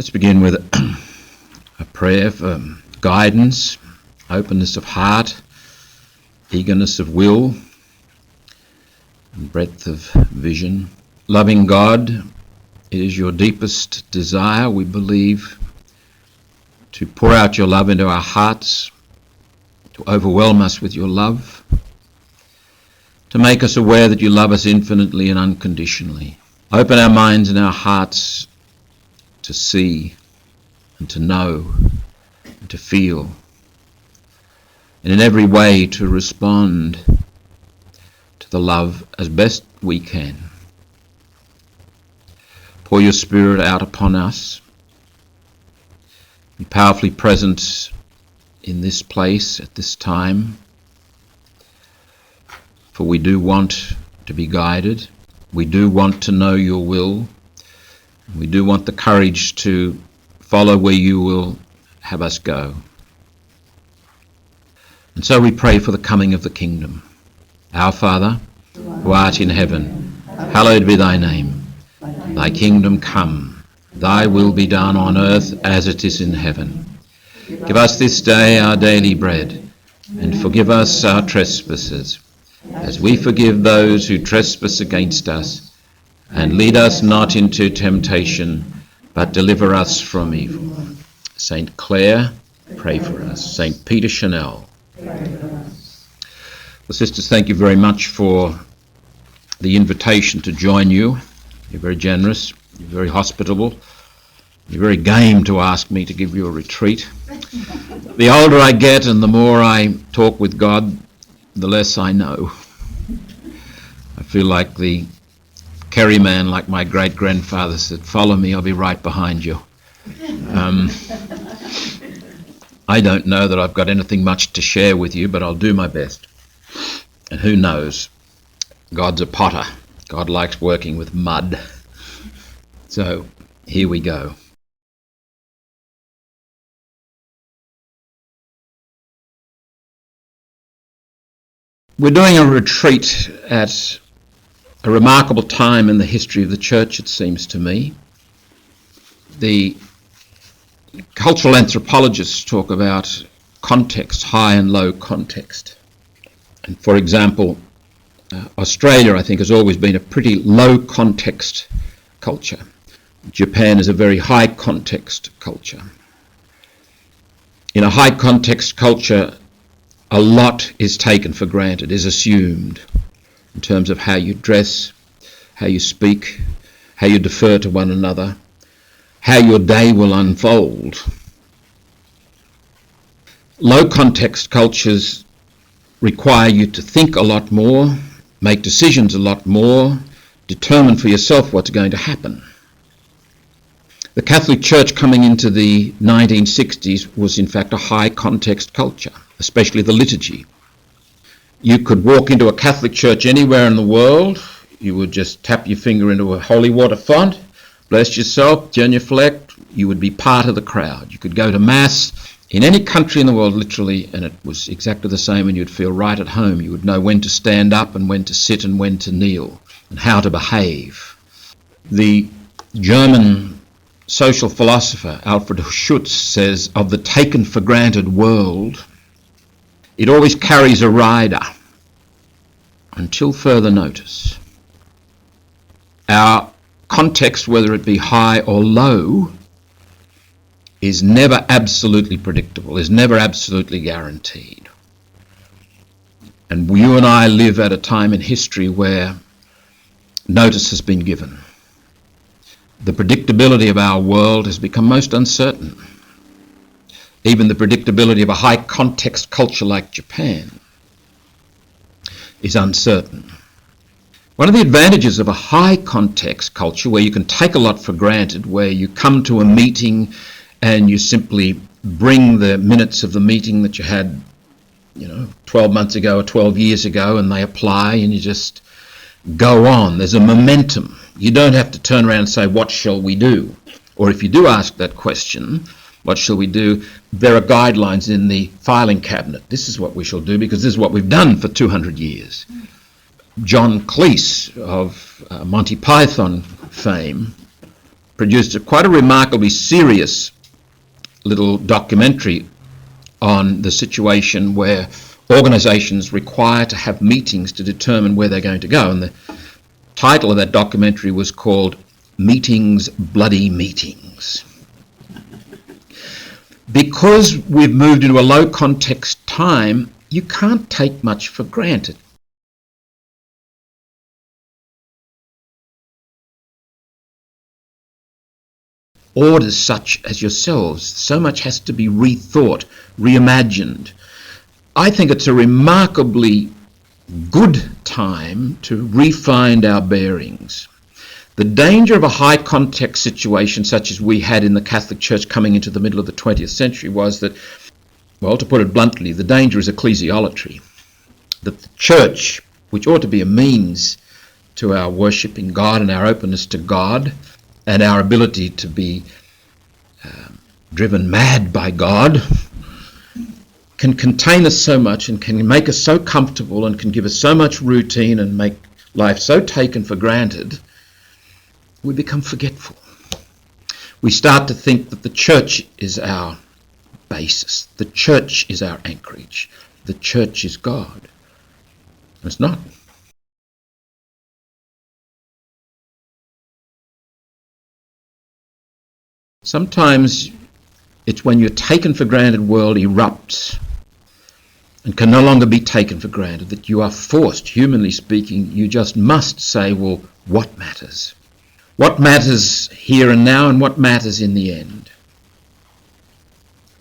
Let's begin with a prayer for guidance, openness of heart, eagerness of will, and breadth of vision. Loving God, it is your deepest desire, we believe, to pour out your love into our hearts, to overwhelm us with your love, to make us aware that you love us infinitely and unconditionally. Open our minds and our hearts to see and to know and to feel, and in every way to respond to the love as best we can. Pour your Spirit out upon us. Be powerfully present in this place at this time, for we do want to be guided. We do want to know your will. We do want the courage to follow where you will have us go. And so we pray for the coming of the kingdom. Our Father, who art in heaven, hallowed be thy name. Thy kingdom come, thy will be done on earth as it is in heaven. Give us this day our daily bread, and forgive us our trespasses, as we forgive those who trespass against us. And lead us not into temptation, but deliver us from evil. Saint Clare, pray for us. Saint Peter Chanel. Well, sisters, thank you very much for the invitation to join you. You're very generous, you're very hospitable, you're very game to ask me to give you a retreat. The older I get and the more I talk with God, the less I know. I feel like the Kerry man, like my great-grandfather said, follow me, I'll be right behind you. I don't know that I've got anything much to share with you, but I'll do my best. And who knows? God's a potter. God likes working with mud. So here we go. We're doing a retreat at a remarkable time in the history of the church, it seems to me. The cultural anthropologists talk about context, high and low context. And for example, Australia, I think, has always been a pretty low context culture. Japan is a very high context culture. In a high context culture, a lot is taken for granted, is assumed, in terms of how you dress, how you speak, how you defer to one another, how your day will unfold. Low context cultures require you to think a lot more, make decisions a lot more, determine for yourself what's going to happen. The Catholic Church coming into the 1960s was in fact a high context culture, especially the liturgy. You could walk into a Catholic church anywhere in the world, you would just tap your finger into a holy water font, bless yourself, genuflect, you would be part of the crowd. You could go to Mass in any country in the world, literally, and it was exactly the same, and you'd feel right at home. You would know when to stand up and when to sit and when to kneel and how to behave. The German social philosopher Alfred Schutz says, of the taken for granted world, it always carries a rider until further notice. Our context, whether it be high or low, is never absolutely predictable, is never absolutely guaranteed. And you and I live at a time in history where notice has been given. The predictability of our world has become most uncertain. Even the predictability of a high context culture like Japan is uncertain. One of the advantages of a high context culture where you can take a lot for granted, where you come to a meeting and you simply bring the minutes of the meeting that you had, 12 months ago or 12 years ago, and they apply and you just go on. There's a momentum. You don't have to turn around and say, what shall we do? Or if you do ask that question, what shall we do? There are guidelines in the filing cabinet. This is what we shall do because this is what we've done for 200 years. John Cleese of Monty Python fame produced quite a remarkably serious little documentary on the situation where organisations require to have meetings to determine where they're going to go. And the title of that documentary was called Meetings, Bloody Meetings. Because we've moved into a low context time, you can't take much for granted. Orders such as yourselves, so much has to be rethought, reimagined. I think it's a remarkably good time to refine our bearings. The danger of a high context situation such as we had in the Catholic Church coming into the middle of the 20th century was that, well, to put it bluntly, the danger is ecclesiolatry. That the church, which ought to be a means to our worshipping God and our openness to God and our ability to be driven mad by God, can contain us so much and can make us so comfortable and can give us so much routine and make life so taken for granted, we become forgetful. We start to think that the church is our basis. The church is our anchorage. The church is God. It's not. Sometimes it's when your taken for granted world erupts and can no longer be taken for granted that you are forced, humanly speaking, you just must say, well, what matters? What matters here and now and what matters in the end?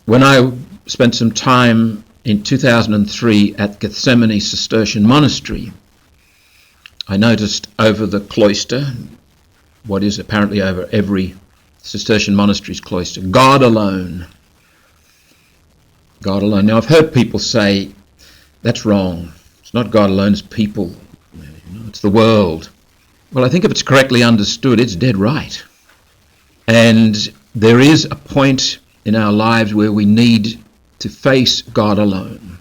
When I spent some time in 2003 at Gethsemane Cistercian Monastery, I noticed over the cloister, what is apparently over every Cistercian monastery's cloister, God alone. God alone. Now I've heard people say, that's wrong. It's not God alone, it's people. It's the world. Well, I think if it's correctly understood, it's dead right. And there is a point in our lives where we need to face God alone.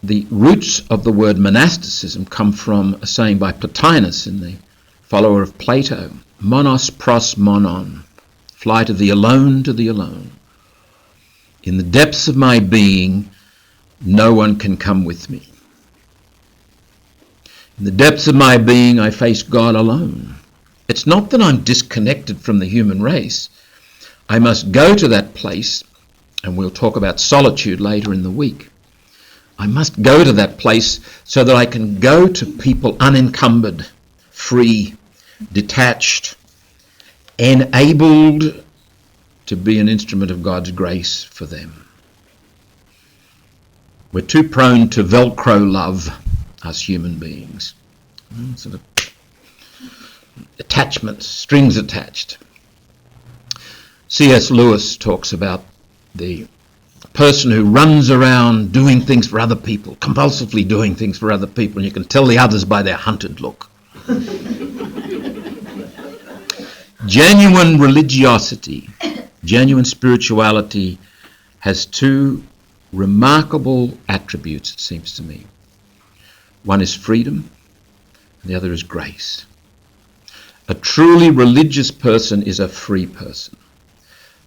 The roots of the word monasticism come from a saying by Plotinus, the follower of Plato, monos pros monon, flight of the alone to the alone. In the depths of my being, no one can come with me. In the depths of my being, I face God alone. It's not that I'm disconnected from the human race. I must go to that place, and we'll talk about solitude later in the week. I must go to that place so that I can go to people unencumbered, free, detached, enabled to be an instrument of God's grace for them. We're too prone to Velcro love, us human beings. Sort of attachments, strings attached. C.S. Lewis talks about the person who runs around doing things for other people, compulsively doing things for other people, and you can tell the others by their hunted look. Genuine religiosity, genuine spirituality has two remarkable attributes, it seems to me. One is freedom, and the other is grace. A truly religious person is a free person.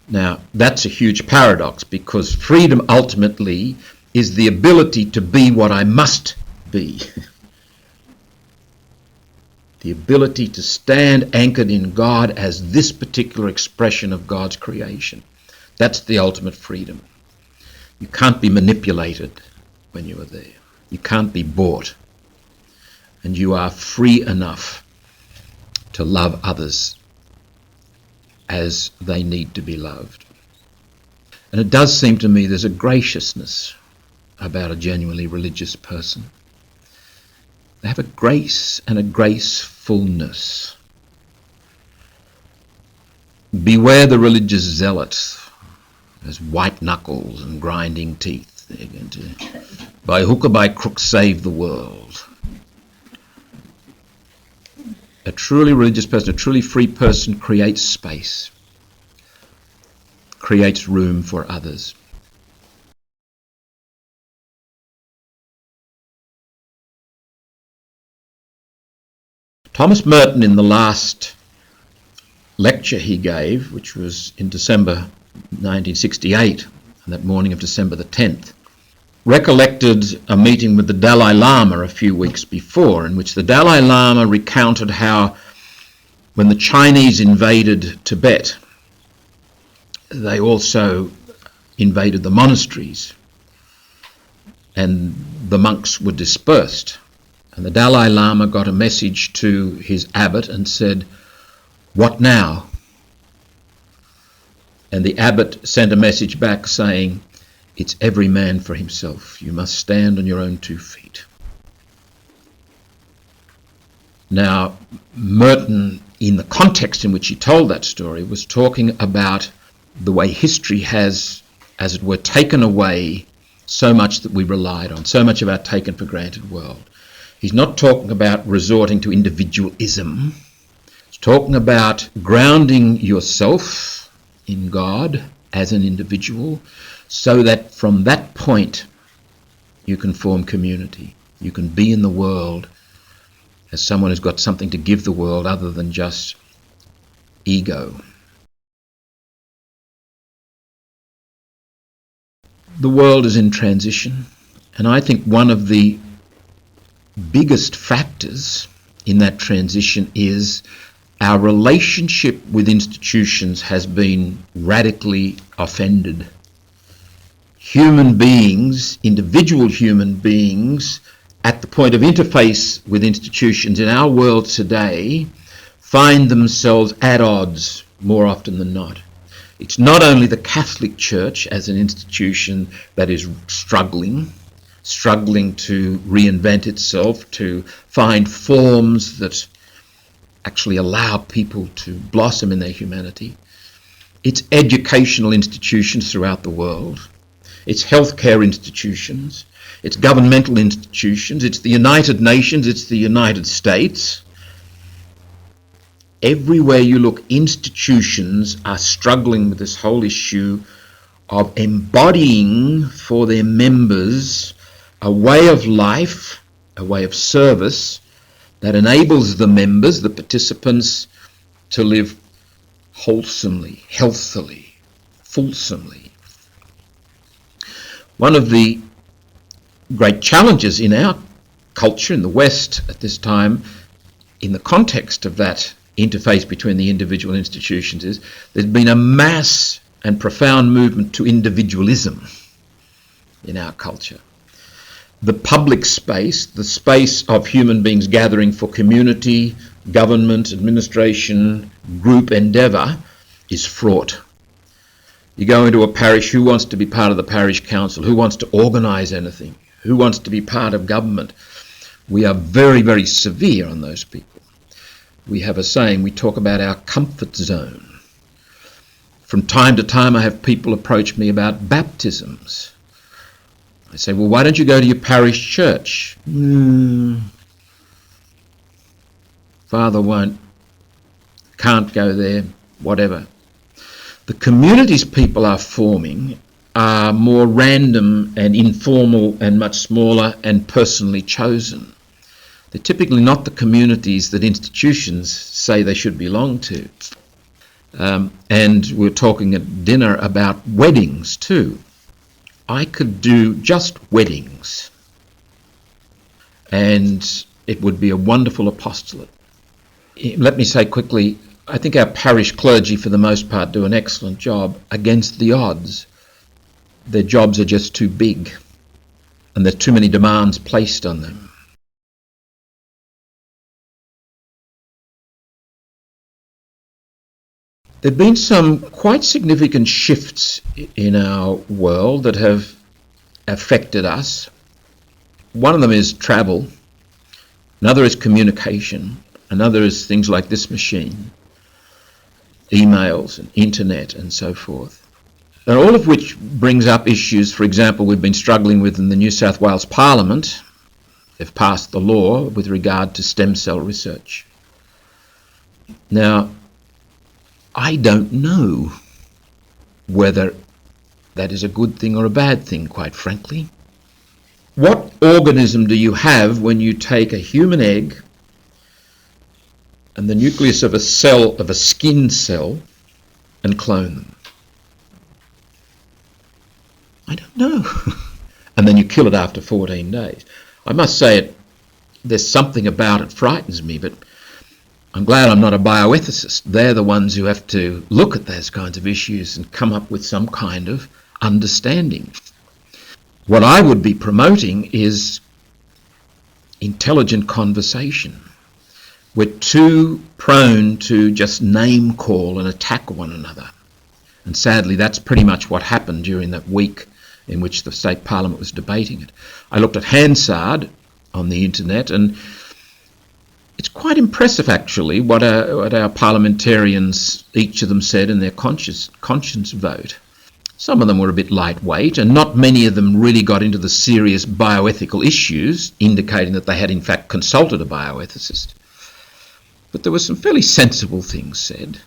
Now, that's a huge paradox because freedom ultimately is the ability to be what I must be. The ability to stand anchored in God as this particular expression of God's creation. That's the ultimate freedom. You can't be manipulated when you are there. You can't be bought. And you are free enough to love others as they need to be loved. And it does seem to me there's a graciousness about a genuinely religious person. They have a grace and a gracefulness. Beware the religious zealots. There's white knuckles and grinding teeth. They're going to, by hook or by crook, save the world. A truly religious person, a truly free person creates space, creates room for others. Thomas Merton, in the last lecture he gave, which was in December 1968, on that morning of December the 10th, recollected a meeting with the Dalai Lama a few weeks before, in which the Dalai Lama recounted how when the Chinese invaded Tibet, they also invaded the monasteries and the monks were dispersed. And the Dalai Lama got a message to his abbot and said, "What now?" And the abbot sent a message back saying, "It's every man for himself. You must stand on your own 2 feet." Now, Merton, in the context in which he told that story, was talking about the way history has, as it were, taken away so much that we relied on, so much of our taken for granted world. He's not talking about resorting to individualism. He's talking about grounding yourself in God as an individual, so that from that point you can form community. You can be in the world as someone who's got something to give the world other than just ego. The world is in transition, and I think one of the biggest factors in that transition is our relationship with institutions has been radically offended. Human beings, individual human beings, at the point of interface with institutions in our world today, find themselves at odds more often than not. It's not only the Catholic Church as an institution that is struggling to reinvent itself, to find forms that actually allow people to blossom in their humanity. It's educational institutions throughout the world. It's healthcare institutions. It's governmental institutions. It's the United Nations. It's the United States. Everywhere you look, institutions are struggling with this whole issue of embodying for their members a way of life, a way of service that enables the members, the participants, to live wholesomely, healthily, fulsomely. One of the great challenges in our culture in the West at this time, in the context of that interface between the individual and institutions, is there's been a mass and profound movement to individualism in our culture. The public space, the space of human beings gathering for community, government, administration, group endeavour, is fraught. You go into a parish, who wants to be part of the parish council? Who wants to organise anything? Who wants to be part of government? We are very, very severe on those people. We have a saying, we talk about our comfort zone. From time to time I have people approach me about baptisms. I say, well, why don't you go to your parish church? Father can't go there, whatever. The communities people are forming are more random and informal and much smaller and personally chosen. They're typically not the communities that institutions say they should belong to. And we're talking at dinner about weddings too. I could do just weddings, and it would be a wonderful apostolate. Let me say quickly, I think our parish clergy for the most part do an excellent job against the odds. Their jobs are just too big, and there's too many demands placed on them. There have been some quite significant shifts in our world that have affected us. One of them is travel, another is communication, another is things like this machine, emails and internet and so forth. And all of which brings up issues, for example, we've been struggling with in the New South Wales Parliament. They've passed the law with regard to stem cell research. Now, I don't know whether that is a good thing or a bad thing, quite frankly. What organism do you have when you take a human egg and the nucleus of a cell, of a skin cell, and clone them? I don't know. And then you kill it after 14 days. I must say there's something about it frightens me, but I'm glad I'm not a bioethicist. They're the ones who have to look at those kinds of issues and come up with some kind of understanding. What I would be promoting is intelligent conversation. We're too prone to just name call and attack one another. And sadly, that's pretty much what happened during that week in which the state parliament was debating it. I looked at Hansard on the internet, and it's quite impressive actually what our parliamentarians, each of them, said in their conscience vote. Some of them were a bit lightweight, and not many of them really got into the serious bioethical issues, indicating that they had in fact consulted a bioethicist. But there were some fairly sensible things said.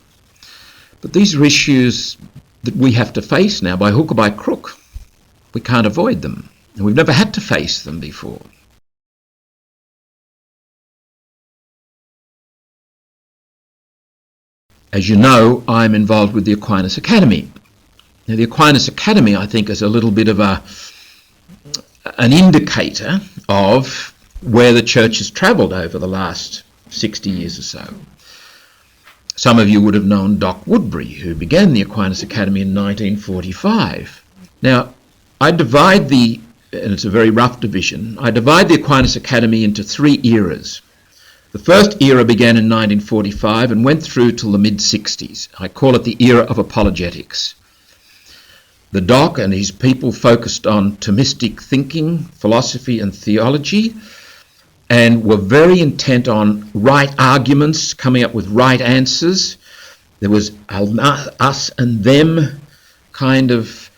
But these are issues that we have to face now by hook or by crook. We can't avoid them, and we've never had to face them before. As you know, I'm involved with the Aquinas Academy. Now, the Aquinas Academy, I think, is a little bit of an indicator of where the church has travelled over the last 60 years or so. Some of you would have known Doc Woodbury, who began the Aquinas Academy in 1945. Now, I divide and it's a very rough division, I divide the Aquinas Academy into 3 eras. The first era began in 1945 and went through till the mid-60s. I call it the era of apologetics. The Doc and his people focused on Thomistic thinking, philosophy and theology, and were very intent on right arguments, coming up with right answers. There was us and them kind of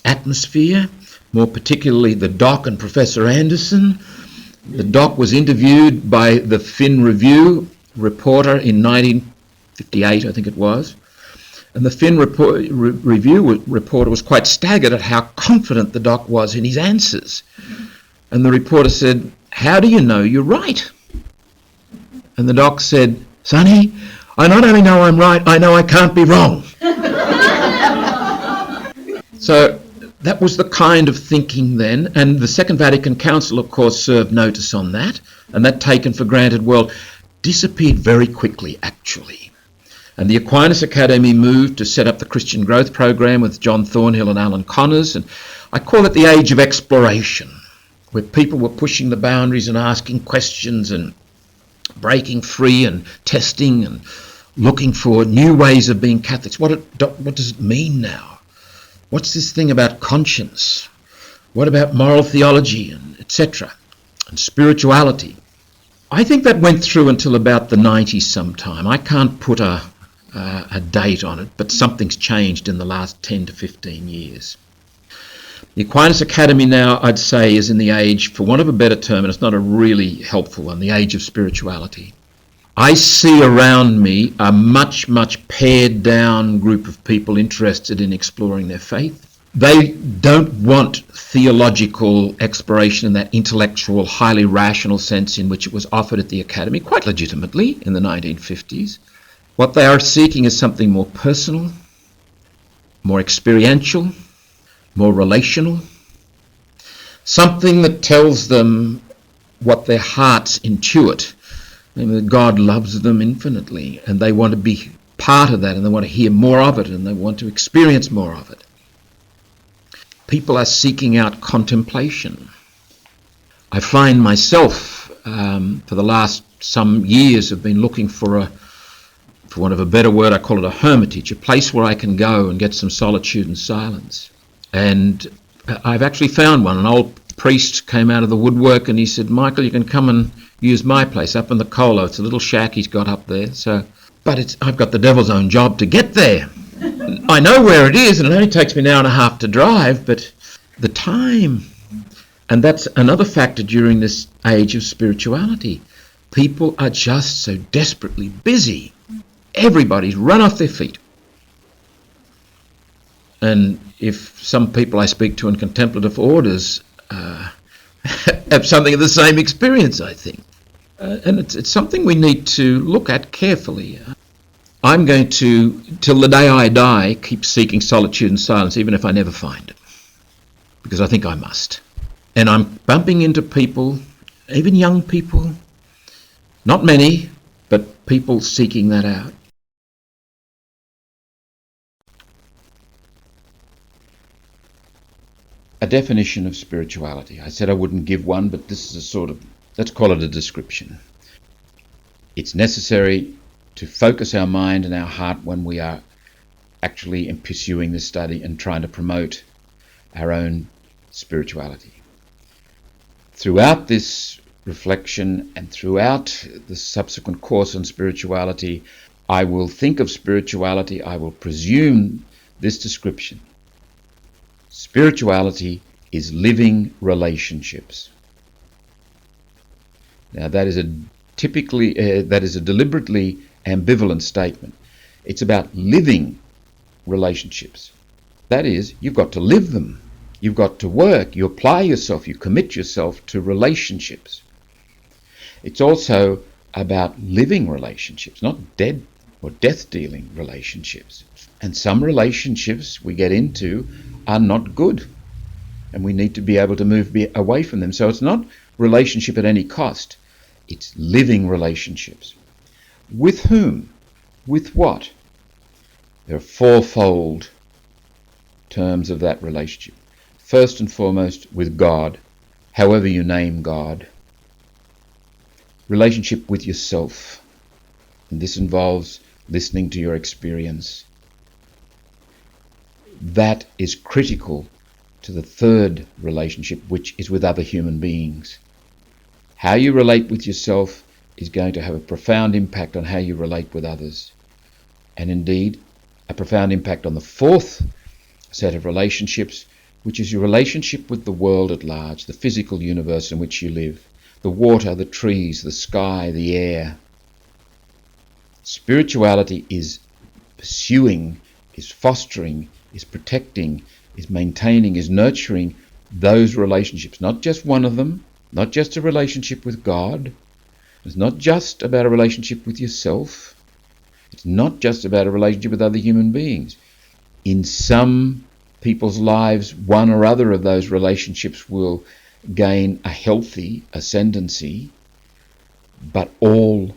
atmosphere, more particularly the Doc and Professor Anderson. The Doc was interviewed by the Finn Review reporter in 1958, I think it was. And the Finn Review reporter was quite staggered at how confident the Doc was in his answers. And the reporter said, "How do you know you're right?" And the Doc said, "Sonny, I not only know I'm right, I know I can't be wrong." So that was the kind of thinking then, and the Second Vatican Council, of course, served notice on that, and that taken for granted world disappeared very quickly, actually. And the Aquinas Academy moved to set up the Christian Growth Program with John Thornhill and Alan Connors, and I call it the age of exploration, where people were pushing the boundaries and asking questions and breaking free and testing and looking for new ways of being Catholics. What does it mean now? What's this thing about conscience? What about moral theology, and etc., and spirituality? I think that went through until about the 90s sometime. I can't put a date on it, but something's changed in the last 10 to 15 years. The Aquinas Academy now, I'd say, is in the age, for want of a better term, and it's not a really helpful one, the age of spirituality. I see around me a much, much pared down group of people interested in exploring their faith. They don't want theological exploration in that intellectual, highly rational sense in which it was offered at the Academy, quite legitimately, in the 1950s. What they are seeking is something more personal, more experiential, more relational, something that tells them what their hearts intuit. That God loves them infinitely, and they want to be part of that, and they want to hear more of it, and they want to experience more of it. People are seeking out contemplation. I find myself, for the last some years, have been looking for want of a better word, I call it a hermitage, a place where I can go and get some solitude and silence. And I've actually found one. An old priest came out of the woodwork and he said, "Michael, you can come and use my place up in the Colo. It's a little shack he's got up there. But I've got the devil's own job to get there. I know where it is, and it only takes me an hour and a half to drive, but the time." And that's another factor during this age of spirituality. People are just so desperately busy. Everybody's run off their feet. And if some people I speak to in contemplative orders have something of the same experience, I think. and it's something we need to look at carefully. I'm going to, till the day I die, keep seeking solitude and silence, even if I never find it, because I think I must. And I'm bumping into people, even young people, not many, but people seeking that out. A definition of spirituality. I said I wouldn't give one, but this is a sort of, let's call it a description. It's necessary to focus our mind and our heart when we are actually pursuing this study and trying to promote our own spirituality. Throughout this reflection and throughout the subsequent course on spirituality, I will think of spirituality, I will presume this description. Spirituality is living relationships. Now that is a deliberately ambivalent statement. It's about living relationships. That is, you've got to live them. You've got to work, you apply yourself, you commit yourself to relationships. It's also about living relationships, not dead or death-dealing relationships. And some relationships we get into are not good, and we need to be able to move away from them. So it's not relationship at any cost. It's living relationships. With whom? With what? There are fourfold terms of that relationship. First and foremost, with God, however you name God. Relationship with yourself. And this involves listening to your experience. That is critical to the third relationship, which is with other human beings. How you relate with yourself is going to have a profound impact on how you relate with others. And indeed, a profound impact on the fourth set of relationships, which is your relationship with the world at large, the physical universe in which you live, the water, the trees, the sky, the air. Spirituality is pursuing, is fostering, is protecting, is maintaining, is nurturing those relationships. Not just one of them, not just a relationship with God. It's not just about a relationship with yourself. It's not just about a relationship with other human beings. In some people's lives, one or other of those relationships will gain a healthy ascendancy, but all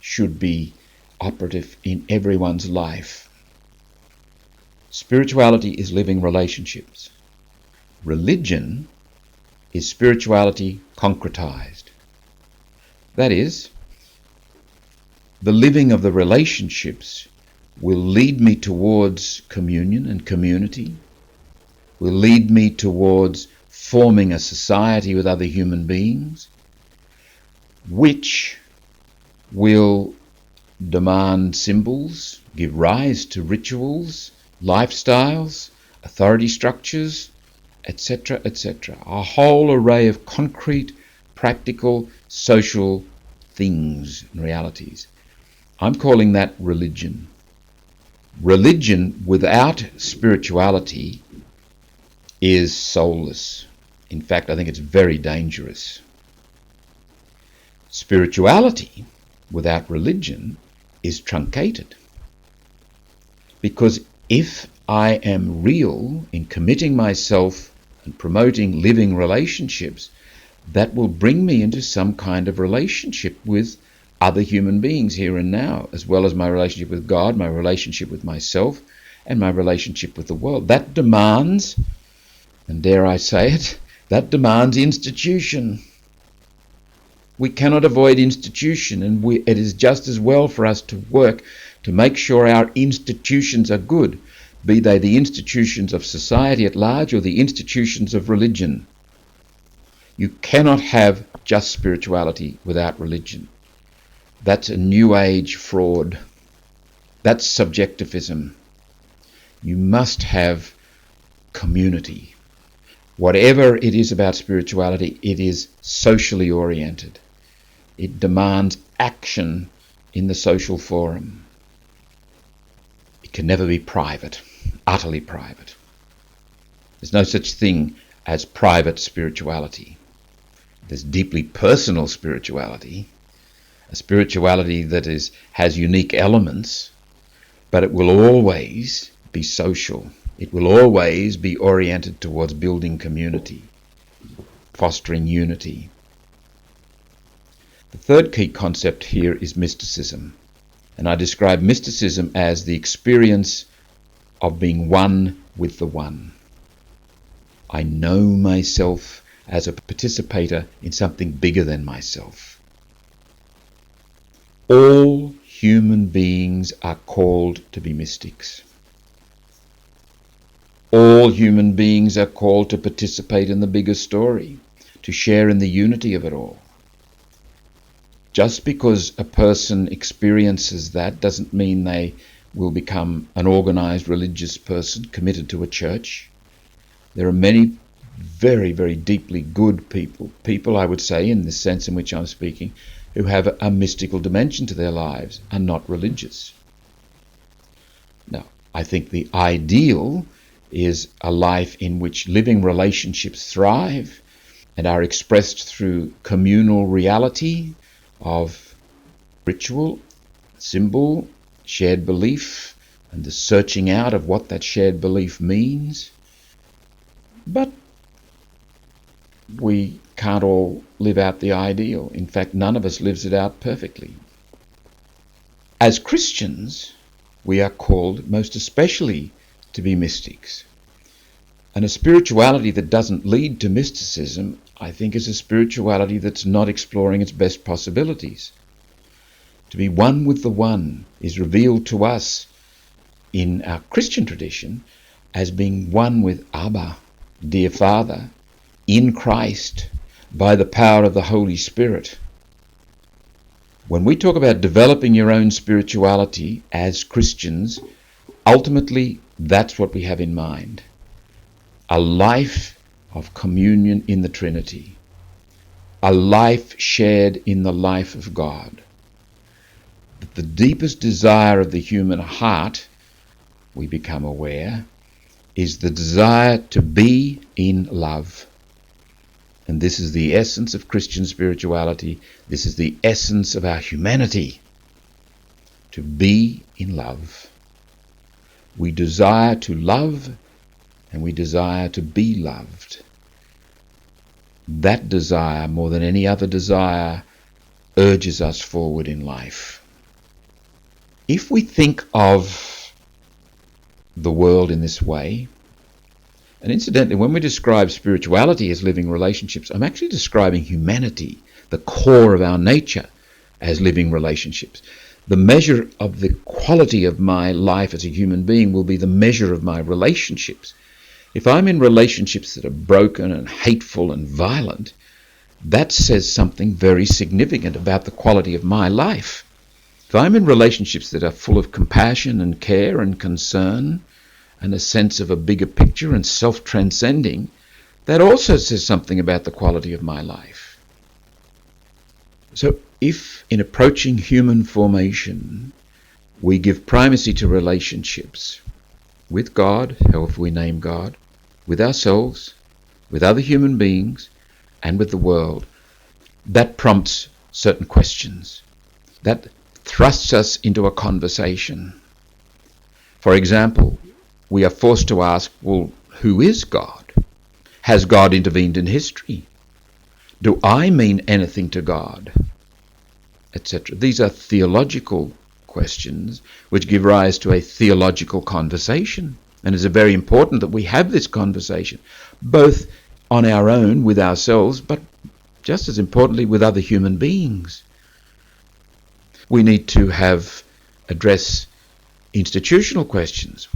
should be operative in everyone's life. Spirituality is living relationships. Religion is spirituality concretized. That is, the living of the relationships will lead me towards communion and community, will lead me towards forming a society with other human beings, which will demand symbols, give rise to rituals, lifestyles, authority structures, etc., etc. A whole array of concrete, practical, social things and realities. I'm calling that religion. Religion without spirituality is soulless. In fact, I think it's very dangerous. Spirituality without religion is truncated. Because if I am real in committing myself and promoting living relationships, that will bring me into some kind of relationship with other human beings here and now, as well as my relationship with God, my relationship with myself, and my relationship with the world. That demands, and dare I say it, that demands institution. We cannot avoid institution, and it is just as well for us to work to make sure our institutions are good, be they the institutions of society at large or the institutions of religion. You cannot have just spirituality without religion. That's a New Age fraud. That's subjectivism. You must have community. Whatever it is about spirituality, it is socially oriented. It demands action in the social forum. It can never be private, utterly private. There's no such thing as private spirituality. There's deeply personal spirituality, a spirituality that has unique elements, but it will always be social. It will always be oriented towards building community, fostering unity. The third key concept here is mysticism, and I describe mysticism as the experience of being one with the one. I know myself as a participator in something bigger than myself. All human beings are called to be mystics. All human beings are called to participate in the bigger story, to share in the unity of it all. Just because a person experiences that doesn't mean they will become an organized religious person committed to a church. There are many very, very deeply good people I would say in the sense in which I'm speaking, who have a mystical dimension to their lives and not religious. Now, I think the ideal is a life in which living relationships thrive and are expressed through communal reality of ritual, symbol, shared belief, and the searching out of what that shared belief means. But we can't all live out the ideal. In fact, none of us lives it out perfectly. As Christians, we are called most especially to be mystics. And a spirituality that doesn't lead to mysticism, I think, is a spirituality that's not exploring its best possibilities. To be one with the one is revealed to us in our Christian tradition as being one with Abba, dear Father, in Christ, by the power of the Holy Spirit. When we talk about developing your own spirituality as Christians, ultimately that's what we have in mind. A life of communion in the Trinity. A life shared in the life of God. But the deepest desire of the human heart, we become aware, is the desire to be in love. And this is the essence of Christian spirituality. This is the essence of our humanity. To be in love. We desire to love and we desire to be loved. That desire, more than any other desire, urges us forward in life. If we think of the world in this way, and incidentally, when we describe spirituality as living relationships, I'm actually describing humanity, the core of our nature, as living relationships. The measure of the quality of my life as a human being will be the measure of my relationships. If I'm in relationships that are broken and hateful and violent, that says something very significant about the quality of my life. If I'm in relationships that are full of compassion and care and concern and a sense of a bigger picture and self-transcending, that also says something about the quality of my life. So if in approaching human formation we give primacy to relationships with God, however we name God, with ourselves, with other human beings, and with the world, that prompts certain questions. That thrusts us into a conversation. For example, we are forced to ask, well, who is God? Has God intervened in history? Do I mean anything to God? Etc. These are theological questions which give rise to a theological conversation. And it's very important that we have this conversation, both on our own with ourselves, but just as importantly with other human beings. We need to address institutional questions.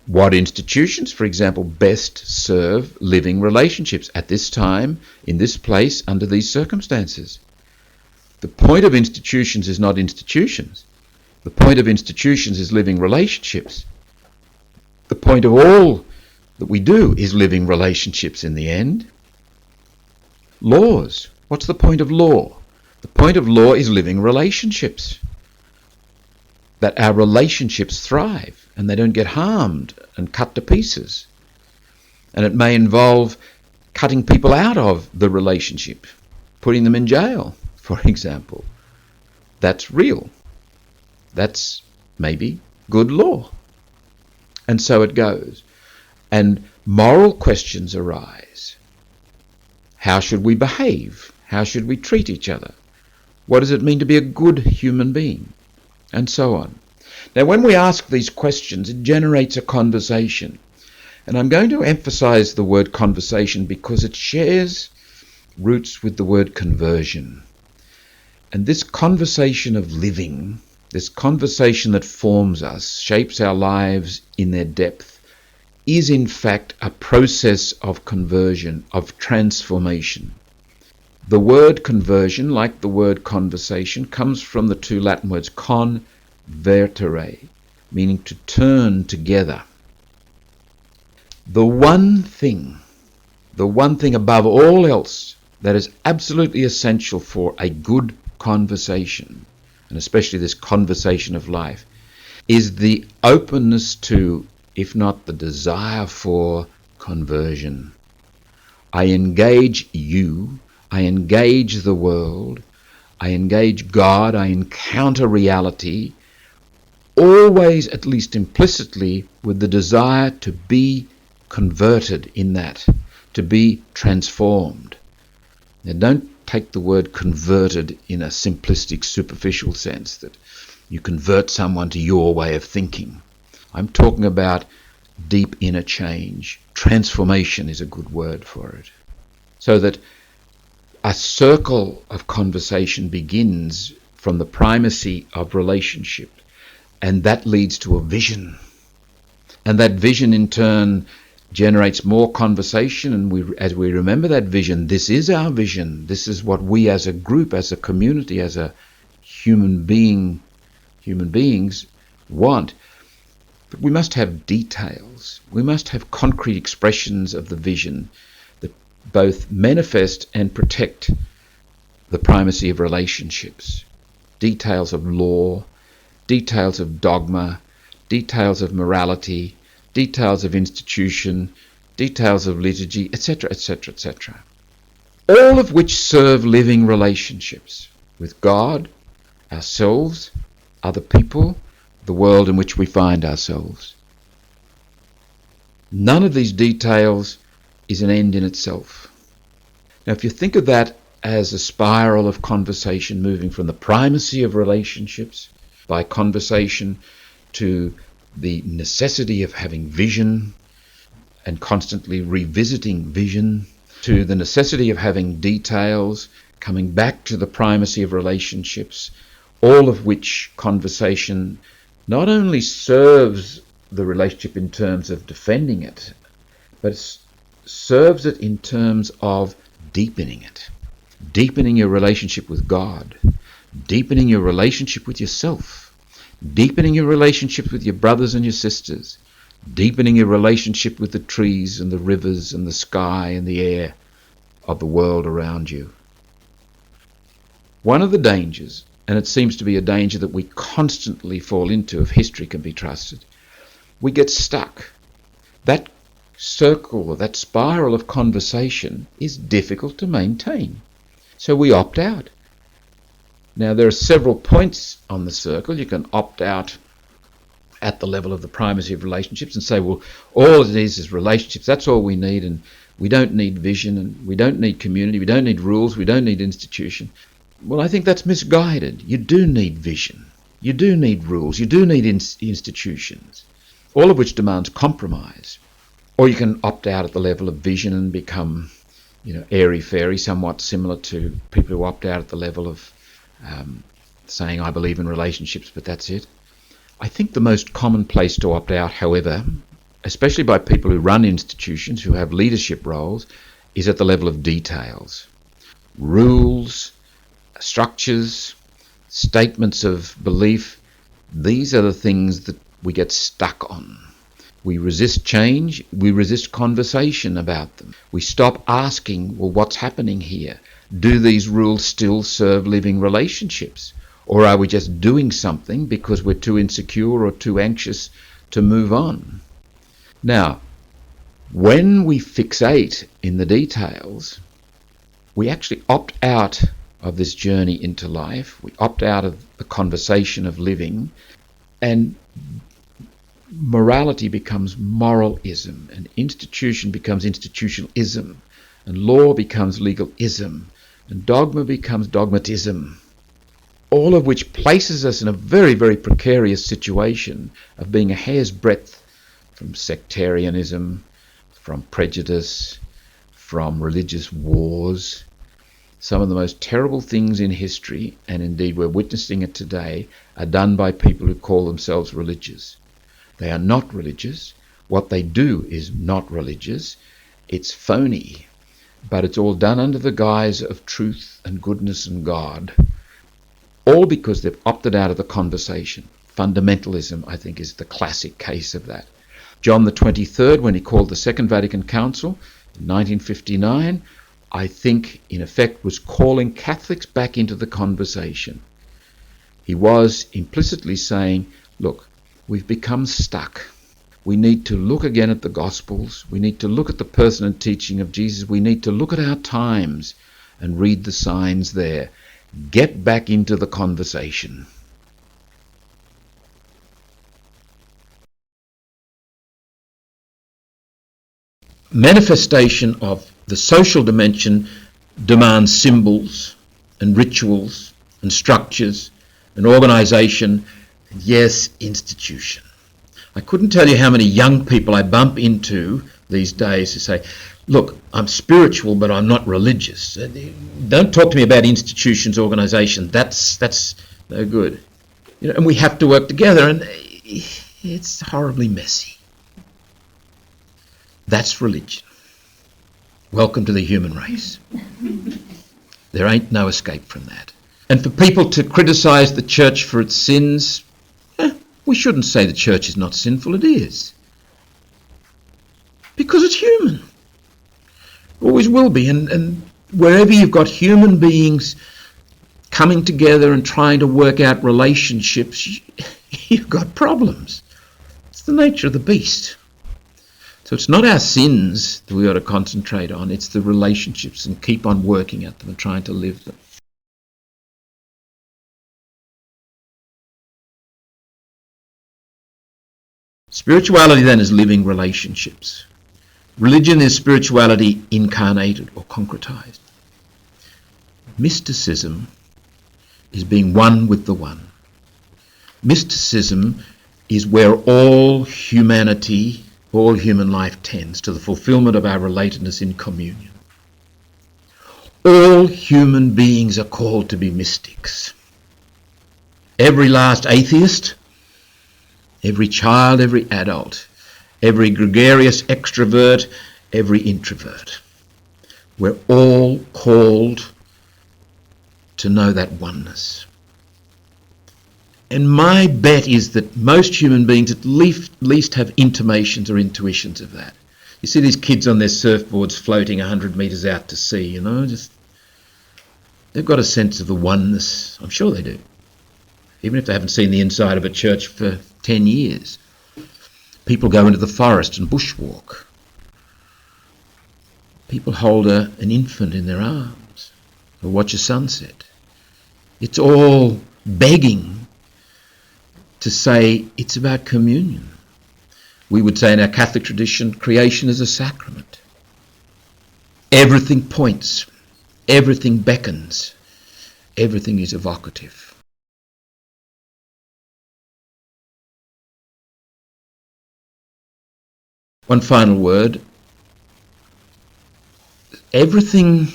What institutions, for example, best serve living relationships at this time, in this place, under these circumstances? The point of institutions is not institutions. The point of institutions is living relationships. The point of all that we do is living relationships in the end. Laws. What's the point of law? The point of law is living relationships. That our relationships thrive and they don't get harmed and cut to pieces. And it may involve cutting people out of the relationship, putting them in jail, for example. That's real. That's maybe good law. And so it goes. And moral questions arise. How should we behave? How should we treat each other? What does it mean to be a good human being? And so on. Now, when we ask these questions, it generates a conversation. And I'm going to emphasize the word conversation because it shares roots with the word conversion. And this conversation of living, this conversation that forms us, shapes our lives in their depth, is in fact a process of conversion, of transformation. The word conversion, like the word conversation, comes from the two Latin words convertere, meaning to turn together. The one thing above all else that is absolutely essential for a good conversation, and especially this conversation of life, is the openness to, if not the desire for, conversion. I engage you, I engage the world, I engage God, I encounter reality, always, at least implicitly, with the desire to be converted in that, to be transformed. Now, don't take the word converted in a simplistic, superficial sense, that you convert someone to your way of thinking. I'm talking about deep inner change. Transformation is a good word for it. So that a circle of conversation begins from the primacy of relationship, and that leads to a vision. And that vision in turn generates more conversation, and as we remember that vision, this is our vision. This is what we as a group, as a community, as a human beings want. But we must have details. We must have concrete expressions of the vision that both manifest and protect the primacy of relationships. Details of law, details of dogma, details of morality, details of institution, details of liturgy, etc., etc., etc. All of which serve living relationships with God, ourselves, other people, the world in which we find ourselves. None of these details is an end in itself. Now, if you think of that as a spiral of conversation moving from the primacy of relationships by conversation to the necessity of having vision and constantly revisiting vision, to the necessity of having details, coming back to the primacy of relationships, all of which conversation not only serves the relationship in terms of defending it, but it serves it in terms of deepening it. Deepening your relationship with God, deepening your relationship with yourself, deepening your relationship with your brothers and your sisters, deepening your relationship with the trees and the rivers and the sky and the air of the world around you. One of the dangers, and it seems to be a danger that we constantly fall into if history can be trusted, we get stuck. That circle or that spiral of conversation is difficult to maintain. So we opt out. Now, there are several points on the circle. You can opt out at the level of the primacy of relationships and say, well, all it is relationships. That's all we need, and we don't need vision, and we don't need community, we don't need rules, we don't need institution. Well, I think that's misguided. You do need vision. You do need rules. You do need institutions, all of which demands compromise. Or you can opt out at the level of vision and become, airy-fairy, somewhat similar to people who opt out at the level of saying, I believe in relationships, but that's it. I think the most common place to opt out, however, especially by people who run institutions, who have leadership roles, is at the level of details. Rules, structures, statements of belief, these are the things that we get stuck on. We resist change, we resist conversation about them. We stop asking, well, what's happening here? Do these rules still serve living relationships? Or are we just doing something because we're too insecure or too anxious to move on? Now, when we fixate in the details, we actually opt out of this journey into life. We opt out of the conversation of living, and morality becomes moralism, and institution becomes institutionalism, and law becomes legalism, and dogma becomes dogmatism, all of which places us in a very, very precarious situation of being a hair's breadth from sectarianism, from prejudice, from religious wars. Some of the most terrible things in history, and indeed we're witnessing it today, are done by people who call themselves religious. They are not religious. What they do is not religious. It's phony, but it's all done under the guise of truth and goodness and God, all because they've opted out of the conversation. Fundamentalism, I think, is the classic case of that. John the 23rd, when he called the Second Vatican Council in 1959, I think, in effect, was calling Catholics back into the conversation. He was implicitly saying, look, we've become stuck. We need to look again at the Gospels. We need to look at the person and teaching of Jesus. We need to look at our times and read the signs there. Get back into the conversation. Manifestation of the social dimension demands symbols and rituals and structures and organisation, and yes, institution. I couldn't tell you how many young people I bump into these days who say, look, I'm spiritual but I'm not religious. Don't talk to me about institutions, organisation. That's no good. You know, and we have to work together, and it's horribly messy. That's religion. Welcome to the human race. There ain't no escape from that. And for people to criticise the church for its sins, we shouldn't say the church is not sinful. It is. Because it's human. Always will be. And wherever you've got human beings coming together and trying to work out relationships, you've got problems. It's the nature of the beast. So it's not our sins that we ought to concentrate on, it's the relationships, and keep on working at them and trying to live them. Spirituality then is living relationships. Religion is spirituality incarnated or concretized. Mysticism is being one with the one. Mysticism is where all humanity, all human life tends to the fulfillment of our relatedness in communion. All human beings are called to be mystics. Every last atheist, every child, every adult, every gregarious extrovert, every introvert. We're all called to know that oneness. And my bet is that most human beings at least have intimations or intuitions of that. You see these kids on their surfboards floating 100 metres out to sea, you know, they've got a sense of the oneness. I'm sure they do. Even if they haven't seen the inside of a church for 10 years. People go into the forest and bushwalk. People hold an infant in their arms or watch a sunset. It's all begging to say it's about communion. We would say in our Catholic tradition, creation is a sacrament. Everything points, everything beckons, everything is evocative. One final word. Everything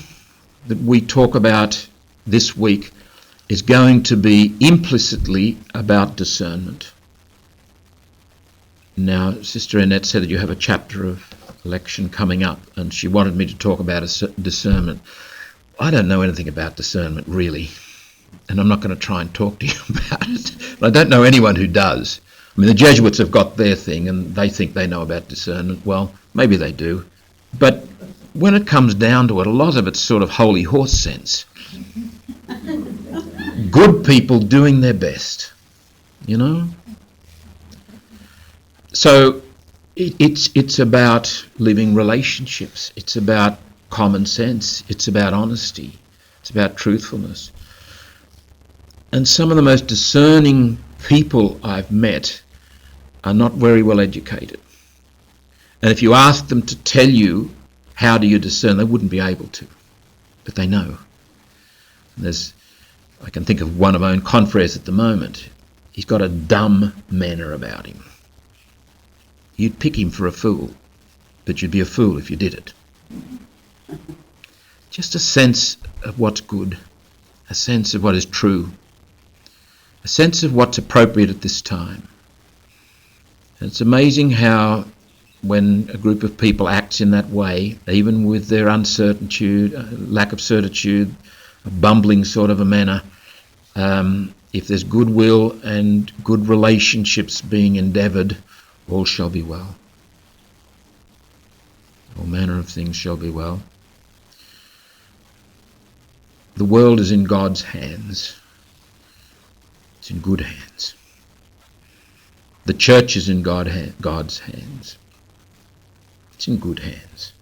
that we talk about this week is going to be implicitly about discernment. Now, Sister Annette said that you have a chapter of election coming up, and she wanted me to talk about discernment. I don't know anything about discernment, really, and I'm not going to try and talk to you about it. But I don't know anyone who does. I mean, the Jesuits have got their thing, and they think they know about discernment. Well, maybe they do. But when it comes down to it, a lot of it's sort of holy horse sense. Good people doing their best, you know? So it's about living relationships. It's about common sense. It's about honesty. It's about truthfulness. And some of the most discerning people I've met are not very well educated. And if you ask them to tell you how do you discern, they wouldn't be able to. But they know. I can think of one of my own confreres at the moment. He's got a dumb manner about him. You'd pick him for a fool, but you'd be a fool if you did it. Just a sense of what's good, a sense of what is true, a sense of what's appropriate at this time. And it's amazing how when a group of people acts in that way, even with their uncertitude, lack of certitude, a bumbling sort of a manner, if there's goodwill and good relationships being endeavoured, all shall be well. All manner of things shall be well. The world is in God's hands. It's in good hands. The church is in God's hands. It's in good hands.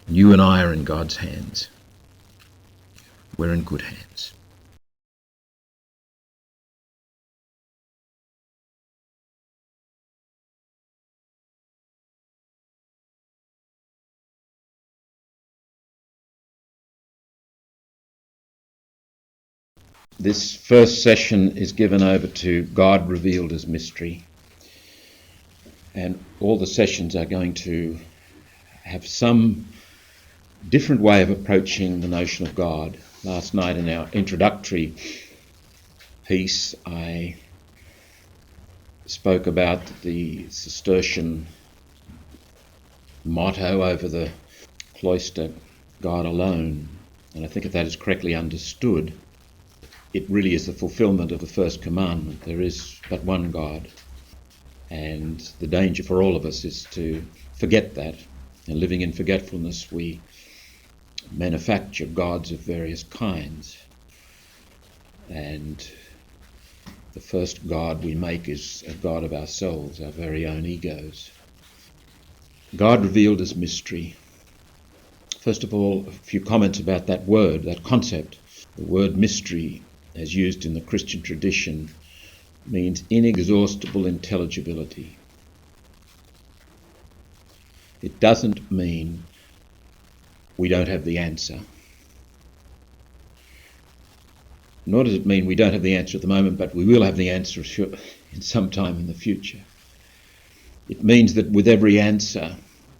And you and I are in God's hands. We're in good hands. This first session is given over to God revealed as mystery. And all the sessions are going to have some different way of approaching the notion of God. Last night in our introductory piece, I spoke about the Cistercian motto over the cloister, God alone. And I think if that is correctly understood, it really is the fulfillment of the first commandment. There is but one God. And the danger for all of us is to forget that. And living in forgetfulness, we manufacture gods of various kinds. And the first God we make is a God of ourselves, our very own egos. God revealed as mystery. First of all, a few comments about that word, that concept. The word mystery, as used in the Christian tradition, means inexhaustible intelligibility. It doesn't mean we don't have the answer. Nor does it mean we don't have the answer at the moment, but we will have the answer in some time in the future. It means that with every answer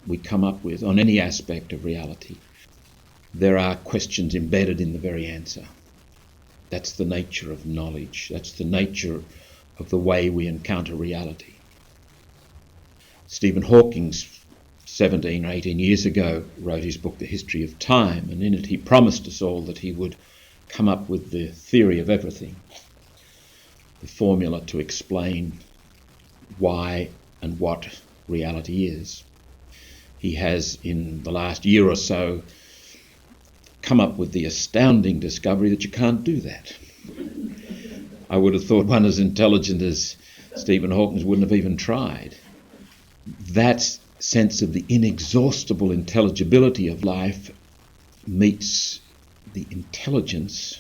we come up with on any aspect of reality, there are questions embedded in the very answer. That's the nature of knowledge. That's the nature of the way we encounter reality. Stephen Hawking, 17 or 18 years ago, wrote his book, The History of Time, and in it he promised us all that he would come up with the theory of everything, the formula to explain why and what reality is. He has, in the last year or so, come up with the astounding discovery that you can't do that. I would have thought one as intelligent as Stephen Hawking wouldn't have even tried. That sense of the inexhaustible intelligibility of life meets the intelligence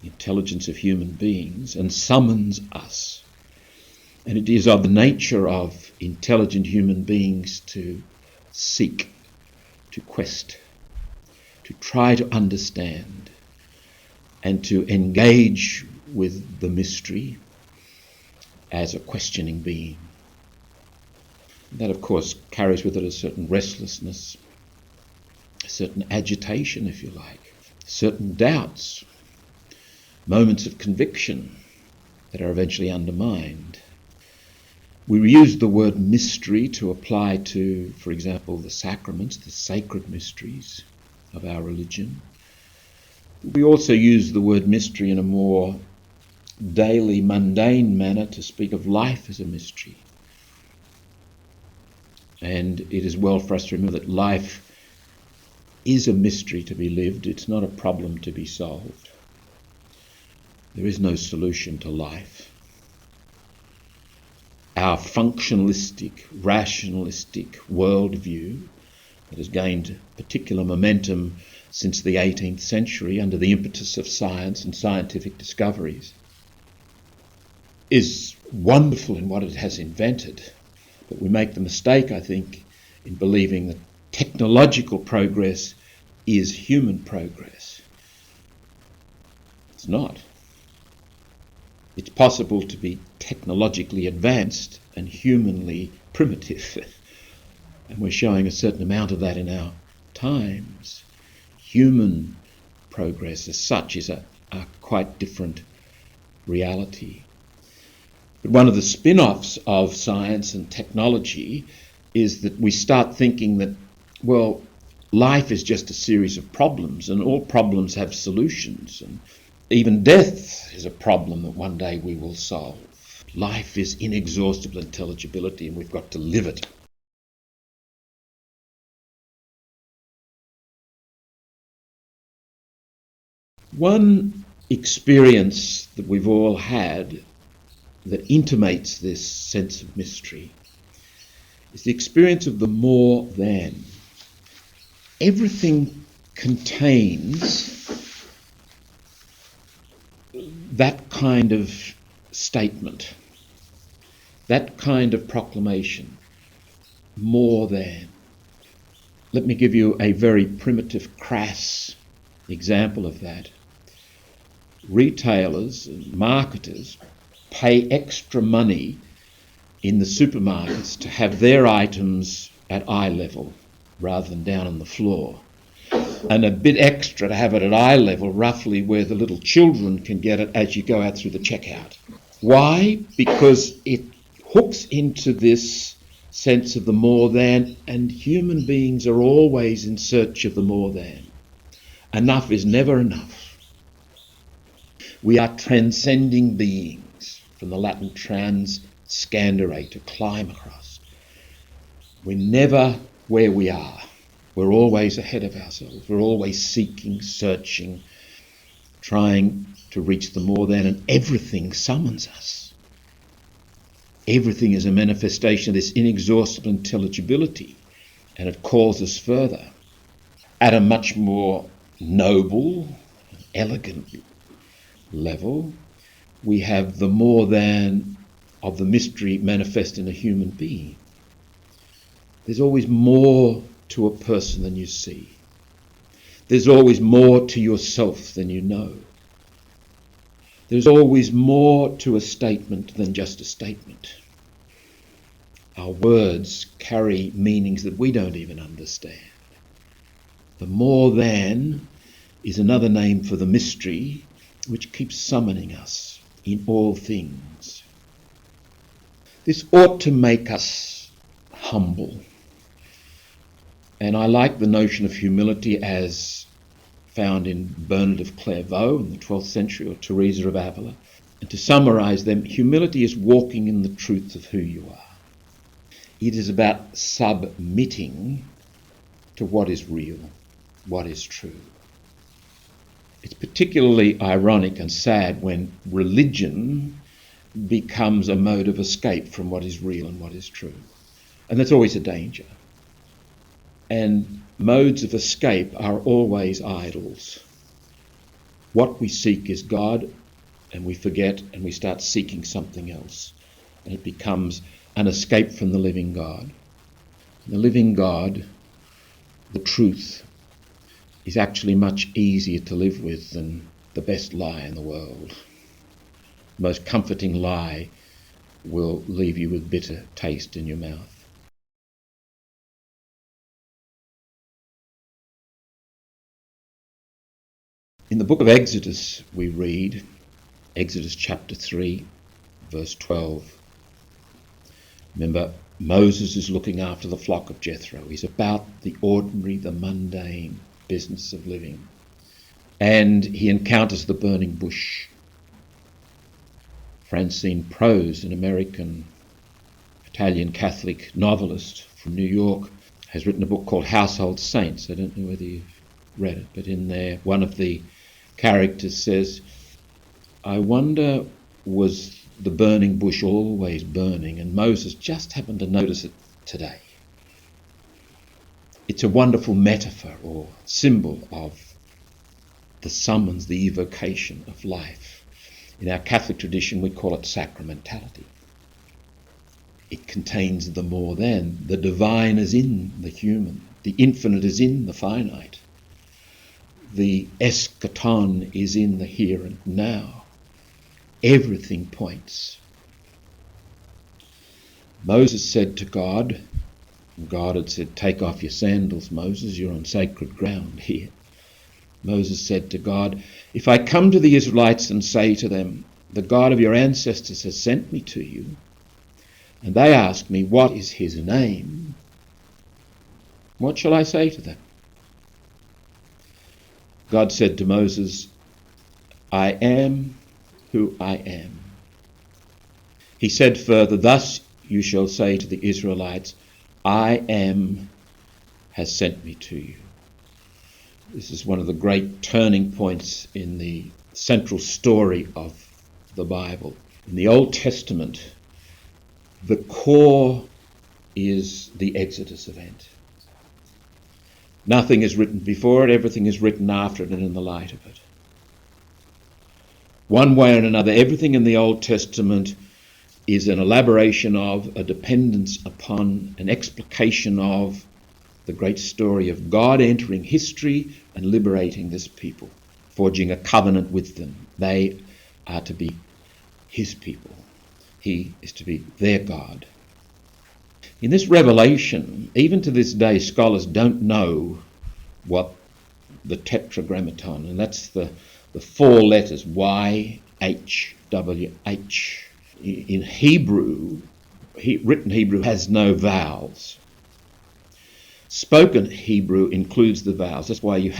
of human beings and summons us. And it is of the nature of intelligent human beings to seek, to quest, to try to understand, and to engage with the mystery as a questioning being. That, of course, carries with it a certain restlessness, a certain agitation, if you like, certain doubts, moments of conviction that are eventually undermined. We use the word mystery to apply to, for example, the sacraments, the sacred mysteries of our religion. We also use the word mystery in a more daily, mundane manner to speak of life as a mystery. And it is well for us to remember that life is a mystery to be lived. It's not a problem to be solved. There is no solution to life. Our functionalistic, rationalistic worldview that has gained particular momentum since the 18th century under the impetus of science and scientific discoveries is wonderful in what it has invented. But we make the mistake, I think, in believing that technological progress is human progress. It's not. It's possible to be technologically advanced and humanly primitive. And we're showing a certain amount of that in our times. Human progress as such is a quite different reality. But one of the spin-offs of science and technology is that we start thinking that, well, life is just a series of problems and all problems have solutions, and even death is a problem that one day we will solve. Life is inexhaustible intelligibility and we've got to live it. One experience that we've all had that intimates this sense of mystery is the experience of the more than. Everything contains that kind of statement, that kind of proclamation, more than. Let me give you a very primitive, crass example of that. Retailers and marketers pay extra money in the supermarkets to have their items at eye level rather than down on the floor, and a bit extra to have it at eye level, roughly where the little children can get it as you go out through the checkout. Why? Because it hooks into this sense of the more than, and human beings are always in search of the more than. Enough is never enough. We are transcending beings, from the Latin transcendere, to climb across. We're never where we are. We're always ahead of ourselves. We're always seeking, searching, trying to reach the more than, and everything summons us. Everything is a manifestation of this inexhaustible intelligibility, and it calls us further. At a much more noble, elegant level, we have the more than of the mystery manifest in a human being. There's always more to a person than you see. There's always more to yourself than you know. There's always more to a statement than just a statement. Our words carry meanings that we don't even understand. The more than is another name for the mystery which keeps summoning us in all things. This ought to make us humble. And I like the notion of humility as found in Bernard of Clairvaux in the 12th century, or Teresa of Avila. And to summarise them, humility is walking in the truth of who you are. It is about submitting to what is real, what is true. It's particularly ironic and sad when religion becomes a mode of escape from what is real and what is true. And that's always a danger. And modes of escape are always idols. What we seek is God, and we forget and we start seeking something else. And it becomes an escape from the living God. The living God, the truth, is actually much easier to live with than the best lie in the world. The most comforting lie will leave you with bitter taste in your mouth. In the book of Exodus we read, Exodus chapter 3, verse 12. Remember, Moses is looking after the flock of Jethro. He's about the ordinary, the mundane business of living. And he encounters the burning bush. Francine Prose, an American Italian Catholic novelist from New York, has written a book called Household Saints. I don't know whether you've read it, but in there one of the characters says, I wonder, was the burning bush always burning and Moses just happened to notice it today? It's a wonderful metaphor or symbol of the summons, the evocation of life. In our Catholic tradition, we call it sacramentality. It contains the more than. The divine is in the human. The infinite is in the finite. The eschaton is in the here and now. Everything points. Moses said to God, and God had said, "Take off your sandals, Moses, you're on sacred ground here." Moses said to God, "If I come to the Israelites and say to them, 'The God of your ancestors has sent me to you,' and they ask me, 'What is his name?' what shall I say to them?" God said to Moses, "I am who I am." He said further, "Thus you shall say to the Israelites, 'I am has sent me to you.'" This is one of the great turning points in the central story of the Bible. In the Old Testament, the core is the Exodus event. Nothing is written before it, everything is written after it and in the light of it. One way or another, everything in the Old Testament is an elaboration of, a dependence upon, an explication of the great story of God entering history and liberating this people, forging a covenant with them. They are to be his people. He is to be their God. In this revelation, even to this day, scholars don't know what the tetragrammaton, and that's the four letters, YHWH. In Hebrew, written Hebrew has no vowels. Spoken Hebrew includes the vowels. That's why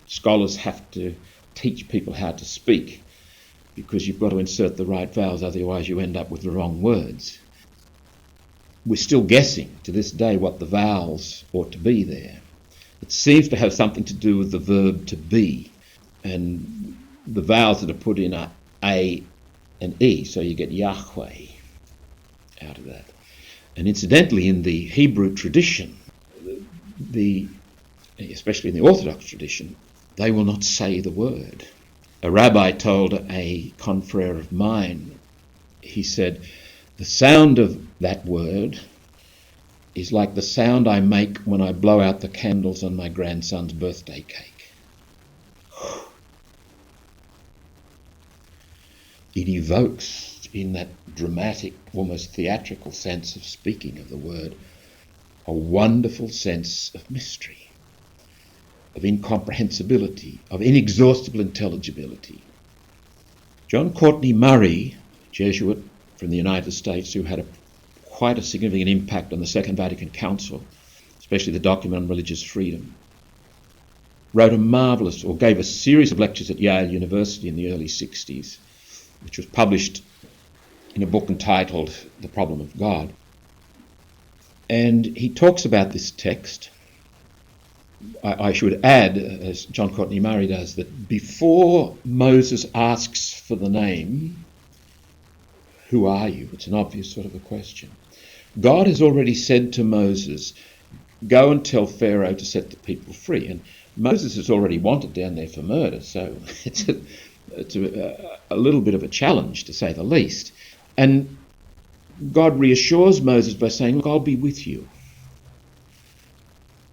scholars have to teach people how to speak, because you've got to insert the right vowels, otherwise you end up with the wrong words. We're still guessing to this day what the vowels ought to be there. It seems to have something to do with the verb to be, and the vowels that are put in are A and E, so you get Yahweh out of that. And incidentally, in the Hebrew tradition, especially in the Orthodox tradition, they will not say the word. A rabbi told a confrere of mine, he said, "The sound of that word is like the sound I make when I blow out the candles on my grandson's birthday cake." It evokes, in that dramatic, almost theatrical sense of speaking of the word, a wonderful sense of mystery, of incomprehensibility, of inexhaustible intelligibility. John Courtney Murray, Jesuit from the United States, who had quite a significant impact on the Second Vatican Council, especially the document on religious freedom, gave a series of lectures at Yale University in the early 60s, which was published in a book entitled The Problem of God. And he talks about this text. I should add, as John Courtney Murray does, that before Moses asks for the name, "Who are you?" it's an obvious sort of a question. God has already said to Moses, "Go and tell Pharaoh to set the people free." And Moses is already wanted down there for murder, so it's a little bit of a challenge, to say the least. And God reassures Moses by saying, "Look, I'll be with you."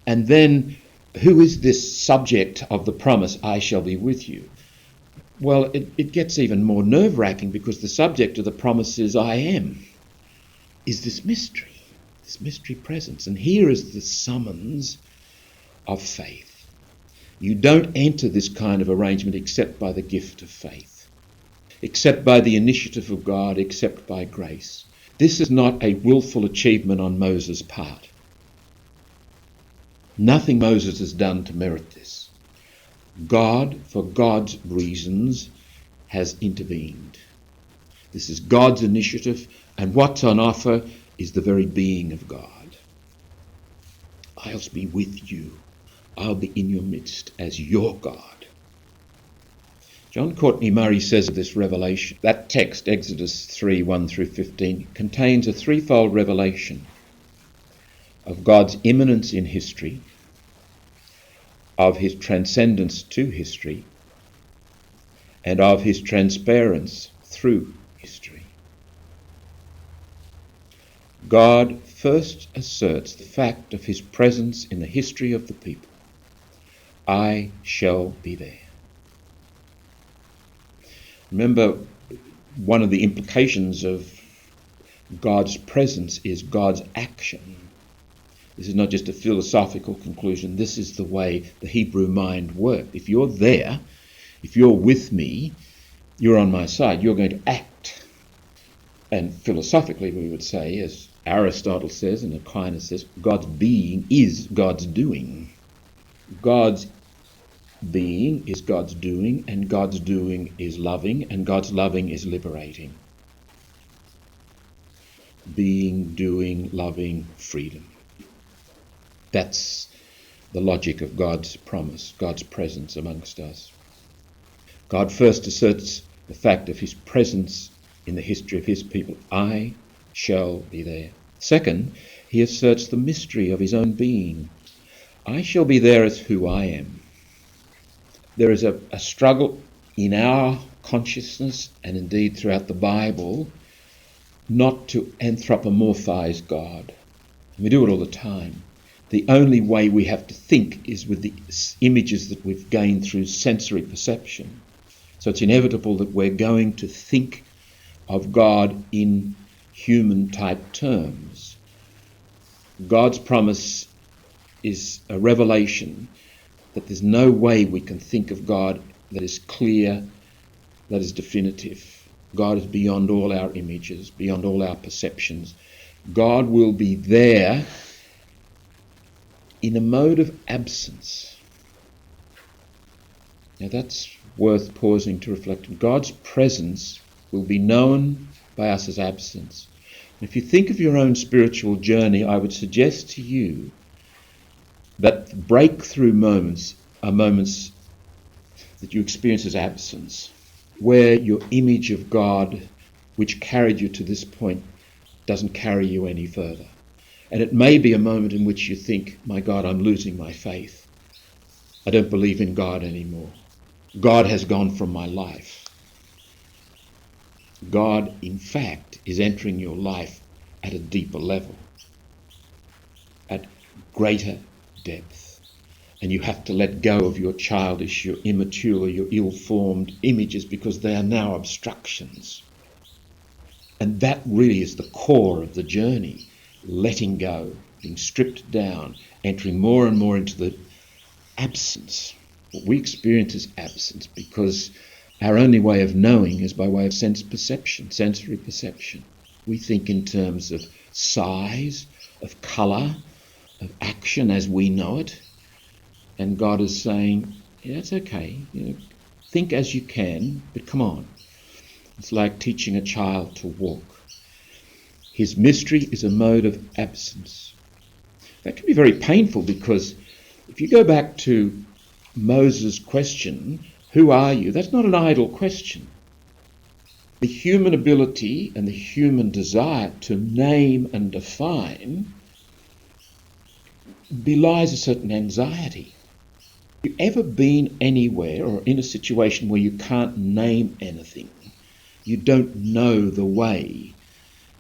And then, who is this subject of the promise, "I shall be with you"? Well, it gets even more nerve-wracking, because the subject of the promise is "I am," is this mystery presence. And here is the summons of faith. You don't enter this kind of arrangement except by the gift of faith, except by the initiative of God, except by grace. This is not a willful achievement on Moses' part. Nothing Moses has done to merit this. God, for God's reasons, has intervened. This is God's initiative, and what's on offer is the very being of God. "I'll be with you. I'll be in your midst as your God." John Courtney Murray says of this revelation, that text, Exodus 3, 1 through 15, contains a threefold revelation of God's immanence in history, of his transcendence to history, and of his transparence through history. God first asserts the fact of his presence in the history of the people. I shall be there. Remember, one of the implications of God's presence is God's action. This is not just a philosophical conclusion. This is the way the Hebrew mind worked. If you're there, if you're with me, you're on my side. You're going to act. And philosophically, we would say, as Aristotle says and Aquinas says, God's being is God's doing. God's being is God's doing, and God's doing is loving, and God's loving is liberating. Being, doing, loving, freedom. That's the logic of God's promise, God's presence amongst us. God first asserts the fact of his presence in the history of his people. I shall be there. Second, he asserts the mystery of his own being. I shall be there as who I am. There is a struggle in our consciousness, and indeed throughout the Bible, not to anthropomorphize God. We do it all the time. The only way we have to think is with the images that we've gained through sensory perception. So it's inevitable that we're going to think of God in human-type terms. God's promise is a revelation that there's no way we can think of God that is clear, that is definitive. God is beyond all our images, beyond all our perceptions. God will be there in a mode of absence. Now that's worth pausing to reflect on. God's presence will be known by us as absence. If you think of your own spiritual journey, I would suggest to you that breakthrough moments are moments that you experience as absence, where your image of God, which carried you to this point, doesn't carry you any further. And it may be a moment in which you think, my God, I'm losing my faith. I don't believe in God anymore. God has gone from my life. God, in fact, is entering your life at a deeper level, at greater depth. And you have to let go of your childish, your immature, your ill-formed images because they are now obstructions. And that really is the core of the journey, letting go, being stripped down, entering more and more into the absence. What we experience is absence because our only way of knowing is by way of sense perception, sensory perception. We think in terms of size, of colour, of action as we know it. And God is saying, yeah, it's okay. Think as you can, but come on. It's like teaching a child to walk. His mystery is a mode of absence. That can be very painful because if you go back to Moses' question, who are you? That's not an idle question. The human ability and the human desire to name and define belies a certain anxiety. Have you ever been anywhere or in a situation where you can't name anything? You don't know the way.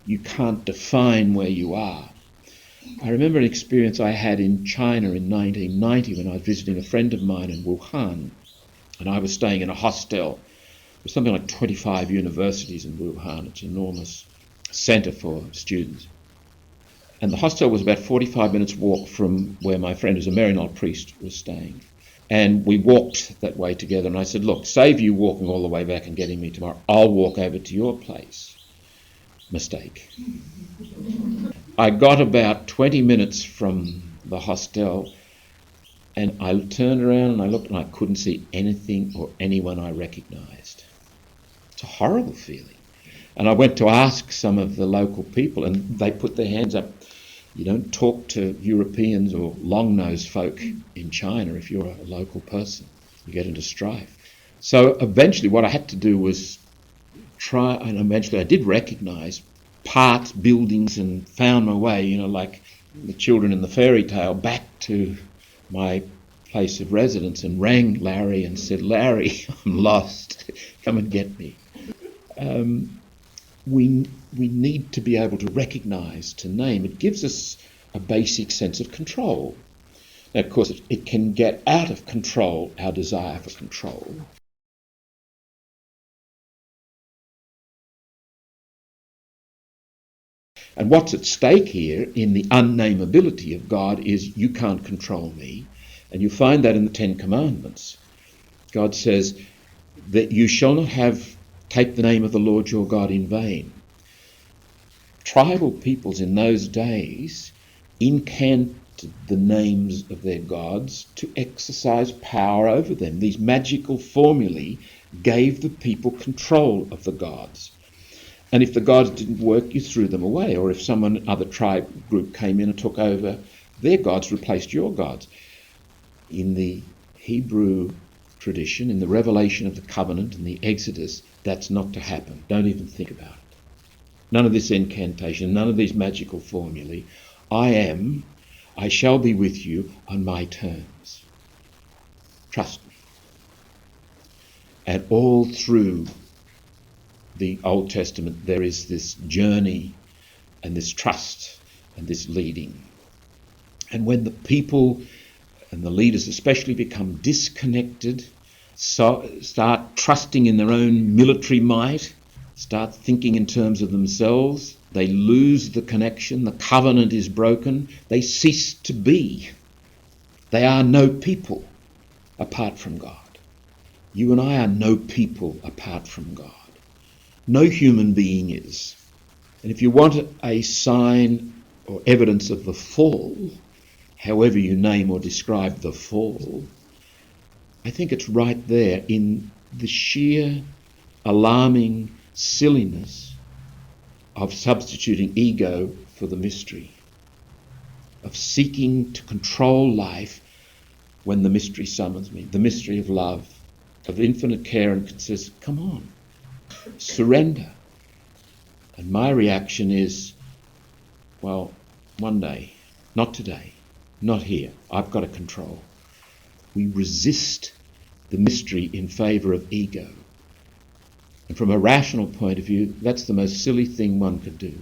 You can't define where you are. I remember an experience I had in China in 1990 when I was visiting a friend of mine in Wuhan, and I was staying in a hostel. There's something like 25 universities in Wuhan. It's an enormous centre for students. And the hostel was about 45 minutes walk from where my friend, who's a Maryknoll priest, was staying. And we walked that way together, and I said, look, save you walking all the way back and getting me tomorrow. I'll walk over to your place. Mistake. I got about 20 minutes from the hostel, and I turned around and I looked and I couldn't see anything or anyone I recognised. It's a horrible feeling. And I went to ask some of the local people, and they put their hands up. You don't talk to Europeans or long-nosed folk in China if you're a local person. You get into strife. So eventually what I had to do was try, and eventually I did recognise parts, buildings, and found my way, like the children in the fairy tale, back to my place of residence and rang Larry and said, "Larry, I'm lost. Come and get me." We need to be able to recognise, to name. It gives us a basic sense of control. Now, of course, it can get out of control, our desire for control. And what's at stake here in the unnameability of God is you can't control me. And you find that in the Ten Commandments. God says that you shall not take the name of the Lord your God in vain. Tribal peoples in those days incanted the names of their gods to exercise power over them. These magical formulae gave the people control of the gods. And if the gods didn't work, you threw them away. Or if other tribe group came in and took over, their gods replaced your gods. In the Hebrew tradition, in the revelation of the covenant and the Exodus, that's not to happen. Don't even think about it. None of this incantation, none of these magical formulae. I shall be with you on my terms. Trust me. And all through the Old Testament, there is this journey and this trust and this leading. And when the people and the leaders especially become disconnected, start trusting in their own military might, start thinking in terms of themselves, they lose the connection, the covenant is broken, they cease to be. They are no people apart from God. You and I are no people apart from God. No human being is. And if you want a sign or evidence of the fall, however you name or describe the fall, I think it's right there in the sheer alarming silliness of substituting ego for the mystery, of seeking to control life when the mystery summons me, the mystery of love, of infinite care, and says, come on, surrender. And my reaction is, well, one day, not today, not here, I've got to control. We resist the mystery in favour of ego. And from a rational point of view, that's the most silly thing one could do.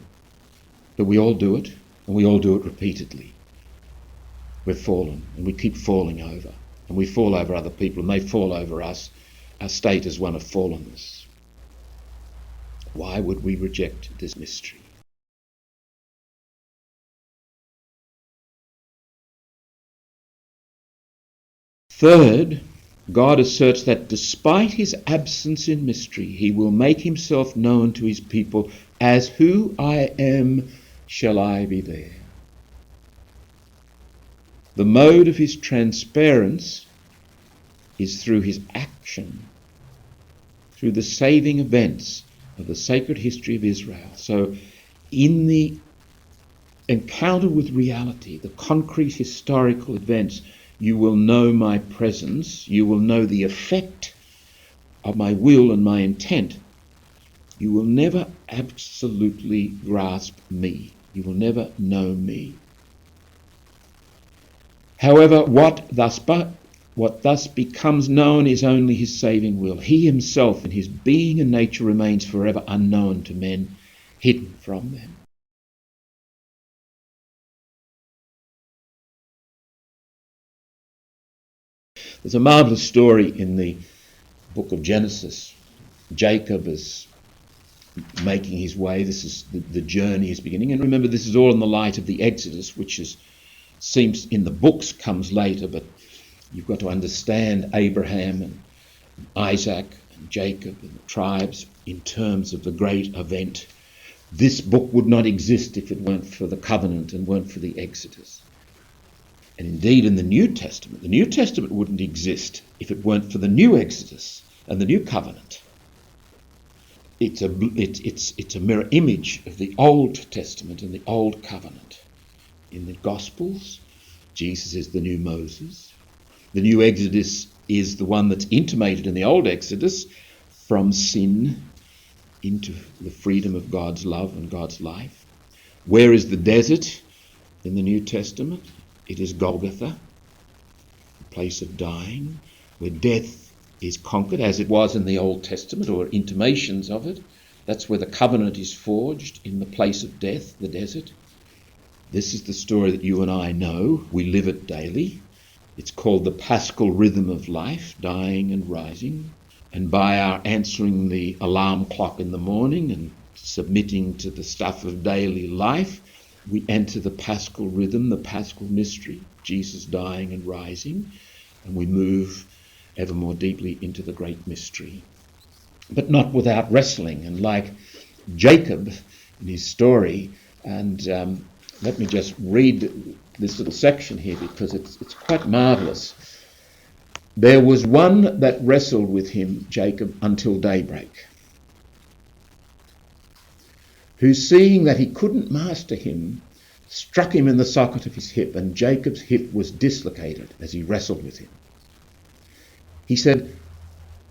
But we all do it, and we all do it repeatedly. We've fallen, and we keep falling over. And we fall over other people, and they fall over us. Our state is one of fallenness. Why would we reject this mystery? Third, God asserts that despite his absence in mystery, he will make himself known to his people as who I am shall I be there. The mode of his transparence is through his action, through the saving events of the sacred history of Israel. So in the encounter with reality, the concrete historical events, you will know my presence, you will know the effect of my will and my intent. You will never absolutely grasp me. You will never know me. However, what thus becomes known is only his saving will. He himself in his being and nature remains forever unknown to men, hidden from them. There's a marvellous story in the book of Genesis. Jacob is making his way. This is the journey is beginning. And remember, this is all in the light of the Exodus, which seems in the books comes later, but you've got to understand Abraham and Isaac and Jacob and the tribes in terms of the great event. This book would not exist if it weren't for the covenant and weren't for the Exodus. And indeed in the New Testament wouldn't exist if it weren't for the new Exodus and the new covenant. It's a mirror image of the Old Testament and the Old Covenant. In the Gospels, Jesus is the new Moses. The new Exodus is the one that's intimated in the old Exodus from sin into the freedom of God's love and God's life. Where is the desert in the New Testament? It is Golgotha. place of dying, where death is conquered, as it was in the Old Testament, or intimations of it. That's where the covenant is forged, in the place of death, the desert. This is the story that you and I know. We live it daily. It's called the paschal rhythm of life, dying and rising. And by our answering the alarm clock in the morning and submitting to the stuff of daily life, we enter the paschal rhythm, the paschal mystery, Jesus dying and rising, and we move ever more deeply into the great mystery. But not without wrestling. And like Jacob in his story, and let me just read this little section here because it's quite marvellous. There was one that wrestled with him, Jacob, until daybreak, who, seeing that he couldn't master him, struck him in the socket of his hip, and Jacob's hip was dislocated as he wrestled with him. He said,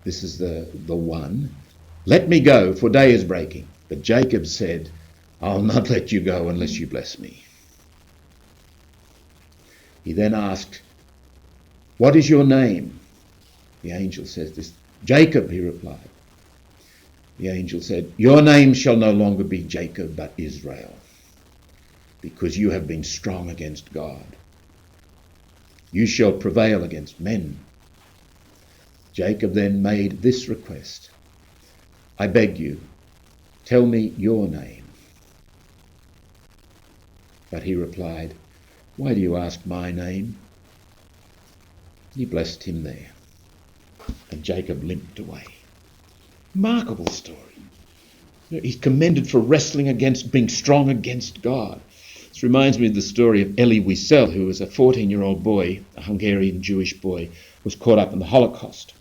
this is the one, let me go, for day is breaking. But Jacob said, I'll not let you go unless you bless me. He then asked, what is your name? The angel says this. Jacob, he replied. The angel said, your name shall no longer be Jacob, but Israel, because you have been strong against God. You shall prevail against men. Jacob then made this request, I beg you, tell me your name. But he replied, why do you ask my name? He blessed him there, and Jacob limped away. Remarkable story. He's commended for wrestling against, being strong against God. This reminds me of the story of Elie Wiesel, who was a 14-year-old boy, a Hungarian Jewish boy, was caught up in the Holocaust.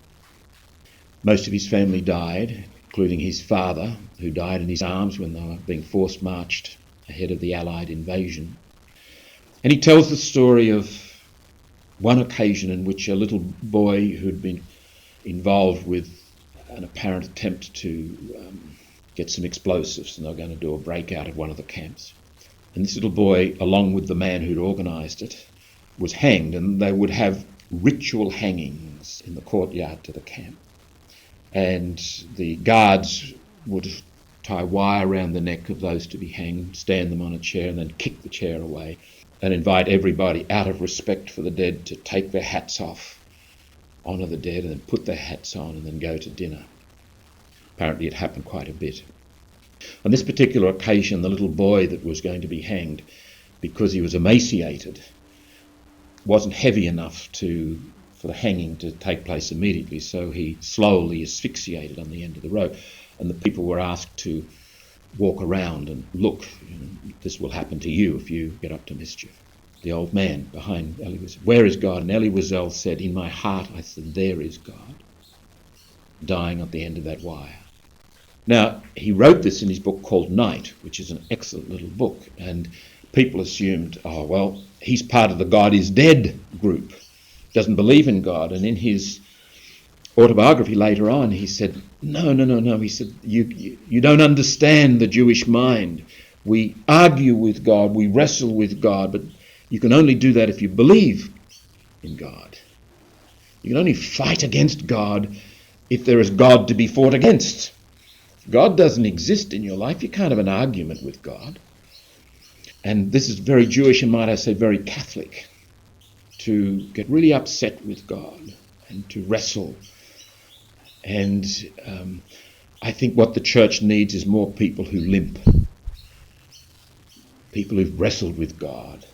Most of his family died, including his father, who died in his arms when they were being forced marched ahead of the Allied invasion. And he tells the story of one occasion in which a little boy who'd been involved with an apparent attempt to get some explosives, and they were going to do a breakout at one of the camps. And this little boy, along with the man who'd organised it, was hanged, and they would have ritual hangings in the courtyard to the camp. And the guards would tie wire around the neck of those to be hanged, stand them on a chair, and then kick the chair away, and invite everybody, out of respect for the dead, to take their hats off, honour the dead, and then put their hats on, and then go to dinner. Apparently it happened quite a bit. On this particular occasion, the little boy that was going to be hanged, because he was emaciated, wasn't heavy enough for the hanging to take place immediately, so he slowly asphyxiated on the end of the rope, and the people were asked to walk around and look. This will happen to you if you get up to mischief. The old man behind Elie Wiesel, where is God? And Elie Wiesel said, in my heart, I said, there is God, dying at the end of that wire. Now, he wrote this in his book called Night, which is an excellent little book, and people assumed, oh, well, he's part of the God is dead group, doesn't believe in God. And in his autobiography later on, he said, no. He said, you don't understand the Jewish mind. We argue with God, we wrestle with God, but you can only do that if you believe in God. You can only fight against God if there is God to be fought against. If God doesn't exist in your life, you can't have an argument with God. And this is very Jewish and, might I say, very Catholic, to get really upset with God and to wrestle. And I think what the church needs is more people who limp, people who've wrestled with God,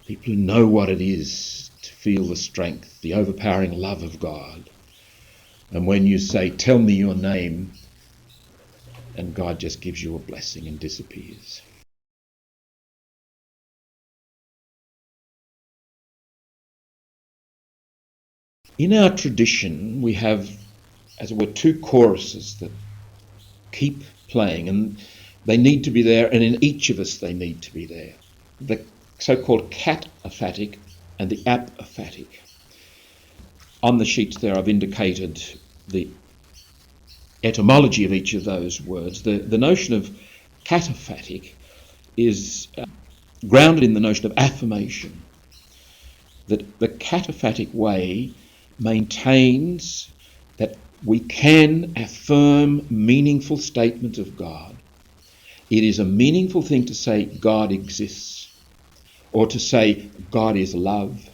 people who know what it is to feel the strength, the overpowering love of God. And when you say, tell me your name, and God just gives you a blessing and disappears. In our tradition, we have, as it were, two choruses that keep playing, and they need to be there, and in each of us they need to be there. The so-called cat-aphatic and the ap-aphatic. On the sheets there I've indicated the etymology of each of those words. The notion of cataphatic is grounded in the notion of affirmation. that the cataphatic way maintains that we can affirm meaningful statements of God. It is a meaningful thing to say God exists, or to say God is love,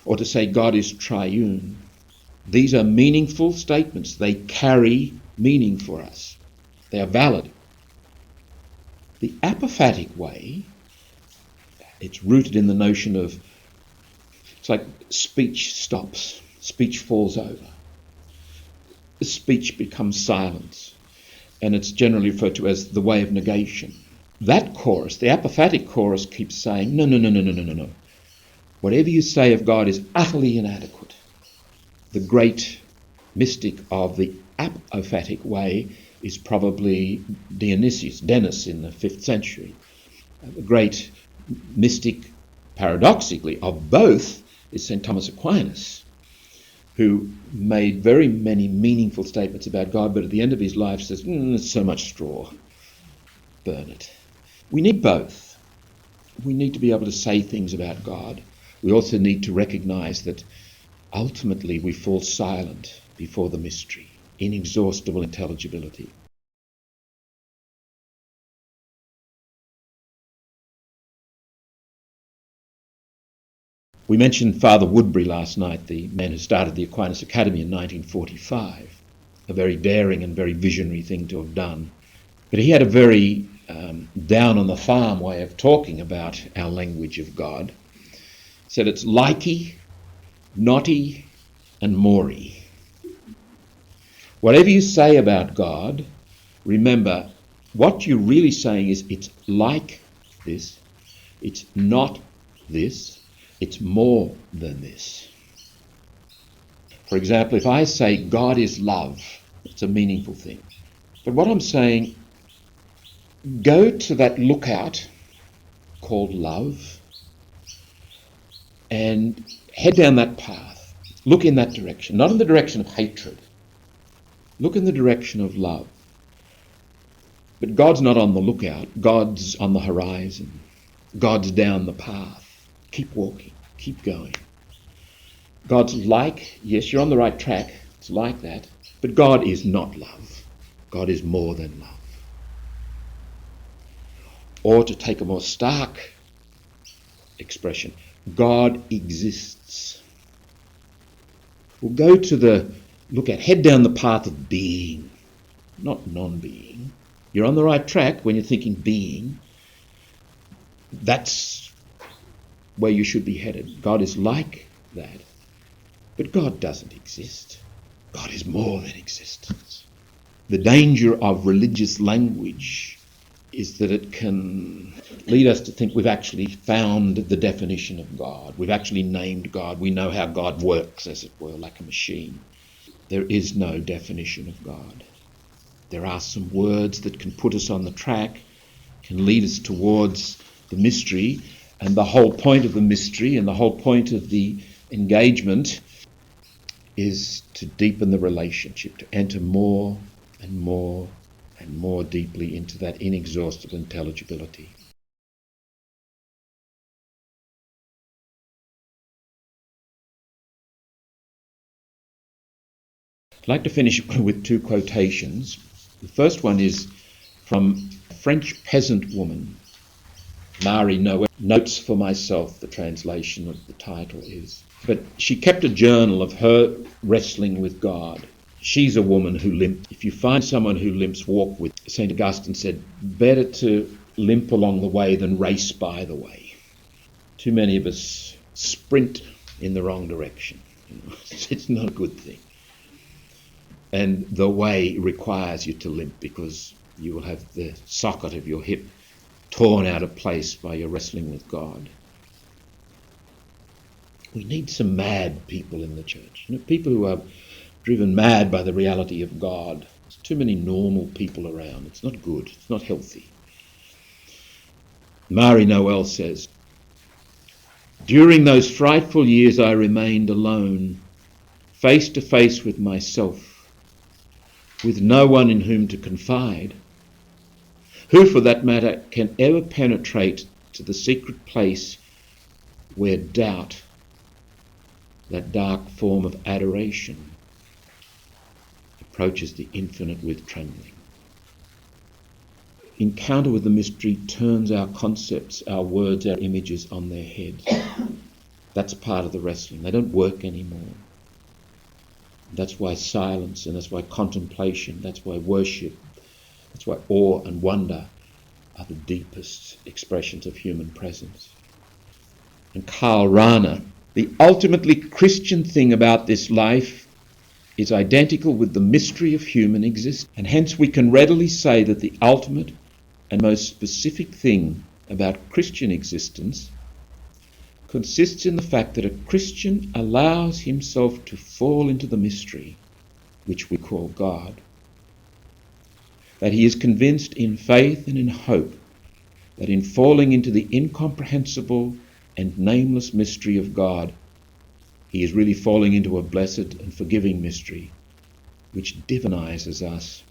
or to say God is triune. These are meaningful statements. They carry meaning for us. They are valid. The apophatic way, it's rooted in the notion of, it's like speech stops, speech falls over, speech becomes silence, and it's generally referred to as the way of negation. That chorus, the apophatic chorus, keeps saying, no, no, no, no, no, no, no, no. Whatever you say of God is utterly inadequate. The great mystic of the apophatic way is probably Dionysius, Denis in the 5th century. The great mystic, paradoxically, of both is St. Thomas Aquinas, who made very many meaningful statements about God, but at the end of his life says, there's so much straw, burn it. We need both. We need to be able to say things about God. We also need to recognise that ultimately we fall silent before the mystery, inexhaustible intelligibility. We mentioned Father Woodbury last night, the man who started the Aquinas Academy in 1945, a very daring and very visionary thing to have done. But he had a very down on the farm way of talking about our language of God. He said it's likey, naughty, and mory. Whatever you say about God, remember, what you're really saying is it's like this, it's not this, it's more than this. For example, if I say God is love, it's a meaningful thing. But what I'm saying, go to that lookout called love and head down that path. Look in that direction, not in the direction of hatred. Look in the direction of love. But God's not on the lookout. God's on the horizon. God's down the path. Keep walking. Keep going. God's like, yes, you're on the right track. It's like that. But God is not love. God is more than love. Or to take a more stark expression, God exists. We'll go to the lookout. Head down the path of being, not non-being. You're on the right track when you're thinking being. That's where you should be headed. God is like that. But God doesn't exist. God is more than existence. The danger of religious language is that it can lead us to think we've actually found the definition of God. We've actually named God. We know how God works, as it were, like a machine. There is no definition of God. There are some words that can put us on the track, can lead us towards the mystery, and the whole point of the mystery and the whole point of the engagement is to deepen the relationship, to enter more and more and more deeply into that inexhaustible intelligibility. I'd like to finish with two quotations. The first one is from a French peasant woman, Marie Noël. Notes for myself, the translation of the title is. But she kept a journal of her wrestling with God. She's a woman who limps. If you find someone who limps, walk with. St. Augustine said, better to limp along the way than race by the way. Too many of us sprint in the wrong direction. It's not a good thing. And the way requires you to limp because you will have the socket of your hip torn out of place by your wrestling with God. We need some mad people in the church. People who are driven mad by the reality of God. There's too many normal people around. It's not good. It's not healthy. Marie Noël says, during those frightful years I remained alone, face to face with myself, with no one in whom to confide. Who, for that matter, can ever penetrate to the secret place where doubt that dark form of adoration, approaches the infinite with trembling. Encounter with the mystery turns our concepts, our words, our images on their heads. That's part of the wrestling. They don't work anymore. That's why silence, and that's why contemplation, that's why worship, that's why awe and wonder are the deepest expressions of human presence. And Karl Rahner, the ultimately Christian thing about this life is identical with the mystery of human existence. And hence we can readily say that the ultimate and most specific thing about Christian existence consists in the fact that a Christian allows himself to fall into the mystery, which we call God. That he is convinced in faith and in hope that in falling into the incomprehensible and nameless mystery of God, he is really falling into a blessed and forgiving mystery, which divinizes us.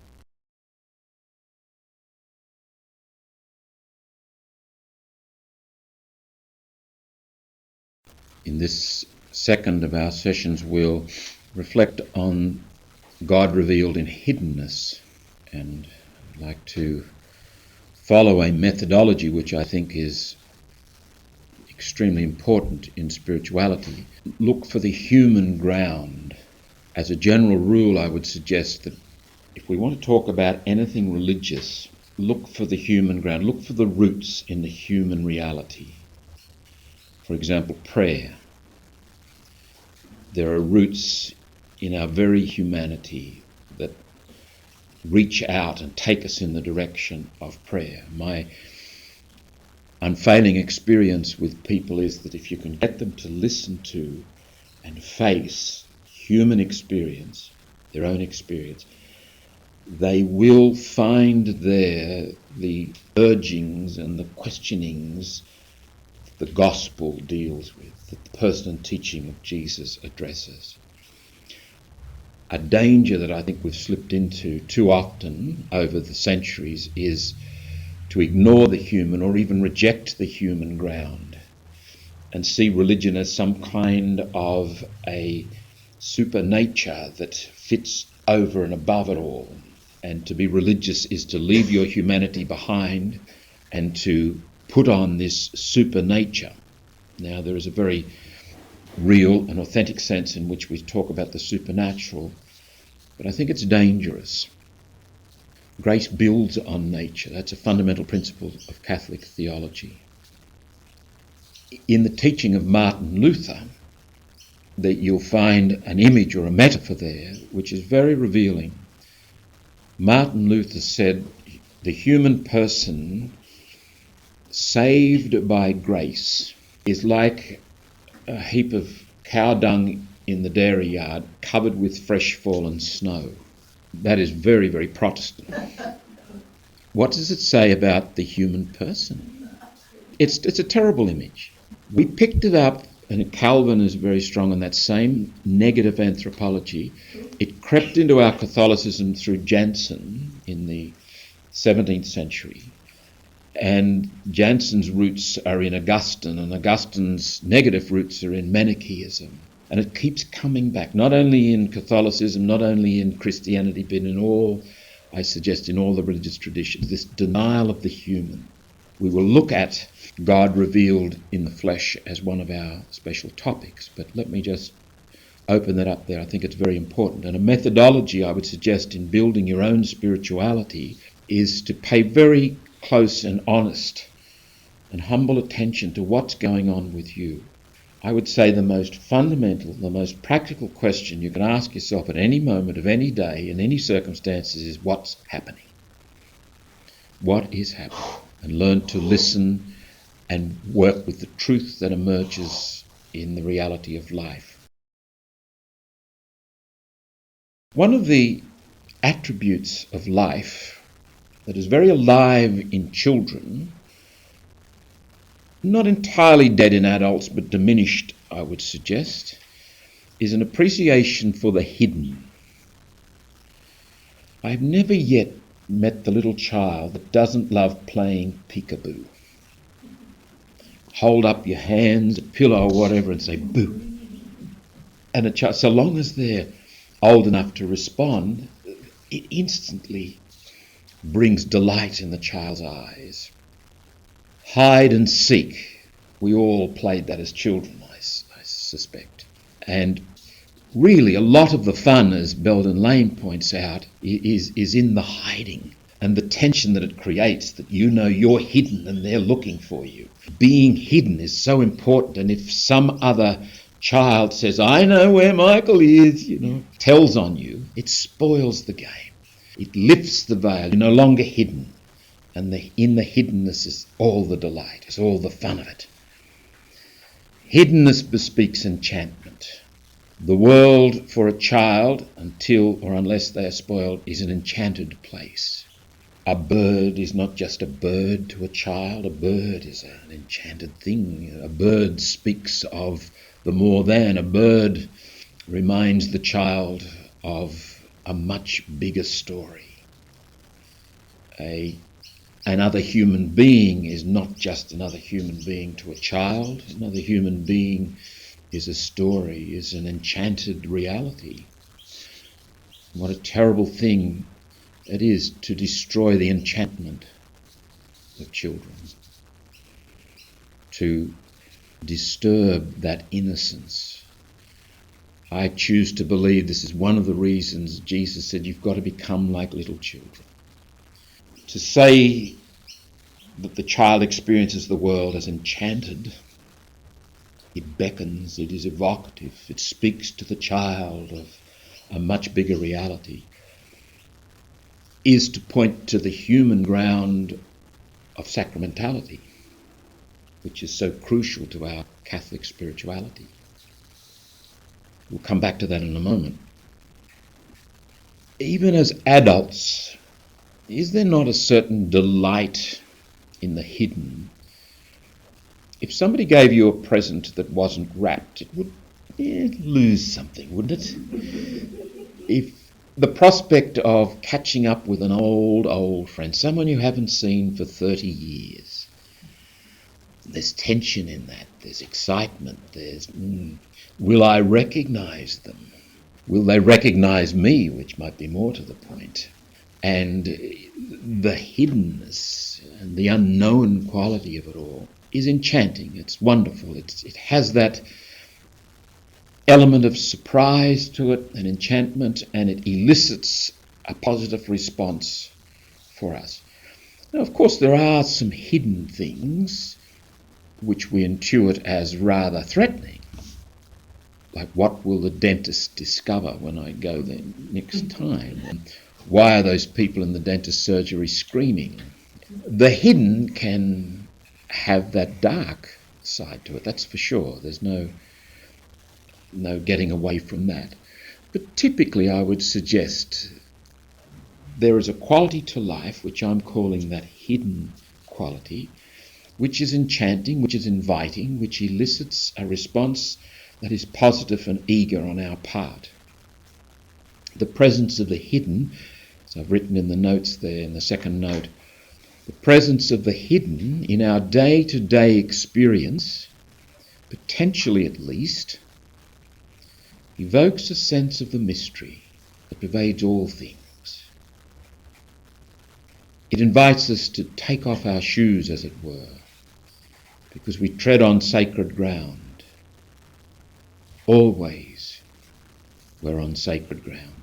In this second of our sessions, we'll reflect on God revealed in hiddenness, and I'd like to follow a methodology which I think is extremely important in spirituality. Look for the human ground. As a general rule, I would suggest that if we want to talk about anything religious, look for the human ground, look for the roots in the human reality. For example, prayer. There are roots in our very humanity that reach out and take us in the direction of prayer. My unfailing experience with people is that if you can get them to listen to and face human experience, their own experience, they will find there the urgings and the questionings the gospel deals with, that the person and teaching of Jesus addresses. A danger that I think we've slipped into too often over the centuries is to ignore the human or even reject the human ground and see religion as some kind of a supernature that fits over and above it all. And to be religious is to leave your humanity behind and to put on this supernature. Now, there is a very real and authentic sense in which we talk about the supernatural, but I think it's dangerous. Grace builds on nature. That's a fundamental principle of Catholic theology. In the teaching of Martin Luther, that you'll find an image or a metaphor there which is very revealing. Martin Luther said, the human person saved by grace is like a heap of cow dung in the dairy yard covered with fresh fallen snow. That is very, very Protestant. What does it say about the human person? It's a terrible image. We picked it up, and Calvin is very strong on that same negative anthropology. It crept into our Catholicism through Jansen in the 17th century. And Jansen's roots are in Augustine, and Augustine's negative roots are in Manichaeism. And it keeps coming back, not only in Catholicism, not only in Christianity, but in all, I suggest, in all the religious traditions, this denial of the human. We will look at God revealed in the flesh as one of our special topics, but let me just open that up there. I think it's very important. And a methodology I would suggest in building your own spirituality is to pay very close and honest and humble attention to what's going on with you. I would say the most fundamental, the most practical question you can ask yourself at any moment of any day, in any circumstances, is what's happening? What is happening? And learn to listen and work with the truth that emerges in the reality of life. One of the attributes of life that is very alive in children, not entirely dead in adults, but diminished, I would suggest, is an appreciation for the hidden. I've never yet met the little child that doesn't love playing peekaboo. Hold up your hands, a pillow or whatever, and say, boo. And a child, so long as they're old enough to respond, it instantly brings delight in the child's eyes. Hide and seek. We all played that as children, I suspect. And really, a lot of the fun, as Belden Lane points out, is in the hiding and the tension that it creates, that you know you're hidden and they're looking for you. Being hidden is so important, and if some other child says, I know where Michael is, tells on you, it spoils the game. It lifts the veil. You're no longer hidden. And in the hiddenness is all the delight, is all the fun of it. Hiddenness bespeaks enchantment. The world for a child, until or unless they are spoiled, is an enchanted place. A bird is not just a bird to a child. A bird is an enchanted thing. A bird speaks of the more than. A bird reminds the child of a much bigger story. Another human being is not just another human being to a child. Another human being is a story, is an enchanted reality. What a terrible thing it is to destroy the enchantment of children, to disturb that innocence. I choose to believe this is one of the reasons Jesus said you've got to become like little children. To say that the child experiences the world as enchanted, it beckons, it is evocative, it speaks to the child of a much bigger reality, is to point to the human ground of sacramentality, which is so crucial to our Catholic spirituality. We'll come back to that in a moment. Even as adults, is there not a certain delight in the hidden? If somebody gave you a present that wasn't wrapped, it would lose something, wouldn't it? If the prospect of catching up with an old friend, someone you haven't seen for 30 years, there's tension in that, there's excitement, there's, will I recognise them? Will they recognise me, which might be more to the point? And the hiddenness and the unknown quality of it all is enchanting. It's wonderful. It has that element of surprise to it, an enchantment, and it elicits a positive response for us. Now, of course, there are some hidden things which we intuit as rather threatening. Like, what will the dentist discover when I go there next time? And why are those people in the dentist surgery screaming? The hidden can have that dark side to it, that's for sure. There's no getting away from that. But typically I would suggest there is a quality to life, which I'm calling that hidden quality, which is enchanting, which is inviting, which elicits a response that is positive and eager on our part. The presence of the hidden, as I've written in the notes there in the second note, the presence of the hidden in our day-to-day experience, potentially at least, evokes a sense of the mystery that pervades all things. It invites us to take off our shoes, as it were, because we tread on sacred ground. Always we're on sacred ground.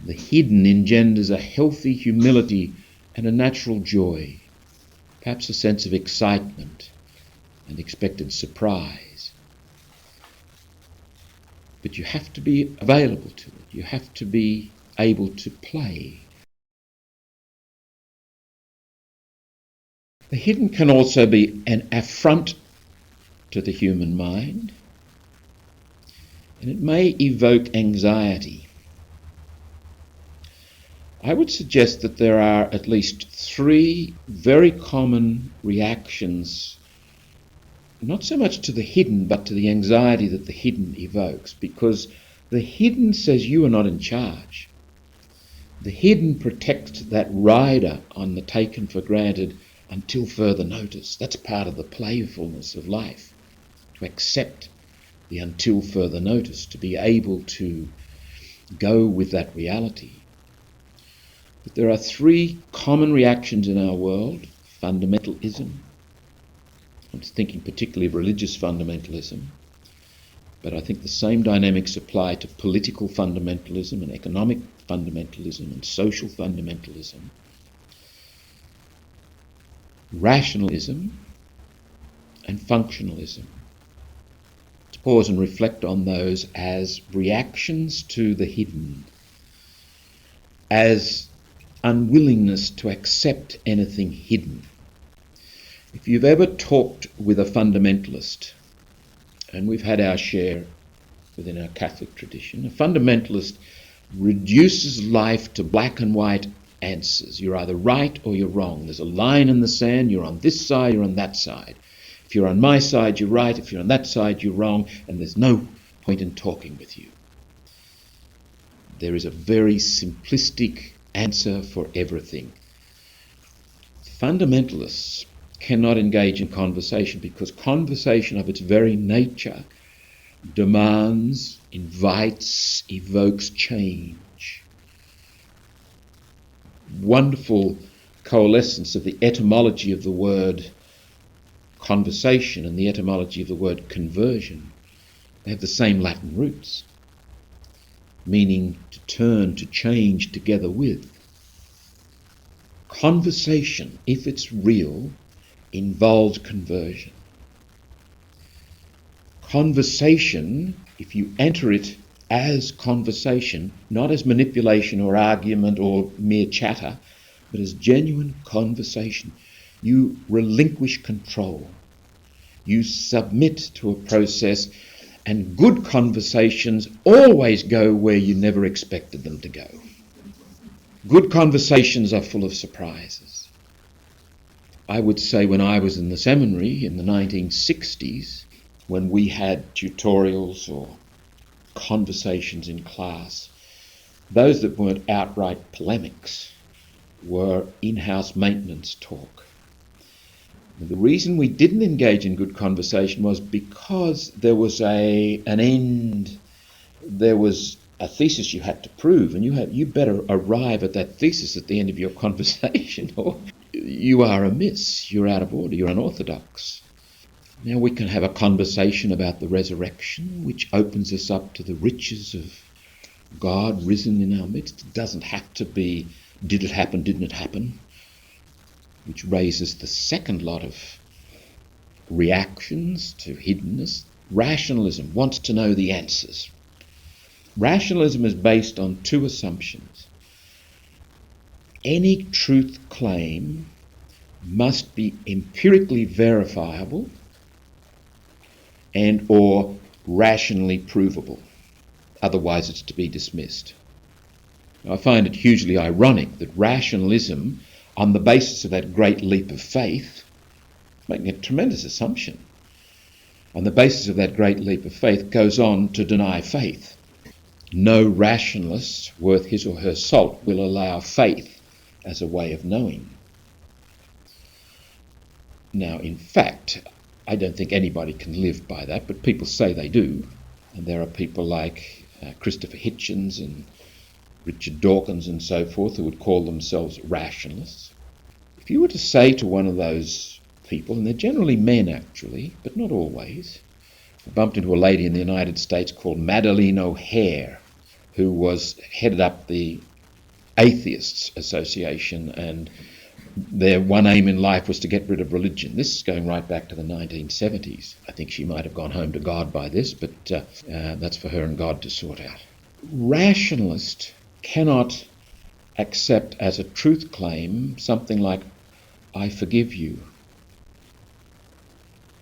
The hidden engenders a healthy humility and a natural joy, perhaps a sense of excitement and expected surprise. But you have to be available to it. You have to be able to play. The hidden can also be an affront to the human mind, and it may evoke anxiety. I would suggest that there are at least 3 very common reactions, not so much to the hidden, but to the anxiety that the hidden evokes, because the hidden says you are not in charge. The hidden protects that rider on the taken for granted until further notice. That's part of the playfulness of life, to accept the until further notice, to be able to go with that reality. But there are three common reactions in our world: fundamentalism. I'm thinking particularly of religious fundamentalism, but I think the same dynamics apply to political fundamentalism and economic fundamentalism and social fundamentalism. Rationalism and functionalism. To pause and reflect on those as reactions to the hidden, as unwillingness to accept anything hidden. If you've ever talked with a fundamentalist, and we've had our share within our Catholic tradition, a fundamentalist reduces life to black and white answers. You're either right or you're wrong. There's a line in the sand. You're on this side, you're on that side. If you're on my side, you're right. If you're on that side, you're wrong. And there's no point in talking with you. There is a very simplistic answer for everything. Fundamentalists cannot engage in conversation because conversation of its very nature demands, invites, evokes change. Wonderful coalescence of the etymology of the word conversation and the etymology of the word conversion. They have the same Latin roots, meaning to turn, to change together with. Conversation, if it's real, involves conversion. Conversation, if you enter it as conversation, not as manipulation or argument or mere chatter, but as genuine conversation, you relinquish control. You submit to a process, and good conversations always go where you never expected them to go. Good conversations are full of surprises. I would say when I was in the seminary in the 1960s, when we had tutorials or conversations in class, those that weren't outright polemics were in-house maintenance talk. And the reason we didn't engage in good conversation was because there was an end, there was a thesis you had to prove, and you better arrive at that thesis at the end of your conversation, or you are amiss, you're out of order, you're unorthodox. Now we can have a conversation about the resurrection, which opens us up to the riches of God risen in our midst. It doesn't have to be, did it happen, didn't it happen? Which raises the second lot of reactions to hiddenness. Rationalism wants to know the answers. Rationalism is based on two assumptions. Any truth claim must be empirically verifiable and or rationally provable. Otherwise it's to be dismissed. I find it hugely ironic that rationalism, on the basis of that great leap of faith, making a tremendous assumption, on the basis of that great leap of faith goes on to deny faith. No rationalist worth his or her salt will allow faith as a way of knowing. Now, in fact, I don't think anybody can live by that, but people say they do. And there are people like Christopher Hitchens and Richard Dawkins and so forth who would call themselves rationalists. If you were to say to one of those people, and they're generally men actually, but not always, I bumped into a lady in the United States called Madeleine O'Hare, who headed up the Atheists Association, and their one aim in life was to get rid of religion. This is going right back to the 1970s. I think she might have gone home to God by this, but that's for her and God to sort out. Rationalist cannot accept as a truth claim something like, I forgive you,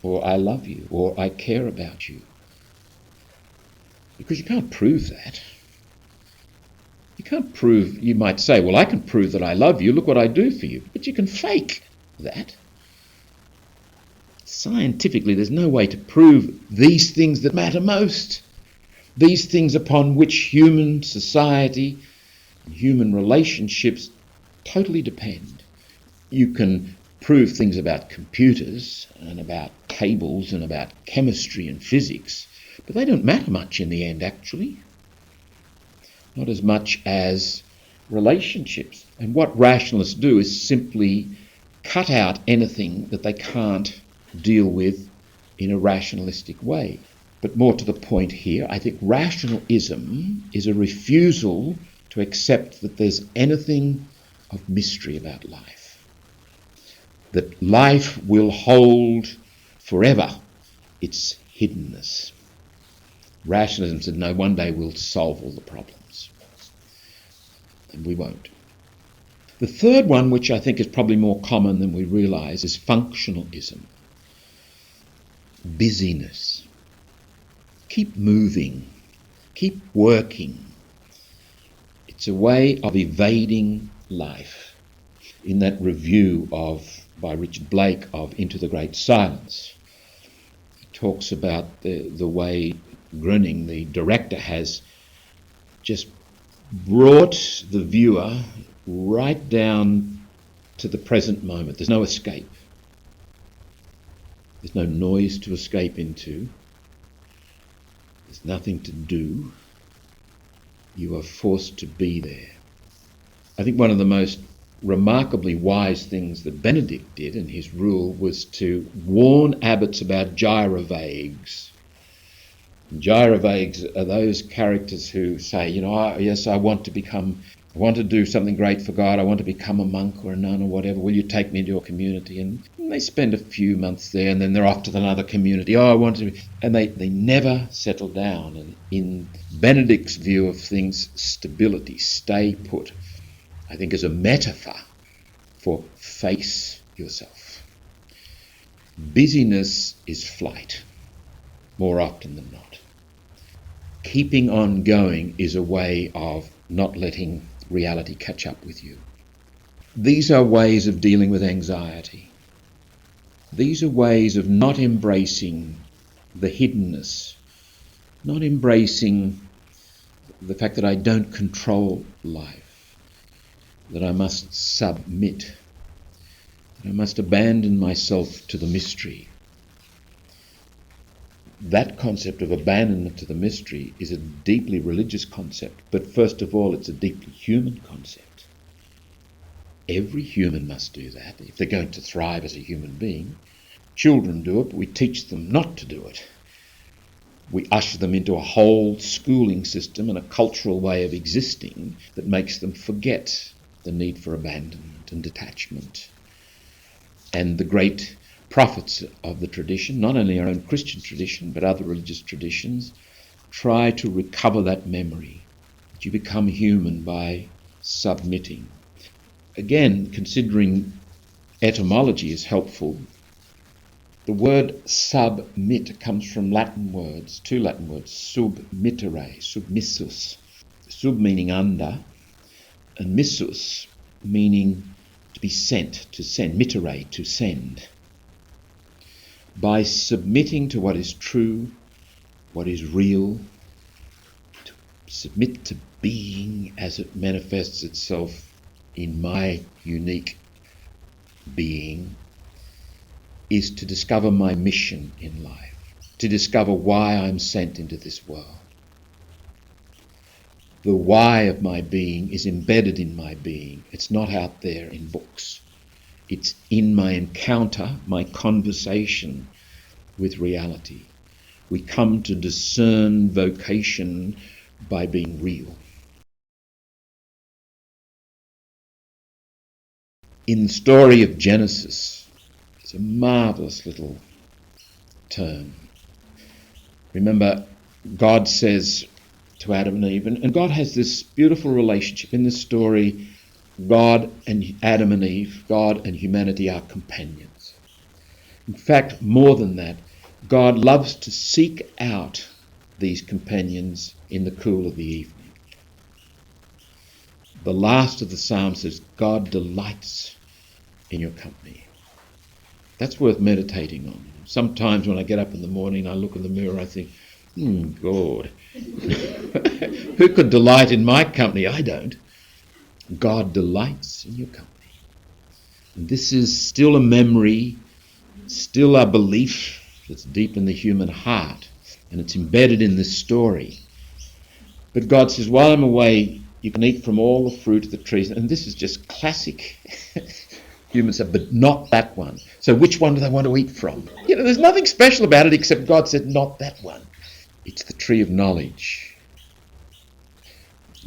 or I love you, or I care about you. Because you can't prove that. You can't prove, you might say, well, I can prove that I love you, look what I do for you. But you can fake that. Scientifically, there's no way to prove these things that matter most. These things upon which human society and human relationships totally depend. You can prove things about computers and about cables and about chemistry and physics, But they don't matter much in the end, actually. Not as much as relationships. And what rationalists do is simply cut out anything that they can't deal with in a rationalistic way. But more to the point here, I think rationalism is a refusal to accept that there's anything of mystery about life. That life will hold forever its hiddenness. Rationalism said, no, one day we'll solve all the problems. And we won't. The third one, which I think is probably more common than we realise, is functionalism. Busyness. Keep moving. Keep working. It's a way of evading life. In that review by Richard Blake of Into the Great Silence, he talks about the way Gröning, the director, has just brought the viewer right down to the present moment. There's no escape. There's no noise to escape into. There's nothing to do. You are forced to be there. I think one of the most remarkably wise things that Benedict did in his rule was to warn abbots about gyrovagues. Gyrovagues are those characters who say, yes, I want to do something great for God, I want to become a monk or a nun or whatever, will you take me into your community? And they spend a few months there and then they're off to another community, and they never settle down. And in Benedict's view of things, stability, stay put, I think is a metaphor for face yourself. Busyness is flight, more often than not. Keeping on going is a way of not letting reality catch up with you. These are ways of dealing with anxiety. These are ways of not embracing the hiddenness, not embracing the fact that I don't control life, that I must submit, that I must abandon myself to the mystery. That concept of abandonment to the mystery is a deeply religious concept, but first of all, it's a deeply human concept. Every human must do that if they're going to thrive as a human being. Children do it, but we teach them not to do it. We usher them into a whole schooling system and a cultural way of existing that makes them forget the need for abandonment and detachment. And the great prophets of the tradition, not only our own Christian tradition, but other religious traditions, try to recover that memory, that you become human by submitting. Again, considering etymology is helpful, the word submit comes from two Latin words, submittere, submissus, sub meaning under, and missus meaning to be sent, to send, mittere, to send. By submitting to what is true, what is real, to submit to being as it manifests itself in my unique being, is to discover my mission in life, to discover why I'm sent into this world. The why of my being is embedded in my being. It's not out there in books. It's in my encounter, my conversation with reality. We come to discern vocation by being real. In the story of Genesis, it's a marvellous little turn. Remember, God says to Adam and Eve, and God has this beautiful relationship. In this story, God and Adam and Eve, God and humanity are companions. In fact, more than that, God loves to seek out these companions in the cool of the evening. The last of the Psalms says, God delights in your company. That's worth meditating on. Sometimes when I get up in the morning, I look in the mirror, I think, God, who could delight in my company? I don't. God delights in your company. And this is still a memory, still a belief that's deep in the human heart, and it's embedded in this story. But God says, while I'm away, you can eat from all the fruit of the trees. And this is just classic human stuff, but not that one. So which one do they want to eat from? There's nothing special about it except God said, not that one. It's the tree of knowledge.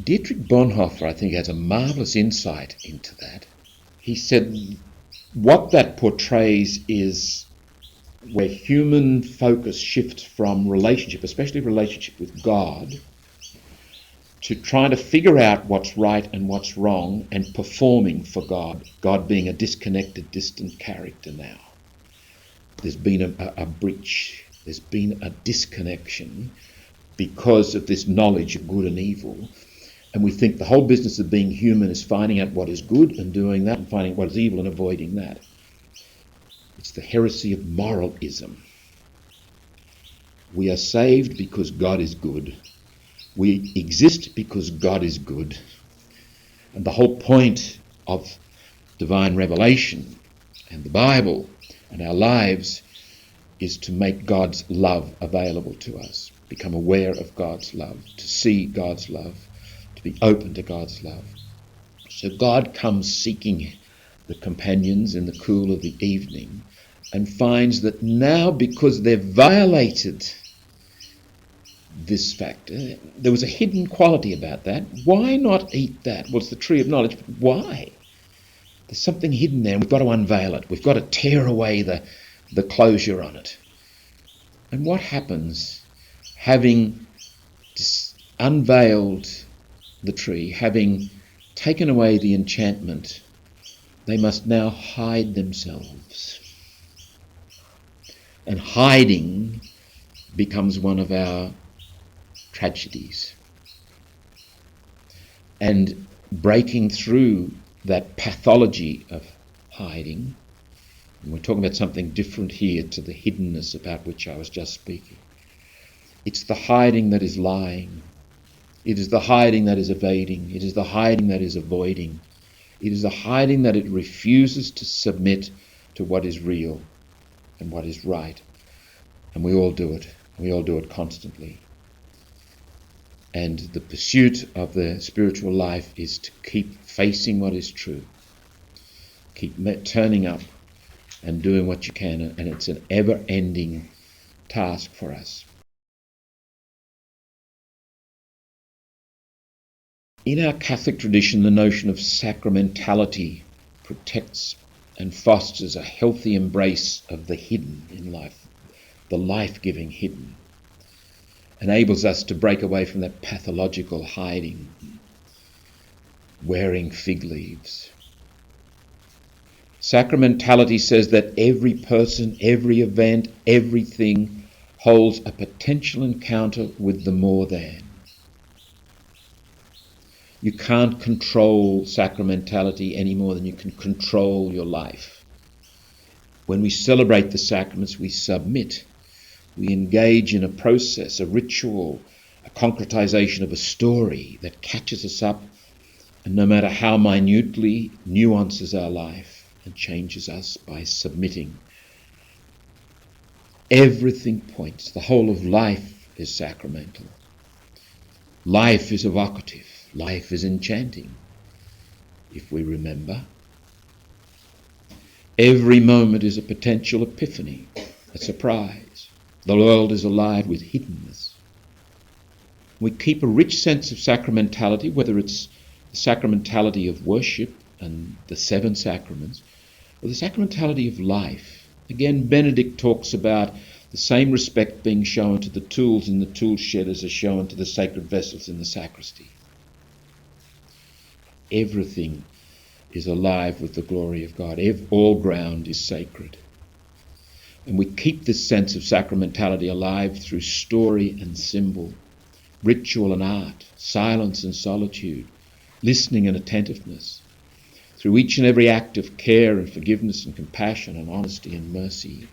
Dietrich Bonhoeffer, I think, has a marvellous insight into that. He said what that portrays is where human focus shifts from relationship, especially relationship with God, to trying to figure out what's right and what's wrong and performing for God, God being a disconnected, distant character now. There's been a breach, there's been a disconnection because of this knowledge of good and evil. And we think the whole business of being human is finding out what is good and doing that, and finding what is evil and avoiding that. It's the heresy of moralism. We are saved because God is good. We exist because God is good. And the whole point of divine revelation and the Bible and our lives is to make God's love available to us, become aware of God's love, to see God's love, to be open to God's love. So God comes seeking the companions in the cool of the evening and finds that now, because they've violated this factor, there was a hidden quality about that. Why not eat that? Well, it's the tree of knowledge, but why? There's something hidden there, and we've got to unveil it. We've got to tear away the closure on it. And what happens, having unveiled the tree, having taken away the enchantment, they must now hide themselves. And hiding becomes one of our tragedies. And breaking through that pathology of hiding, and we're talking about something different here to the hiddenness about which I was just speaking. It's the hiding that is lying. It is the hiding that is evading. It is the hiding that is avoiding. It is the hiding that it refuses to submit to what is real and what is right. And we all do it. We all do it constantly. And the pursuit of the spiritual life is to keep facing what is true. Keep turning up and doing what you can. And it's an ever-ending task for us. In our Catholic tradition, the notion of sacramentality protects and fosters a healthy embrace of the hidden in life, the life-giving hidden. Enables us to break away from that pathological hiding, wearing fig leaves. Sacramentality says that every person, every event, everything holds a potential encounter with the more than. You can't control sacramentality any more than you can control your life. When we celebrate the sacraments, we submit. We engage in a process, a ritual, a concretization of a story that catches us up, and no matter how minutely nuances our life and changes us by submitting. Everything points. The whole of life is sacramental. Life is evocative. Life is enchanting, if we remember. Every moment is a potential epiphany, a surprise. The world is alive with hiddenness. We keep a rich sense of sacramentality, whether it's the sacramentality of worship and the 7 sacraments, or the sacramentality of life. Again, Benedict talks about the same respect being shown to the tools in the tool shed as is shown to the sacred vessels in the sacristy. Everything is alive with the glory of God. All ground is sacred. And we keep this sense of sacramentality alive through story and symbol, ritual and art, silence and solitude, listening and attentiveness, through each and every act of care and forgiveness and compassion and honesty and mercy.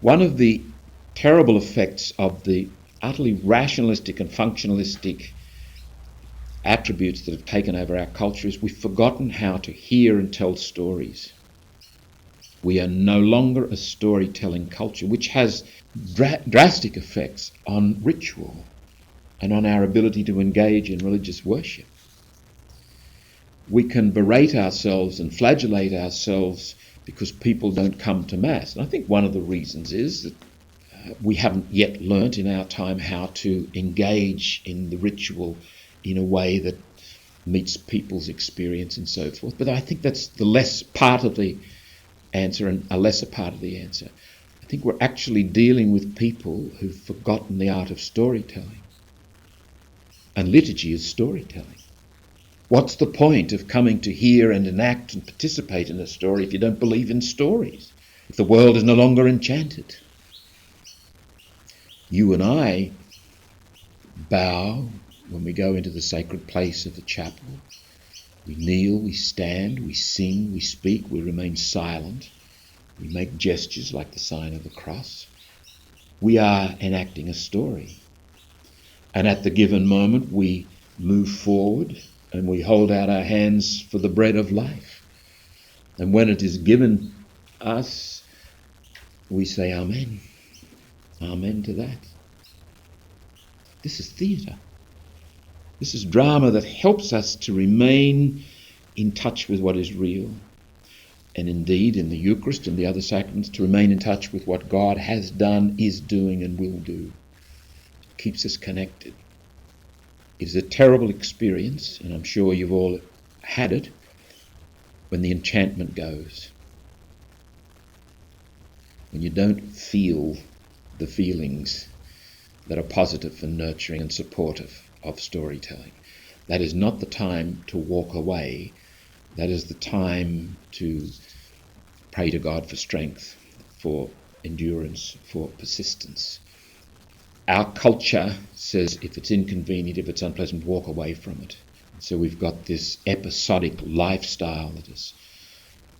One of the terrible effects of the utterly rationalistic and functionalistic attributes that have taken over our culture is we've forgotten how to hear and tell stories. We are no longer a storytelling culture, which has drastic effects on ritual and on our ability to engage in religious worship. We can berate ourselves and flagellate ourselves because people don't come to Mass. And I think one of the reasons is that we haven't yet learnt in our time how to engage in the ritual in a way that meets people's experience and so forth. But I think that's the less part of the answer and a lesser part of the answer. I think we're actually dealing with people who've forgotten the art of storytelling. And liturgy is storytelling. What's the point of coming to hear and enact and participate in a story if you don't believe in stories? If the world is no longer enchanted? You and I bow when we go into the sacred place of the chapel. We kneel, we stand, we sing, we speak, we remain silent. We make gestures like the sign of the cross. We are enacting a story. And at the given moment we move forward and we hold out our hands for the bread of life. And when it is given us, we say Amen. Amen to that. This is theatre. This is drama that helps us to remain in touch with what is real. And indeed, in the Eucharist and the other sacraments, to remain in touch with what God has done, is doing and will do. It keeps us connected. It is a terrible experience, and I'm sure you've all had it, when the enchantment goes. When you don't feel the feelings that are positive and nurturing and supportive of storytelling. That is not the time to walk away. That is the time to pray to God for strength, for endurance, for persistence. Our culture says if it's inconvenient, if it's unpleasant, walk away from it. So we've got this episodic lifestyle that is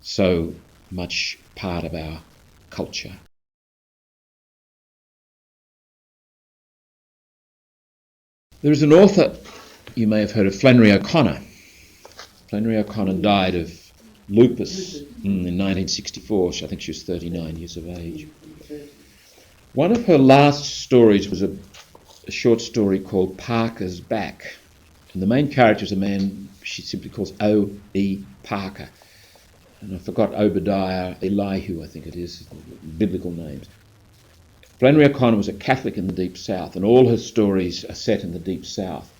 so much part of our culture. There is an author, you may have heard of, Flannery O'Connor. Flannery O'Connor died of lupus in 1964. I think she was 39 years of age. One of her last stories was a short story called Parker's Back. And the main character is a man she simply calls O.E. Parker. And I forgot Obadiah Elihu, I think it is, biblical names. Flannery O'Connor was a Catholic in the Deep South, and all her stories are set in the Deep South.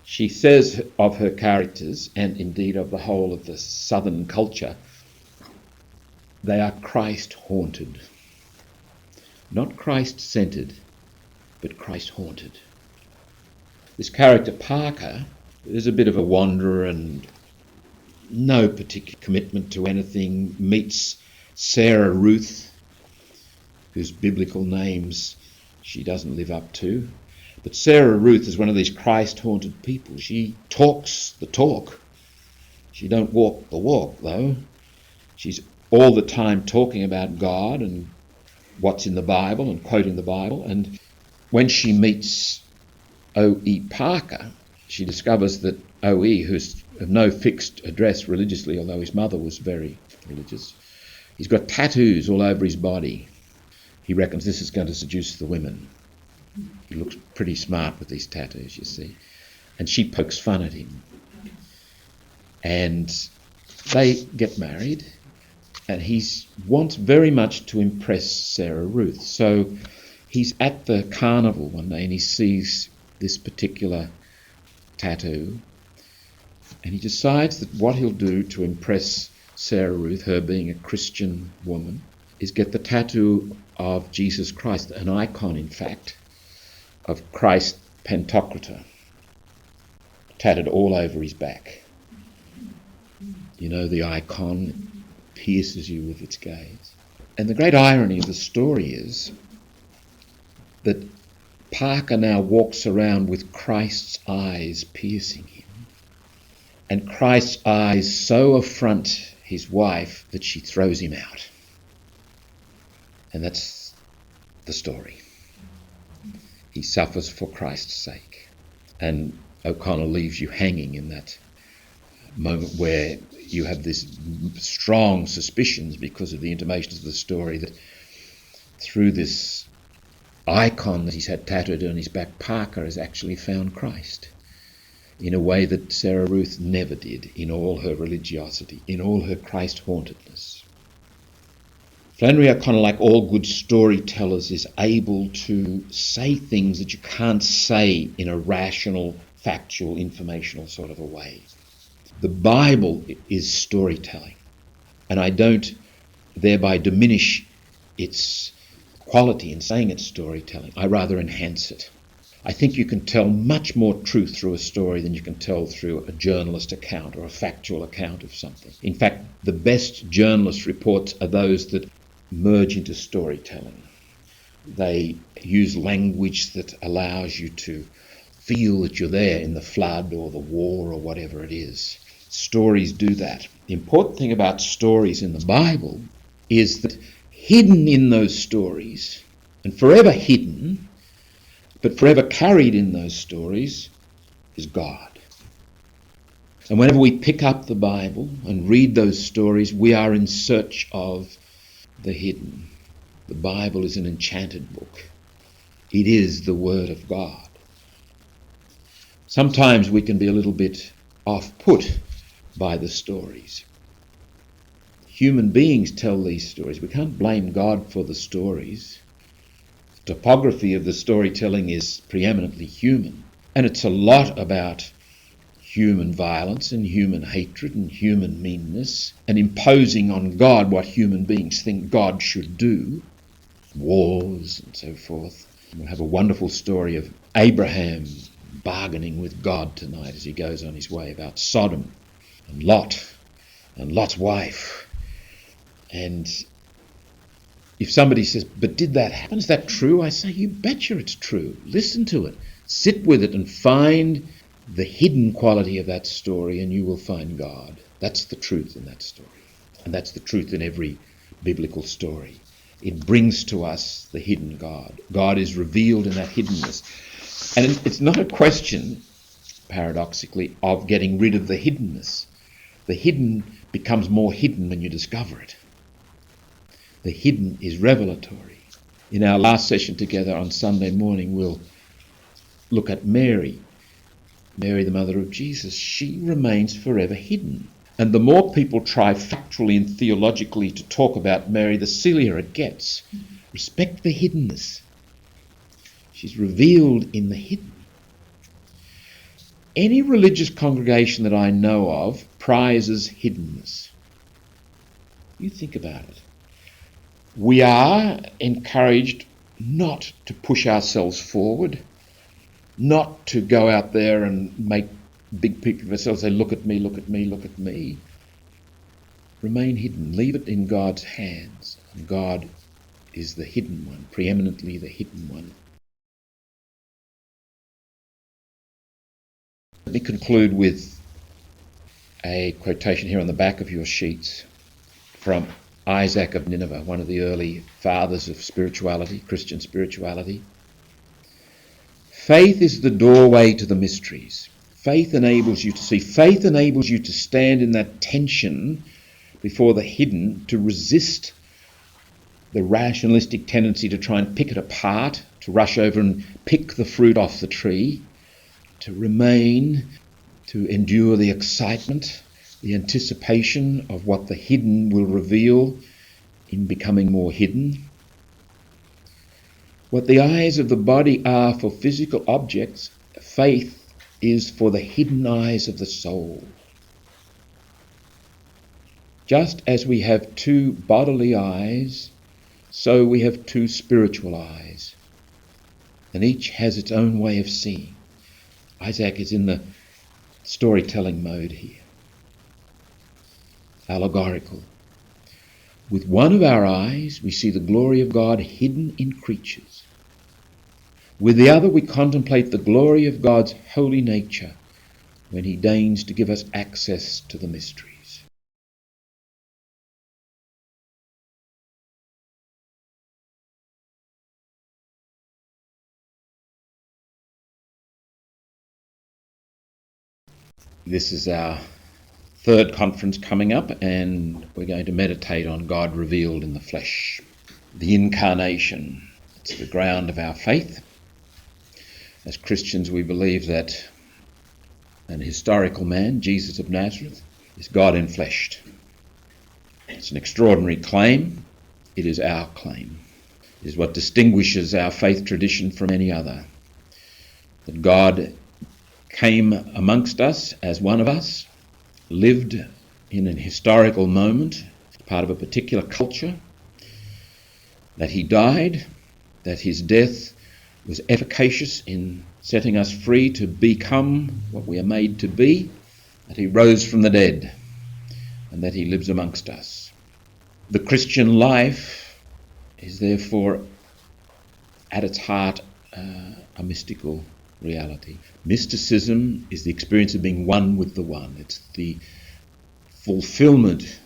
She says of her characters, and indeed of the whole of the southern culture, they are Christ-haunted. Not Christ-centred, but Christ-haunted. This character, Parker, is a bit of a wanderer and no particular commitment to anything, meets Sarah Ruth, whose biblical names she doesn't live up to. But Sarah Ruth is one of these Christ-haunted people. She talks the talk. She don't walk the walk, though. She's all the time talking about God and what's in the Bible and quoting the Bible. And when she meets O.E. Parker, she discovers that O.E., who's of no fixed address religiously, although his mother was very religious, he's got tattoos all over his body. He reckons this is going to seduce the women. He looks pretty smart with these tattoos, you see. And she pokes fun at him. And they get married, and he wants very much to impress Sarah Ruth. So he's at the carnival one day and he sees this particular tattoo, and he decides that what he'll do to impress Sarah Ruth, her being a Christian woman, is get the tattoo of Jesus Christ, an icon in fact, of Christ Pantocrator, tatted all over his back. You know, the icon pierces you with its gaze. And the great irony of the story is that Parker now walks around with Christ's eyes piercing him, and Christ's eyes so affront his wife that she throws him out. And that's the story. He suffers for Christ's sake. And O'Connor leaves you hanging in that moment where you have this strong suspicions because of the intimations of the story that through this icon that he's had tattooed on his back, Parker has actually found Christ in a way that Sarah Ruth never did in all her religiosity, in all her Christ-hauntedness. Flannery O'Connor, like all good storytellers, is able to say things that you can't say in a rational, factual, informational sort of a way. The Bible is storytelling, and I don't thereby diminish its quality in saying it's storytelling. I rather enhance it. I think you can tell much more truth through a story than you can tell through a journalist account or a factual account of something. In fact, the best journalist reports are those that merge into storytelling. They use language that allows you to feel that you're there in the flood or the war or whatever it is. Stories do that. The important thing about stories in the Bible is that hidden in those stories, and forever hidden, but forever carried in those stories, is God. And whenever we pick up the Bible and read those stories, we are in search of the hidden. The Bible is an enchanted book. It is the Word of God. Sometimes we can be a little bit off-put by the stories. Human beings tell these stories. We can't blame God for the stories. The topography of the storytelling is preeminently human, and it's a lot about human violence and human hatred and human meanness and imposing on God what human beings think God should do, wars and so forth. We'll have a wonderful story of Abraham bargaining with God tonight as he goes on his way about Sodom and Lot's wife. And if somebody says, but did that happen? Is that true? I say, you betcha it's true. Listen to it. Sit with it and find the hidden quality of that story and you will find God. That's the truth in that story. And that's the truth in every biblical story. It brings to us the hidden God. God is revealed in that hiddenness. And it's not a question, paradoxically, of getting rid of the hiddenness. The hidden becomes more hidden when you discover it. The hidden is revelatory. In our last session together on Sunday morning, we'll look at Mary, the mother of Jesus. She remains forever hidden. And the more people try factually and theologically to talk about Mary, the sillier it gets. Respect the hiddenness. She's revealed in the hidden. Any religious congregation that I know of prizes hiddenness. You think about it. We are encouraged not to push ourselves forward, not to go out there and make big picture of ourselves, say, look at me, look at me, look at me. Remain hidden. Leave it in God's hands. And God is the hidden one, preeminently the hidden one. Let me conclude with a quotation here on the back of your sheets from Isaac of Nineveh, one of the early fathers of spirituality, Christian spirituality. Faith is the doorway to the mysteries. Faith enables you to see. Faith enables you to stand in that tension before the hidden, to resist the rationalistic tendency to try and pick it apart, to rush over and pick the fruit off the tree, to remain, to endure the excitement, the anticipation of what the hidden will reveal in becoming more hidden. What the eyes of the body are for physical objects, faith is for the hidden eyes of the soul. Just as we have two bodily eyes, so we have two spiritual eyes, and each has its own way of seeing. Isaac is in the storytelling mode here, allegorical. With one of our eyes, we see the glory of God hidden in creatures. With the other, we contemplate the glory of God's holy nature when he deigns to give us access to the mysteries. This is our third conference coming up, and we're going to meditate on God revealed in the flesh, the incarnation. It's the ground of our faith. As Christians, we believe that an historical man, Jesus of Nazareth, is God enfleshed. It's an extraordinary claim. It is our claim. It is what distinguishes our faith tradition from any other. That God came amongst us as one of us, lived in an historical moment, part of a particular culture, that he died, that his death was efficacious in setting us free to become what we are made to be, that he rose from the dead, and that he lives amongst us. The Christian life is therefore at its heart a mystical reality. Mysticism is the experience of being one with the one. It's the fulfillment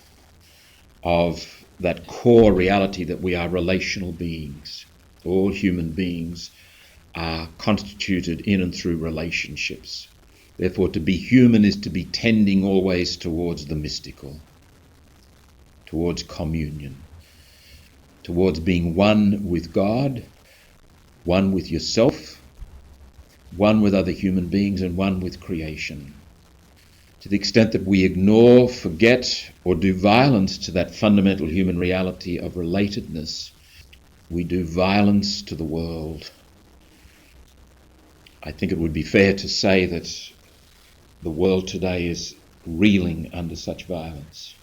of that core reality that we are relational beings. All human beings are constituted in and through relationships. Therefore, to be human is to be tending always towards the mystical, towards communion, towards being one with God, one with yourself, one with other human beings, and one with creation. To the extent that we ignore, forget, or do violence to that fundamental human reality of relatedness, we do violence to the world. I think it would be fair to say that the world today is reeling under such violence,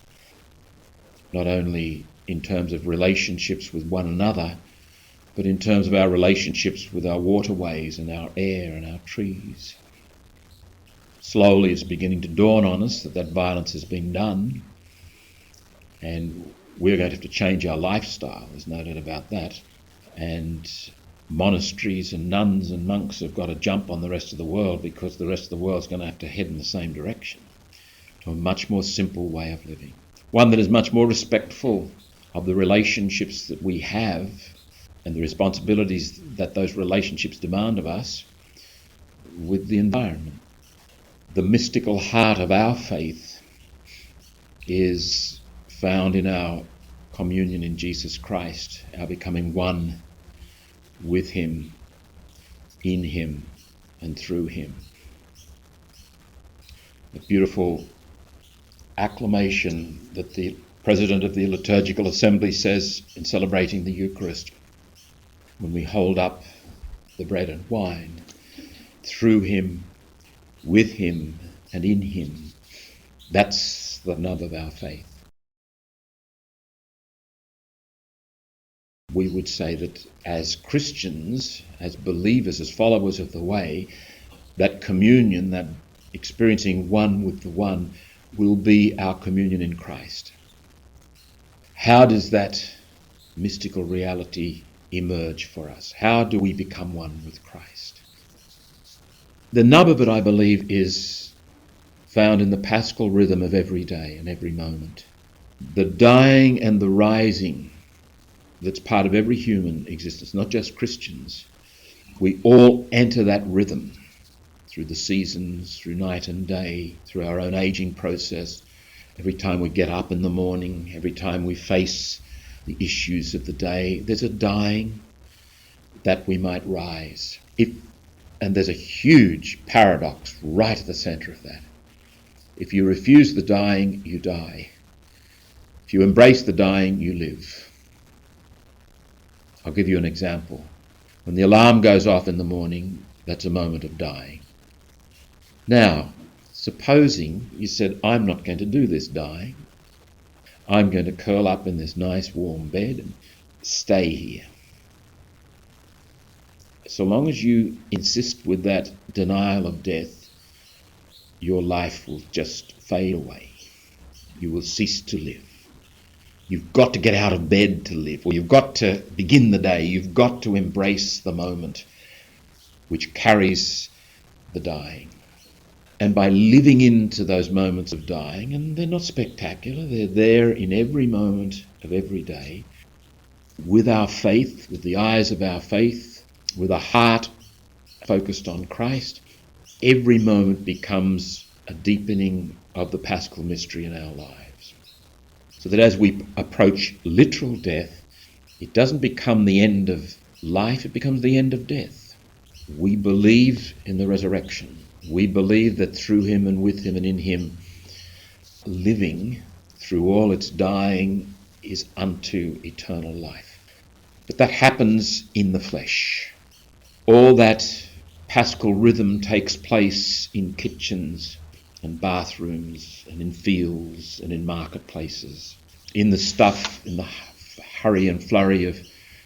not only in terms of relationships with one another, but in terms of our relationships with our waterways and our air and our trees. Slowly it's beginning to dawn on us that violence has been done, and we're going to have to change our lifestyle, there's no doubt about that. And monasteries and nuns and monks have got to jump on the rest of the world, because the rest of the world's going to have to head in the same direction, to a much more simple way of living. One that is much more respectful of the relationships that we have and the responsibilities that those relationships demand of us with the environment. The mystical heart of our faith is found in our communion in Jesus Christ, our becoming one with him, in him, and through him. The beautiful acclamation that the President of the Liturgical Assembly says in celebrating the Eucharist, when we hold up the bread and wine, through him, with him, and in him. That's the nub of our faith. We would say that as Christians, as believers, as followers of the way, that communion, that experiencing one with the one, will be our communion in Christ. How does that mystical reality emerge for us? How do we become one with Christ? The nub of it, I believe, is found in the paschal rhythm of every day and every moment. The dying and the rising that's part of every human existence, not just Christians. We all enter that rhythm through the seasons, through night and day, through our own aging process. Every time we get up in the morning, every time we face the issues of the day, there's a dying that we might rise. And there's a huge paradox right at the centre of that. If you refuse the dying, you die. If you embrace the dying, you live. I'll give you an example. When the alarm goes off in the morning, that's a moment of dying. Now, supposing you said, I'm not going to do this dying. I'm going to curl up in this nice warm bed and stay here. So long as you insist with that denial of death, your life will just fade away. You will cease to live. You've got to get out of bed to live, or you've got to begin the day. You've got to embrace the moment which carries the dying. And by living into those moments of dying, and they're not spectacular, they're there in every moment of every day, with our faith, with the eyes of our faith, with a heart focused on Christ, every moment becomes a deepening of the Paschal mystery in our lives. So that as we approach literal death, it doesn't become the end of life, it becomes the end of death. We believe in the resurrection. We believe that through him and with him and in him, living through all its dying is unto eternal life. But that happens in the flesh. All that Paschal rhythm takes place in kitchens and bathrooms and in fields and in marketplaces, in the stuff, in the hurry and flurry of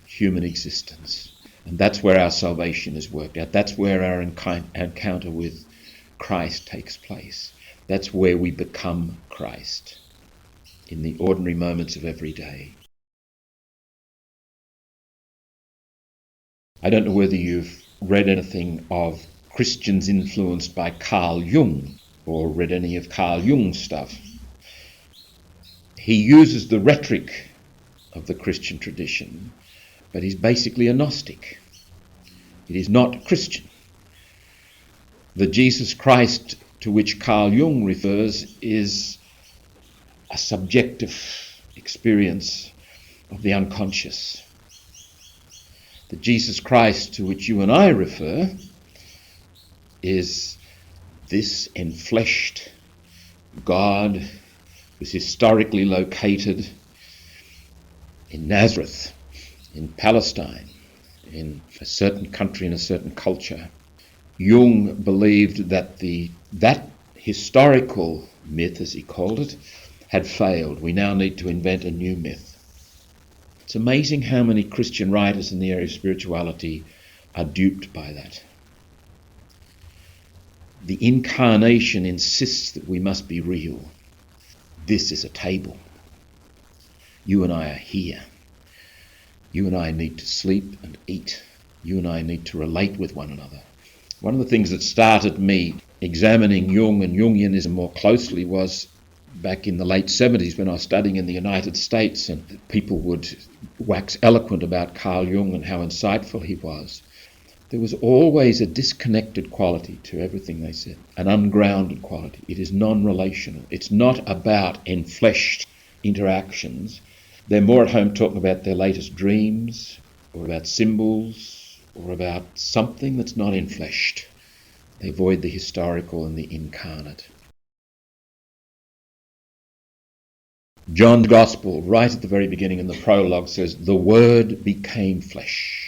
human existence. And that's where our salvation is worked out. That's where our encounter with Christ takes place. That's where we become Christ, in the ordinary moments of every day. I don't know whether you've read anything of Christians influenced by Carl Jung, or read any of Carl Jung's stuff. He uses the rhetoric of the Christian tradition, but he's basically a Gnostic. It is not Christian. The Jesus Christ to which Carl Jung refers is a subjective experience of the unconscious. The Jesus Christ to which you and I refer is this enfleshed God who was historically located in Nazareth, in Palestine, in a certain country, in a certain culture. Jung believed that that historical myth, as he called it, had failed. We now need to invent a new myth. It's amazing how many Christian writers in the area of spirituality are duped by that. The incarnation insists that we must be real. This is a table. You and I are here. You and I need to sleep and eat. You and I need to relate with one another. One of the things that started me examining Jung and Jungianism more closely was back in the late 70s when I was studying in the United States, and people would wax eloquent about Carl Jung and how insightful he was. There was always a disconnected quality to everything they said, an ungrounded quality. It is non-relational. It's not about enfleshed interactions. They're more at home talking about their latest dreams, or about symbols, or about something that's not enfleshed. They avoid the historical and the incarnate. John's Gospel, right at the very beginning in the prologue, says, "The Word became flesh."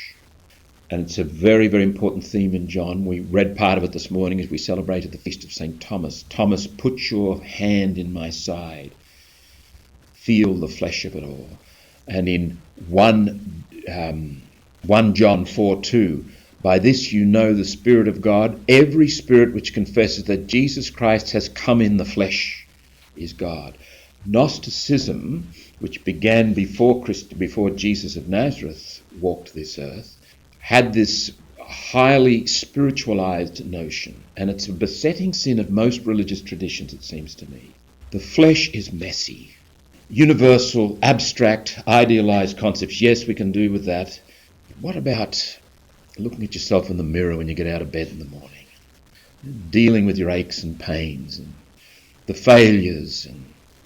And it's a very, very important theme in John. We read part of it this morning as we celebrated the feast of St. Thomas. Thomas, put your hand in my side. Feel the flesh of it all. And in 1 John 4:2, by this you know the Spirit of God. Every spirit which confesses that Jesus Christ has come in the flesh is God. Gnosticism, which began before Jesus of Nazareth walked this earth, had this highly spiritualized notion, and it's a besetting sin of most religious traditions, it seems to me. The flesh is messy. Universal, abstract, idealized concepts, yes, we can do with that. But what about looking at yourself in the mirror when you get out of bed in the morning? Dealing with your aches and pains and the failures, and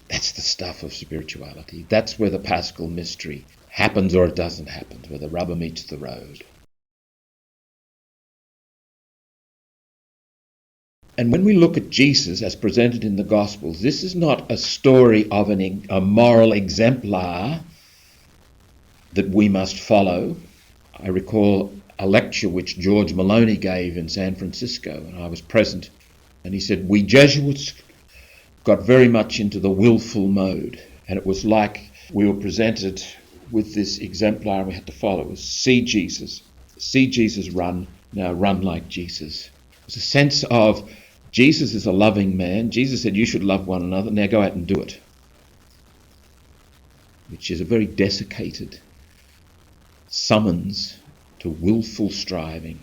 that's the stuff of spirituality. That's where the Paschal mystery happens or it doesn't happen, where the rubber meets the road. And when we look at Jesus as presented in the Gospels, this is not a story of a moral exemplar that we must follow. I recall a lecture which George Maloney gave in San Francisco, and I was present, and he said, we Jesuits got very much into the willful mode, and it was like we were presented with this exemplar and we had to follow. It was see Jesus run, now run like Jesus. It was a sense of Jesus is a loving man. Jesus said you should love one another, now go out and do it, which is a very desiccated summons to willful striving.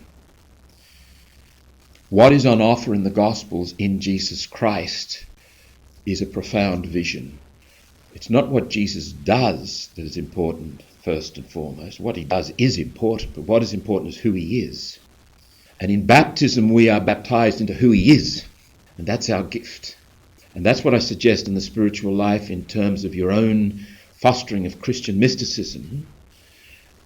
What is on offer in the Gospels in Jesus Christ is a profound vision. It's not what Jesus does that is important first and foremost. What he does is important, but what is important is who he is. And in baptism we are baptized into who he is. And that's our gift. And that's what I suggest in the spiritual life in terms of your own fostering of Christian mysticism,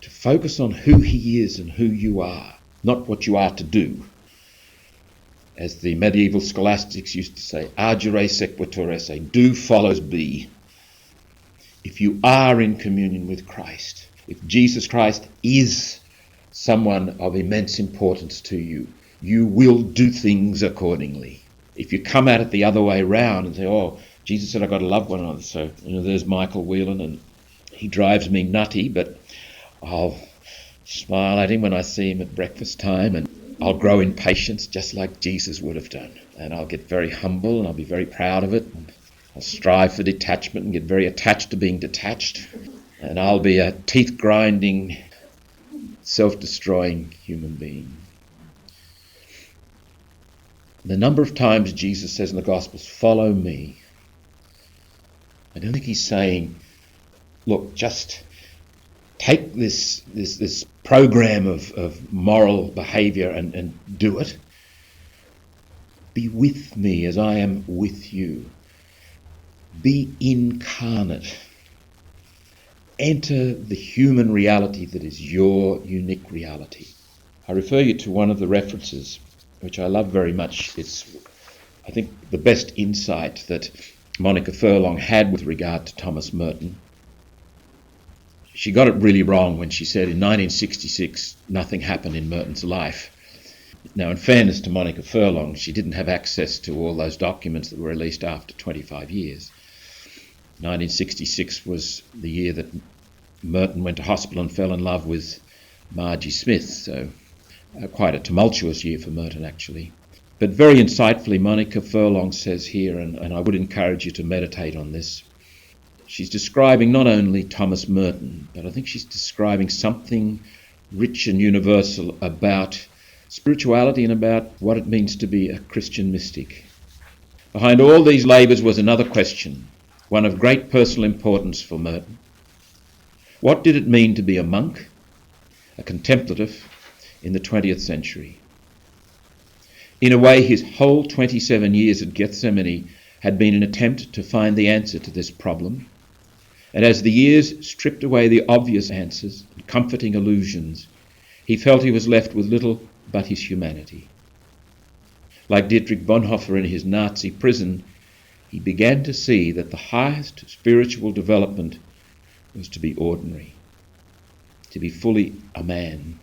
to focus on who he is and who you are, not what you are to do. As the medieval scholastics used to say, agere sequitur esse, do follows be. If you are in communion with Christ, if Jesus Christ is someone of immense importance to you, you will do things accordingly. If you come at it the other way round and say, oh, Jesus said I've got to love one another, so there's Michael Whelan and he drives me nutty, but I'll smile at him when I see him at breakfast time, and I'll grow in patience just like Jesus would have done. And I'll get very humble and I'll be very proud of it. And I'll strive for detachment and get very attached to being detached. And I'll be a teeth-grinding, self-destroying human being. The number of times Jesus says in the Gospels, follow me, I don't think he's saying, look, just take this program of moral behaviour and do it. Be with me as I am with you. Be incarnate. Enter the human reality that is your unique reality. I refer you to one of the references, which I love very much. It's, I think, the best insight that Monica Furlong had with regard to Thomas Merton. She got it really wrong when she said in 1966 nothing happened in Merton's life. Now, in fairness to Monica Furlong, she didn't have access to all those documents that were released after 25 years. 1966 was the year that Merton went to hospital and fell in love with Margie Smith, so quite a tumultuous year for Merton, actually. But very insightfully, Monica Furlong says here, and I would encourage you to meditate on this, she's describing not only Thomas Merton, but I think she's describing something rich and universal about spirituality and about what it means to be a Christian mystic. Behind all these labours was another question, one of great personal importance for Merton. What did it mean to be a monk, a contemplative, in the 20th century? In a way, his whole 27 years at Gethsemane had been an attempt to find the answer to this problem. And as the years stripped away the obvious answers and comforting illusions, he felt he was left with little but his humanity. Like Dietrich Bonhoeffer in his Nazi prison, he began to see that the highest spiritual development was to be ordinary, to be fully a man.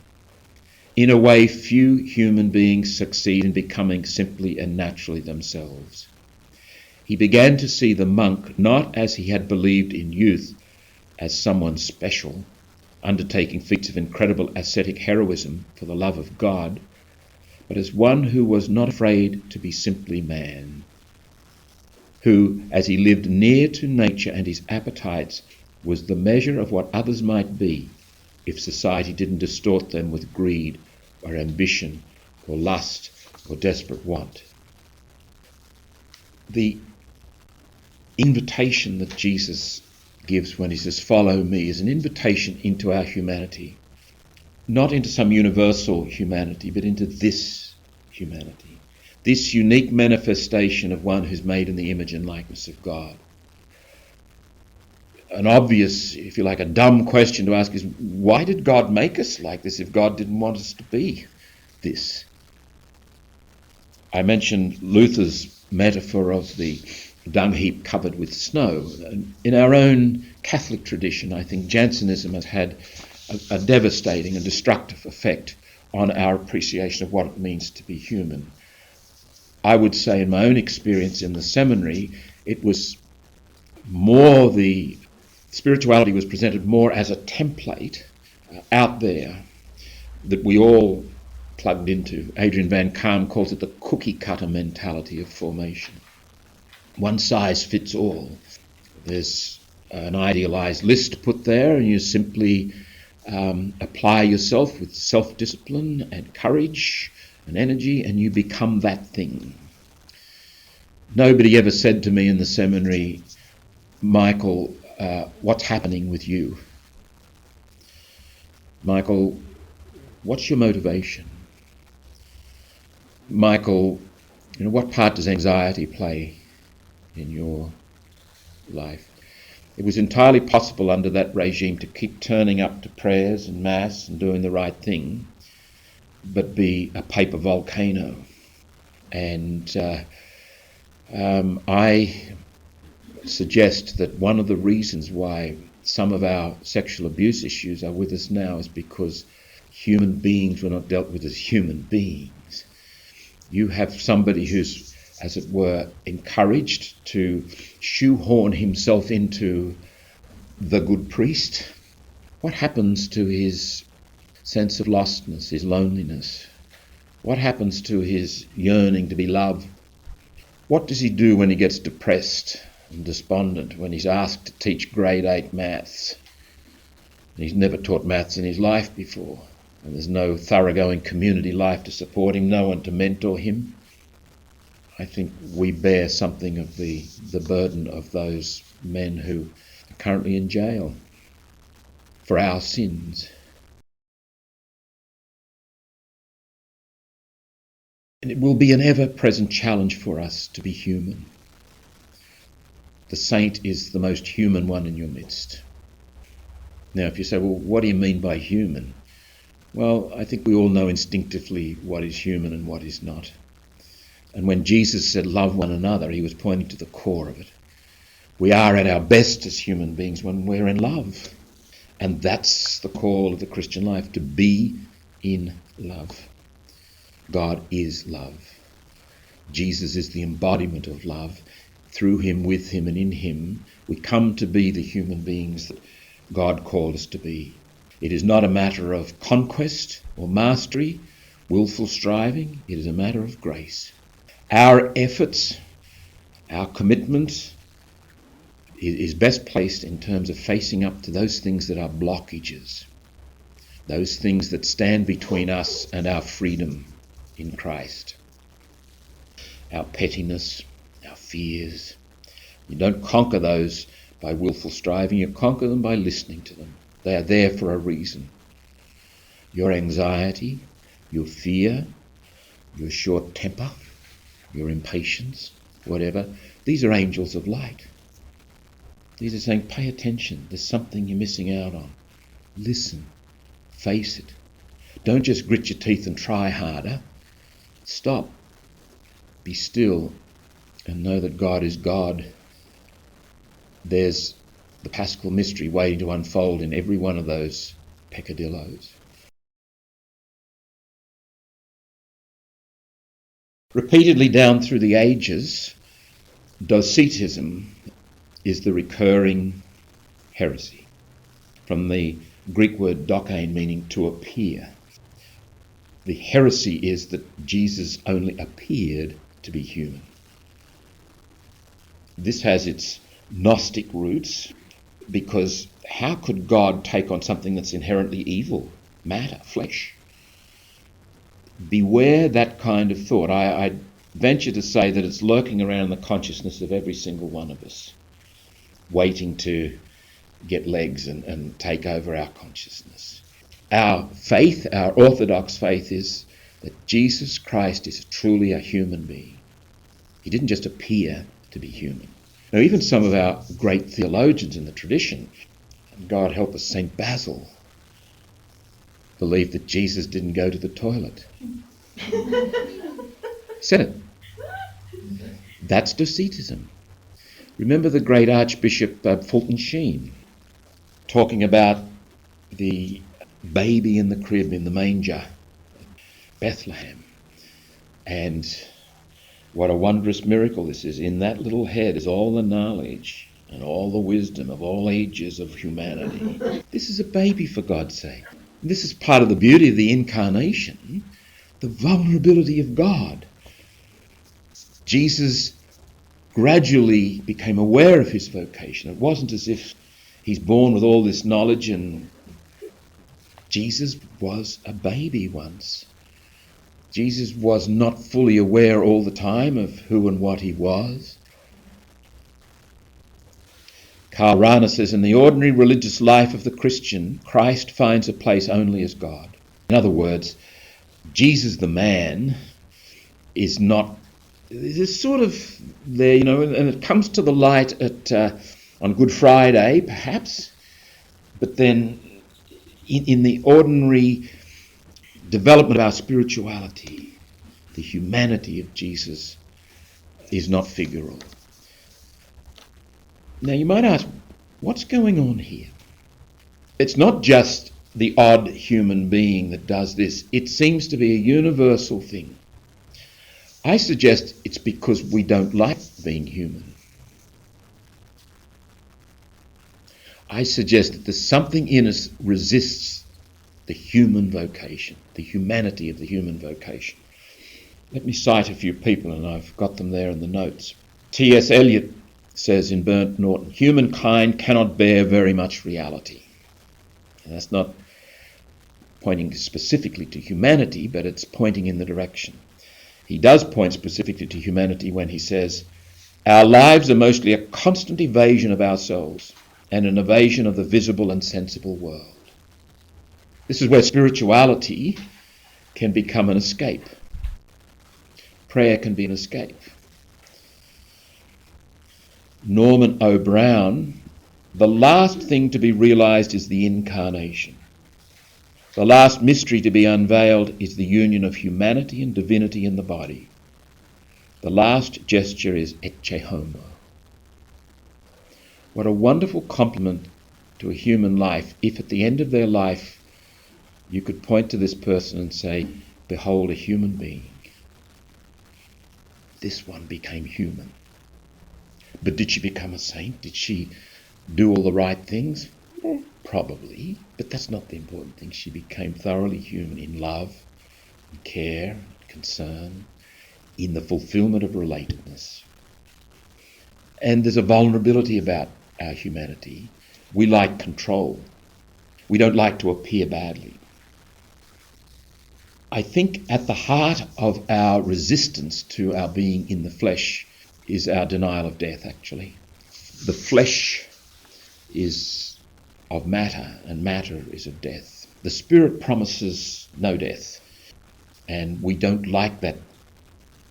In a way, few human beings succeed in becoming simply and naturally themselves. He began to see the monk not as he had believed in youth, as someone special, undertaking feats of incredible ascetic heroism for the love of God, but as one who was not afraid to be simply man, who, as he lived near to nature and his appetites, was the measure of what others might be if society didn't distort them with greed or ambition or lust or desperate want. The invitation that Jesus gives when he says, follow me, is an invitation into our humanity, not into some universal humanity, but into this humanity, this unique manifestation of one who's made in the image and likeness of God. An obvious, if you like, a dumb question to ask is, why did God make us like this if God didn't want us to be this? I mentioned Luther's metaphor of the dung heap covered with snow. In our own Catholic tradition, I think Jansenism has had a devastating and destructive effect on our appreciation of what it means to be human. I would say in my own experience in the seminary, it was more the spirituality was presented more as a template out there that we all plugged into. Adrian Van Kaam calls it the cookie cutter mentality of formation. One size fits all. There's an idealized list put there, and you simply apply yourself with self-discipline and courage and energy, and you become that thing. Nobody ever said to me in the seminary, Michael, what's happening with you? Michael, what's your motivation? Michael, What part does anxiety play in your life? It was entirely possible under that regime to keep turning up to prayers and mass and doing the right thing, but be a paper volcano. And I suggest that one of the reasons why some of our sexual abuse issues are with us now is because human beings were not dealt with as human beings. You have somebody who's, as it were, encouraged to shoehorn himself into the good priest. What happens to his sense of lostness, his loneliness? What happens to his yearning to be loved? What does he do when he gets depressed and despondent, when he's asked to teach grade 8 maths? And he's never taught maths in his life before, and there's no thoroughgoing community life to support him, no one to mentor him. I think we bear something of the burden of those men who are currently in jail for our sins. And it will be an ever-present challenge for us to be human. The saint is the most human one in your midst. Now, if you say, well, what do you mean by human? Well, I think we all know instinctively what is human and what is not. And when Jesus said, love one another, he was pointing to the core of it. We are at our best as human beings when we're in love. And that's the call of the Christian life, to be in love. God is love. Jesus is the embodiment of love. Through him, with him, and in him, we come to be the human beings that God called us to be. It is not a matter of conquest or mastery, willful striving. It is a matter of grace. Our efforts, our commitment is best placed in terms of facing up to those things that are blockages, those things that stand between us and our freedom in Christ. Our pettiness, our fears. You don't conquer those by willful striving, you conquer them by listening to them. They are there for a reason. Your anxiety, your fear, your short temper, your impatience, whatever, these are angels of light. These are saying, pay attention, there's something you're missing out on. Listen, face it. Don't just grit your teeth and try harder. Stop, be still, and know that God is God. There's the Paschal mystery waiting to unfold in every one of those peccadilloes. Repeatedly down through the ages, Docetism is the recurring heresy, from the Greek word dokein, meaning to appear. The heresy is that Jesus only appeared to be human. This has its Gnostic roots, because how could God take on something that's inherently evil, matter, flesh? Beware that kind of thought. I venture to say that it's lurking around in the consciousness of every single one of us, waiting to get legs and take over our consciousness. Our faith, our orthodox faith, is that Jesus Christ is truly a human being. He didn't just appear to be human. Now, even some of our great theologians in the tradition, God help us, St. Basil, believed that Jesus didn't go to the toilet. He said it. That's Docetism. Remember the great Archbishop Fulton Sheen talking about the baby in the crib, in the manger, Bethlehem, and what a wondrous miracle this is. In that little head is all the knowledge and all the wisdom of all ages of humanity. This is a baby, for God's sake. And this is part of the beauty of the incarnation, the vulnerability of God. Jesus gradually became aware of his vocation. It wasn't as if he's born with all this knowledge, and Jesus was a baby once. Jesus was not fully aware all the time of who and what he was. Karl Rahner says, in the ordinary religious life of the Christian, Christ finds a place only as God. In other words, Jesus the man is not There's sort of there, and it comes to the light on Good Friday, perhaps, but then in the ordinary development of our spirituality, the humanity of Jesus is not figural. Now you might ask, what's going on here? It's not just the odd human being that does this. It seems to be a universal thing. I suggest it's because we don't like being human. I suggest that there's something in us resists the human vocation, the humanity of the human vocation. Let me cite a few people, and I've got them there in the notes. T.S. Eliot says in Burnt Norton, humankind cannot bear very much reality. And that's not pointing specifically to humanity, but it's pointing in the direction. He does point specifically to humanity when he says, our lives are mostly a constant evasion of ourselves and an evasion of the visible and sensible world. This is where spirituality can become an escape. Prayer can be an escape. Norman O. Brown, the last thing to be realised is the incarnation. The last mystery to be unveiled is the union of humanity and divinity in the body. The last gesture is ecce homo. What a wonderful compliment to a human life if at the end of their life you could point to this person and say, behold a human being. This one became human. But did she become a saint? Did she do all the right things? Probably, but that's not the important thing. She became thoroughly human in love, in care, concern, in the fulfillment of relatedness. And there's a vulnerability about our humanity. We like control. We don't like to appear badly. I think at the heart of our resistance to our being in the flesh is our denial of death, actually. The flesh is of matter, and matter is of death. The spirit promises no death, and we don't like that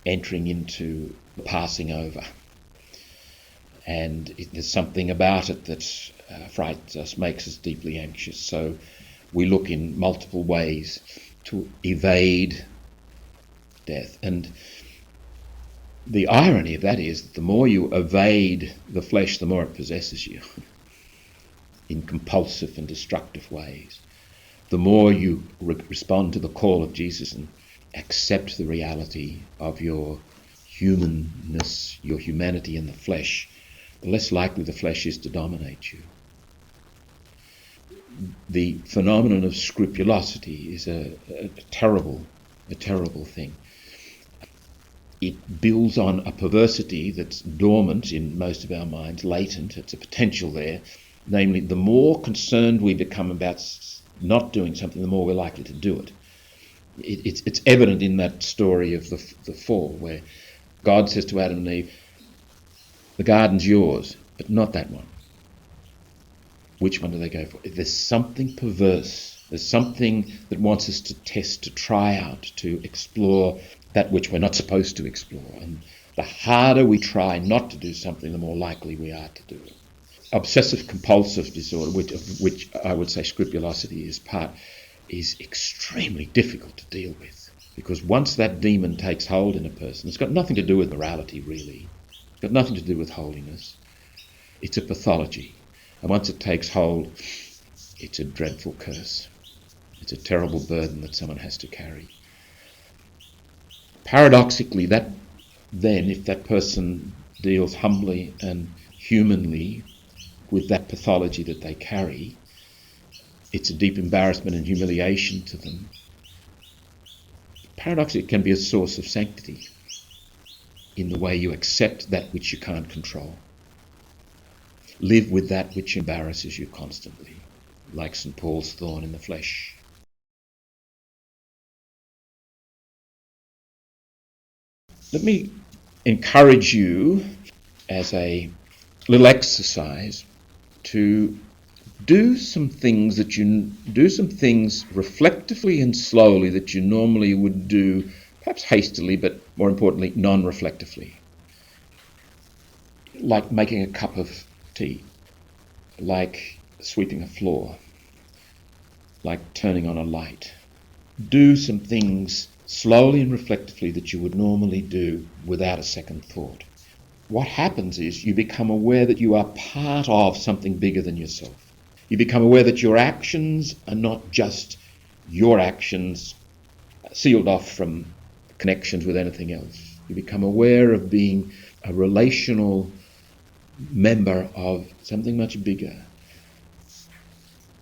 entering into passing over. And there's something about it that frightens us, makes us deeply anxious. So we look in multiple ways to evade death. And the irony of that is that the more you evade the flesh, the more it possesses you in compulsive and destructive ways. The more you respond to the call of Jesus and accept the reality of your humanness, your humanity in the flesh, the less likely the flesh is to dominate you. The phenomenon of scrupulosity is a terrible thing. It builds on a perversity that's dormant in most of our minds, latent. It's a potential there. Namely, the more concerned we become about not doing something, the more we're likely to do it. It's evident in that story of the fall, where God says to Adam and Eve, the garden's yours, but not that one. Which one do they go for? There's something perverse. There's something that wants us to test, to try out, to explore that which we're not supposed to explore. And the harder we try not to do something, the more likely we are to do it. Obsessive-compulsive disorder, which I would say scrupulosity is part, is extremely difficult to deal with. Because once that demon takes hold in a person, it's got nothing to do with morality, really. It's got nothing to do with holiness. It's a pathology. And once it takes hold, it's a dreadful curse. It's a terrible burden that someone has to carry. Paradoxically, that then, if that person deals humbly and humanly with that pathology that they carry, it's a deep embarrassment and humiliation to them. Paradoxically, it can be a source of sanctity in the way you accept that which you can't control. Live with that which embarrasses you constantly, like St. Paul's thorn in the flesh. Let me encourage you, as a little exercise, to do some things reflectively and slowly that you normally would do perhaps hastily, but more importantly, non-reflectively. Like making a cup of tea, like sweeping a floor, like turning on a light. Do some things slowly and reflectively that you would normally do without a second thought. What happens is you become aware that you are part of something bigger than yourself. You become aware that your actions are not just your actions sealed off from connections with anything else. You become aware of being a relational member of something much bigger.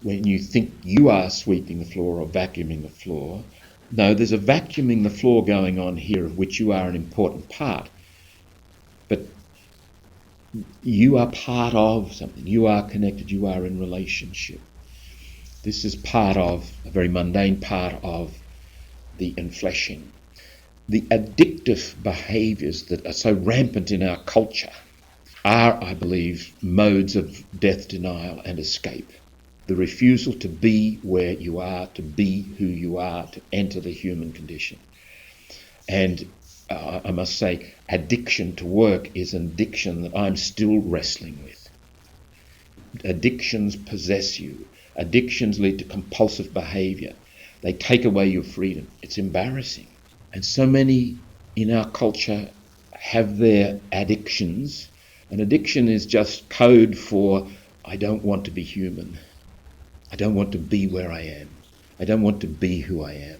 When you think you are sweeping the floor or vacuuming the floor, no, there's a vacuuming the floor going on here of which you are an important part. But you are part of something. You are connected. You are in relationship. This is part of, a very mundane part of the enfleshing. The addictive behaviours that are so rampant in our culture are, I believe, modes of death denial and escape. The refusal to be where you are, to be who you are, to enter the human condition. And I must say, addiction to work is an addiction that I'm still wrestling with. Addictions possess you. Addictions lead to compulsive behaviour. They take away your freedom. It's embarrassing. And so many in our culture have their addictions. An addiction is just code for, I don't want to be human. I don't want to be where I am. I don't want to be who I am.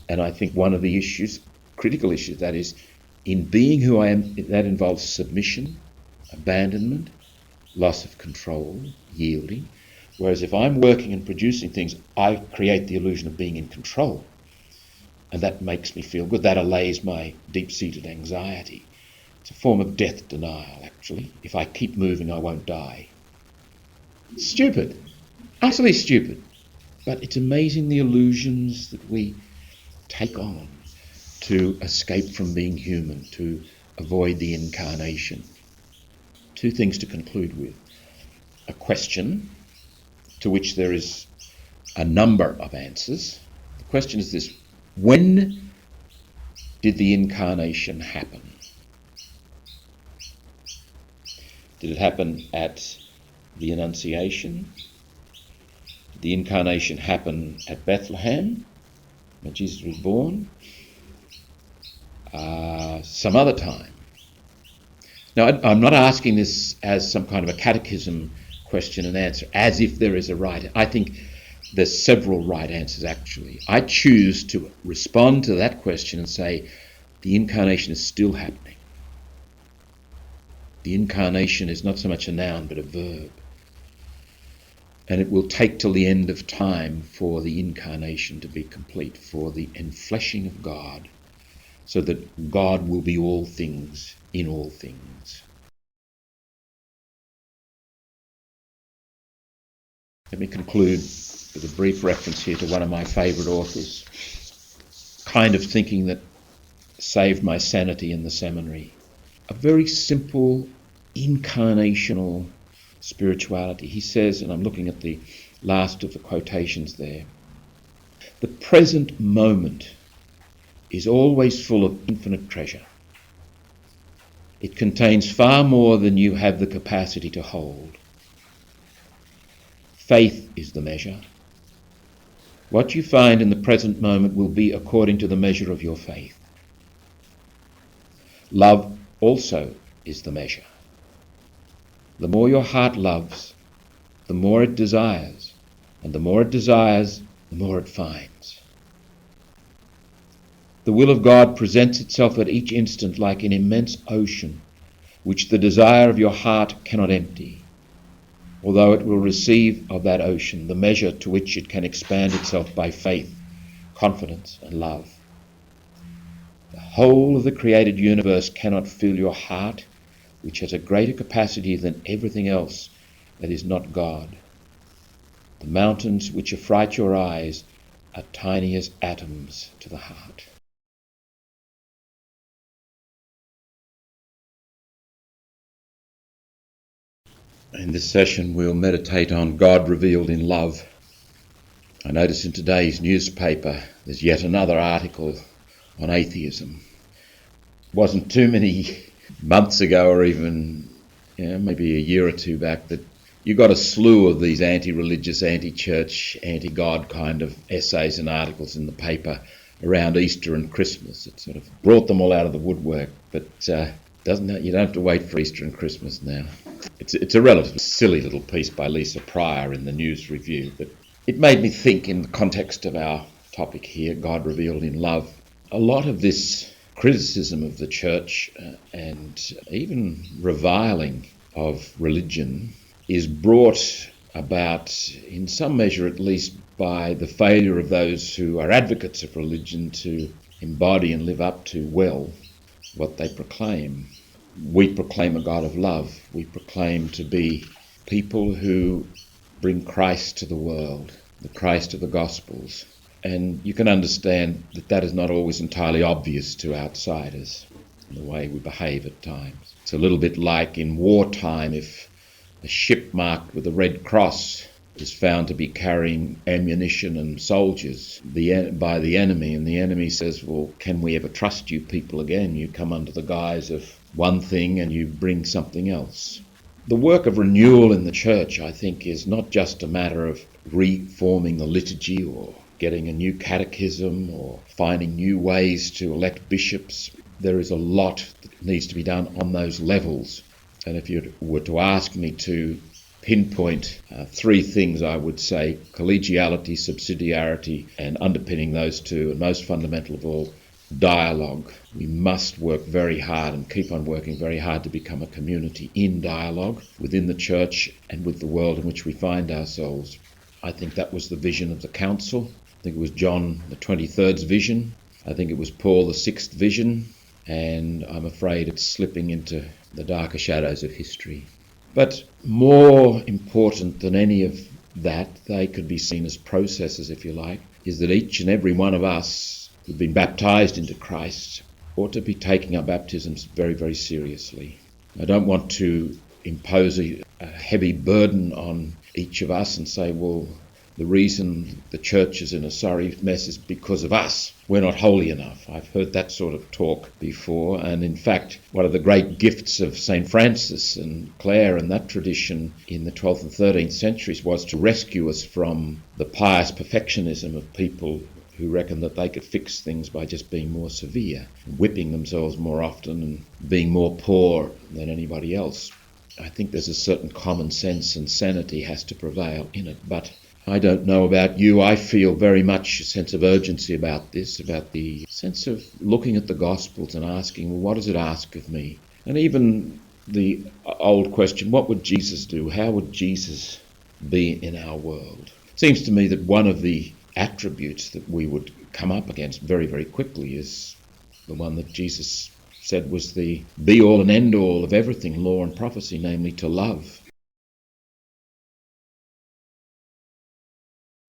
And I think one of the issues, critical issues, that is, in being who I am, that involves submission, abandonment, loss of control, yielding. Whereas if I'm working and producing things, I create the illusion of being in control. And that makes me feel good. That allays my deep-seated anxiety. It's a form of death denial, actually. If I keep moving, I won't die. Stupid. Utterly stupid. But it's amazing the illusions that we take on to escape from being human, to avoid the incarnation. Two things to conclude with. A question to which there is a number of answers. The question is this: when did the incarnation happen? Did it happen at the Annunciation? Did the incarnation happen at Bethlehem, when Jesus was born? Some other time? Now, I'm not asking this as some kind of a catechism question and answer, as if there is a right. I think there's several right answers, actually. I choose to respond to that question and say the incarnation is still happening. The incarnation is not so much a noun but a verb. And it will take till the end of time for the incarnation to be complete, for the enfleshing of God, so that God will be all things in all things. Let me conclude with a brief reference here to one of my favourite authors, kind of thinking that saved my sanity in the seminary. A very simple, incarnational spirituality. He says, and I'm looking at the last of the quotations there, the present moment is always full of infinite treasure. It contains far more than you have the capacity to hold. Faith is the measure. What you find in the present moment will be according to the measure of your faith. Love also is the measure. The more your heart loves, the more it desires, and the more it desires, the more it finds. The will of God presents itself at each instant like an immense ocean, which the desire of your heart cannot empty, although it will receive of that ocean the measure to which it can expand itself by faith, confidence, and love. The whole of the created universe cannot fill your heart, which has a greater capacity than everything else that is not God. The mountains which affright your eyes are tiny as atoms to the heart. In this session we'll meditate on God revealed in love. I notice in today's newspaper there's yet another article on atheism. It wasn't too many months ago, or even maybe a year or two back, that you got a slew of these anti-religious, anti-church, anti-God kind of essays and articles in the paper around Easter and Christmas. It sort of brought them all out of the woodwork, but you don't have to wait for Easter and Christmas now. It's a relatively silly little piece by Lisa Pryor in the News Review, but it made me think, in the context of our topic here, God revealed in love. A lot of this criticism of the church and even reviling of religion is brought about, in some measure at least, by the failure of those who are advocates of religion to embody and live up to well what they proclaim. We proclaim a God of love. We proclaim to be people who bring Christ to the world, the Christ of the Gospels. And you can understand that that is not always entirely obvious to outsiders in the way we behave at times. It's a little bit like in wartime, if a ship marked with a red cross is found to be carrying ammunition and soldiers by the enemy, and the enemy says, well, can we ever trust you people again? You come under the guise of one thing and you bring something else. The work of renewal in the church, I think, is not just a matter of reforming the liturgy or getting a new catechism or finding new ways to elect bishops. There is a lot that needs to be done on those levels. And if you were to ask me to pinpoint three things, I would say collegiality, subsidiarity, and underpinning those two, and most fundamental of all, dialogue. We must work very hard and keep on working very hard to become a community in dialogue within the church and with the world in which we find ourselves. I think that was the vision of the council. I think it was John the 23rd's vision. I think it was Paul the 6th vision. And I'm afraid it's slipping into the darker shadows of history. But more important than any of that, they could be seen as processes, if you like, is that each and every one of us who've been baptised into Christ ought to be taking our baptisms very, very seriously. I don't want to impose a heavy burden on each of us and say, well, the reason the church is in a sorry mess is because of us. We're not holy enough. I've heard that sort of talk before. And in fact, one of the great gifts of St. Francis and Clares and that tradition in the 12th and 13th centuries was to rescue us from the pious perfectionism of people who reckon that they could fix things by just being more severe, whipping themselves more often and being more poor than anybody else. I think there's a certain common sense and sanity has to prevail in it. But I don't know about you. I feel very much a sense of urgency about this, about the sense of looking at the Gospels and asking, well, what does it ask of me? And even the old question, what would Jesus do? How would Jesus be in our world? It seems to me that one of the attributes that we would come up against very, very quickly is the one that Jesus said was the be-all and end-all of everything, law and prophecy, namely to love.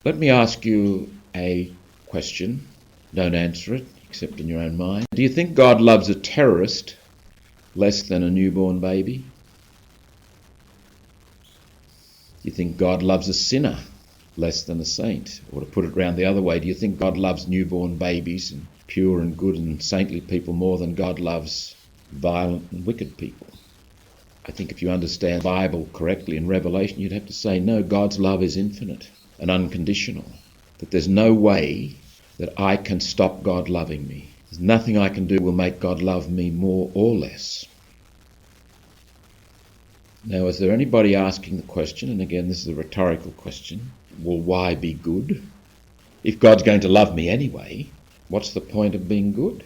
Let me ask you a question. Don't answer it, except in your own mind. Do you think God loves a terrorist less than a newborn baby? Do you think God loves a sinner less than a saint? Or to put it round the other way, do you think God loves newborn babies and pure and good and saintly people more than God loves violent and wicked people? I think if you understand the Bible correctly in Revelation, you'd have to say, no, God's love is infinite and unconditional, that there's no way that I can stop God loving me. There's nothing I can do will make God love me more or less. Now, is there anybody asking the question, and again, this is a rhetorical question, well, why be good? If God's going to love me anyway, what's the point of being good?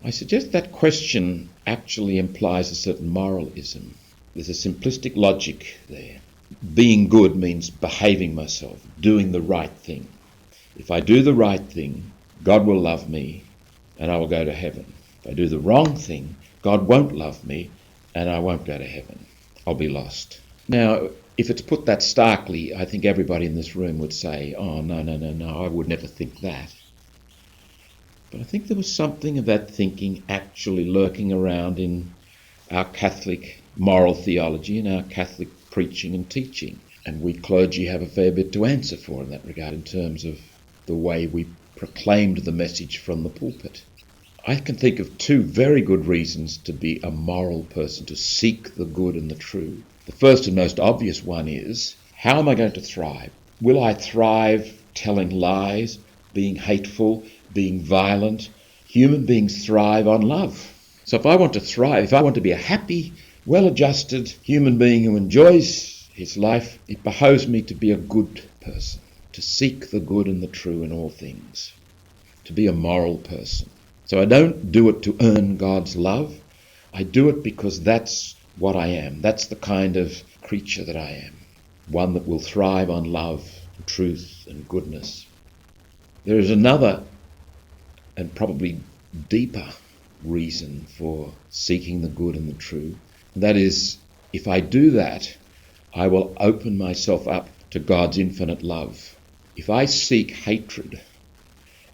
I suggest that question actually implies a certain moralism. There's a simplistic logic there. Being good means behaving myself, doing the right thing. If I do the right thing, God will love me and I will go to heaven. If I do the wrong thing, God won't love me and I won't go to heaven. I'll be lost. Now, if it's put that starkly, I think everybody in this room would say, oh, no, I would never think that. But I think there was something of that thinking actually lurking around in our Catholic moral theology and our Catholic preaching and teaching. And we clergy have a fair bit to answer for in that regard in terms of the way we proclaimed the message from the pulpit. I can think of two very good reasons to be a moral person, to seek the good and the true. The first and most obvious one is, how am I going to thrive? Will I thrive telling lies, being hateful, being violent? Human beings thrive on love. So if I want to thrive, if I want to be a happy, well-adjusted human being who enjoys his life, it behoves me to be a good person, to seek the good and the true in all things, to be a moral person. So I don't do it to earn God's love. I do it because that's what I am. That's the kind of creature that I am, one that will thrive on love, truth and goodness. There is another and probably deeper reason for seeking the good and the true. And that is, if I do that, I will open myself up to God's infinite love. If I seek hatred,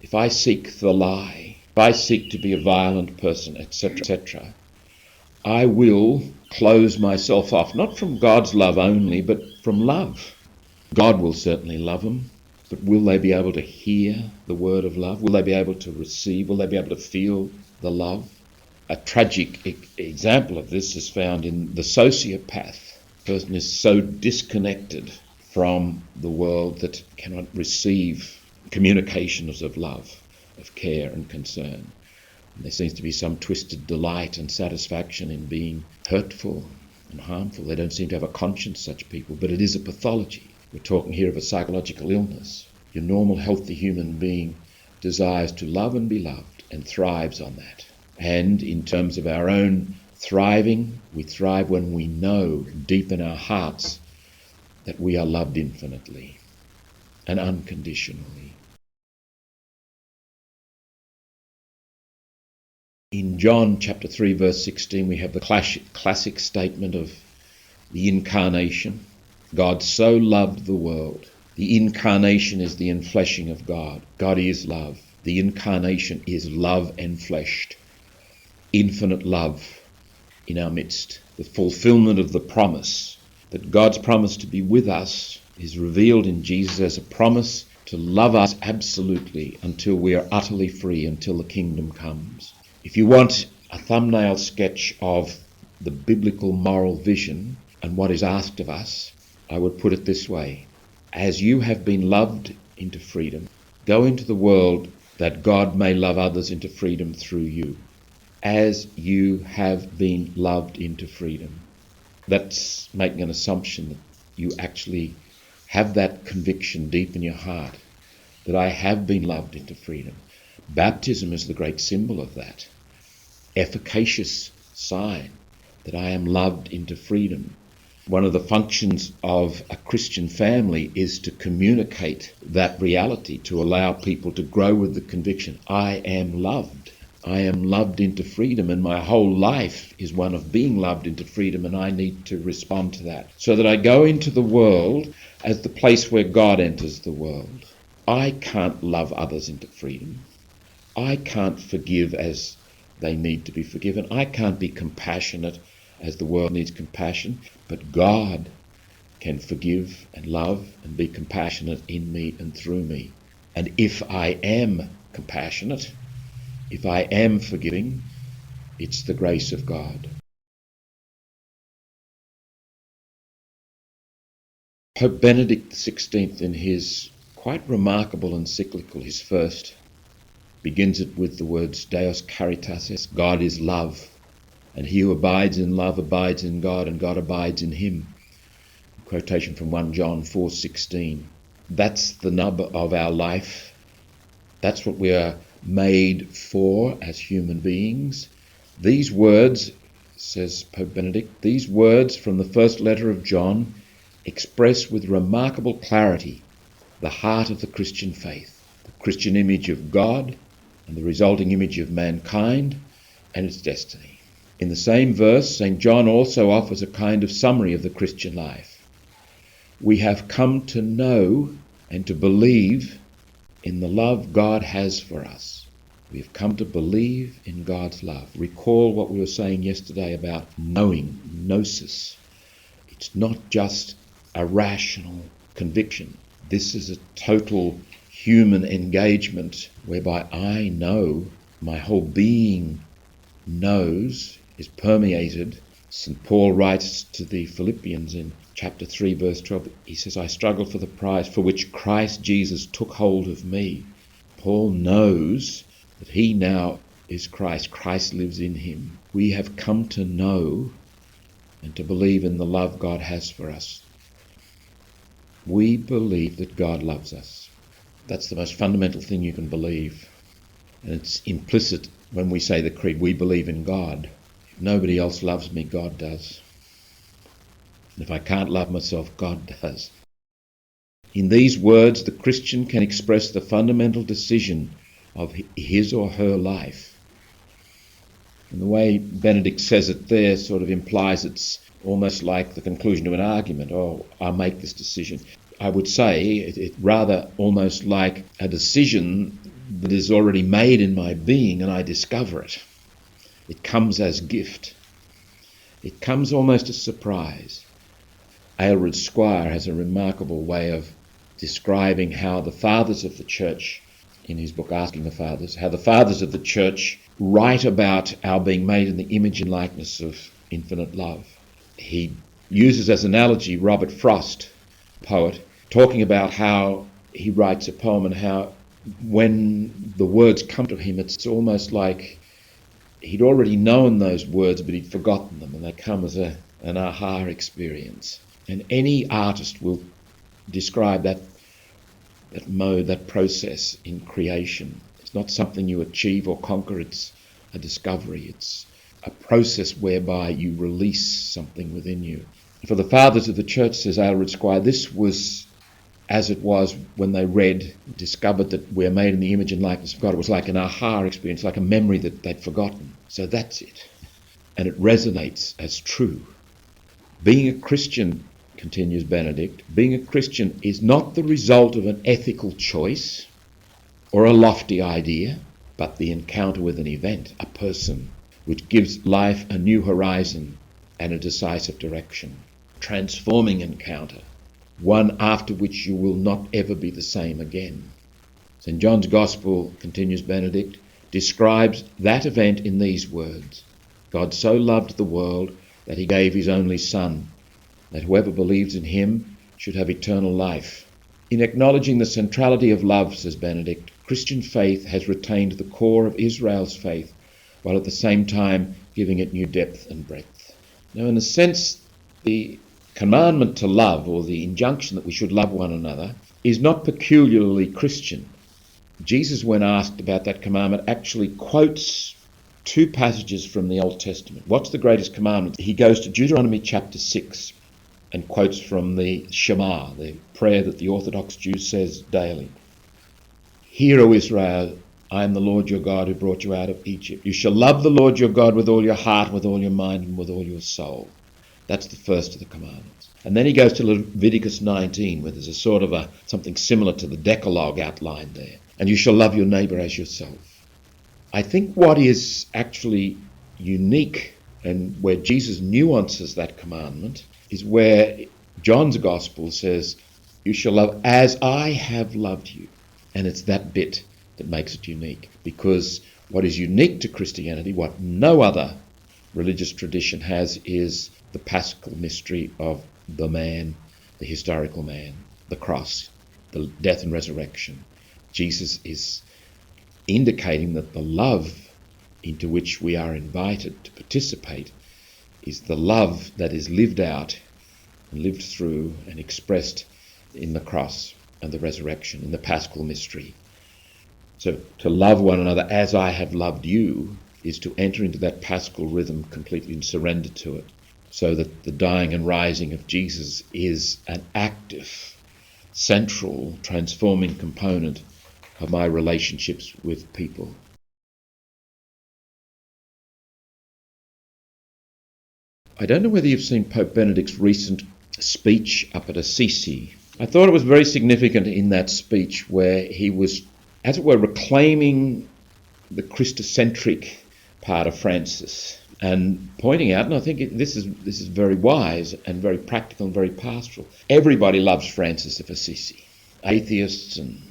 if I seek the lie, if I seek to be a violent person, etc., etc., I will close myself off, not from God's love only, but from love. God will certainly love them, but will they be able to hear the word of love? Will they be able to receive? Will they be able to feel the love? A tragic example of this is found in the sociopath. The person is so disconnected from the world that cannot receive communications of love, of care and concern. And there seems to be some twisted delight and satisfaction in being hurtful and harmful. They don't seem to have a conscience, such people, but it is a pathology. We're talking here of a psychological illness. Your normal, healthy human being desires to love and be loved and thrives on that. And in terms of our own thriving, we thrive when we know deep in our hearts that we are loved infinitely and unconditionally. In John chapter 3 verse 16 we have the classic statement of the incarnation. God so loved the world. The incarnation is the enfleshing of God. God is love. The incarnation is love enfleshed. Infinite love in our midst. The fulfillment of the promise, that God's promise to be with us is revealed in Jesus as a promise to love us absolutely until we are utterly free, until the kingdom comes. If you want a thumbnail sketch of the biblical moral vision and what is asked of us, I would put it this way. As you have been loved into freedom, go into the world that God may love others into freedom through you. As you have been loved into freedom. That's making an assumption that you actually have that conviction deep in your heart that I have been loved into freedom. Baptism is the great symbol of that. Efficacious sign that I am loved into freedom. One of the functions of a Christian family is to communicate that reality, to allow people to grow with the conviction, I am loved. I am loved into freedom, and my whole life is one of being loved into freedom, and I need to respond to that. So that I go into the world as the place where God enters the world. I can't love others into freedom. I can't forgive as they need to be forgiven. I can't be compassionate as the world needs compassion. But God can forgive and love and be compassionate in me and through me. And if I am compassionate, if I am forgiving, it's the grace of God. Pope Benedict XVI, in his quite remarkable encyclical, his first, begins it with the words Deus caritas est, God is love, and he who abides in love abides in God, and God abides in him. Quotation from 1 John 4:16. That's the nub of our life. That's what we are made for as human beings. These words, says Pope Benedict, these words from the first letter of John express with remarkable clarity the heart of the Christian faith, the Christian image of God and the resulting image of mankind and its destiny. In the same verse, St. John also offers a kind of summary of the Christian life. We have come to know and to believe in the love God has for us. We have come to believe in God's love. Recall what we were saying yesterday about knowing, gnosis. It's not just a rational conviction. This is a total human engagement whereby I know My whole being knows, is permeated. St. Paul writes to the Philippians in chapter 3, verse 12, he says, I struggle for the prize for which Christ Jesus took hold of me. Paul knows that he now is Christ. Christ lives in him. We have come to know and to believe in the love God has for us. We believe that God loves us. That's the most fundamental thing you can believe. And it's implicit when we say the creed, we believe in God. If nobody else loves me, God does. And if I can't love myself, God does. In these words, the Christian can express the fundamental decision of his or her life. And the way Benedict says it there sort of implies it's almost like the conclusion to an argument. Oh, I'll make this decision. I would say it rather almost like a decision that is already made in my being and I discover it. It comes as gift. It comes almost as surprise. Aylred Squire has a remarkable way of describing how the fathers of the church, in his book Asking the Fathers, how the fathers of the church write about our being made in the image and likeness of infinite love. He uses as analogy Robert Frost, poet, talking about how he writes a poem and how when the words come to him, it's almost like he'd already known those words, but he'd forgotten them, and they come as an aha experience. And any artist will describe that mode, that process in creation. It's not something you achieve or conquer, it's a discovery. It's a process whereby you release something within you. For the fathers of the church, says Aylred Squire, this was as it was when they discovered that we're made in the image and likeness of God. It was like an aha experience, like a memory that they'd forgotten. So that's it. And it resonates as true. Being a Christian, continues Benedict, being a Christian is not the result of an ethical choice or a lofty idea, but the encounter with an event, a person, which gives life a new horizon and a decisive direction. Transforming encounter, one after which you will not ever be the same again. St. John's Gospel, continues Benedict, describes that event in these words: God so loved the world that he gave his only Son, that whoever believes in him should have eternal life. In acknowledging the centrality of love, says Benedict, Christian faith has retained the core of Israel's faith, while at the same time giving it new depth and breadth. Now, in a sense, the commandment to love, or the injunction that we should love one another, is not peculiarly Christian. Jesus, when asked about that commandment, actually quotes two passages from the Old Testament. What's the greatest commandment? He goes to Deuteronomy chapter 6 and quotes from the Shema, the prayer that the Orthodox Jew says daily. Hear, O Israel, I am the Lord your God who brought you out of Egypt. You shall love the Lord your God with all your heart, with all your mind, and with all your soul. That's the first of the commandments. And then he goes to Leviticus 19, where there's a sort of something similar to the Decalogue outlined there. And you shall love your neighbour as yourself. I think what is actually unique and where Jesus nuances that commandment is where John's Gospel says, you shall love as I have loved you. And it's that bit that makes it unique, because what is unique to Christianity, what no other religious tradition has, is the paschal mystery of the man, the historical man, the cross, the death and resurrection. Jesus is indicating that the love into which we are invited to participate is the love that is lived out and lived through and expressed in the cross and the resurrection, in the paschal mystery. So to love one another as I have loved you is to enter into that paschal rhythm completely and surrender to it, so that the dying and rising of Jesus is an active, central, transforming component of my relationships with people. I don't know whether you've seen Pope Benedict's recent speech up at Assisi. I thought it was very significant in that speech where he was, as it were, reclaiming the Christocentric part of Francis and pointing out, and I think this is very wise and very practical and very pastoral. Everybody loves Francis of Assisi. Atheists and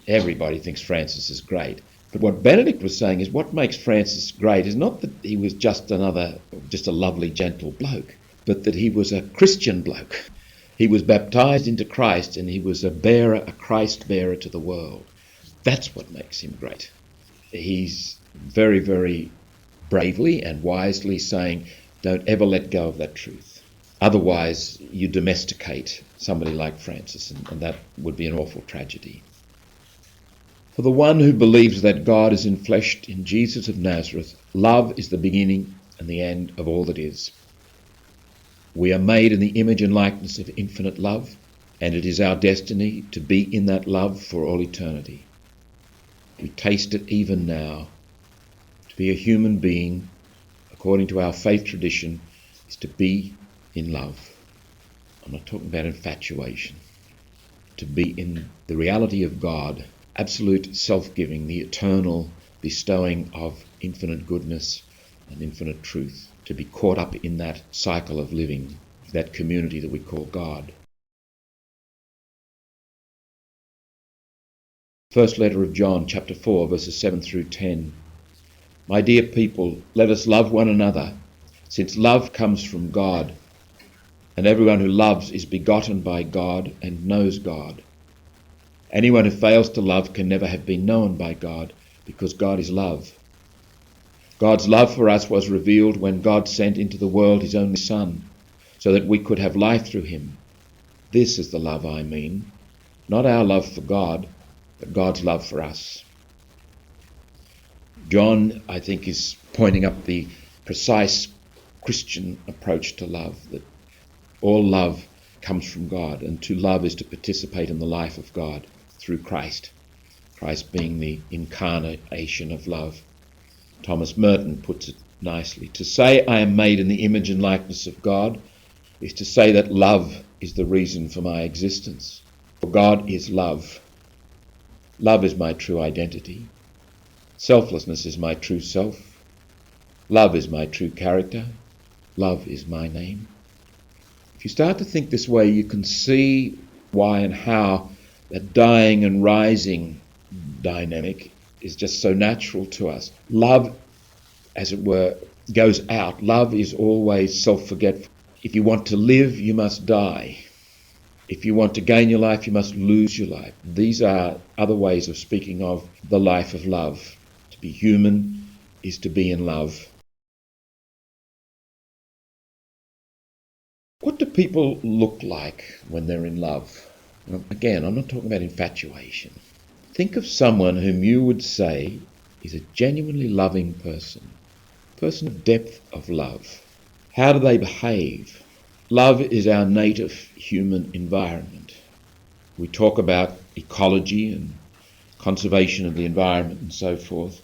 everybody thinks Francis is great. But what Benedict was saying is what makes Francis great is not that he was just a lovely, gentle bloke, but that he was a Christian bloke. He was baptized into Christ, and he was a Christ bearer to the world. That's what makes him great. He's very, very bravely and wisely saying, don't ever let go of that truth. Otherwise, you domesticate somebody like Francis, and that would be an awful tragedy. For the one who believes that God is enfleshed in Jesus of Nazareth, love is the beginning and the end of all that is. We are made in the image and likeness of infinite love, and it is our destiny to be in that love for all eternity. We taste it even now. To be a human being, according to our faith tradition, is to be in love. I'm not talking about infatuation. To be in the reality of God, absolute self-giving, the eternal bestowing of infinite goodness and infinite truth, to be caught up in that cycle of living, that community that we call God. First letter of John, chapter 4, verses 7 through 10. My dear people, let us love one another, since love comes from God, and everyone who loves is begotten by God and knows God. Anyone who fails to love can never have been known by God, because God is love. God's love for us was revealed when God sent into the world his only Son, so that we could have life through him. This is the love I mean, not our love for God, but God's love for us. John, I think, is pointing up the precise Christian approach to love, that all love comes from God, and to love is to participate in the life of God through Christ, Christ being the incarnation of love. Thomas Merton puts it nicely. To say I am made in the image and likeness of God is to say that love is the reason for my existence. For God is love. Love is my true identity. Selflessness is my true self. Love is my true character. Love is my name. If you start to think this way, you can see why and how that dying and rising dynamic is just so natural to us. Love, as it were, goes out. Love is always self-forgetful. If you want to live, you must die. If you want to gain your life, you must lose your life. These are other ways of speaking of the life of love. To be human is to be in love. What do people look like when they're in love? Again, I'm not talking about infatuation. Think of someone whom you would say is a genuinely loving person, a person of depth of love. How do they behave? Love is our native human environment. We talk about ecology and conservation of the environment and so forth.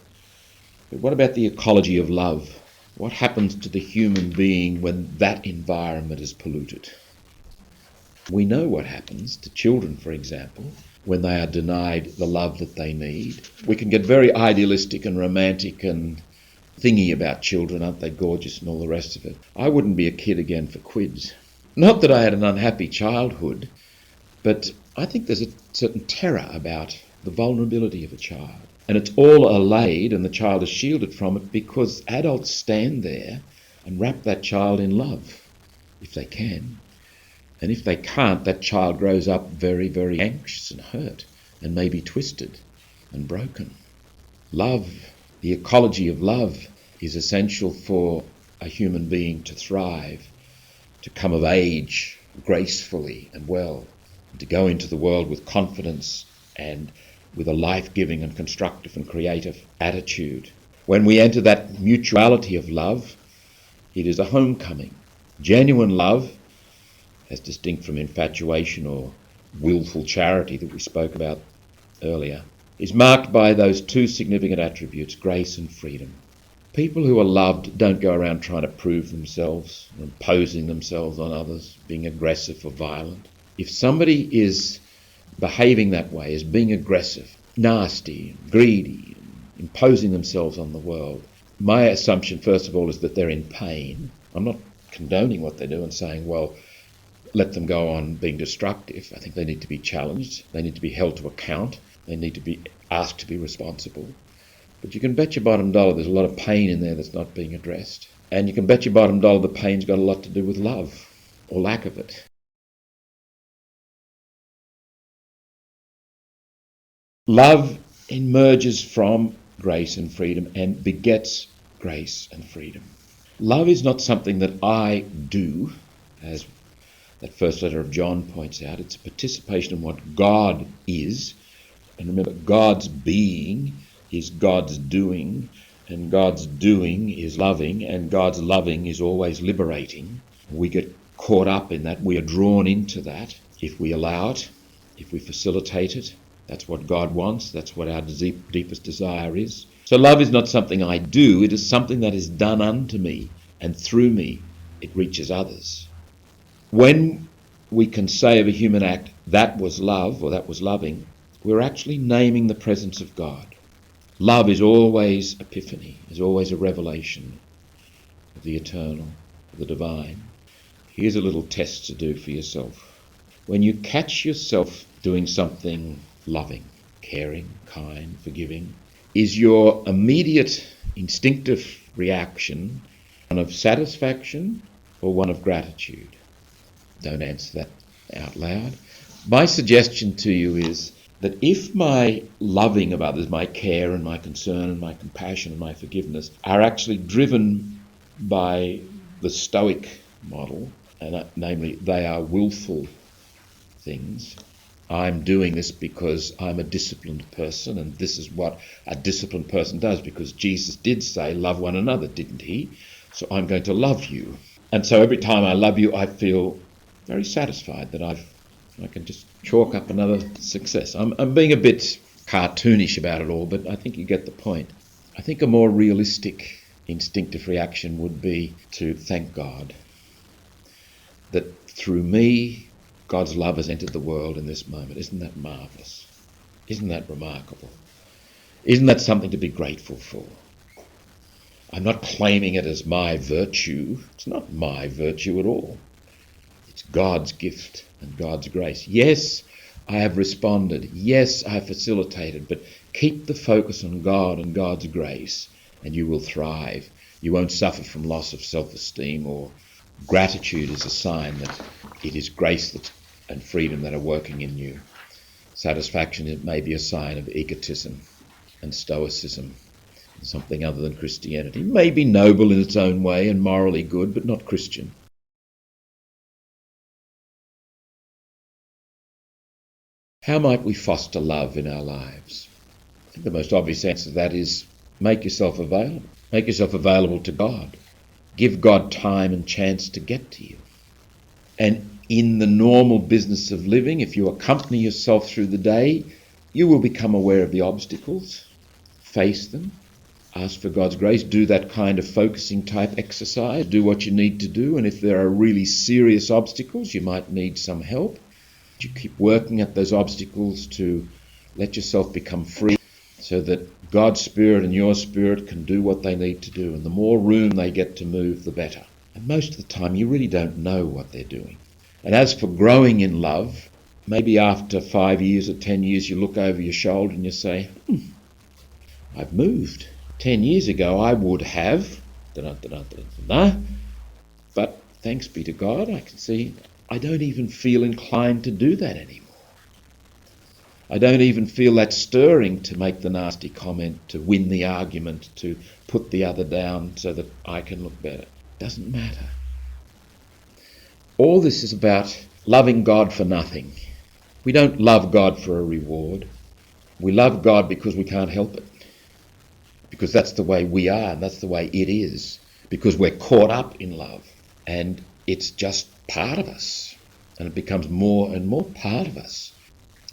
But what about the ecology of love? What happens to the human being when that environment is polluted? We know what happens to children, for example, when they are denied the love that they need. We can get very idealistic and romantic and thingy about children, aren't they gorgeous and all the rest of it. I wouldn't be a kid again for quids. Not that I had an unhappy childhood, but I think there's a certain terror about the vulnerability of a child. And it's all allayed and the child is shielded from it because adults stand there and wrap that child in love, if they can. And if they can't, that child grows up very, very anxious and hurt and maybe twisted and broken. Love, the ecology of love, is essential for a human being to thrive, to come of age gracefully and well, and to go into the world with confidence and with a life-giving and constructive and creative attitude. When we enter that mutuality of love, it is a homecoming. Genuine love, as distinct from infatuation or willful charity that we spoke about earlier, is marked by those two significant attributes, grace and freedom. People who are loved don't go around trying to prove themselves, imposing themselves on others, being aggressive or violent. If somebody is behaving that way, is being aggressive, nasty, greedy, imposing themselves on the world, my assumption, first of all, is that they're in pain. I'm not condoning what they do and saying, well, let them go on being destructive. I think they need to be challenged. They need to be held to account. They need to be asked to be responsible. But you can bet your bottom dollar there's a lot of pain in there that's not being addressed. And you can bet your bottom dollar the pain's got a lot to do with love, or lack of it. Love emerges from grace and freedom and begets grace and freedom. Love is not something that I do, as that first letter of John points out. It's a participation in what God is. And remember, God's being is God's doing, and God's doing is loving, and God's loving is always liberating. We get caught up in that. We are drawn into that if we allow it, if we facilitate it. That's what God wants. That's what our deepest desire is. So love is not something I do. It is something that is done unto me, and through me it reaches others. When we can say of a human act, that was love, or that was loving, we're actually naming the presence of God. Love is always epiphany, is always a revelation of the eternal, of the divine. Here's a little test to do for yourself. When you catch yourself doing something loving, caring, kind, forgiving, is your immediate instinctive reaction one of satisfaction or one of gratitude? Don't answer that out loud. My suggestion to you is that if my loving of others, my care and my concern and my compassion and my forgiveness are actually driven by the Stoic model, and namely they are willful things, I'm doing this because I'm a disciplined person, and this is what a disciplined person does, because Jesus did say, love one another, didn't he? So I'm going to love you. And so every time I love you, I feel very satisfied that I can just chalk up another success. I'm being a bit cartoonish about it all, but I think you get the point. I think a more realistic instinctive reaction would be to thank God that through me, God's love has entered the world in this moment. Isn't that marvellous? Isn't that remarkable? Isn't that something to be grateful for? I'm not claiming it as my virtue. It's not my virtue at all. It's God's gift and God's grace. Yes, I have responded. Yes, I have facilitated. But keep the focus on God and God's grace, and you will thrive. You won't suffer from loss of self-esteem, or gratitude is a sign that it is grace and freedom that are working in you. Satisfaction, it may be a sign of egotism and stoicism, something other than Christianity. It may be noble in its own way and morally good, but not Christian. How might we foster love in our lives? I think the most obvious answer to that is make yourself available. Make yourself available to God. Give God time and chance to get to you. And in the normal business of living, if you accompany yourself through the day, you will become aware of the obstacles, face them, ask for God's grace, do that kind of focusing type exercise, do what you need to do, and if there are really serious obstacles, you might need some help. You keep working at those obstacles to let yourself become free so that God's Spirit and your spirit can do what they need to do, and the more room they get to move, the better. And most of the time, you really don't know what they're doing. And as for growing in love, maybe after 5 years or 10 years, you look over your shoulder and you say, I've moved. 10 years ago, I would have, but thanks be to God, I can see I don't even feel inclined to do that anymore. I don't even feel that stirring to make the nasty comment, to win the argument, to put the other down so that I can look better. Doesn't matter. All this is about loving God for nothing. We don't love God for a reward. We love God because we can't help it. Because that's the way we are, and that's the way it is. Because we're caught up in love, and it's just part of us, and it becomes more and more part of us.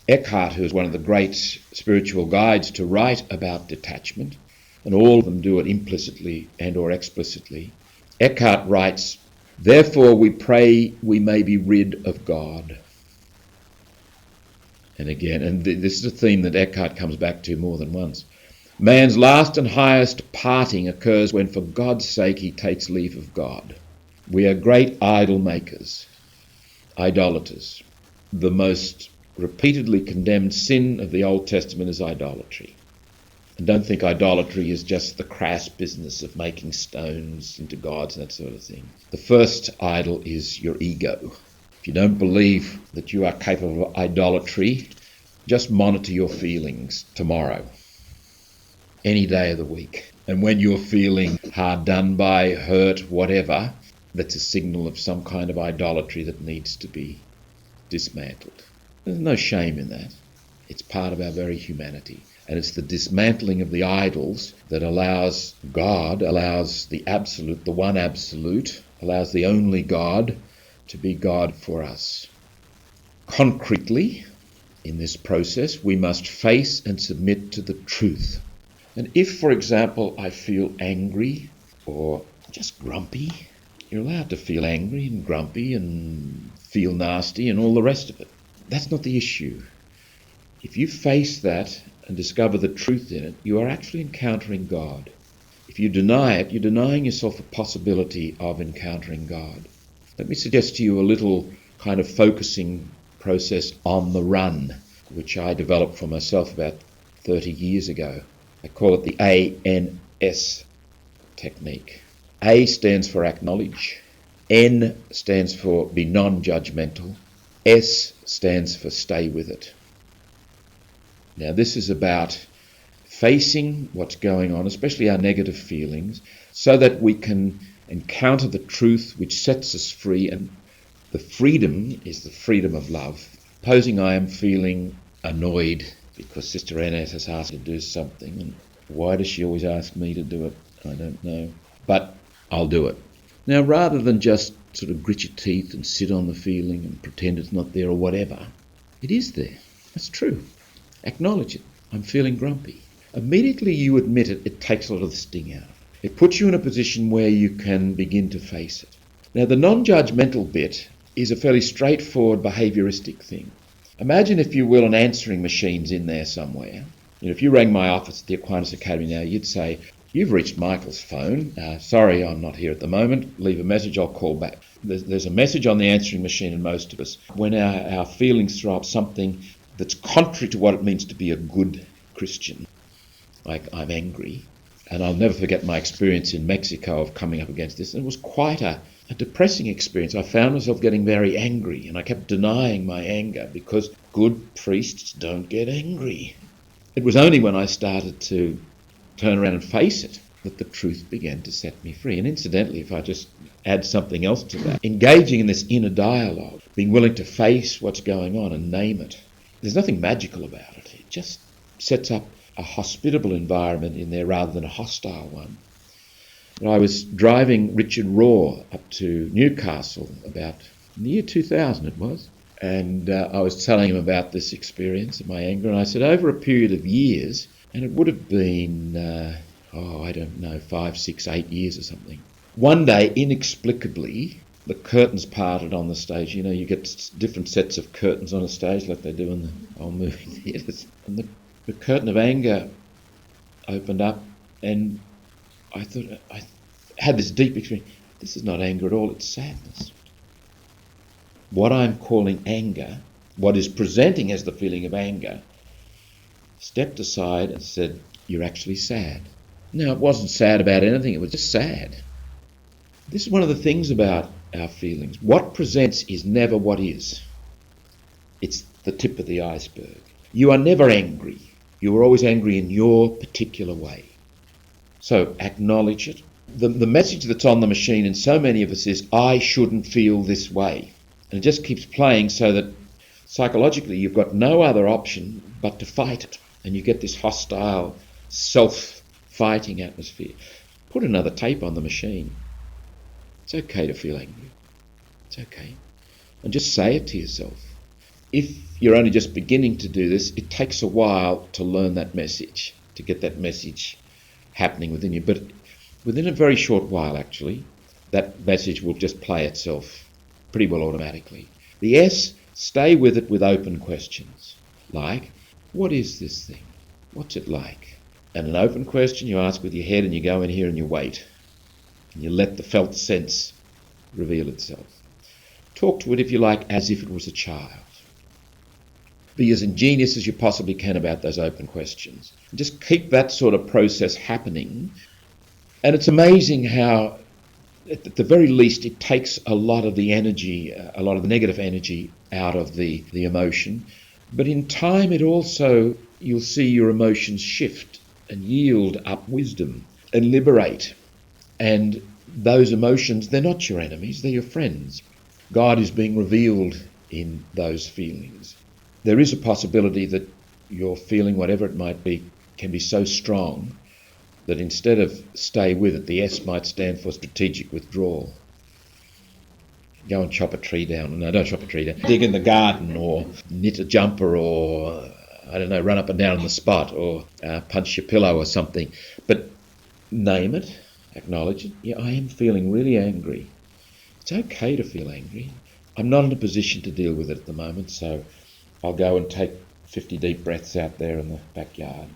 Eckhart, who is one of the great spiritual guides to write about detachment, and all of them do it implicitly and or explicitly, Eckhart writes, therefore we pray we may be rid of God. And again, and this is a theme that Eckhart comes back to more than once. Man's last and highest parting occurs when for God's sake he takes leave of God. We are great idol makers, idolaters. The most repeatedly condemned sin of the Old Testament is idolatry. And don't think idolatry is just the crass business of making stones into gods and that sort of thing. The first idol is your ego. If you don't believe that you are capable of idolatry, just monitor your feelings tomorrow, any day of the week. And when you're feeling hard done by, hurt, whatever, that's a signal of some kind of idolatry that needs to be dismantled. There's no shame in that. It's part of our very humanity. And it's the dismantling of the idols that allows God, allows the absolute, the one absolute, allows the only God to be God for us. Concretely, in this process, we must face and submit to the truth. And if, for example, I feel angry or just grumpy, you're allowed to feel angry and grumpy and feel nasty and all the rest of it. That's not the issue. If you face that and discover the truth in it, you are actually encountering God. If you deny it, you're denying yourself a possibility of encountering God. Let me suggest to you a little kind of focusing process on the run, which I developed for myself about 30 years ago. I call it the ANS technique. A stands for acknowledge. N stands for be non-judgmental. S stands for stay with it. Now this is about facing what's going on, especially our negative feelings, so that we can encounter the truth which sets us free. And the freedom is the freedom of love. Supposing I am feeling annoyed because Sister Annette has asked me to do something, and why does she always ask me to do it? I don't know. But I'll do it. Now, rather than just sort of grit your teeth and sit on the feeling and pretend it's not there or whatever, it is there. That's true. Acknowledge it. I'm feeling grumpy. Immediately you admit it, it takes a lot of the sting out. It puts you in a position where you can begin to face it. Now, the non-judgmental bit is a fairly straightforward behaviouristic thing. Imagine, if you will, an answering machine's in there somewhere. You know, if you rang my office at the Aquinas Academy now, you'd say, "You've reached Michael's phone. Sorry, I'm not here at the moment. Leave a message, I'll call back." There's a message on the answering machine in most of us. When our feelings throw up something that's contrary to what it means to be a good Christian, like I'm angry, and I'll never forget my experience in Mexico of coming up against this. And it was quite a depressing experience. I found myself getting very angry, and I kept denying my anger because good priests don't get angry. It was only when I started to turn around and face it that the truth began to set me free. And incidentally, if I just add something else to that, engaging in this inner dialogue, being willing to face what's going on and name it, there's nothing magical about it. It just sets up a hospitable environment in there rather than a hostile one. And I was driving Richard Raw up to Newcastle about in the year 2000 it was, and I was telling him about this experience of my anger, and I said over a period of years, and it would have been, I don't know, 5, 6, 8 years or something. One day, inexplicably, the curtains parted on the stage. You know, you get different sets of curtains on a stage like they do in the old movie theatres. And the curtain of anger opened up, and I thought, I had this deep experience. This is not anger at all, it's sadness. What I'm calling anger, what is presenting as the feeling of anger, stepped aside and said, "You're actually sad." Now, it wasn't sad about anything, it was just sad. This is one of the things about our feelings. What presents is never what is. It's the tip of the iceberg. You are never angry. You are always angry in your particular way. So acknowledge it. The message that's on the machine in so many of us is, I shouldn't feel this way. And it just keeps playing so that psychologically you've got no other option but to fight it. And you get this hostile, self-fighting atmosphere. Put another tape on the machine. It's okay to feel angry. It's okay. And just say it to yourself. If you're only just beginning to do this, it takes a while to learn that message, to get that message happening within you. But within a very short while, actually, that message will just play itself pretty well automatically. The S, stay with it with open questions. Like, what is this thing? What's it like? And an open question you ask with your head, and you go in here and you wait. And you let the felt sense reveal itself. Talk to it, if you like, as if it was a child. Be as ingenious as you possibly can about those open questions. Just keep that sort of process happening. And it's amazing how, at the very least, it takes a lot of the energy, a lot of the negative energy out of the emotion. But in time, it also, you'll see your emotions shift and yield up wisdom and liberate. And those emotions, they're not your enemies, they're your friends. God is being revealed in those feelings. There is a possibility that your feeling, whatever it might be, can be so strong that instead of stay with it, the S might stand for strategic withdrawal. Go and chop a tree down. No, don't chop a tree down. Dig in the garden, or knit a jumper, or, I don't know, run up and down on the spot, or punch your pillow or something. But name it, acknowledge it. Yeah, I am feeling really angry. It's okay to feel angry. I'm not in a position to deal with it at the moment, so I'll go and take 50 deep breaths out there in the backyard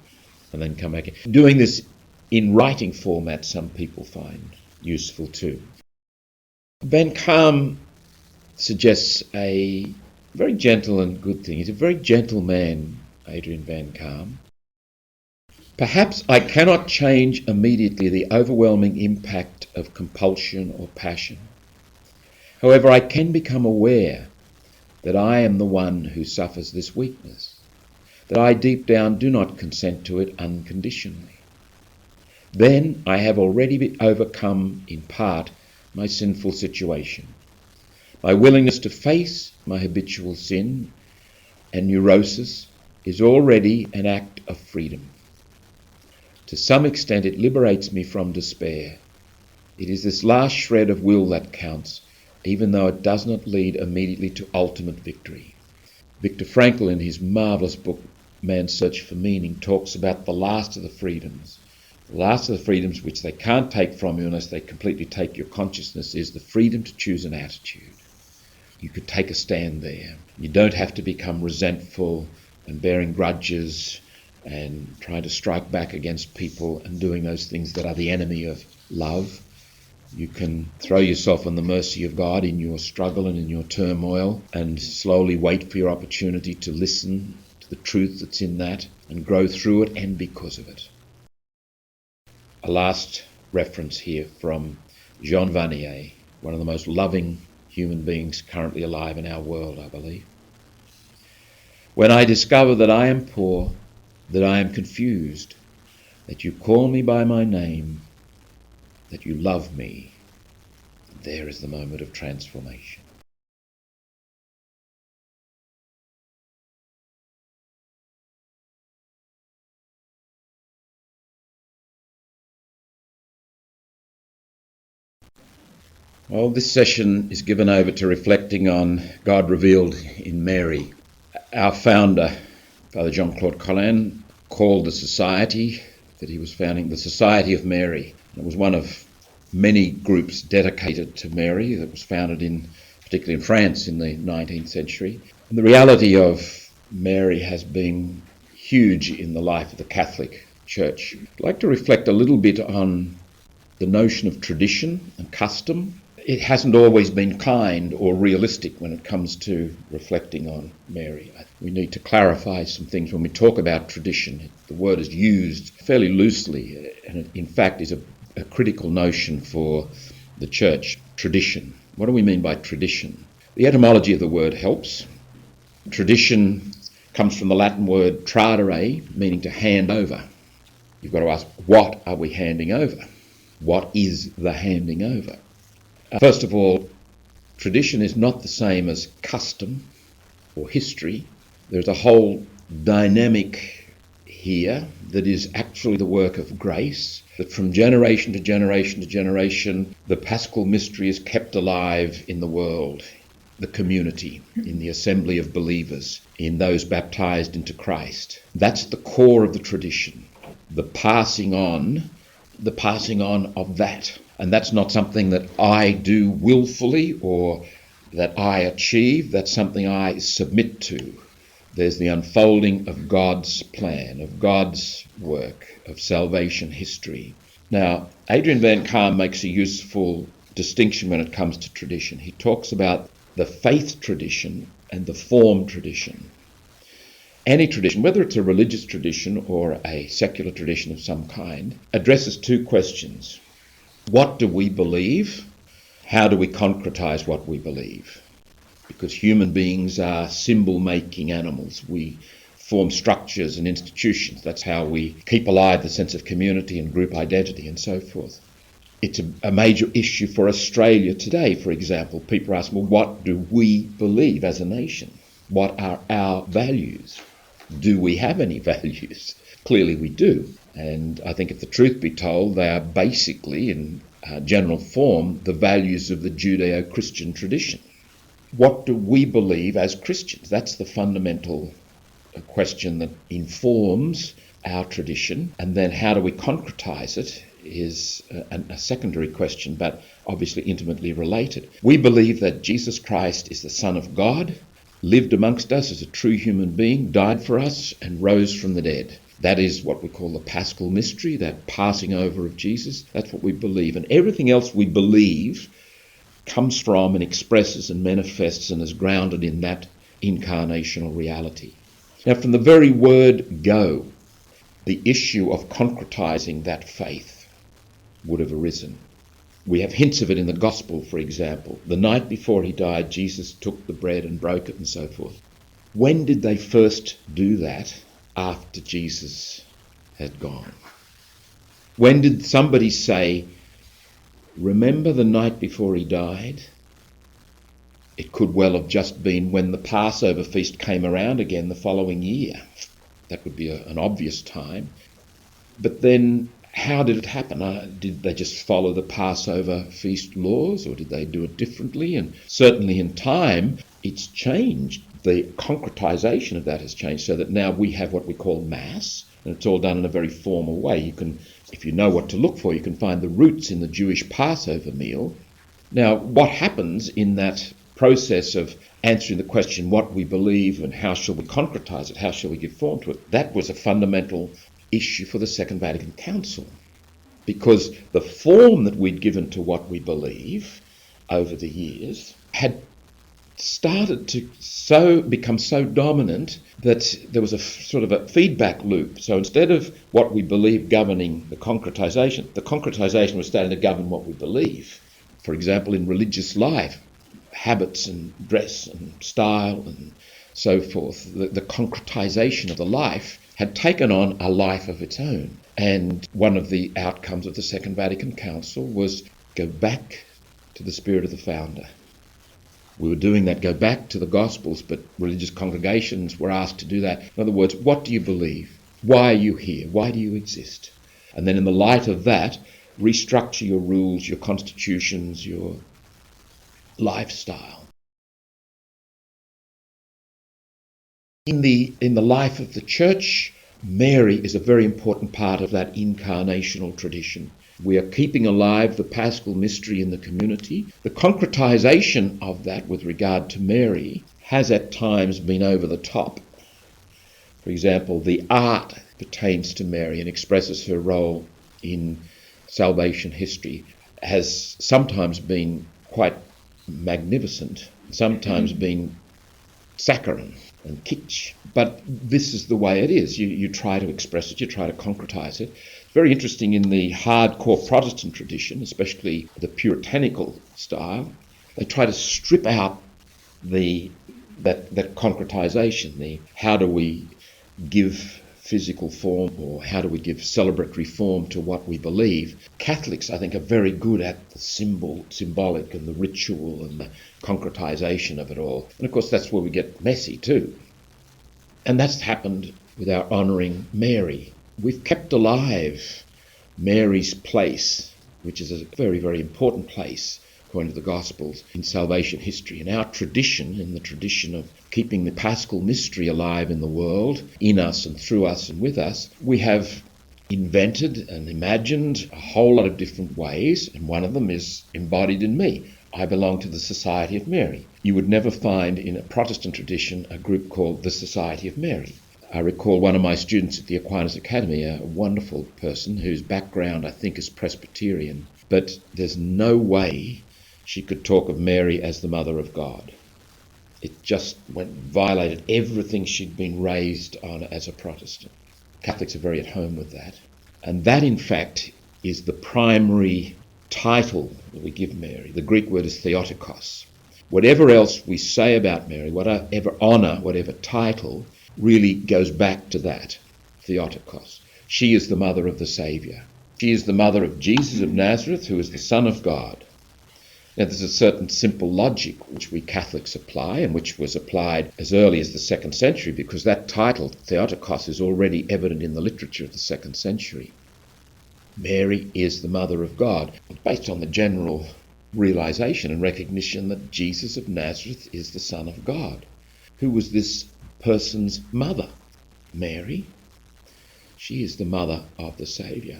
and then come back in. Doing this in writing format, some people find useful too. Van Kaam suggests a very gentle and good thing. He's a very gentle man, Adrian Van Kaam. Perhaps I cannot change immediately the overwhelming impact of compulsion or passion. However, I can become aware that I am the one who suffers this weakness, that I deep down do not consent to it unconditionally. Then I have already overcome, in part, my sinful situation. My willingness to face my habitual sin and neurosis is already an act of freedom. To some extent, it liberates me from despair. It is this last shred of will that counts, even though it does not lead immediately to ultimate victory. Viktor Frankl, in his marvellous book, Man's Search for Meaning, talks about the last of the freedoms. The last of the freedoms which they can't take from you unless they completely take your consciousness is the freedom to choose an attitude. You could take a stand there. You don't have to become resentful and bearing grudges and trying to strike back against people and doing those things that are the enemy of love. You can throw yourself on the mercy of God in your struggle and in your turmoil and slowly wait for your opportunity to listen to the truth that's in that and grow through it and because of it. A last reference here from Jean Vanier, one of the most loving human beings currently alive in our world, I believe. When I discover that I am poor, that I am confused, that you call me by my name, that you love me, there is the moment of transformation. Well, this session is given over to reflecting on God revealed in Mary. Our founder, Father Jean-Claude Collin, called the society that he was founding the Society of Mary. It was one of many groups dedicated to Mary that was founded particularly in France in the 19th century. And the reality of Mary has been huge in the life of the Catholic Church. I'd like to reflect a little bit on the notion of tradition and custom. It hasn't always been kind or realistic when it comes to reflecting on Mary. We need to clarify some things when we talk about tradition. The word is used fairly loosely, and it in fact is a critical notion for the church. Tradition. What do we mean by tradition? The etymology of the word helps. Tradition comes from the Latin word tradere, meaning to hand over. You've got to ask, what are we handing over? What is the handing over? First of all, tradition is not the same as custom or history. There's a whole dynamic here that is actually the work of grace, that from generation to generation to generation, the Paschal mystery is kept alive in the world, the community, in the assembly of believers, in those baptized into Christ. That's the core of the tradition, the passing on of that. And that's not something that I do willfully or that I achieve. That's something I submit to. There's the unfolding of God's plan, of God's work, of salvation history. Now, Adrian Van Kaam makes a useful distinction when it comes to tradition. He talks about the faith tradition and the form tradition. Any tradition, whether it's a religious tradition or a secular tradition of some kind, addresses two questions. What do we believe? How do we concretize what we believe? Because human beings are symbol-making animals. We form structures and institutions. That's how we keep alive the sense of community and group identity and so forth. It's a major issue for Australia today, for example. People ask, well, what do we believe as a nation? What are our values? Do we have any values? Clearly we do. And I think if the truth be told, they are basically, in general form, the values of the Judeo-Christian tradition. What do we believe as Christians? That's the fundamental question that informs our tradition. And then how do we concretize it is a secondary question, but obviously intimately related. We believe that Jesus Christ is the Son of God, lived amongst us as a true human being, died for us, and rose from the dead. That is what we call the Paschal mystery, that passing over of Jesus. That's what we believe. And everything else we believe comes from and expresses and manifests and is grounded in that incarnational reality. Now, from the very word go, the issue of concretizing that faith would have arisen. We have hints of it in the Gospel, for example. The night before he died, Jesus took the bread and broke it and so forth. When did they first do that? After Jesus had gone. When did somebody say, remember the night before he died? It could well have just been when the Passover feast came around again the following year. That would be an obvious time. But then how did it happen? Did they just follow the Passover feast laws, or did they do it differently? And certainly in time, it's changed. The concretization of that has changed so that now we have what we call Mass, and it's all done in a very formal way. You can, if you know what to look for, you can find the roots in the Jewish Passover meal. Now, what happens in that process of answering the question what we believe and how shall we concretize it, how shall we give form to it, that was a fundamental issue for the Second Vatican Council, because the form that we'd given to what we believe over the years had started to become so dominant that there was a sort of a feedback loop. So instead of what we believe governing the concretization was starting to govern what we believe. For example, in religious life, habits and dress and style and so forth, the concretization of the life had taken on a life of its own. And one of the outcomes of the Second Vatican Council was go back to the spirit of the founder. We were doing that, go back to the Gospels, but religious congregations were asked to do that. In other words, what do you believe? Why are you here? Why do you exist? And then in the light of that, restructure your rules, your constitutions, your lifestyle. In the life of the Church, Mary is a very important part of that incarnational tradition. We are keeping alive the Paschal mystery in the community. The concretization of that with regard to Mary has at times been over the top. For example, the art pertains to Mary and expresses her role in salvation history has sometimes been quite magnificent, sometimes been saccharine and kitsch. But this is the way it is. You try to express it, you try to concretize it. Very interesting in the hardcore Protestant tradition, especially the puritanical style, they try to strip out that concretization, the how do we give physical form or how do we give celebratory form to what we believe. Catholics, I think, are very good at the symbolic and the ritual and the concretization of it all. And of course that's where we get messy too. And that's happened with our honouring Mary. We've kept alive Mary's place, which is a very, very important place, according to the Gospels, in salvation history. In our tradition, in the tradition of keeping the Paschal mystery alive in the world, in us and through us and with us, we have invented and imagined a whole lot of different ways, and one of them is embodied in me. I belong to the Society of Mary. You would never find in a Protestant tradition a group called the Society of Mary. I recall one of my students at the Aquinas Academy, a wonderful person whose background I think is Presbyterian, but there's no way she could talk of Mary as the Mother of God. It just violated everything she'd been raised on as a Protestant. Catholics are very at home with that. And that, in fact, is the primary title that we give Mary. The Greek word is Theotokos. Whatever else we say about Mary, whatever honour, whatever title, really goes back to that, Theotokos. She is the mother of the Saviour. She is the mother of Jesus of Nazareth, who is the Son of God. Now, there's a certain simple logic which we Catholics apply, and which was applied as early as the 2nd century, because that title, Theotokos, is already evident in the literature of the 2nd century. Mary is the Mother of God, based on the general realisation and recognition that Jesus of Nazareth is the Son of God. Who was this person's mother? Mary. She is the mother of the Saviour.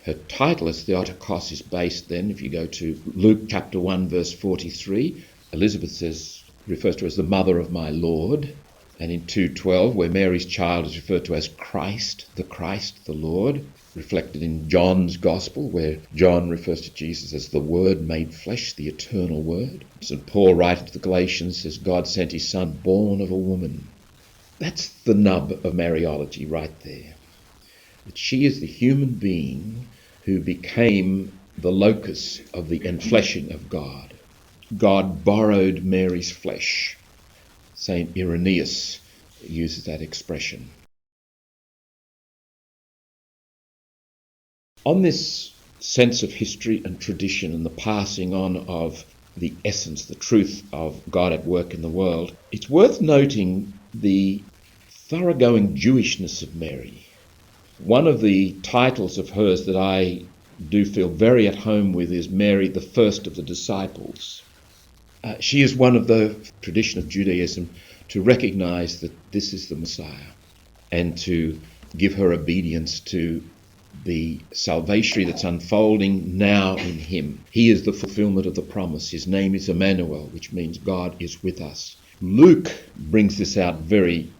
Her title as Theotokos is based then, if you go to Luke chapter 1 verse 43, Elizabeth refers to her as the mother of my Lord, and in 2:12 where Mary's child is referred to as Christ, the Lord, reflected in John's Gospel where John refers to Jesus as the Word made flesh, the eternal Word. St. Paul writing to the Galatians says God sent his Son born of a woman. That's the nub of Mariology right there. That she is the human being who became the locus of the enfleshing of God. God borrowed Mary's flesh. St. Irenaeus uses that expression. On this sense of history and tradition and the passing on of the essence, the truth of God at work in the world, it's worth noting the thoroughgoing Jewishness of Mary. One of the titles of hers that I do feel very at home with is Mary, the first of the disciples. She is one of the tradition of Judaism to recognise that this is the Messiah and to give her obedience to the salvation that's unfolding now in him. He is the fulfilment of the promise. His name is Emmanuel, which means God is with us. Luke brings this out very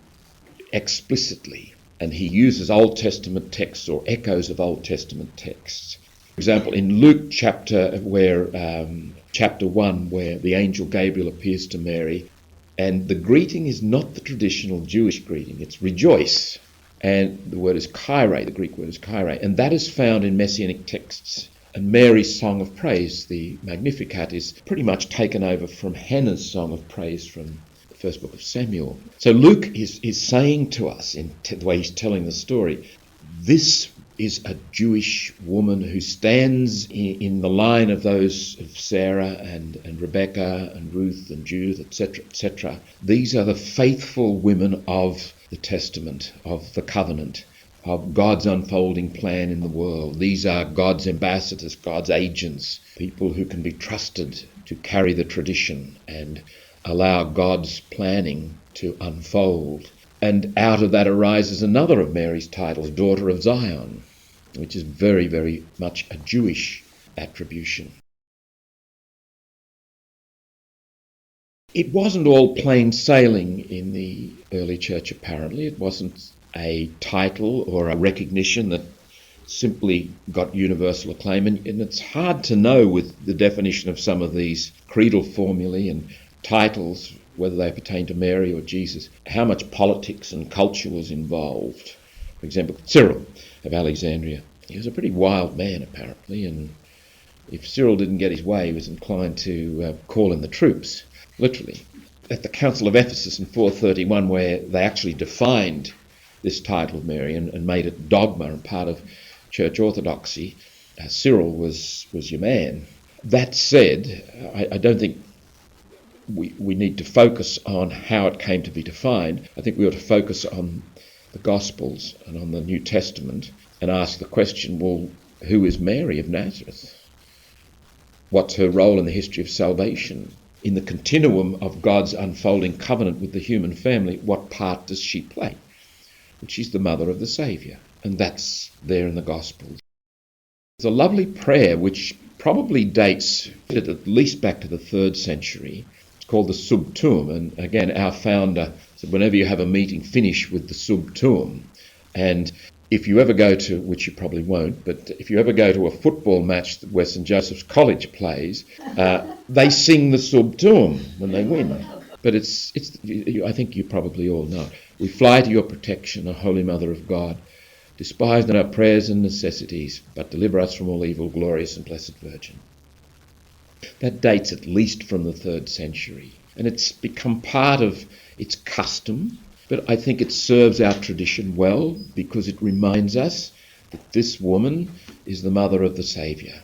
explicitly, and he uses Old Testament texts or echoes of Old Testament texts. For example, in Luke chapter 1, where the angel Gabriel appears to Mary, and the greeting is not the traditional Jewish greeting, it's rejoice. And the word is Kyrie, the Greek word is Kyrie, and that is found in Messianic texts. And Mary's song of praise, the Magnificat, is pretty much taken over from Hannah's song of praise from the first book of Samuel. So Luke is saying to us, in the way he's telling the story, this is a Jewish woman who stands in the line of those of Sarah and Rebecca and Ruth and Judith, etc., etc. These are the faithful women of the Testament, of the covenant, of God's unfolding plan in the world. These are God's ambassadors, God's agents, people who can be trusted to carry the tradition and allow God's planning to unfold. And out of that arises another of Mary's titles, Daughter of Zion, which is very, very much a Jewish attribution. It wasn't all plain sailing in the early church, apparently. It wasn't a title or a recognition that simply got universal acclaim. And it's hard to know with the definition of some of these creedal formulae and titles, whether they pertain to Mary or Jesus, how much politics and culture was involved. For example, Cyril of Alexandria. He was a pretty wild man, apparently, and if Cyril didn't get his way, he was inclined to call in the troops. Literally. At the Council of Ephesus in 431, where they actually defined this title of Mary and made it dogma and part of church orthodoxy, Cyril was your man. That said, I don't think we need to focus on how it came to be defined. I think we ought to focus on the Gospels and on the New Testament and ask the question, well, who is Mary of Nazareth? What's her role in the history of salvation? In the continuum of God's unfolding covenant with the human family, what part does she play? And she's the mother of the Saviour, and that's there in the Gospels. There's a lovely prayer which probably dates at least back to the 3rd century. It's called the Sub Tuum, and again, our founder said whenever you have a meeting, finish with the Sub Tuum. And if you ever go to, which you probably won't, but if you ever go to a football match where St Joseph's College plays, they sing the Sub Tuum when they win. But I think you probably all know. We fly to your protection, O Holy Mother of God. Despise not our prayers and necessities, but deliver us from all evil, glorious and blessed Virgin. That dates at least from the 3rd century, and it's become part of its custom, but I think it serves our tradition well because it reminds us that this woman is the mother of the Saviour.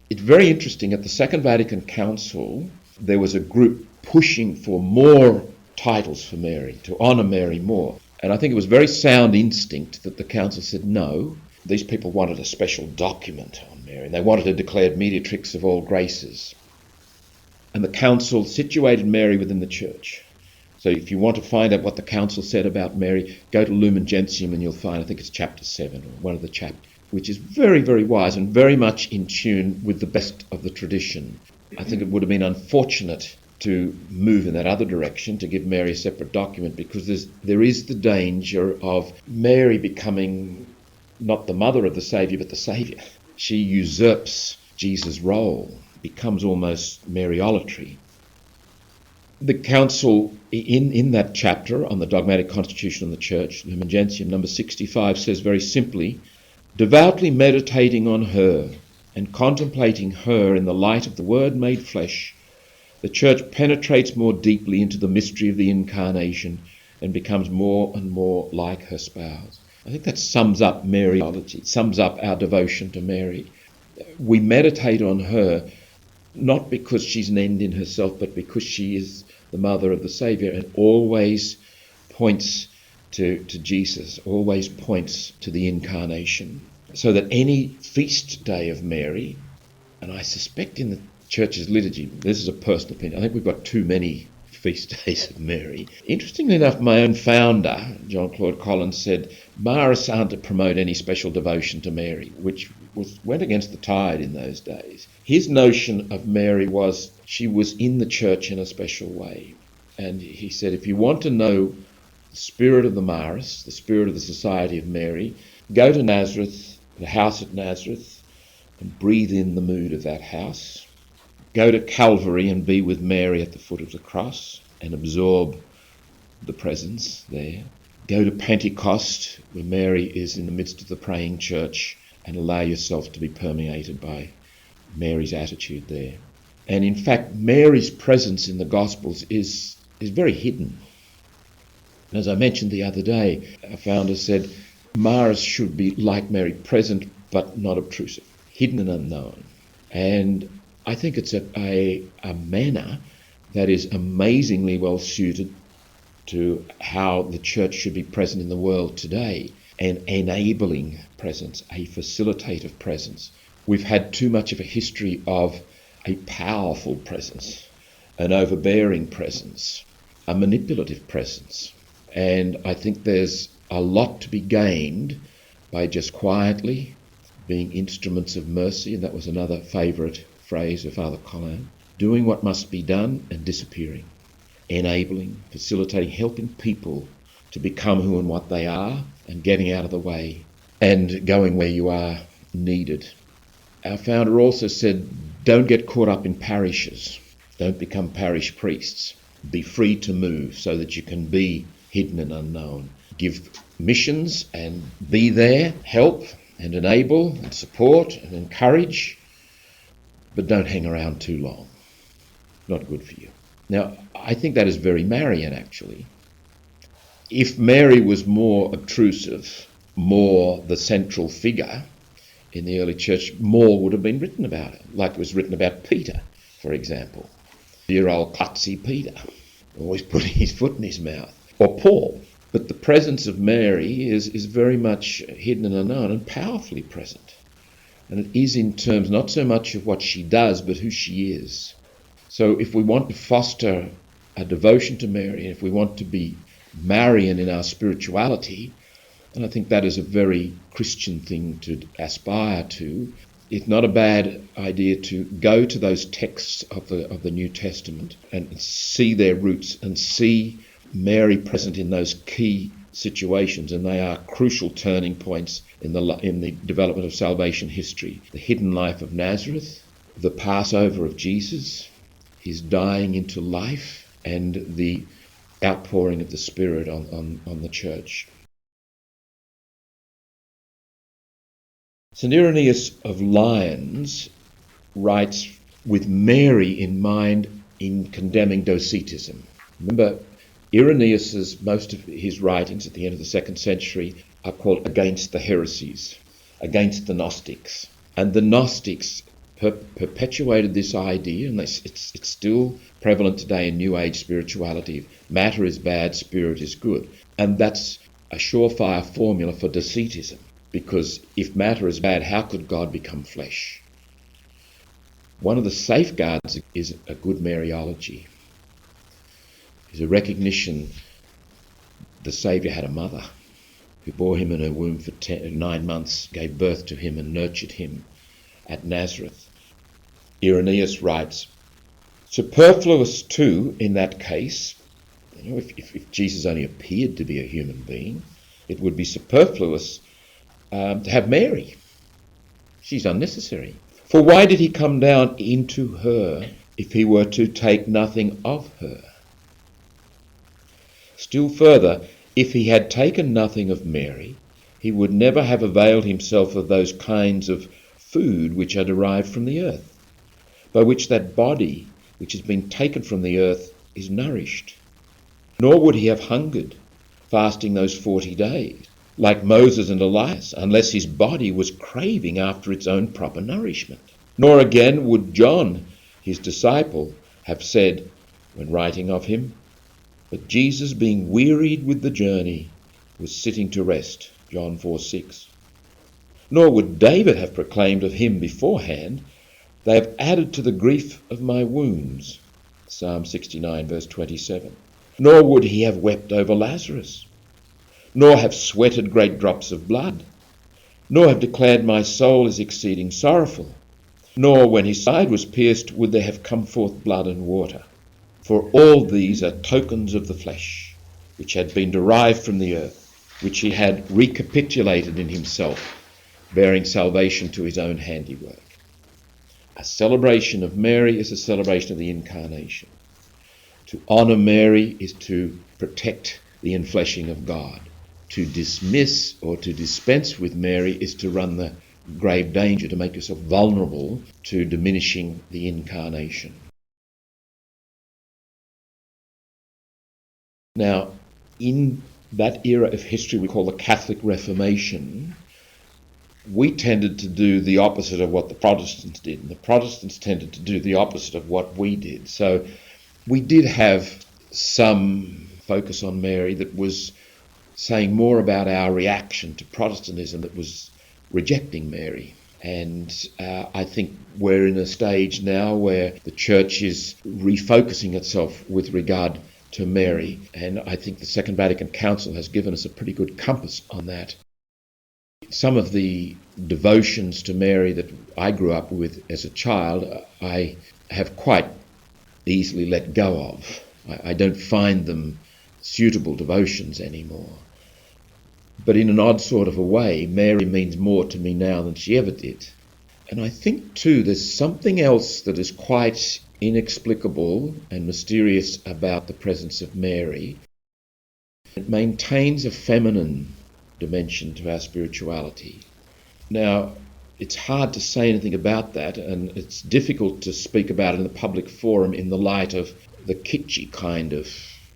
It's very interesting, at the Second Vatican Council, there was a group pushing for more titles for Mary, to honour Mary more. And I think it was very sound instinct that the council said no. These people wanted a special document on Mary, and they wanted a declared mediatrix of all graces. And the council situated Mary within the church. So if you want to find out what the council said about Mary, go to Lumen Gentium and you'll find, I think it's chapter 7, or one of the chapters, which is very, very wise and very much in tune with the best of the tradition. I think it would have been unfortunate to move in that other direction, to give Mary a separate document, because there is the danger of Mary becoming not the mother of the Saviour, but the Saviour. She usurps Jesus' role, becomes almost Mariolatry. The council, in that chapter on the dogmatic constitution of the Church, Lumen Gentium, number 65, says very simply, devoutly meditating on her and contemplating her in the light of the Word made flesh, the Church penetrates more deeply into the mystery of the Incarnation and becomes more and more like her spouse. I think that sums up Mariology, sums up our devotion to Mary. We meditate on her not because she's an end in herself, but because she is the mother of the Saviour and always points to Jesus, always points to the Incarnation. So that any feast day of Mary, and I suspect in the Church's liturgy, this is a personal opinion, I think we've got too many feast days of Mary. Interestingly enough, my own founder, John Claude Collins, said Marists aren't to promote any special devotion to Mary, which went against the tide in those days. His notion of Mary was she was in the Church in a special way. And he said, if you want to know the spirit of the Marists, the spirit of the Society of Mary, go to Nazareth, the house at Nazareth, and breathe in the mood of that house. Go to Calvary and be with Mary at the foot of the cross and absorb the presence there. Go to Pentecost, where Mary is in the midst of the praying church, and allow yourself to be permeated by Mary's attitude there. And in fact, Mary's presence in the Gospels is very hidden. As I mentioned the other day, a founder said, Marists should be like Mary, present but not obtrusive, hidden and unknown. And I think it's a manner that is amazingly well suited to how the Church should be present in the world today, an enabling presence, a facilitative presence. We've had too much of a history of a powerful presence, an overbearing presence, a manipulative presence. And I think there's a lot to be gained by just quietly being instruments of mercy, and that was another favourite phrase of Father Colin, doing what must be done and disappearing, enabling, facilitating, helping people to become who and what they are and getting out of the way and going where you are needed. Our founder also said, don't get caught up in parishes, don't become parish priests, be free to move so that you can be hidden and unknown. Give missions and be there, help and enable and support and encourage, but don't hang around too long. Not good for you. Now, I think that is very Marian, actually. If Mary was more obtrusive, more the central figure in the early church, more would have been written about it, like it was written about Peter, for example. Dear old klutzy Peter, always putting his foot in his mouth. Or Paul. But the presence of Mary is very much hidden and unknown and powerfully present. And it is in terms not so much of what she does, but who she is. So if we want to foster a devotion to Mary, and if we want to be Marian in our spirituality, and I think that is a very Christian thing to aspire to, it's not a bad idea to go to those texts of the New Testament and see their roots and see Mary present in those key situations, and they are crucial turning points in the development of salvation history. The hidden life of Nazareth, the Passover of Jesus, is dying into life and the outpouring of the Spirit on the church. St. Irenaeus of Lyons writes with Mary in mind in condemning Docetism. Remember, most of his writings at the end of the 2nd century are called Against the Heresies, against the Gnostics. And the Gnostics perpetuated this idea, and it's still prevalent today in New Age spirituality. Matter is bad, spirit is good. And that's a surefire formula for Docetism, because if matter is bad, how could God become flesh? One of the safeguards is a good Mariology, is a recognition the Saviour had a mother who bore him in her womb for 9 months, gave birth to him and nurtured him at Nazareth. Irenaeus writes, superfluous too in that case, if Jesus only appeared to be a human being, it would be superfluous to have Mary. She's unnecessary. For why did he come down into her if he were to take nothing of her? Still further, if he had taken nothing of Mary, he would never have availed himself of those kinds of food which are derived from the earth, by which that body which has been taken from the earth is nourished. Nor would he have hungered, fasting those 40 days, like Moses and Elias, unless his body was craving after its own proper nourishment. Nor again would John, his disciple, have said, when writing of him, but Jesus, being wearied with the journey, was sitting to rest, John 4:6. Nor would David have proclaimed of him beforehand, they have added to the grief of my wounds, Psalm 69 verse 27. Nor would he have wept over Lazarus, nor have sweated great drops of blood, nor have declared my soul is exceeding sorrowful, nor when his side was pierced would there have come forth blood and water. For all these are tokens of the flesh, which had been derived from the earth, which he had recapitulated in himself, bearing salvation to his own handiwork. A celebration of Mary is a celebration of the Incarnation. To honour Mary is to protect the infleshing of God. To dismiss or to dispense with Mary is to run the grave danger, to make yourself vulnerable to diminishing the Incarnation. Now, in that era of history we call the Catholic Reformation, we tended to do the opposite of what the Protestants did, and the Protestants tended to do the opposite of what we did. So we did have some focus on Mary that was saying more about our reaction to Protestantism that was rejecting Mary. And I think we're in a stage now where the Church is refocusing itself with regard to Mary, and I think the Second Vatican Council has given us a pretty good compass on that. Some of the devotions to Mary that I grew up with as a child, I have quite easily let go of. I don't find them suitable devotions anymore. But in an odd sort of a way, Mary means more to me now than she ever did. And I think too there's something else that is quite inexplicable and mysterious about the presence of Mary. It maintains a feminine dimension to our spirituality. Now, it's hard to say anything about that, and it's difficult to speak about it in the public forum in the light of the kitschy kind of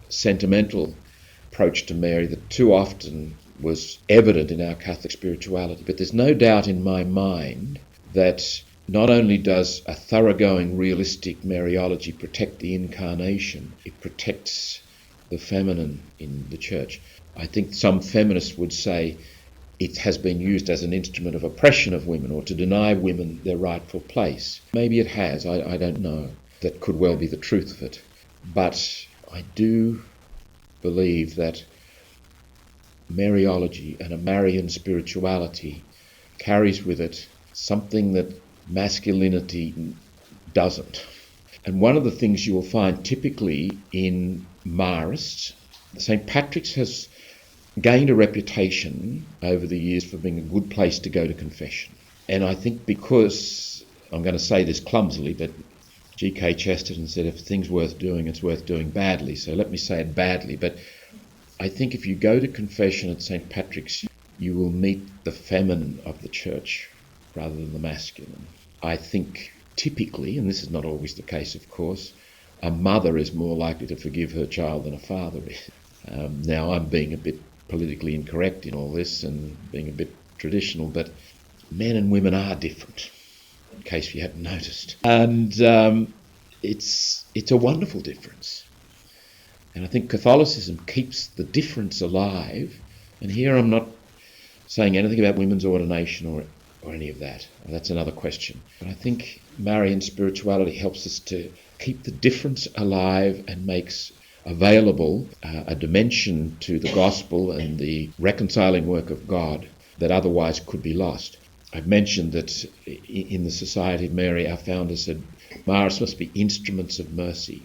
sentimental approach to Mary that too often was evident in our Catholic spirituality. But there's no doubt in my mind that not only does a thoroughgoing, realistic Mariology protect the Incarnation, it protects the feminine in the Church. I think some feminists would say it has been used as an instrument of oppression of women or to deny women their rightful place. Maybe it has, I don't know. That could well be the truth of it. But I do believe that Mariology and a Marian spirituality carries with it something that masculinity doesn't. And one of the things you will find typically in Marists, St. Patrick's has gained a reputation over the years for being a good place to go to confession. And I think because, I'm going to say this clumsily, but G.K. Chesterton said, if a thing's worth doing, it's worth doing badly. So let me say it badly. But I think if you go to confession at St. Patrick's, you will meet the feminine of the church rather than the masculine. I think typically, and this is not always the case, of course, a mother is more likely to forgive her child than a father is. Now, I'm being a bit politically incorrect in all this and being a bit traditional, but men and women are different, in case you hadn't noticed. And it's a wonderful difference. And I think Catholicism keeps the difference alive. And here I'm not saying anything about women's ordination or any of that. That's another question. But I think Marian spirituality helps us to keep the difference alive and makes available a dimension to the gospel and the reconciling work of God that otherwise could be lost. I've mentioned that in the Society of Mary, our founder said, Maris must be instruments of mercy.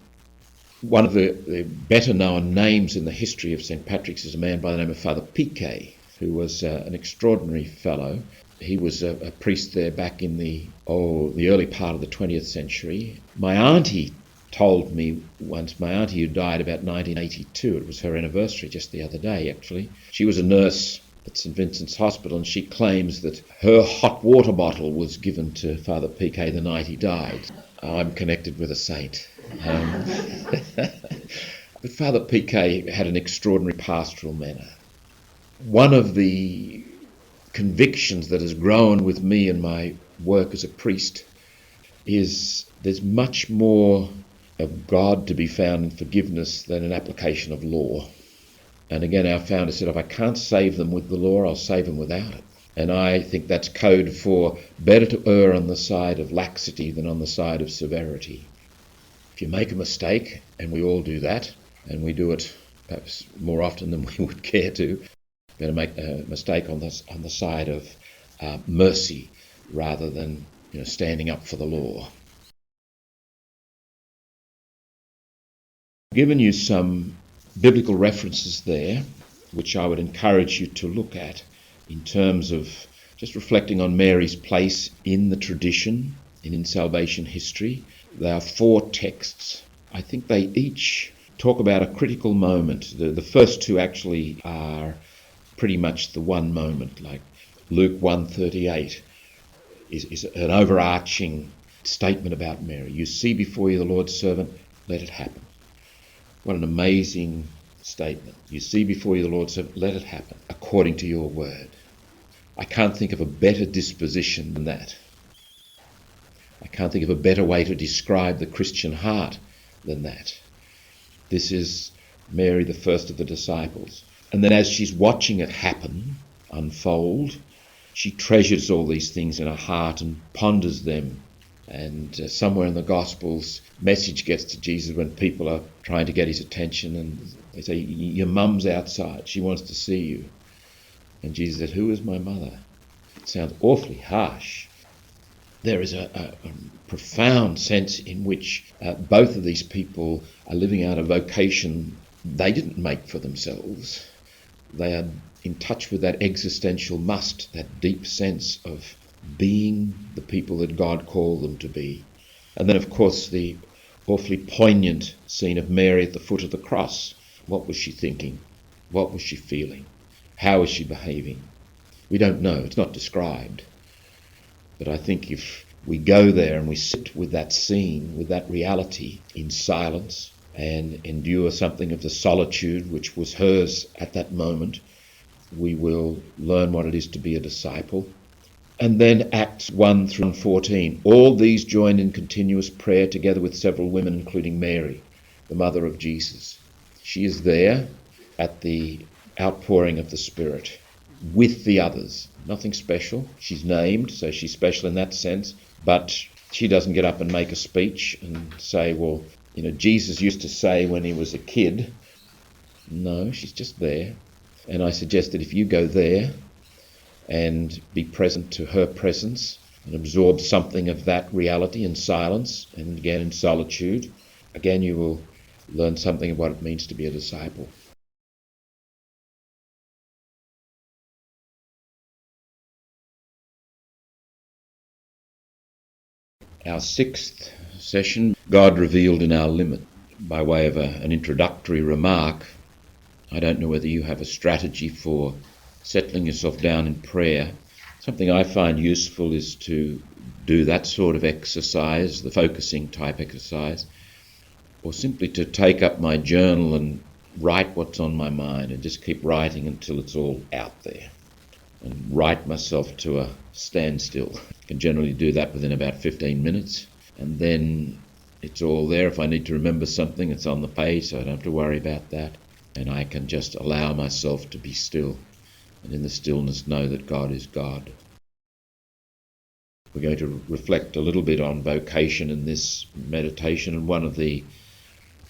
One of the better known names in the history of St. Patrick's is a man by the name of Father Piquet, who was an extraordinary fellow. He was a priest there back in the early part of the 20th century. My auntie told me once, my auntie who died about 1982, it was her anniversary just the other day actually. She was a nurse at St. Vincent's Hospital, and she claims that her hot water bottle was given to Father Piquet the night he died. I'm connected with a saint. But Father Piquet had an extraordinary pastoral manner. One of the convictions that has grown with me in my work as a priest is there's much more of God to be found in forgiveness than an application of law. And again, our founder said, if I can't save them with the law, I'll save them without it. And I think that's code for better to err on the side of laxity than on the side of severity. If you make a mistake, and we all do that, and we do it perhaps more often than we would care to, better make a mistake on the side of mercy rather than standing up for the law. I've given you some biblical references there, which I would encourage you to look at in terms of just reflecting on Mary's place in the tradition and in salvation history. There are 4 texts. I think they each talk about a critical moment. The first 2 actually are pretty much the one moment, like Luke 1:38 is an overarching statement about Mary. You see before you the Lord's servant, let it happen. What an amazing statement. You see before you the Lord's servant, let it happen according to your word. I can't think of a better disposition than that. I can't think of a better way to describe the Christian heart than that. This is Mary, the first of the disciples. And then as she's watching it happen, unfold, she treasures all these things in her heart and ponders them. And somewhere in the Gospels, message gets to Jesus when people are trying to get his attention, and they say, your mum's outside, she wants to see you. And Jesus said, who is my mother? It sounds awfully harsh. There is a profound sense in which both of these people are living out a vocation they didn't make for themselves. They are in touch with that existential must, that deep sense of being the people that God called them to be. And then, of course, the awfully poignant scene of Mary at the foot of the cross. What was she thinking? What was she feeling? How was she behaving? We don't know. It's not described. But I think if we go there and we sit with that scene, with that reality in silence and endure something of the solitude which was hers at that moment, we will learn what it is to be a disciple. And then Acts 1-14. All these joined in continuous prayer together with several women, including Mary, the mother of Jesus. She is there at the outpouring of the Spirit with the others. Nothing special. She's named, so she's special in that sense. But she doesn't get up and make a speech and say, well, Jesus used to say when he was a kid. No, she's just there. And I suggest that if you go there and be present to her presence and absorb something of that reality in silence and again in solitude, again you will learn something of what it means to be a disciple. Our 6th session, God revealed in our limit by way of an introductory remark. I don't know whether you have a strategy for settling yourself down in prayer. Something I find useful is to do that sort of exercise, the focusing type exercise, or simply to take up my journal and write what's on my mind and just keep writing until it's all out there, and write myself to a standstill. I can generally do that within about 15 minutes, and then it's all there. If I need to remember something, it's on the page, so I don't have to worry about that, and I can just allow myself to be still, and in the stillness know that God is God. We're going to reflect a little bit on vocation in this meditation, and one of the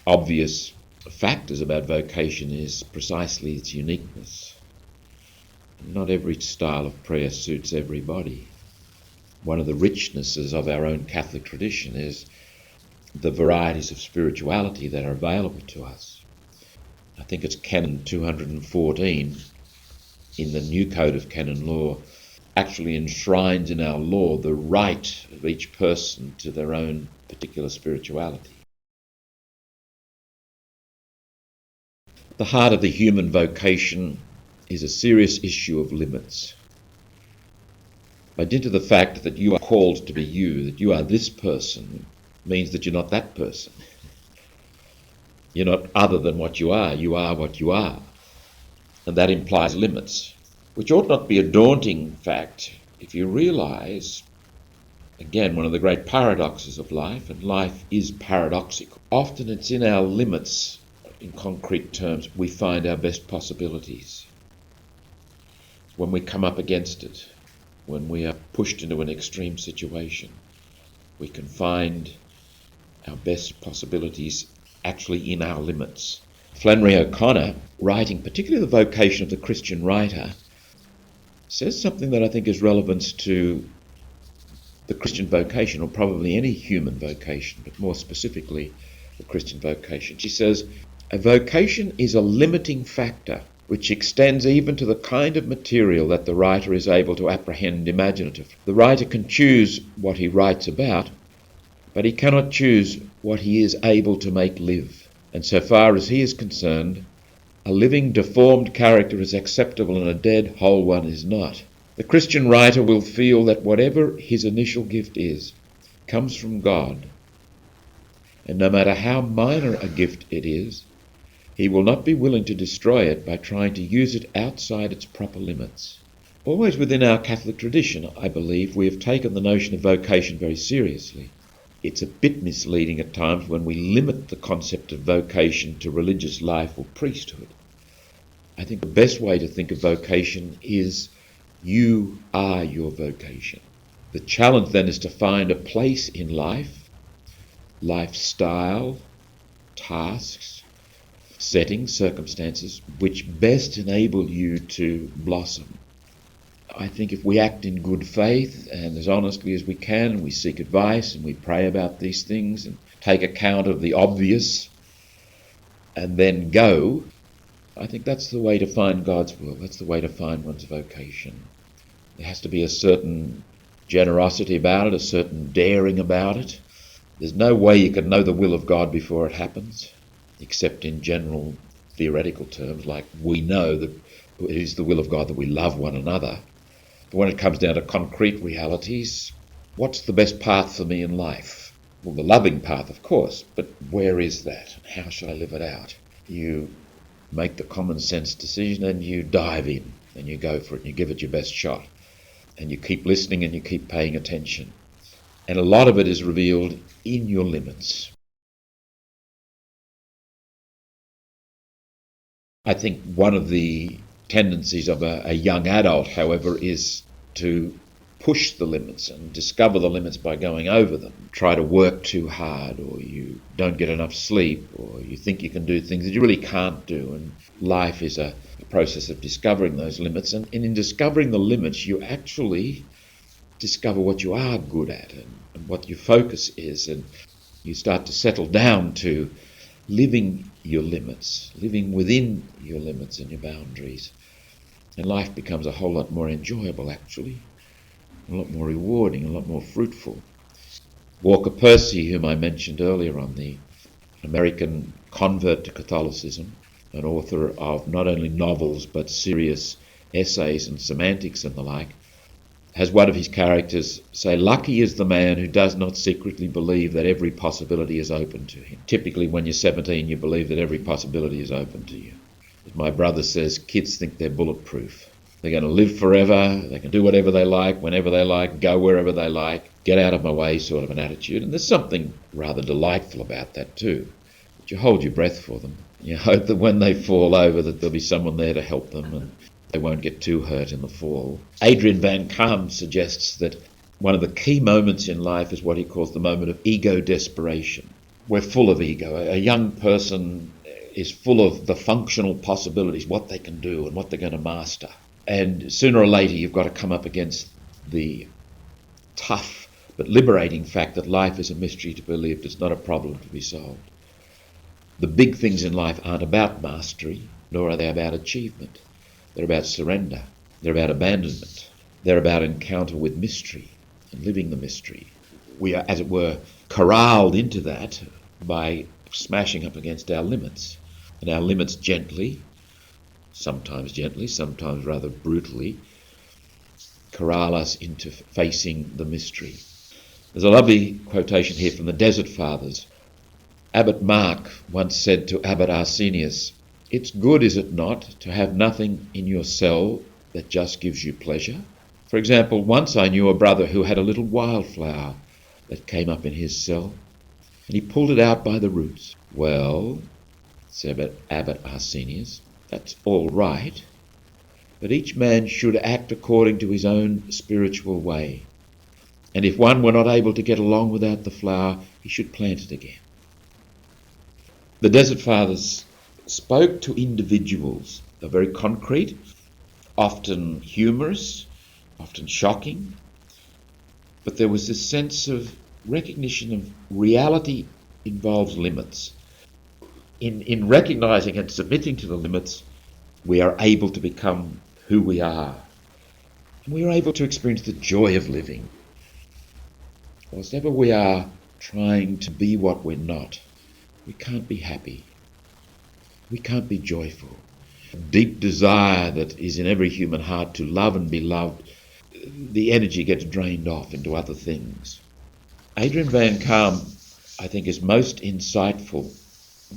obvious factors about vocation is precisely its uniqueness. Not every style of prayer suits everybody. One of the richnesses of our own Catholic tradition is the varieties of spirituality that are available to us. I think it's Canon 214 in the new Code of Canon Law actually enshrines in our law the right of each person to their own particular spirituality. The heart of the human vocation is a serious issue of limits. By dint of the fact that you are called to be you, that you are this person, means that you're not that person. You're not other than what you are what you are. And that implies limits, which ought not be a daunting fact if you realise, again, one of the great paradoxes of life, and life is paradoxical. Often it's in our limits, in concrete terms, we find our best possibilities. When we come up against it, when we are pushed into an extreme situation, we can find our best possibilities actually in our limits. Flannery O'Connor, writing particularly the vocation of the Christian writer, says something that I think is relevant to the Christian vocation, or probably any human vocation, but more specifically the Christian vocation. She says, "A vocation is a limiting factor which extends even to the kind of material that the writer is able to apprehend imaginatively. The writer can choose what he writes about, but he cannot choose what he is able to make live. And so far as he is concerned, a living, deformed character is acceptable and a dead, whole one is not. The Christian writer will feel that whatever his initial gift is, comes from God, and no matter how minor a gift it is, he will not be willing to destroy it by trying to use it outside its proper limits." Always within our Catholic tradition, I believe, we have taken the notion of vocation very seriously. It's a bit misleading at times when we limit the concept of vocation to religious life or priesthood. I think the best way to think of vocation is you are your vocation. The challenge then is to find a place in life, lifestyle, tasks, settings, circumstances, which best enable you to blossom. I think if we act in good faith and as honestly as we can, and we seek advice and we pray about these things and take account of the obvious and then go, I think that's the way to find God's will. That's the way to find one's vocation. There has to be a certain generosity about it, a certain daring about it. There's no way you can know the will of God before it happens, except in general theoretical terms, like we know that it is the will of God that we love one another. But when it comes down to concrete realities, what's the best path for me in life? Well, the loving path, of course, but where is that? How shall I live it out? You make the common sense decision and you dive in and you go for it and you give it your best shot and you keep listening and you keep paying attention. And a lot of it is revealed in your limits. I think one of the tendencies of a young adult, however, is to push the limits and discover the limits by going over them. Try to work too hard, or you don't get enough sleep, or you think you can do things that you really can't do. And life is a process of discovering those limits. And in discovering the limits, you actually discover what you are good at and what your focus is. And you start to settle down to living your limits, living within your limits and your boundaries. And life becomes a whole lot more enjoyable, actually, a lot more rewarding, a lot more fruitful. Walker Percy, whom I mentioned earlier on, the American convert to Catholicism, an author of not only novels but serious essays and semantics and the like, has one of his characters say, "Lucky is the man who does not secretly believe that every possibility is open to him." Typically when you're 17 you believe that every possibility is open to you. As my brother says, kids think they're bulletproof. They're going to live forever, they can do whatever they like, whenever they like, go wherever they like, get out of my way sort of an attitude. And there's something rather delightful about that too. But you hold your breath for them. You hope that when they fall over that there'll be someone there to help them and they won't get too hurt in the fall. Adrian Van Kaam suggests that one of the key moments in life is what he calls the moment of ego desperation. We're full of ego. A young person is full of the functional possibilities, what they can do and what they're going to master. And sooner or later you've got to come up against the tough but liberating fact that life is a mystery to be lived. It's not a problem to be solved. The big things in life aren't about mastery, nor are they about achievement. They're about surrender. They're about abandonment. They're about encounter with mystery and living the mystery. We are, as it were, corralled into that by smashing up against our limits. And our limits gently, sometimes rather brutally, corral us into facing the mystery. There's a lovely quotation here from the Desert Fathers. Abbot Mark once said to Abbot Arsenius, "It's good, is it not, to have nothing in your cell that just gives you pleasure? For example, once I knew a brother who had a little wildflower that came up in his cell, and he pulled it out by the roots." "Well," said Abbot Arsenius, "that's all right, but each man should act according to his own spiritual way. And if one were not able to get along without the flower, he should plant it again." The Desert Fathers spoke to individuals. They're very concrete, often humorous, often shocking, but there was this sense of recognition of reality involves limits. In recognizing and submitting to the limits, we are able to become who we are. And we are able to experience the joy of living. Whilst ever we are trying to be what we're not, we can't be happy. We can't be joyful. A deep desire that is in every human heart to love and be loved, the energy gets drained off into other things. Adrian Van Kaam, I think, is most insightful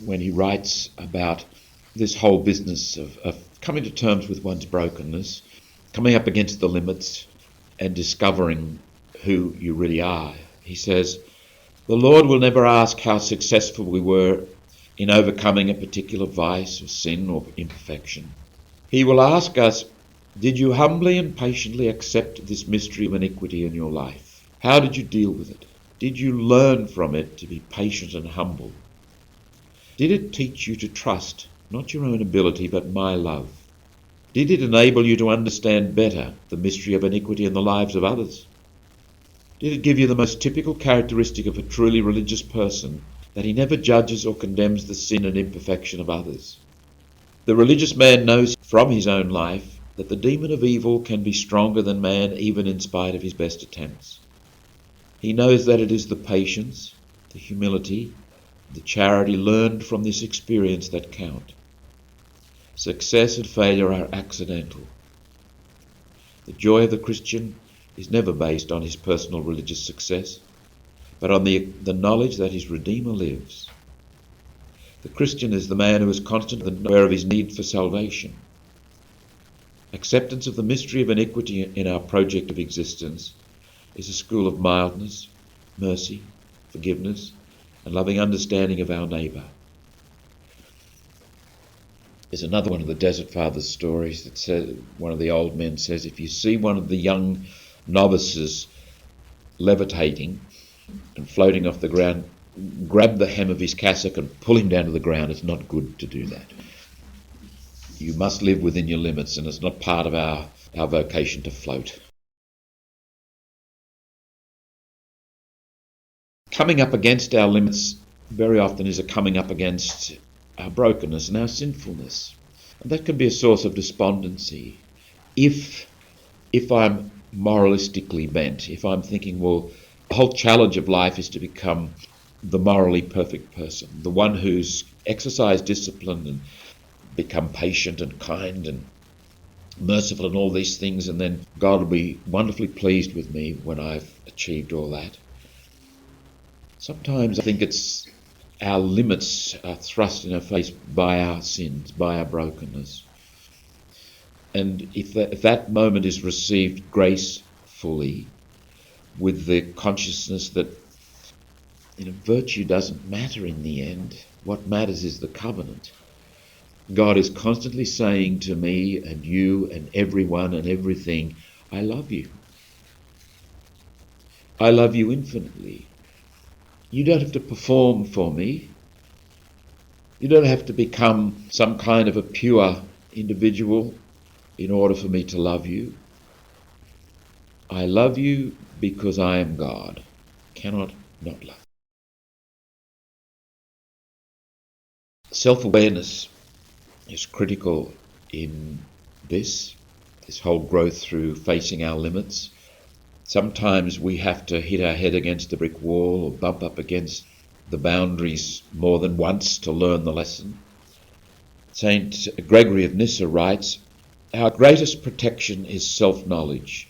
when he writes about this whole business of coming to terms with one's brokenness, coming up against the limits and discovering who you really are. He says, "The Lord will never ask how successful we were in overcoming a particular vice or sin or imperfection. He will ask us, did you humbly and patiently accept this mystery of iniquity in your life? How did you deal with it? Did you learn from it to be patient and humble? Did it teach you to trust, not your own ability, but my love? Did it enable you to understand better the mystery of iniquity in the lives of others? Did it give you the most typical characteristic of a truly religious person, that he never judges or condemns the sin and imperfection of others? The religious man knows from his own life that the demon of evil can be stronger than man even in spite of his best attempts. He knows that it is the patience, the humility, the charity learned from this experience that count. Success and failure are accidental. The joy of the Christian is never based on his personal religious success, but on the knowledge that his Redeemer lives. The Christian is the man who is constantly aware of his need for salvation. Acceptance of the mystery of iniquity in our project of existence is a school of mildness, mercy, forgiveness, and loving understanding of our neighbour. There's another one of the Desert Fathers stories that says, one of the old men says, if you see one of the young novices levitating and floating off the ground, grab the hem of his cassock and pull him down to the ground. It's not good to do that. You must live within your limits, and it's not part of our vocation to float. Coming up against our limits very often is a coming up against our brokenness and our sinfulness. And that can be a source of despondency. If I'm moralistically bent, if I'm thinking, well, The whole challenge of life is to become the morally perfect person, the one who's exercised discipline and become patient and kind and merciful and all these things, and then God will be wonderfully pleased with me when I've achieved all that. Sometimes I think it's our limits are thrust in our face by our sins, by our brokenness. And if that moment is received gracefully, with the consciousness that virtue doesn't matter in the end, what matters is the covenant. God is constantly saying to me and you and everyone and everything, I love you. I love you infinitely. You don't have to perform for me. You don't have to become some kind of a pure individual in order for me to love you. I love you because I am God. Cannot not love. Self-awareness is critical in this whole growth through facing our limits. Sometimes we have to hit our head against a brick wall or bump up against the boundaries more than once to learn the lesson. Saint Gregory of Nyssa writes, our greatest protection is self-knowledge,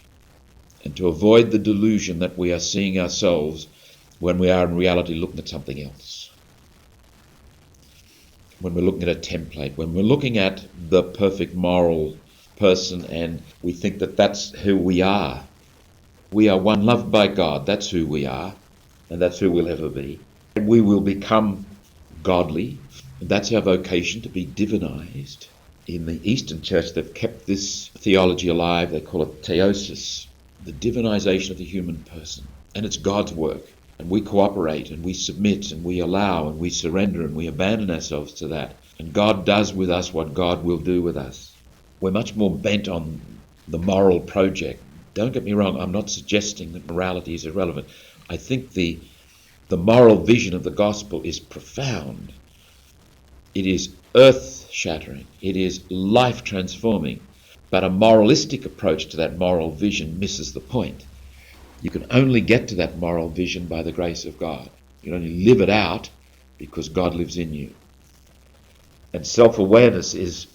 and to avoid the delusion that we are seeing ourselves when we are in reality looking at something else. When we're looking at a template, when we're looking at the perfect moral person and we think that that's who we are. We are one loved by God, that's who we are, and that's who we'll ever be. And we will become godly, and that's our vocation, to be divinized. In the Eastern Church, they've kept this theology alive. They call it theosis, the divinization of the human person. And it's God's work. And we cooperate and we submit and we allow and we surrender and we abandon ourselves to that. And God does with us what God will do with us. We're much more bent on the moral project. Don't get me wrong, I'm not suggesting that morality is irrelevant. I think the moral vision of the gospel is profound. It is earth-shattering. It is life-transforming. But a moralistic approach to that moral vision misses the point. You can only get to that moral vision by the grace of God. You can only live it out because God lives in you. And self-awareness is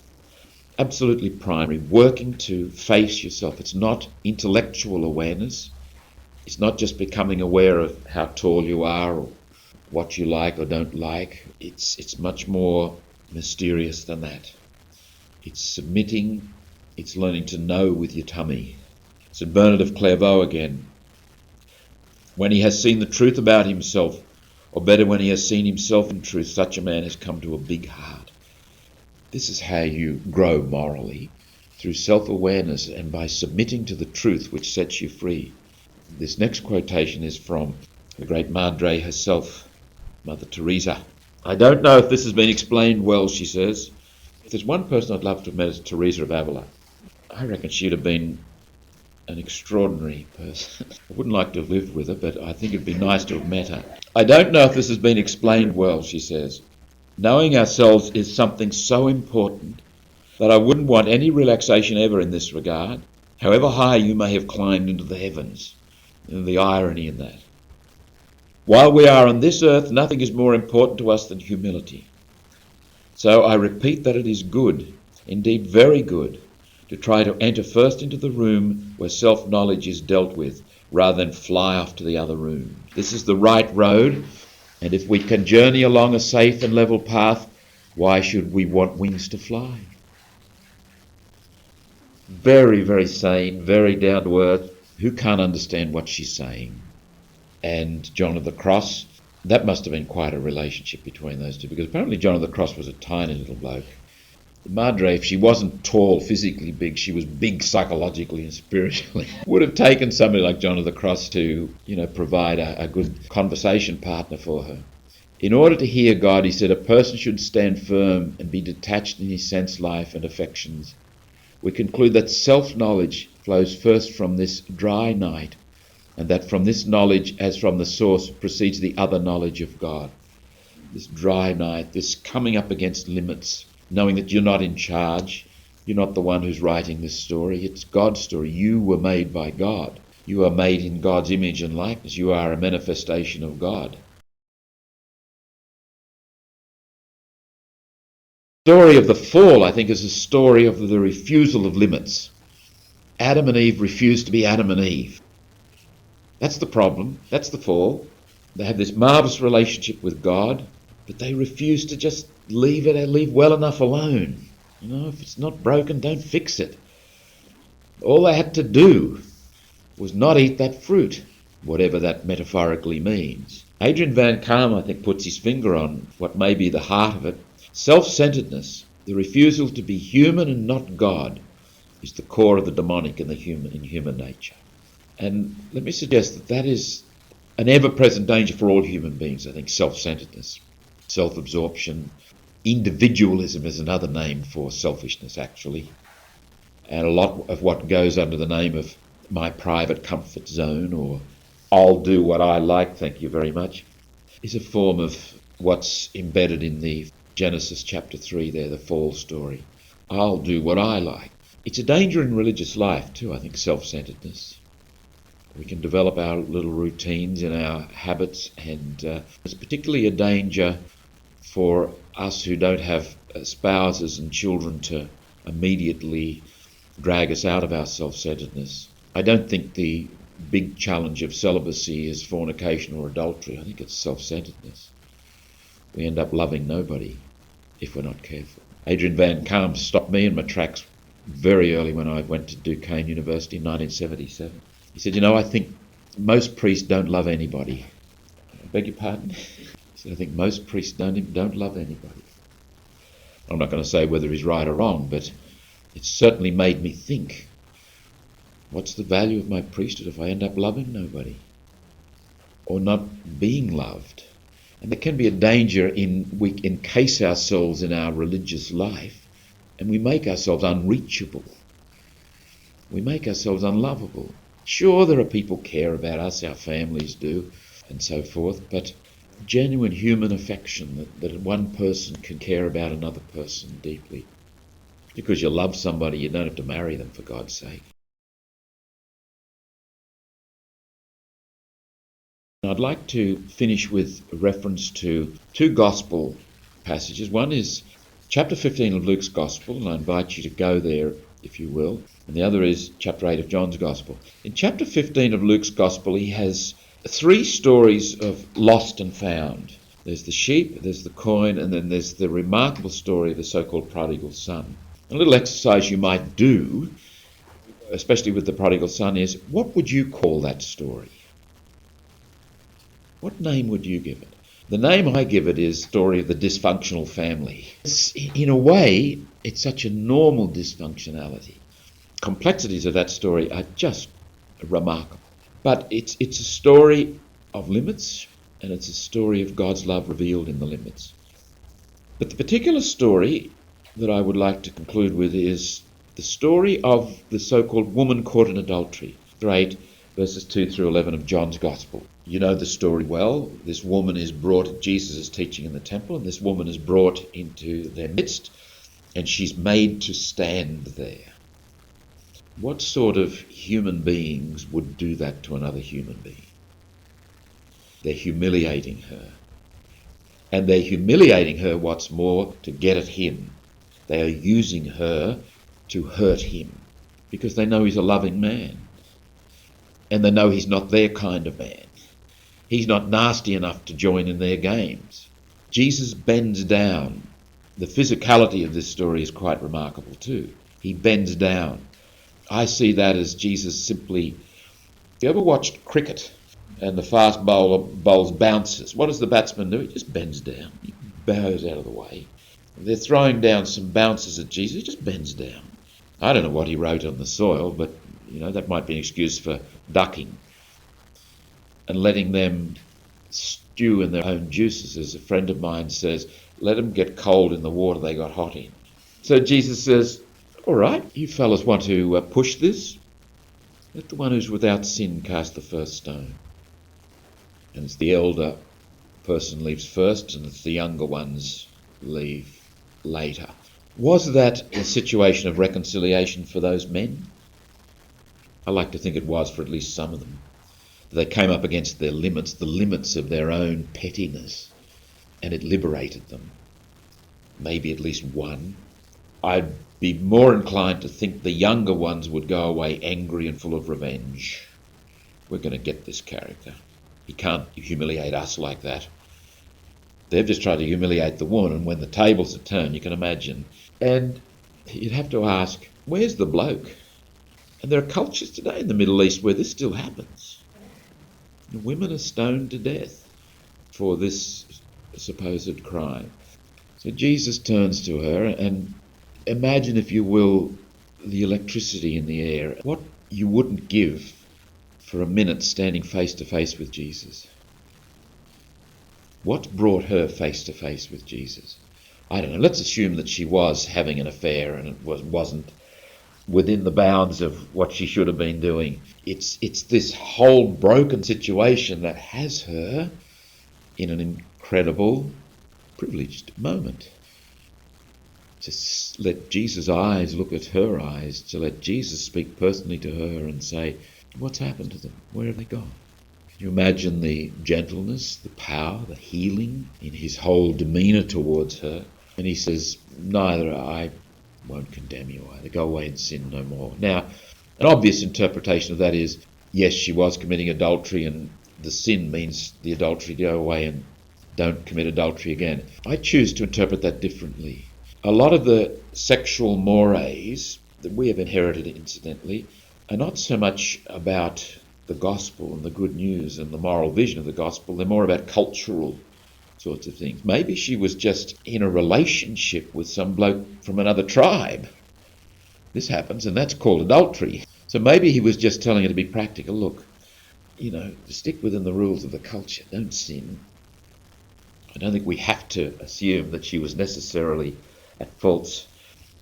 absolutely primary, working to face yourself. It's not intellectual awareness. It's not just becoming aware of how tall you are or what you like or don't like. It's much more mysterious than that. It's submitting, it's learning to know with your tummy. St. Bernard of Clairvaux again. When he has seen the truth about himself, or better, when he has seen himself in truth, such a man has come to a big heart. This is how you grow morally, through self-awareness and by submitting to the truth which sets you free. This next quotation is from the great Madre herself, Mother Teresa. I don't know if this has been explained well, she says. If there's one person I'd love to have met, it's Teresa of Avila. I reckon she'd have been an extraordinary person. I wouldn't like to have lived with her, but I think it'd be nice to have met her. I don't know if this has been explained well, she says. Knowing ourselves is something so important that I wouldn't want any relaxation ever in this regard, however high you may have climbed into the heavens. And the irony in that. While we are on this earth, nothing is more important to us than humility. So I repeat that it is good, indeed very good, to try to enter first into the room where self-knowledge is dealt with, rather than fly off to the other room. This is the right road, and if we can journey along a safe and level path, why should we want wings to fly? Very, very sane, very down to earth. Who can't understand what she's saying? And John of the Cross, that must have been quite a relationship between those two, because apparently John of the Cross was a tiny little bloke. Madre, if she wasn't tall, physically big, she was big psychologically and spiritually. Would have taken somebody like John of the Cross to, provide a good conversation partner for her. In order to hear God, he said, a person should stand firm and be detached in his sense life and affections. We conclude that self-knowledge flows first from this dry night, and that from this knowledge, as from the source, proceeds the other knowledge of God. This dry night, this coming up against limits, knowing that you're not in charge, you're not the one who's writing this story, it's God's story. You were made by God. You are made in God's image and likeness. You are a manifestation of God. The story of the fall, I think, is a story of the refusal of limits. Adam and Eve refused to be Adam and Eve. That's the problem. That's the fall. They have this marvellous relationship with God, but they refuse to just leave well enough alone. If it's not broken, don't fix it. All they had to do was not eat that fruit, whatever that metaphorically means. Adrian Van Kaam, I think, puts his finger on what may be the heart of it. Self-centeredness, the refusal to be human and not God, is the core of the demonic in human nature. And let me suggest that is an ever-present danger for all human beings, I think. Self-centeredness, self-absorption, individualism is another name for selfishness, actually. And a lot of what goes under the name of my private comfort zone, or I'll do what I like, thank you very much, is a form of what's embedded in the Genesis chapter 3 there, the fall story. I'll do what I like. It's a danger in religious life too, I think, self-centeredness. We can develop our little routines and our habits, and it's particularly a danger for us who don't have spouses and children to immediately drag us out of our self-centeredness. I don't think the big challenge of celibacy is fornication or adultery. I think it's self-centeredness. We end up loving nobody if we're not careful. Adrian Van Kaam stopped me in my tracks very early when I went to Duquesne University in 1977. He said, I think most priests don't love anybody. I beg your pardon? He said, I think most priests don't love anybody. I'm not going to say whether he's right or wrong, but it certainly made me think, what's the value of my priesthood if I end up loving nobody or not being loved? And there can be a danger we encase ourselves in our religious life and we make ourselves unreachable. We make ourselves unlovable. Sure, there are people care about us, our families do, and so forth, but genuine human affection, that one person can care about another person deeply. Because you love somebody, you don't have to marry them, for God's sake. I'd like to finish with a reference to two gospel passages. One is chapter 15 of Luke's Gospel, and I invite you to go there if you will. And the other is chapter 8 of John's Gospel. In chapter 15 of Luke's Gospel, he has three stories of lost and found. There's the sheep, there's the coin, and then there's the remarkable story of the so-called prodigal son. A little exercise you might do, especially with the prodigal son, is what would you call that story? What name would you give it? The name I give it is Story of the Dysfunctional Family. In a way, it's such a normal dysfunctionality. Complexities of that story are just remarkable. But it's a story of limits, and it's a story of God's love revealed in the limits. But the particular story that I would like to conclude with is the story of the so-called woman caught in adultery. 8 verses 2 through 11 of John's Gospel. You know the story well. This woman is brought, Jesus is teaching in the temple, and this woman is brought into their midst, and she's made to stand there. What sort of human beings would do that to another human being? They're humiliating her. And they're humiliating her, what's more, to get at him. They are using her to hurt him because they know he's a loving man. And they know he's not their kind of man. He's not nasty enough to join in their games. Jesus bends down. The physicality of this story is quite remarkable too. He bends down. I see that as Jesus simply... You ever watched cricket and the fast bowler bowls bounces? What does the batsman do? He just bends down. He bows out of the way. They're throwing down some bounces at Jesus. He just bends down. I don't know what he wrote on the soil, but that might be an excuse for ducking and letting them stew in their own juices. As a friend of mine says, let them get cold in the water they got hot in. So Jesus says, all right, you fellas want to push this? Let the one who's without sin cast the first stone. And it's the elder person leaves first, and it's the younger ones leave later. Was that a situation of reconciliation for those men? I like to think it was for at least some of them. They came up against their limits, the limits of their own pettiness, and it liberated them. Maybe at least one. I'd be more inclined to think the younger ones would go away angry and full of revenge. We're going to get this character. He can't humiliate us like that. They've just tried to humiliate the woman, and when the tables are turned, you can imagine. And you'd have to ask, where's the bloke? And there are cultures today in the Middle East where this still happens. Women are stoned to death for this supposed crime. So Jesus turns to her, and imagine, if you will, the electricity in the air. What you wouldn't give for a minute standing face to face with Jesus. What brought her face to face with Jesus? I don't know. Let's assume that she was having an affair and it wasn't within the bounds of what she should have been doing. It's this whole broken situation that has her in an incredible, privileged moment. To let Jesus' eyes look at her eyes, to let Jesus speak personally to her and say, what's happened to them? Where have they gone? Can you imagine the gentleness, the power, the healing in his whole demeanour towards her? And he says, neither I won't condemn you either. Go away and sin no more. Now, an obvious interpretation of that is, yes, she was committing adultery, and the sin means the adultery, go away and don't commit adultery again. I choose to interpret that differently. A lot of the sexual mores that we have inherited, incidentally, are not so much about the gospel and the good news and the moral vision of the gospel. They're more about cultural sorts of things. Maybe she was just in a relationship with some bloke from another tribe. This happens, and that's called adultery. So maybe he was just telling her to be practical. Look, stick within the rules of the culture. Don't sin. I don't think we have to assume that she was necessarily at fault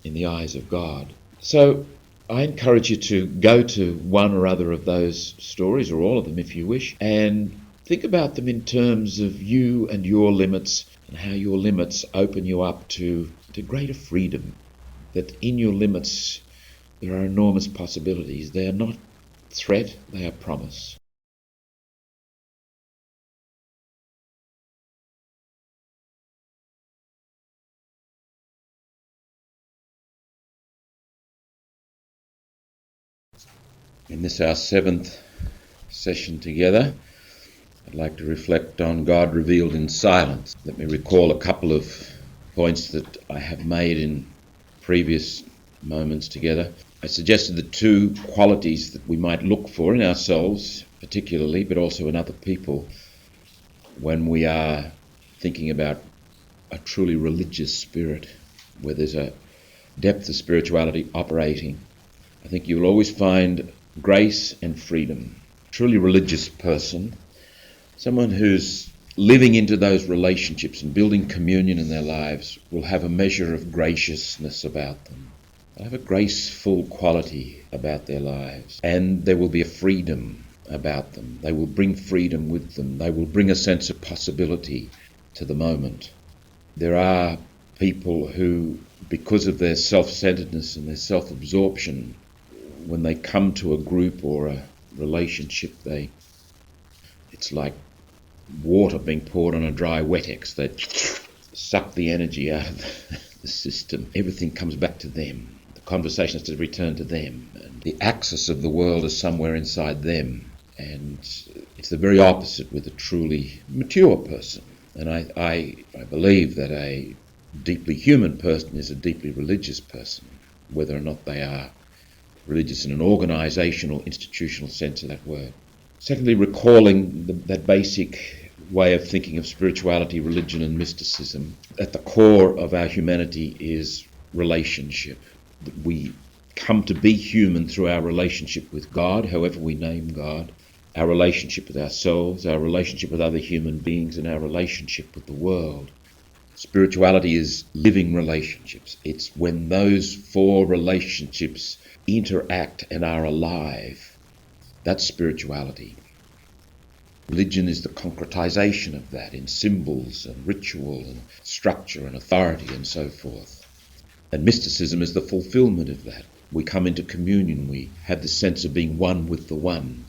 in the eyes of God. So I encourage you to go to one or other of those stories, or all of them if you wish, and think about them in terms of you and your limits, and how your limits open you up to greater freedom. That in your limits there are enormous possibilities. They are not threat, they are promise. In this, our 7th session together, I'd like to reflect on God revealed in silence. Let me recall a couple of points that I have made in previous moments together. I suggested the 2 qualities that we might look for in ourselves, particularly, but also in other people, when we are thinking about a truly religious spirit, where there's a depth of spirituality operating. I think you'll always find grace and freedom. A truly religious person, someone who's living into those relationships and building communion in their lives, will have a measure of graciousness about them. They'll have a graceful quality about their lives, and there will be a freedom about them. They will bring freedom with them. They will bring a sense of possibility to the moment. There are people who, because of their self-centeredness and their self-absorption, when they come to a group or a relationship, it's like water being poured on a dry wet-ex. They suck the energy out of the system. Everything comes back to them. The conversation has to return to them. And the axis of the world is somewhere inside them. And it's the very opposite with a truly mature person. And I believe that a deeply human person is a deeply religious person, whether or not they are religious in an organisational, institutional sense of that word. Secondly, recalling that basic way of thinking of spirituality, religion and mysticism. At the core of our humanity is relationship. We come to be human through our relationship with God, however we name God, our relationship with ourselves, our relationship with other human beings, and our relationship with the world. Spirituality is living relationships. It's when those 4 relationships interact and are alive. That's spirituality. Religion is the concretization of that in symbols and ritual and structure and authority and so forth. And mysticism is the fulfillment of that. We come into communion, we have the sense of being one with the one.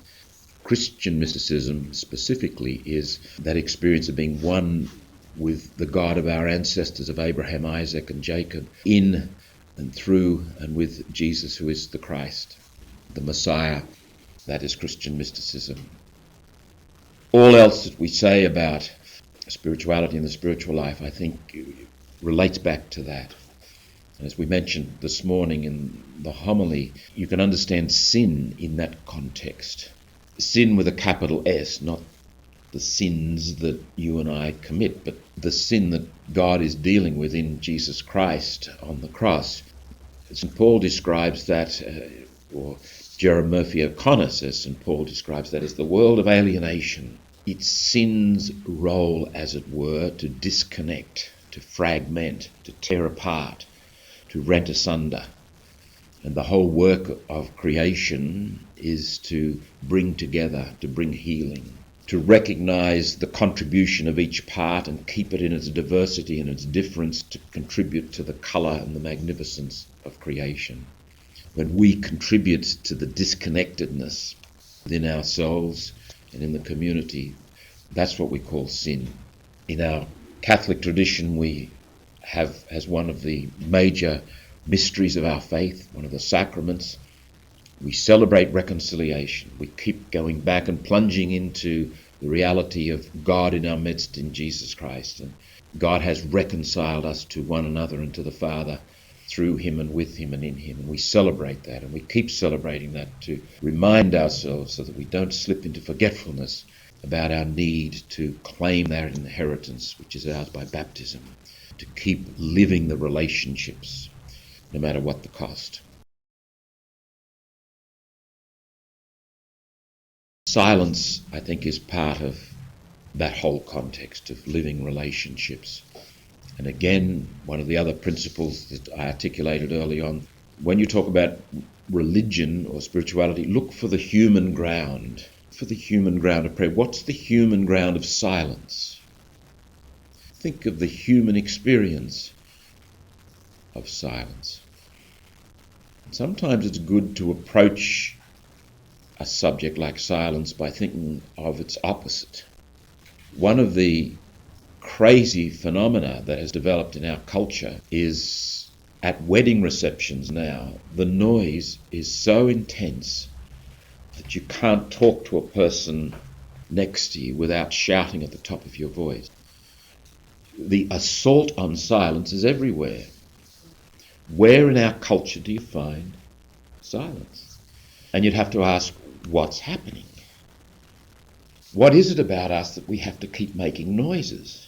Christian mysticism specifically is that experience of being one with the God of our ancestors, of Abraham, Isaac and Jacob, in and through and with Jesus, who is the Christ, the Messiah. That is Christian mysticism. All else that we say about spirituality and the spiritual life, I think, relates back to that. As we mentioned this morning in the homily, you can understand sin in that context. Sin with a capital S, not the sins that you and I commit, but the sin that God is dealing with in Jesus Christ on the cross. St. Paul describes that, or Jerome Murphy O'Connor says St. Paul describes that as the world of alienation. It's sin's role, as it were, to disconnect, to fragment, to tear apart, to rent asunder. And the whole work of creation is to bring together, to bring healing, to recognise the contribution of each part and keep it in its diversity and its difference, to contribute to the colour and the magnificence of creation. When we contribute to the disconnectedness within ourselves and in the community, that's what we call sin. In our Catholic tradition, we have, as one of the major mysteries of our faith, one of the sacraments, we celebrate reconciliation. We keep going back and plunging into the reality of God in our midst in Jesus Christ. And God has reconciled us to one another and to the Father through him and with him and in him. And we celebrate that, and we keep celebrating that to remind ourselves so that we don't slip into forgetfulness about our need to claim that inheritance, which is ours by baptism, to keep living the relationships, no matter what the cost. Silence, I think, is part of that whole context of living relationships. And again, one of the other principles that I articulated early on, when you talk about religion or spirituality, look for the human ground, for the human ground of prayer. What's the human ground of silence? Think of the human experience of silence. Sometimes it's good to approach a subject like silence by thinking of its opposite. One of the crazy phenomena that has developed in our culture is at wedding receptions now, the noise is so intense that you can't talk to a person next to you without shouting at the top of your voice. The assault on silence is everywhere. Where in our culture do you find silence? And you'd have to ask, what's happening? What is it about us that we have to keep making noises?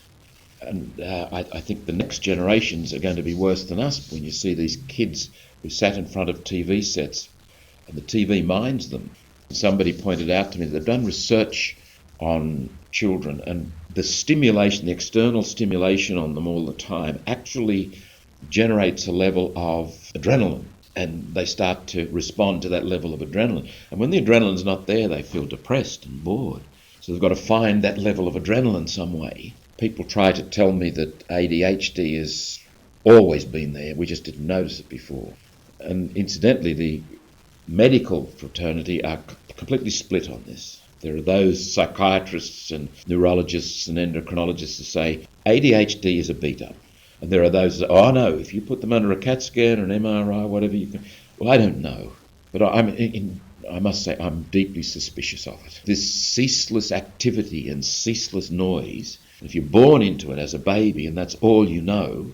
And I think the next generations are going to be worse than us when you see these kids who sat in front of TV sets and the TV minds them. Somebody pointed out to me that they've done research on children, and the stimulation, the external stimulation on them all the time actually generates a level of adrenaline, and they start to respond to that level of adrenaline. And when the adrenaline's not there, they feel depressed and bored. So they've got to find that level of adrenaline some way. People try to tell me that ADHD has always been there, we just didn't notice it before. And incidentally, the medical fraternity are completely split on this. There are those psychiatrists and neurologists and endocrinologists who say ADHD is a beat-up. And there are those that, oh no, if you put them under a CAT scan or an MRI, whatever you can... Well, I don't know. But I must say I'm deeply suspicious of it. This ceaseless activity and ceaseless noise, if you're born into it as a baby and that's all you know,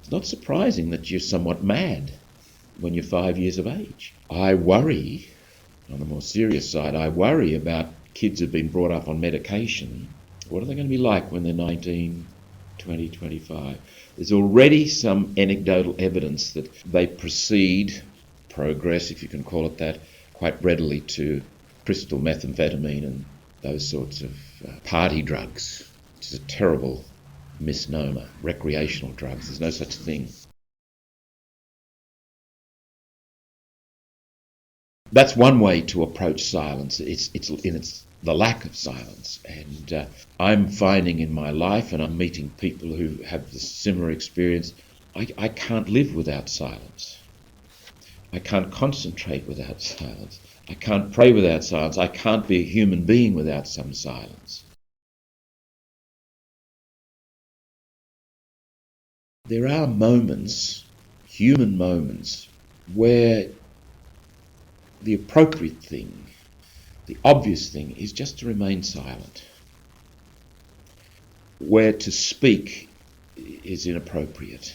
it's not surprising that you're somewhat mad when you're 5 years of age. I worry, on the more serious side, I worry about kids who've been brought up on medication. What are they going to be like when they're 19, 20, 25? There's already some anecdotal evidence that they progress, if you can call it that, quite readily to crystal methamphetamine and those sorts of party drugs, which is a terrible misnomer. Recreational drugs, there's no such thing. That's one way to approach silence. It's the lack of silence. And I'm finding in my life, and I'm meeting people who have this similar experience, I can't live without silence. I can't concentrate without silence. I can't pray without silence. I can't be a human being without some silence. There are moments, human moments, where the appropriate thing, the obvious thing, is just to remain silent. Where to speak is inappropriate.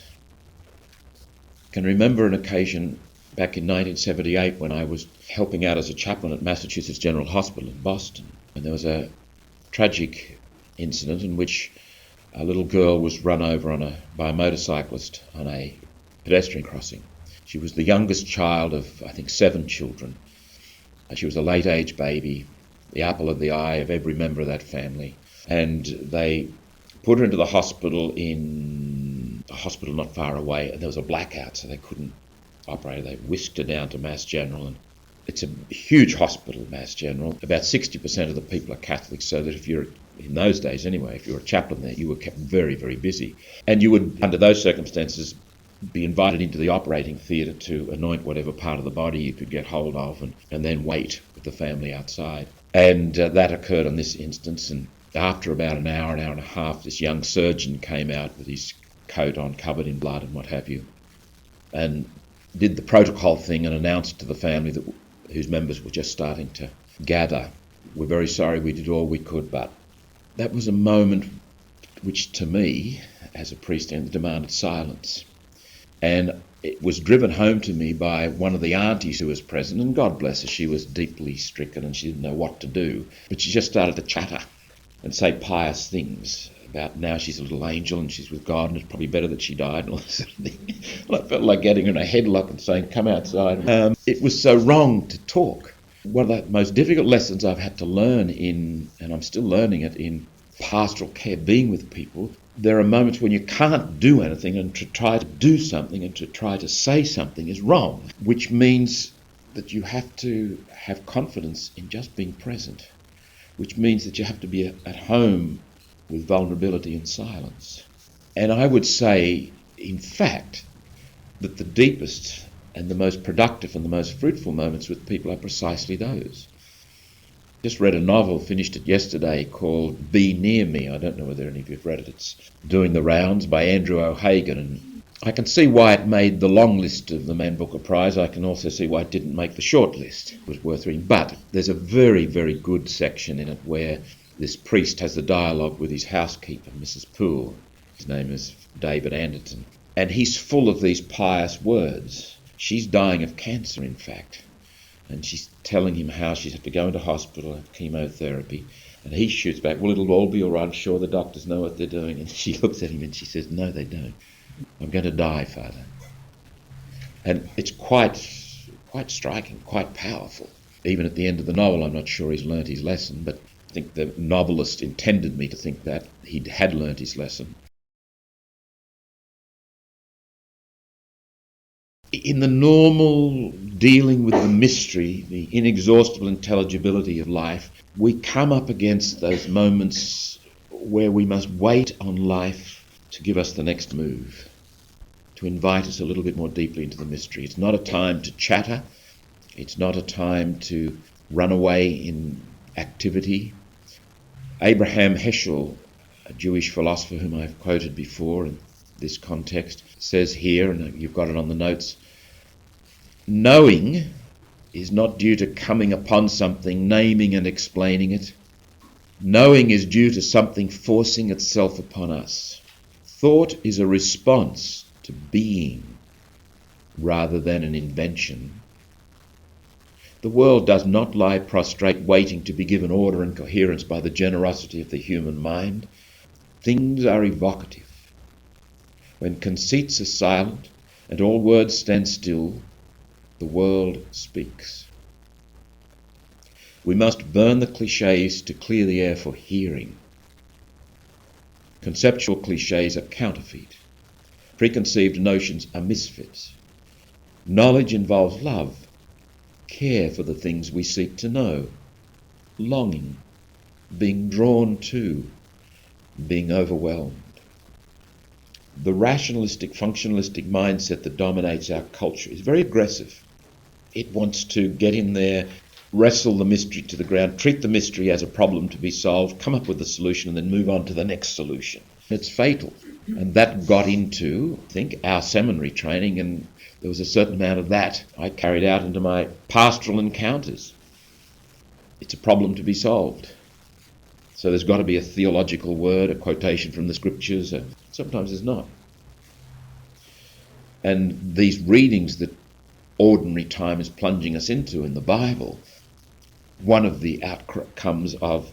I can remember an occasion back in 1978 when I was helping out as a chaplain at Massachusetts General Hospital in Boston, and there was a tragic incident in which a little girl was run over by a motorcyclist on a pedestrian crossing. She was the youngest child of, I think, 7 children. She was a late-age baby, the apple of the eye of every member of that family. And they put her into the hospital in a hospital not far away, and there was a blackout, so they couldn't operate. They whisked her down to Mass General, and it's a huge hospital, Mass General. About 60% of the people are Catholics, so that if you're, in those days anyway, if you were a chaplain there, you were kept very, very busy. And you would, under those circumstances, be invited into the operating theatre to anoint whatever part of the body you could get hold of, and then wait with the family outside. And that occurred on this instance, and after about an hour and a half, this young surgeon came out with his coat on, covered in blood and what have you, and did the protocol thing and announced to the family whose members were just starting to gather, "We're very sorry, we did all we could," but that was a moment which, to me, as a priest, demanded silence. And it was driven home to me by one of the aunties who was present, and God bless her, she was deeply stricken and she didn't know what to do, but she just started to chatter and say pious things about now she's a little angel and she's with God and it's probably better that she died and all this sort of thing. And I felt like getting her in a headlock and saying, "Come outside." It was so wrong to talk. One of the most difficult lessons I've had to learn and I'm still learning it in pastoral care, being with people, there are moments when you can't do anything, and to try to do something and to try to say something is wrong, which means that you have to have confidence in just being present, which means that you have to be at home with vulnerability and silence. And I would say, in fact, that the deepest and the most productive and the most fruitful moments with people are precisely those. Just read a novel, finished it yesterday, called Be Near Me. I don't know whether any of you have read it. It's doing the rounds by Andrew O'Hagan. And I can see why it made the long list of the Man Booker Prize. I can also see why it didn't make the short list. It was worth reading. But there's a very, very good section in it where this priest has the dialogue with his housekeeper, Mrs. Poole. His name is David Anderton. And he's full of these pious words. She's dying of cancer, in fact. And she's telling him how she's had to go into hospital and chemotherapy. And he shoots back, "Well, it'll all be all right. I'm sure the doctors know what they're doing." And she looks at him and she says, "No, they don't. I'm going to die, Father." And it's quite striking, quite powerful. Even at the end of the novel, I'm not sure he's learnt his lesson, but I think the novelist intended me to think that he had learnt his lesson. In the normal dealing with the mystery, the inexhaustible intelligibility of life, we come up against those moments where we must wait on life to give us the next move, to invite us a little bit more deeply into the mystery. It's not a time to chatter. It's not a time to run away in activity. Abraham Heschel, a Jewish philosopher whom I've quoted before in this context, says here, and you've got it on the notes, "Knowing is not due to coming upon something, naming and explaining it. Knowing is due to something forcing itself upon us. Thought is a response to being rather than an invention. The world does not lie prostrate waiting to be given order and coherence by the generosity of the human mind. Things are evocative. When conceits are silent and all words stand still, the world speaks. We must burn the clichés to clear the air for hearing. Conceptual clichés are counterfeit. Preconceived notions are misfits. Knowledge involves love, care for the things we seek to know, longing, being drawn to, being overwhelmed. The rationalistic, functionalistic mindset that dominates our culture is very aggressive. It wants to get in there, wrestle the mystery to the ground, treat the mystery as a problem to be solved, come up with a solution, and then move on to the next solution. It's fatal. And that got into, I think, our seminary training, and there was a certain amount of that I carried out into my pastoral encounters. It's a problem to be solved. So there's got to be a theological word, a quotation from the scriptures. Sometimes there's not. And these readings that ordinary time is plunging us into in the Bible, one of the outcomes of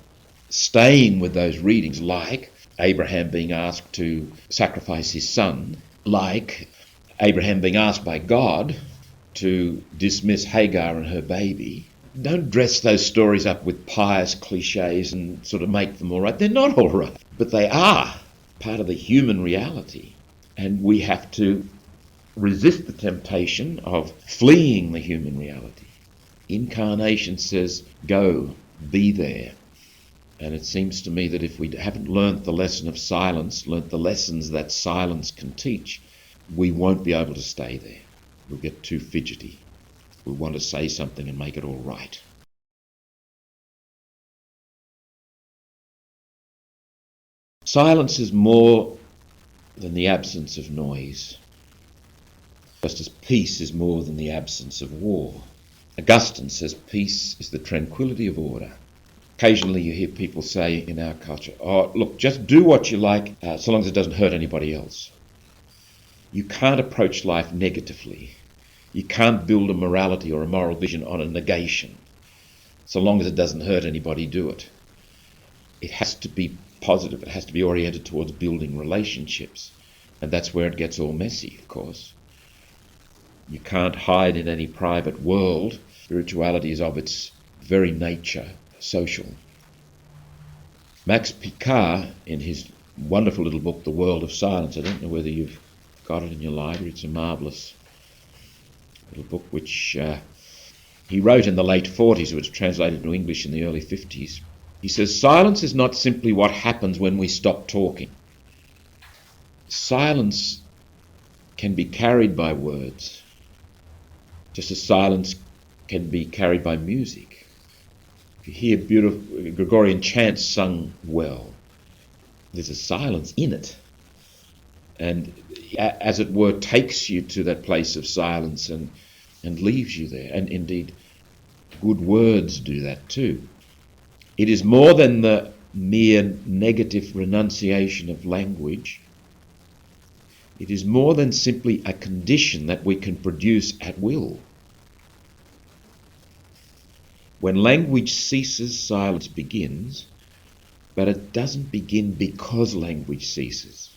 staying with those readings, like Abraham being asked to sacrifice his son, like Abraham being asked by God to dismiss Hagar and her baby. Don't dress those stories up with pious cliches and sort of make them all right. They're not all right, but they are part of the human reality. And we have to resist the temptation of fleeing the human reality. Incarnation says, go, be there. And it seems to me that if we haven't learnt the lesson of silence, learnt the lessons that silence can teach, we won't be able to stay there. We'll get too fidgety. We'll want to say something and make it all right. Silence is more than the absence of noise, just as peace is more than the absence of war. Augustine says peace is the tranquility of order. Occasionally you hear people say in our culture, oh, look, just do what you like so long as it doesn't hurt anybody else. You can't approach life negatively. You can't build a morality or a moral vision on a negation. So long as it doesn't hurt anybody, do it. It has to be positive. It has to be oriented towards building relationships. And that's where it gets all messy, of course. You can't hide in any private world. Spirituality is of its very nature social. Max Picard, in his wonderful little book, The World of Silence, I don't know whether you've got it in your library, it's a marvellous little book which he wrote in the late 40s. It was translated into English in the early 50s. He says, silence is not simply what happens when we stop talking. Silence can be carried by words, just as silence can be carried by music. If you hear beautiful Gregorian chants sung well, there's a silence in it. And as it were, takes you to that place of silence and leaves you there. And indeed, good words do that too. It is more than the mere negative renunciation of language. It is more than simply a condition that we can produce at will. When language ceases, silence begins, but it doesn't begin because language ceases.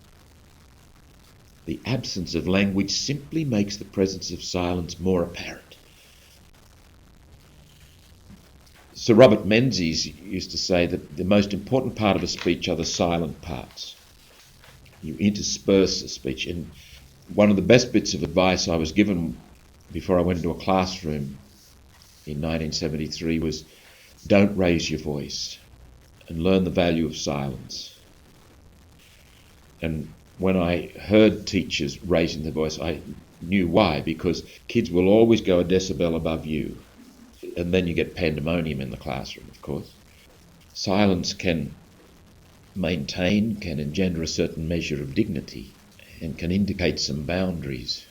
The absence of language simply makes the presence of silence more apparent. Sir Robert Menzies used to say that the most important part of a speech are the silent parts. You intersperse a speech. And one of the best bits of advice I was given before I went into a classroom in 1973 was, don't raise your voice and learn the value of silence. And when I heard teachers raising their voice, I knew why, because kids will always go a decibel above you. And then you get pandemonium in the classroom, of course. Silence can maintain, can engender a certain measure of dignity and can indicate some boundaries.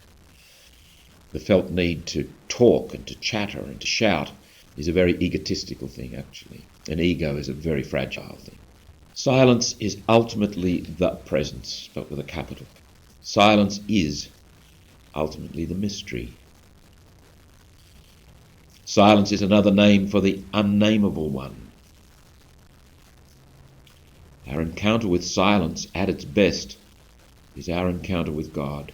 The felt need to talk and to chatter and to shout is a very egotistical thing, actually. An ego is a very fragile thing. Silence is ultimately the presence, but with a capital. Silence is ultimately the mystery. Silence is another name for the unnameable one. Our encounter with silence at its best is our encounter with God.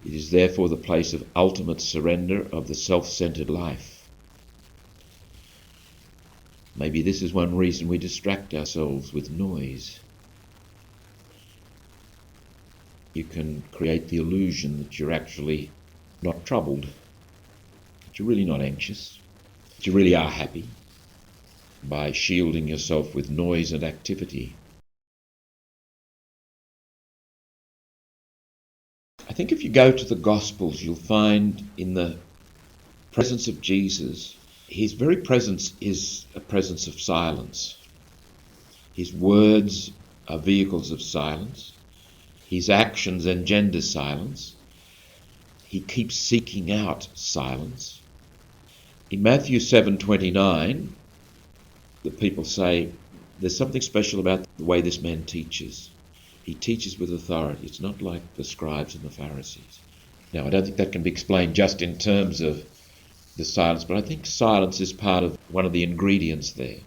It is therefore the place of ultimate surrender of the self-centered life. Maybe this is one reason we distract ourselves with noise. You can create the illusion that you're actually not troubled, that you're really not anxious, that you really are happy, by shielding yourself with noise and activity. I think if you go to the Gospels, you'll find in the presence of Jesus, his very presence is a presence of silence. His words are vehicles of silence. His actions engender silence. He keeps seeking out silence. In Matthew 7:29, the people say, there's something special about the way this man teaches. He teaches with authority. It's not like the scribes and the Pharisees. Now, I don't think that can be explained just in terms of the silence, but I think silence is part of one of the ingredients there.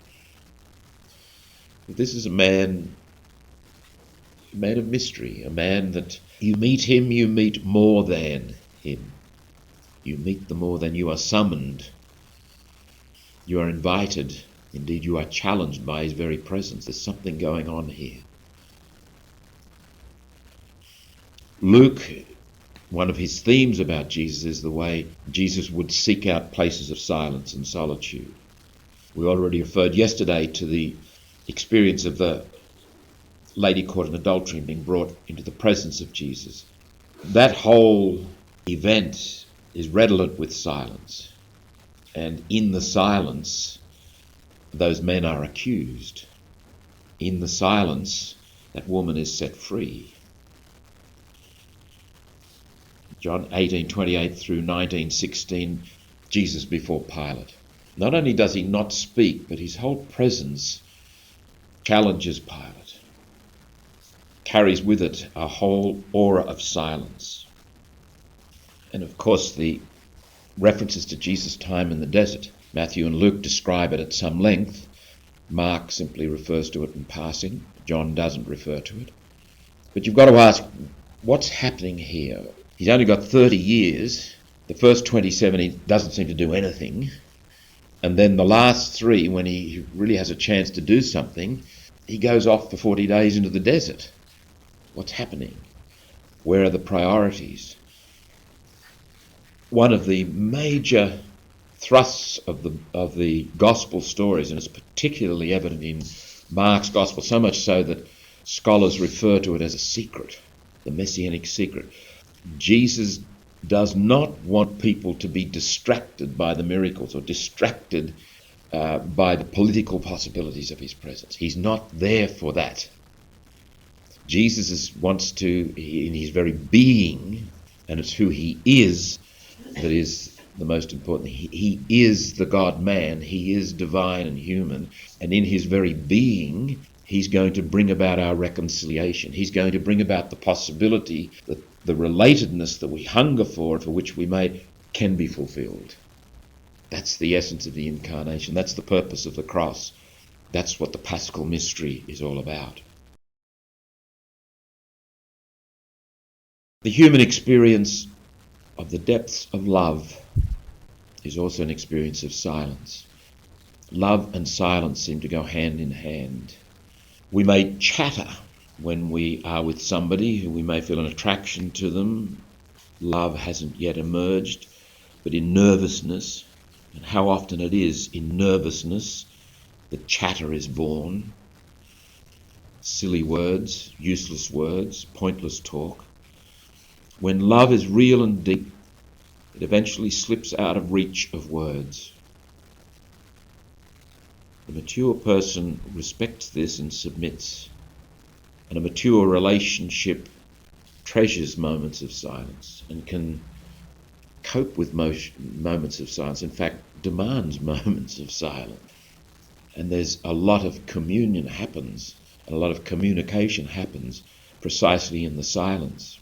This is a man of mystery, a man that you meet him, you meet more than him. You meet the more than, you are summoned. You are invited. Indeed, you are challenged by his very presence. There's something going on here. Luke, one of his themes about Jesus is the way Jesus would seek out places of silence and solitude. We already referred yesterday to the experience of the lady caught in adultery being brought into the presence of Jesus. That whole event is redolent with silence. And in the silence, those men are accused. In the silence, that woman is set free. John 18:28 through 19:16, Jesus before Pilate. Not only does he not speak, but his whole presence challenges Pilate, carries with it a whole aura of silence. And of course, the references to Jesus' time in the desert. Matthew and Luke describe it at some length. Mark simply refers to it in passing. John doesn't refer to it. But you've got to ask, what's happening here? He's only got 30 years. The first 27 he doesn't seem to do anything. And then the last 3, when he really has a chance to do something, he goes off for 40 days into the desert. What's happening? Where are the priorities? One of the major thrusts of the gospel stories, and it's particularly evident in Mark's gospel, so much so that scholars refer to it as a secret, the messianic secret. Jesus does not want people to be distracted by the miracles or distracted by the political possibilities of his presence. He's not there for that. Jesus wants to, in his very being, and it's who he is that is the most important. He is the God-man. He is divine and human. And in his very being, he's going to bring about our reconciliation. He's going to bring about the possibility that the relatedness that we hunger for which we may, can be fulfilled. That's the essence of the incarnation. That's the purpose of the cross. That's what the Paschal mystery is all about. The human experience of the depths of love is also an experience of silence. Love and silence seem to go hand in hand. We may chatter when we are with somebody who we may feel an attraction to them. Love hasn't yet emerged, but in nervousness, and how often it is in nervousness that chatter is born. Silly words, useless words, pointless talk. When love is real and deep, it eventually slips out of reach of words. The mature person respects this and submits. And a mature relationship treasures moments of silence and can cope with moments of silence. In fact, demands moments of silence. And there's a lot of communion happens, and a lot of communication happens precisely in the silence.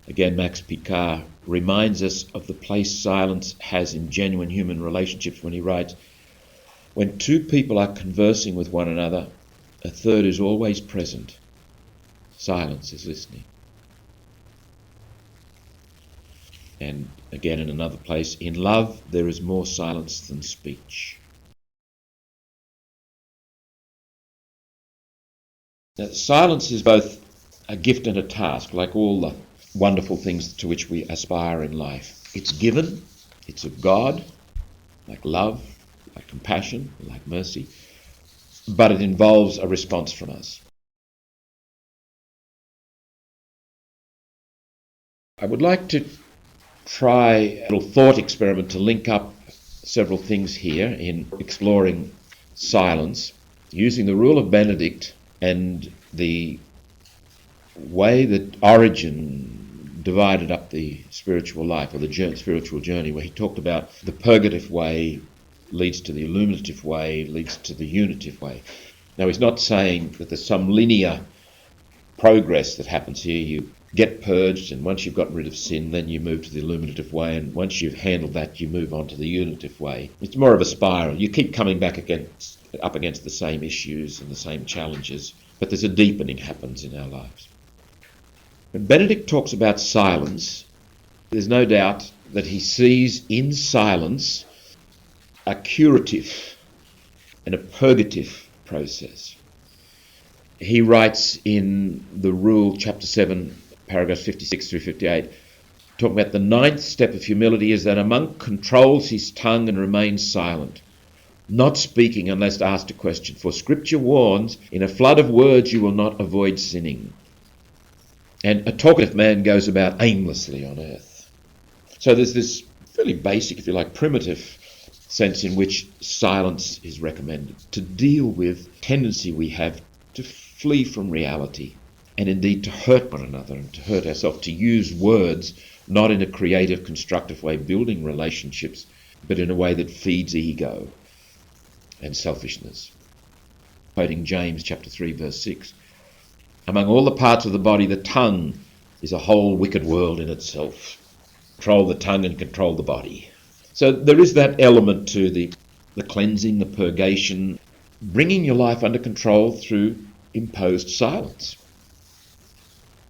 Again, Max Picard reminds us of the place silence has in genuine human relationships when he writes, when 2 people are conversing with one another, a third is always present. Silence is listening. And again, in another place, in love there is more silence than speech. Now, silence is both a gift and a task, like all the wonderful things to which we aspire in life. It's given, it's of God, like love, like compassion, like mercy, but it involves a response from us. I would like to try a little thought experiment to link up several things here in exploring silence, using the rule of Benedict and the way that Origen divided up the spiritual life, or the spiritual journey, where he talked about the purgative way leads to the illuminative way, leads to the unitive way. Now, he's not saying that there's some linear progress that happens here. You get purged, and once you've gotten rid of sin, then you move to the illuminative way, and once you've handled that, you move on to the unitive way. It's more of a spiral. You keep coming back up against the same issues and the same challenges, but there's a deepening happens in our lives. When Benedict talks about silence, there's no doubt that he sees in silence a curative and a purgative process. He writes in the Rule, chapter 7, paragraphs 56 through 58, talking about the ninth step of humility is that a monk controls his tongue and remains silent, not speaking unless asked a question. For Scripture warns, in a flood of words you will not avoid sinning. And a talkative man goes about aimlessly on earth. So there's this fairly basic, if you like, primitive sense in which silence is recommended to deal with tendency we have to flee from reality, and indeed to hurt one another and to hurt ourselves, to use words not in a creative, constructive way, building relationships, but in a way that feeds ego and selfishness. Quoting James chapter 3, verse 6, among all the parts of the body, the tongue is a whole wicked world in itself. Control the tongue and control the body. So there is that element to the cleansing, the purgation, bringing your life under control through imposed silence.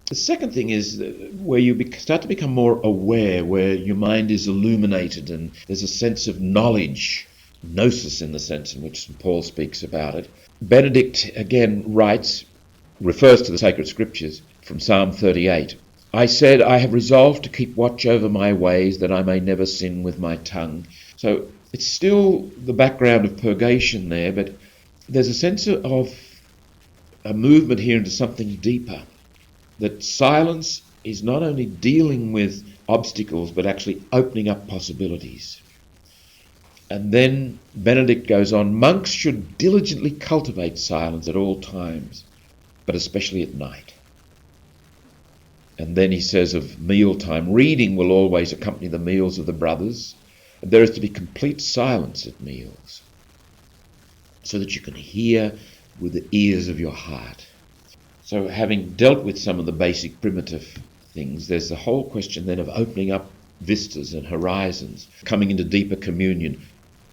The second thing is where you start to become more aware, where your mind is illuminated and there's a sense of knowledge, gnosis in the sense in which St. Paul speaks about it. Benedict again refers to the sacred scriptures from Psalm 38. I said, I have resolved to keep watch over my ways that I may never sin with my tongue. So it's still the background of purgation there, but there's a sense of a movement here into something deeper. That silence is not only dealing with obstacles, but actually opening up possibilities. And then Benedict goes on, monks should diligently cultivate silence at all times, but especially at night. And then he says of mealtime, reading will always accompany the meals of the brothers, and there is to be complete silence at meals, so that you can hear with the ears of your heart. So having dealt with some of the basic primitive things, there's the whole question then of opening up vistas and horizons, coming into deeper communion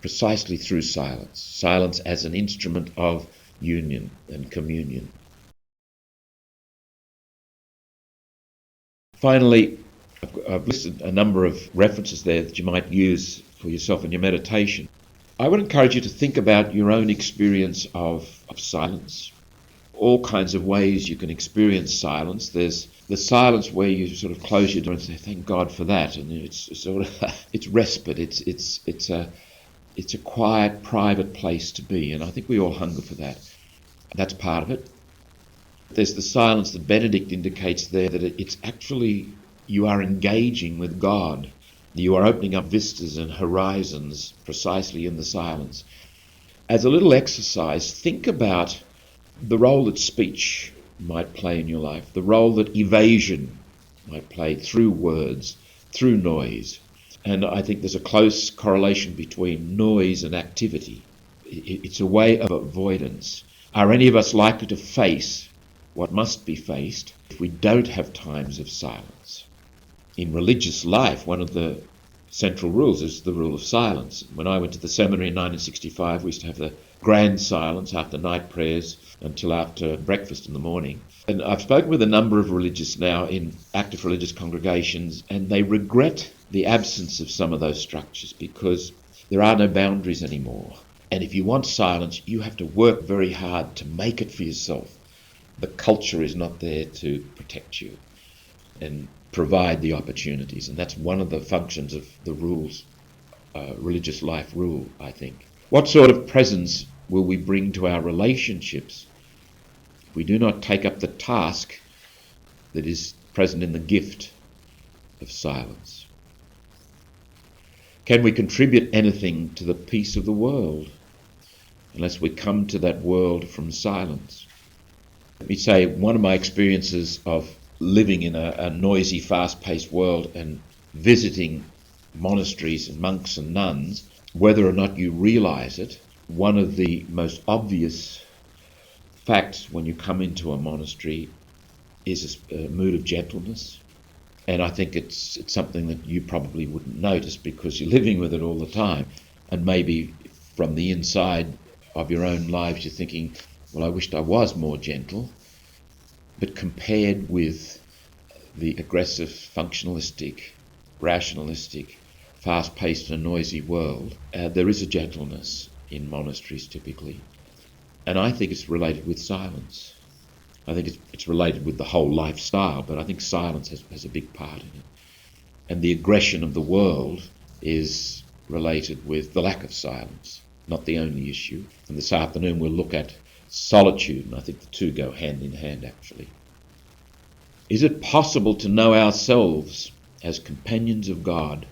precisely through silence. Silence as an instrument of union and communion. Finally, I've listed a number of references there that you might use for yourself in your meditation. I would encourage you to think about your own experience of silence. All kinds of ways you can experience silence. There's the silence where you sort of close your door and say, "Thank God for that," and it's sort of it's respite. It's a quiet, private place to be, and I think we all hunger for that. That's part of it. There's the silence that Benedict indicates there, that it's actually you are engaging with God. You are opening up vistas and horizons precisely in the silence. As a little exercise, think about the role that speech might play in your life, the role that evasion might play through words, through noise. And I think there's a close correlation between noise and activity. It's a way of avoidance. Are any of us likely to face what must be faced if we don't have times of silence? In religious life, one of the central rules is the rule of silence. When I went to the seminary in 1965, we used to have the grand silence after night prayers until after breakfast in the morning. And I've spoken with a number of religious now in active religious congregations, and they regret the absence of some of those structures because there are no boundaries anymore. And if you want silence, you have to work very hard to make it for yourself. The culture is not there to protect you and provide the opportunities. And that's one of the functions of the rules, religious life rule, I think. What sort of presence will we bring to our relationships if we do not take up the task that is present in the gift of silence? Can we contribute anything to the peace of the world unless we come to that world from silence? Let me say, one of my experiences of living in a noisy, fast-paced world and visiting monasteries and monks and nuns, whether or not you realize it, one of the most obvious facts when you come into a monastery is a mood of gentleness. And I think it's something that you probably wouldn't notice because you're living with it all the time. And maybe from the inside of your own lives, you're thinking, well, I wished I was more gentle. But compared with the aggressive, functionalistic, rationalistic, fast-paced and noisy world, there is a gentleness in monasteries typically. And I think it's related with silence. I think it's related with the whole lifestyle, but I think silence has a big part in it. And the aggression of the world is related with the lack of silence, not the only issue. And this afternoon we'll look at solitude, and I think the two go hand in hand actually. Is it possible to know ourselves as companions of God,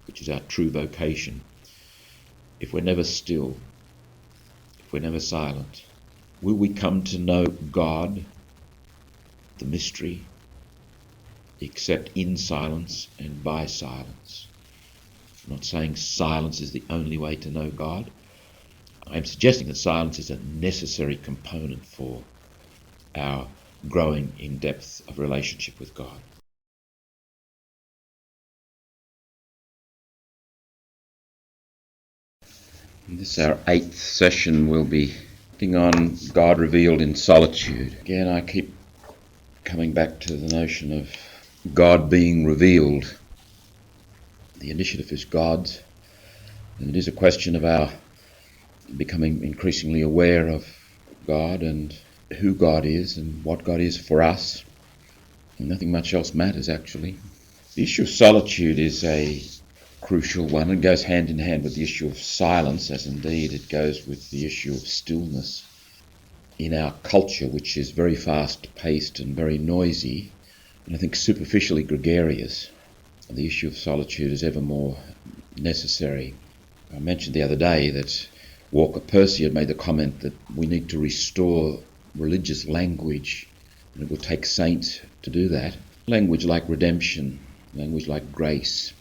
which is our true vocation, if we're never still, if we're never silent? Will we come to know God, the mystery, except in silence and by silence? I'm not saying silence is the only way to know God. I'm suggesting that silence is a necessary component for our growing in depth of relationship with God. In this, our 8th session, we'll be looking on God revealed in solitude. Again, I keep coming back to the notion of God being revealed. The initiative is God's, and it is a question of our becoming increasingly aware of God and who God is and what God is for us. And nothing much else matters, actually. The issue of solitude is a crucial one and goes hand in hand with the issue of silence, as indeed it goes with the issue of stillness. In our culture, which is very fast-paced and very noisy, and I think superficially gregarious, the issue of solitude is ever more necessary. I mentioned the other day that Walker Percy had made the comment that we need to restore religious language, and it will take saints to do that. Language like redemption, language like grace.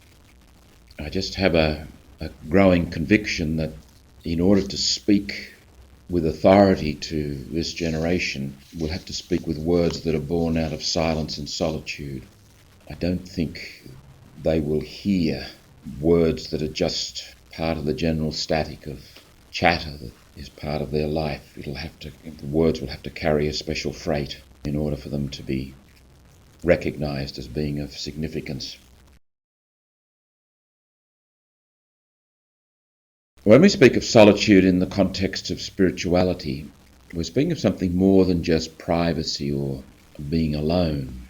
I just have a growing conviction that in order to speak with authority to this generation, we'll have to speak with words that are born out of silence and solitude. I don't think they will hear words that are just part of the general static of chatter that is part of their life. The words will have to carry a special freight in order for them to be recognized as being of significance. When we speak of solitude in the context of spirituality, we're speaking of something more than just privacy or being alone.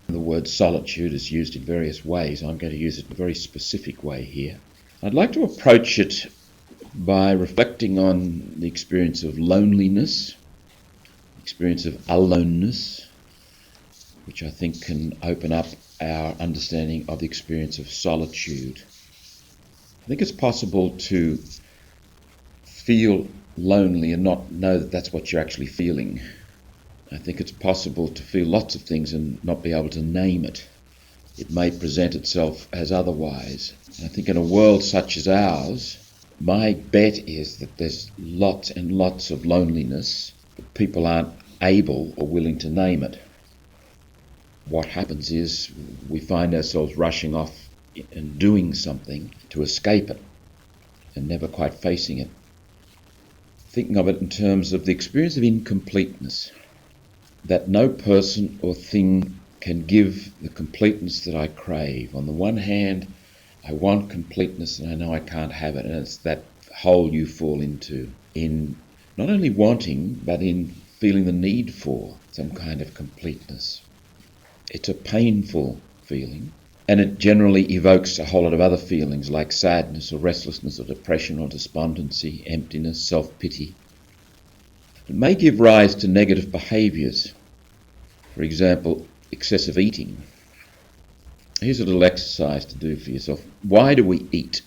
The word solitude is used in various ways. I'm going to use it in a very specific way here. I'd like to approach it by reflecting on the experience of loneliness, experience of aloneness, which I think can open up our understanding of the experience of solitude. I think it's possible to feel lonely and not know that that's what you're actually feeling. I think it's possible to feel lots of things and not be able to name it. It may present itself as otherwise. And I think in a world such as ours, my bet is that there's lots and lots of loneliness, but people aren't able or willing to name it. What happens is we find ourselves rushing off and doing something to escape it and never quite facing it. Thinking of it in terms of the experience of incompleteness, that no person or thing can give the completeness that I crave. On the one hand, I want completeness and I know I can't have it, and it's that hole you fall into in not only wanting but in feeling the need for some kind of completeness. It's a painful feeling, and it generally evokes a whole lot of other feelings like sadness or restlessness or depression or despondency, emptiness, self-pity. It may give rise to negative behaviours. For example, excessive eating. Here's a little exercise to do for yourself. Why do we eat?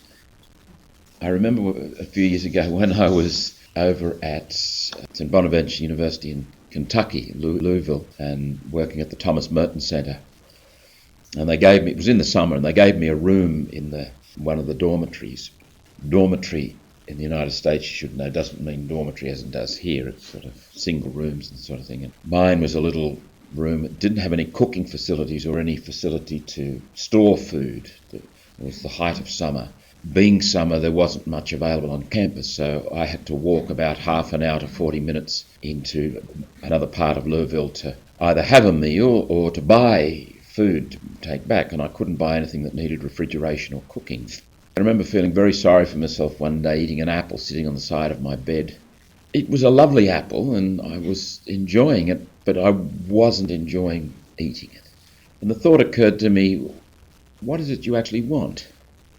I remember a few years ago when I was over at St Bonaventure University in Kentucky, Louisville, and working at the Thomas Merton Center. And they gave me, it was in the summer, and they gave me a room in one of the dormitories. Dormitory in the United States, you should know, doesn't mean dormitory as it does here. It's sort of single rooms and sort of thing. And mine was a little room. It didn't have any cooking facilities or any facility to store food. It was the height of summer. Being summer, there wasn't much available on campus, so I had to walk about half an hour to 40 minutes into another part of Louisville to either have a meal or to buy food to take back, and I couldn't buy anything that needed refrigeration or cooking. I remember feeling very sorry for myself one day, eating an apple sitting on the side of my bed. It was a lovely apple, and I was enjoying it, but I wasn't enjoying eating it. And the thought occurred to me, what is it you actually want?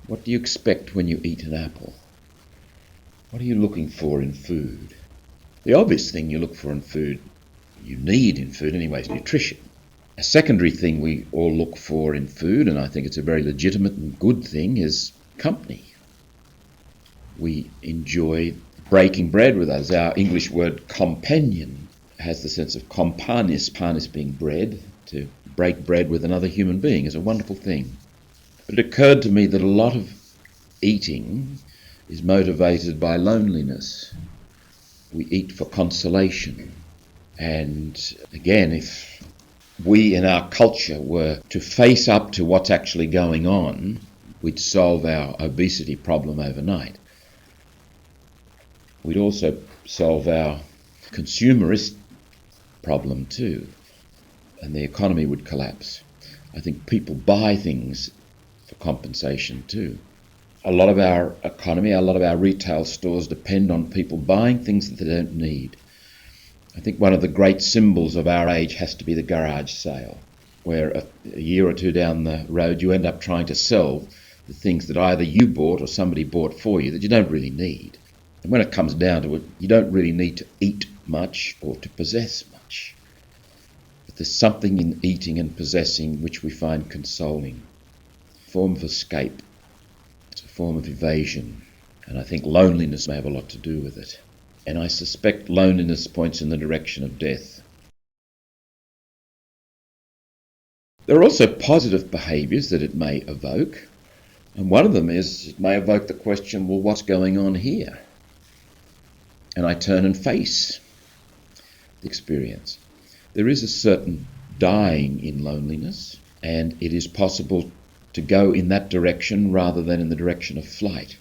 What do you expect when you eat an apple? What are you looking for in food? The obvious thing you look for in food, you need in food anyway, is nutrition. A secondary thing we all look for in food, and I think it's a very legitimate and good thing, is company. We enjoy breaking bread with us. Our English word companion has the sense of companis, panis being bread. To break bread with another human being is a wonderful thing. But it occurred to me that a lot of eating is motivated by loneliness. We eat for consolation. And again, if we in our culture were to face up to what's actually going on, we'd solve our obesity problem overnight. We'd also solve our consumerist problem too, and the economy would collapse. I think people buy things for compensation too. A lot of our economy, a lot of our retail stores depend on people buying things that they don't need. I think one of the great symbols of our age has to be the garage sale, where a year or two down the road you end up trying to sell the things that either you bought or somebody bought for you that you don't really need. And when it comes down to it, you don't really need to eat much or to possess much. But there's something in eating and possessing which we find consoling. A form of escape. It's a form of evasion. And I think loneliness may have a lot to do with it. And I suspect loneliness points in the direction of death. There are also positive behaviours that it may evoke. And one of them is, it may evoke the question, well, what's going on here? And I turn and face the experience. There is a certain dying in loneliness, and it is possible to go in that direction rather than in the direction of flight.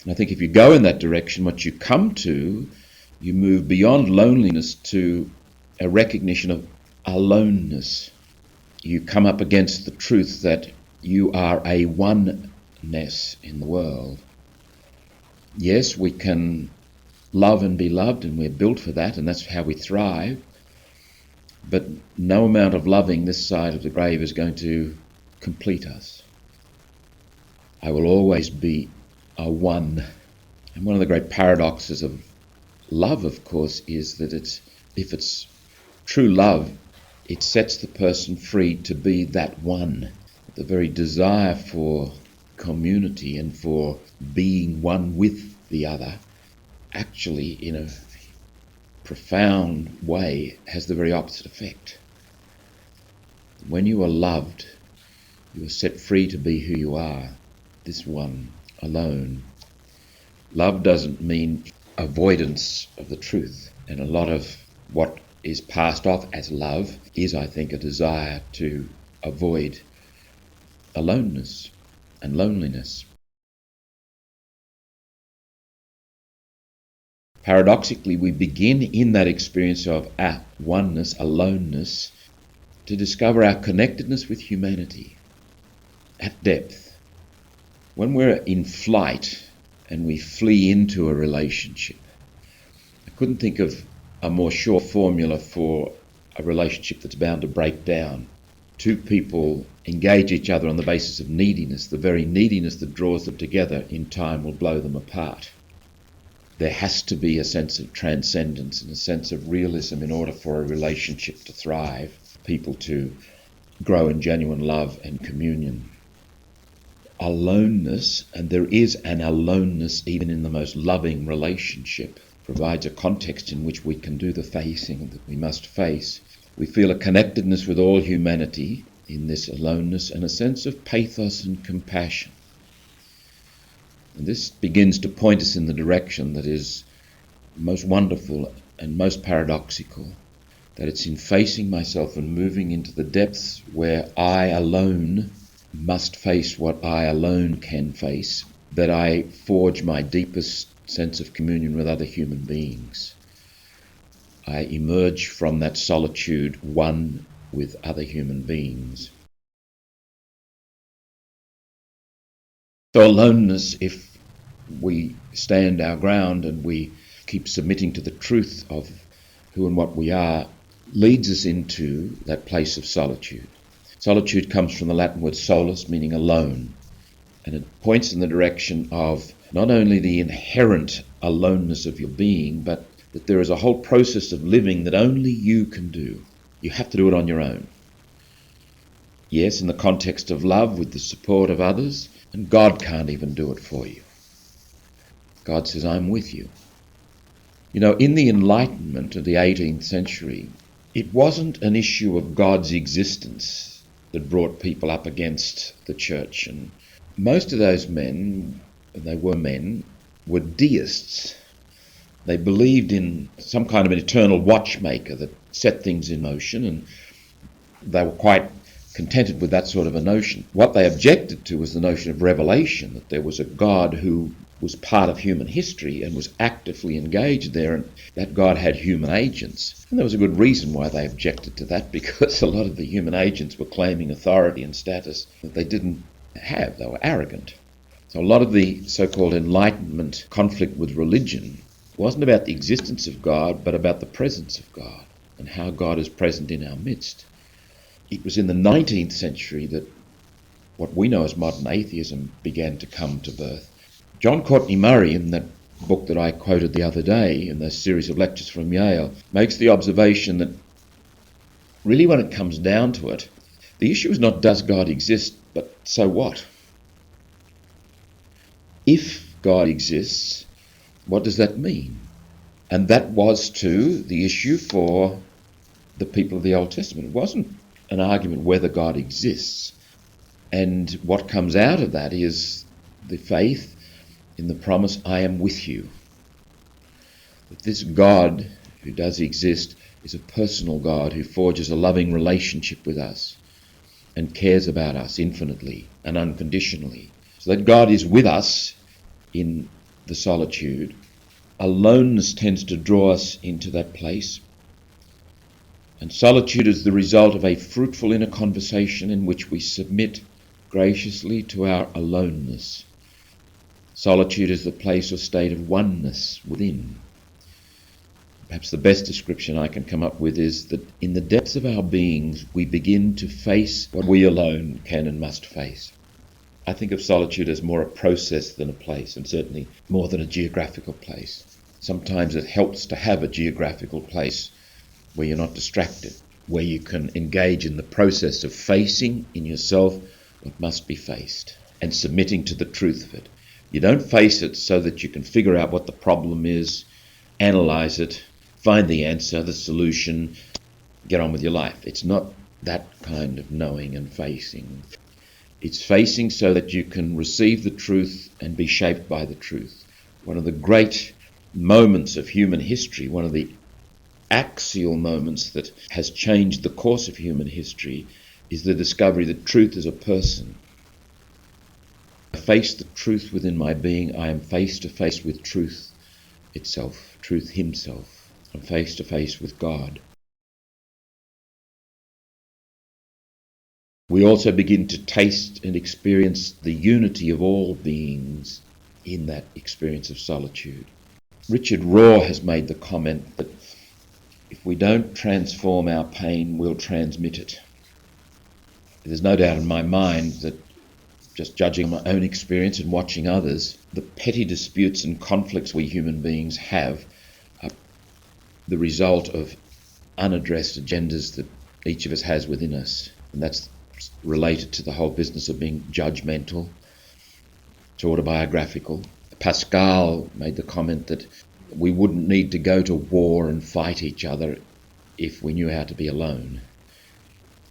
And I think if you go in that direction, what you come to, you move beyond loneliness to a recognition of aloneness. You come up against the truth that you are a oneness in the world. Yes, we can love and be loved, and we're built for that, and that's how we thrive. But no amount of loving this side of the grave is going to complete us. I will always be a one. And one of the great paradoxes of love, of course, is that if it's true love, it sets the person free to be that one. The very desire for community and for being one with the other actually, in a profound way, has the very opposite effect. When you are loved, you are set free to be who you are, this one alone. Love doesn't mean avoidance of the truth, and a lot of what is passed off as love is, I think, a desire to avoid aloneness and loneliness. Paradoxically, we begin in that experience of oneness, aloneness, to discover our connectedness with humanity at depth. When we're in flight and we flee into a relationship, I couldn't think of a more sure formula for a relationship that's bound to break down. Two people engage each other on the basis of neediness. The very neediness that draws them together in time will blow them apart. There has to be a sense of transcendence and a sense of realism in order for a relationship to thrive, people to grow in genuine love and communion. aloneness, and there is an aloneness even in the most loving relationship, provides a context in which we can do the facing that we must face. We feel a connectedness with all humanity in this aloneness and a sense of pathos and compassion. And this begins to point us in the direction that is most wonderful and most paradoxical, that it's in facing myself and moving into the depths where I alone must face what I alone can face, that I forge my deepest sense of communion with other human beings. I emerge from that solitude one with other human beings. So aloneness, if we stand our ground and we keep submitting to the truth of who and what we are, leads us into that place of solitude. Solitude comes from the Latin word solus, meaning alone, and it points in the direction of not only the inherent aloneness of your being, but that there is a whole process of living that only you can do. You have to do it on your own. Yes, in the context of love, with the support of others, and God can't even do it for you. God says, I'm with you. You know, in the Enlightenment of the 18th century, it wasn't an issue of God's existence that brought people up against the church. And most of those men, and they were men, were deists. They believed in some kind of an eternal watchmaker that set things in motion, and they were quite contented with that sort of a notion. What they objected to was the notion of revelation, that there was a God who was part of human history and was actively engaged there, and that God had human agents. And there was a good reason why they objected to that, because a lot of the human agents were claiming authority and status that they didn't have. They were arrogant. So a lot of the so-called Enlightenment conflict with religion wasn't about the existence of God, but about the presence of God and how God is present in our midst. It was in the 19th century that what we know as modern atheism began to come to birth. John Courtney Murray, in that book that I quoted the other day, in the series of lectures from Yale, makes the observation that really when it comes down to it, the issue is not does God exist, but so what? If God exists, what does that mean? And that was too the issue for the people of the Old Testament. It wasn't an argument whether God exists. And what comes out of that is the faith in the promise, I am with you. That this God who does exist is a personal God who forges a loving relationship with us and cares about us infinitely and unconditionally. So that God is with us in the solitude. Aloneness tends to draw us into that place. And solitude is the result of a fruitful inner conversation in which we submit graciously to our aloneness. Solitude is the place or state of oneness within. Perhaps the best description I can come up with is that in the depths of our beings, we begin to face what we alone can and must face. I think of solitude as more a process than a place, and certainly more than a geographical place. Sometimes it helps to have a geographical place where you're not distracted, where you can engage in the process of facing in yourself what must be faced and submitting to the truth of it. You don't face it so that you can figure out what the problem is, analyze it, find the answer, the solution, get on with your life. It's not that kind of knowing and facing. It's facing so that you can receive the truth and be shaped by the truth. One of the great moments of human history, one of the axial moments that has changed the course of human history, is the discovery that truth is a person. I face the truth within my being. I am face to face with truth itself, truth himself. I'm face to face with God. We also begin to taste and experience the unity of all beings in that experience of solitude. Richard Rohr has made the comment that if we don't transform our pain, we'll transmit it. There's no doubt in my mind that, just judging my own experience and watching others, the petty disputes and conflicts we human beings have are the result of unaddressed agendas that each of us has within us. And that's related to the whole business of being judgmental, It's autobiographical. Pascal made the comment that we wouldn't need to go to war and fight each other if we knew how to be alone,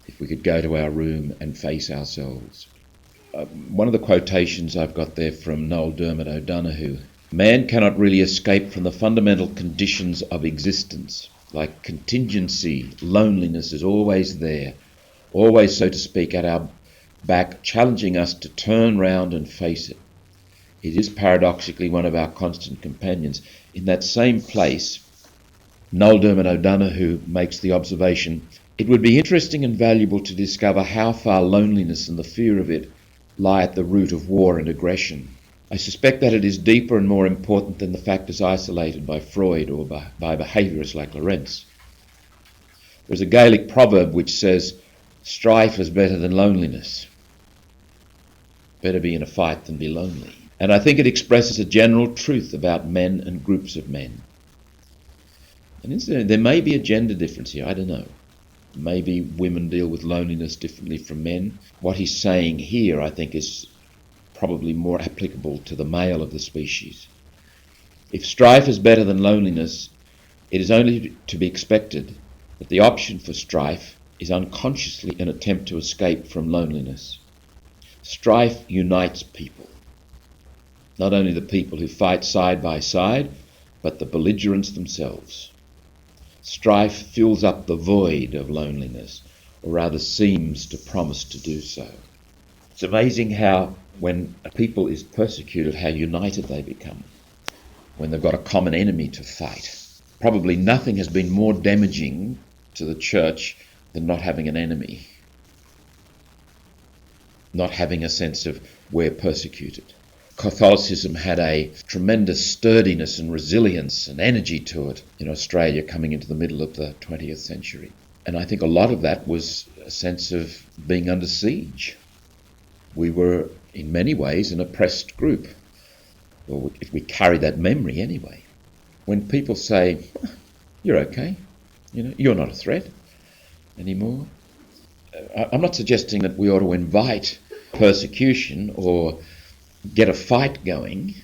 if we could go to our room and face ourselves. One of the quotations I've got there from Noel Dermot O'Donoghue: man cannot really escape from the fundamental conditions of existence. Like contingency, loneliness is always there, always, so to speak, at our back, challenging us to turn round and face it. It is paradoxically one of our constant companions. In that same place, Noel Dermot O'Donoghue makes the observation: it would be interesting and valuable to discover how far loneliness and the fear of it lie at the root of war and aggression. I suspect that it is deeper and more important than the factors isolated by Freud or by behaviourists like Lorenz. There's a Gaelic proverb which says, strife is better than loneliness. Better be in a fight than be lonely. And I think it expresses a general truth about men and groups of men. And incidentally, there may be a gender difference here, I don't know. Maybe women deal with loneliness differently from men. What he's saying here, I think, is probably more applicable to the male of the species. If strife is better than loneliness, it is only to be expected that the option for strife is unconsciously an attempt to escape from loneliness. Strife unites people. Not only the people who fight side by side, but the belligerents themselves. Strife fills up the void of loneliness, or rather seems to promise to do so. It's amazing how, when a people is persecuted, how united they become, when they've got a common enemy to fight. Probably nothing has been more damaging to the church than not having an enemy, not having a sense of we're persecuted. Catholicism had a tremendous sturdiness and resilience and energy to it in Australia coming into the middle of the 20th century. And I think a lot of that was a sense of being under siege. We were, in many ways, an oppressed group. Or if we carry that memory anyway. When people say, you're okay, you're not a threat anymore. I'm not suggesting that we ought to invite persecution or get a fight going.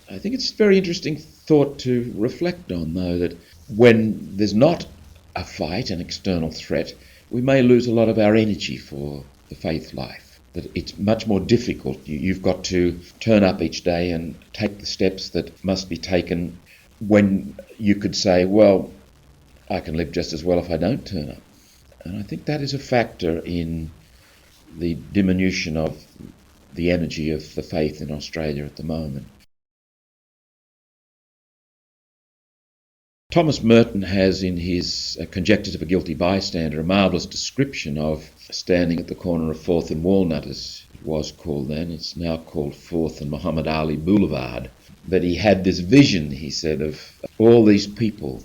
I think it's a very interesting thought to reflect on, though, that when there's not a fight, an external threat, we may lose a lot of our energy for the faith life. That it's much more difficult. You've got to turn up each day and take the steps that must be taken when you could say, well, I can live just as well if I don't turn up. And I think that is a factor in the diminution of the energy of the faith in Australia at the moment. Thomas Merton has in his Conjectures of a Guilty Bystander a marvellous description of standing at the corner of 4th and Walnut, as it was called then. It's now called 4th and Muhammad Ali Boulevard. That he had this vision, he said, of all these people.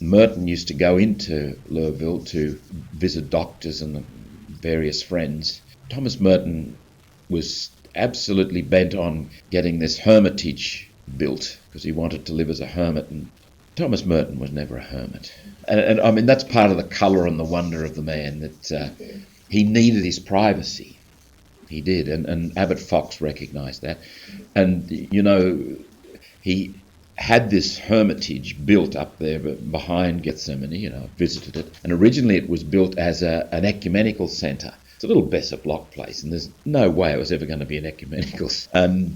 Merton used to go into Lurville to visit doctors and various friends. Thomas Merton was absolutely bent on getting this hermitage built because he wanted to live as a hermit, and Thomas Merton was never a hermit. And I mean, that's part of the colour and the wonder of the man, that he needed his privacy. He did, and Abbot Fox recognised that. And, he had this hermitage built up there behind Gethsemane, I visited it. And originally it was built as an ecumenical centre. It's a little Besser block place, and there's no way it was ever going to be an ecumenical. And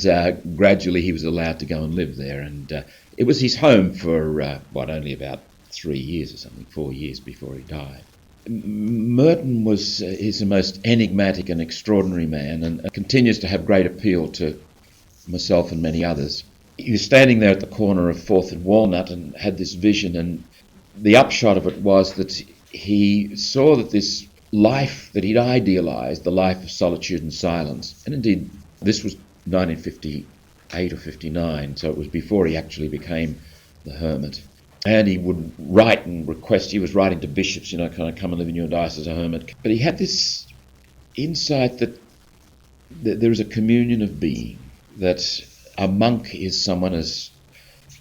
gradually he was allowed to go and live there. And it was his home for, only about 3 years or something, 4 years before he died. Merton is the most enigmatic and extraordinary man, and continues to have great appeal to myself and many others. He was standing there at the corner of 4th and Walnut and had this vision, and the upshot of it was that he saw that this life that he'd idealised, the life of solitude and silence, and indeed this was 1958 or 59, so it was before he actually became the hermit. And he would write and request, he was writing to bishops, can I come and live in your diocese as a hermit? But he had this insight that there is a communion of being, that a monk is someone, as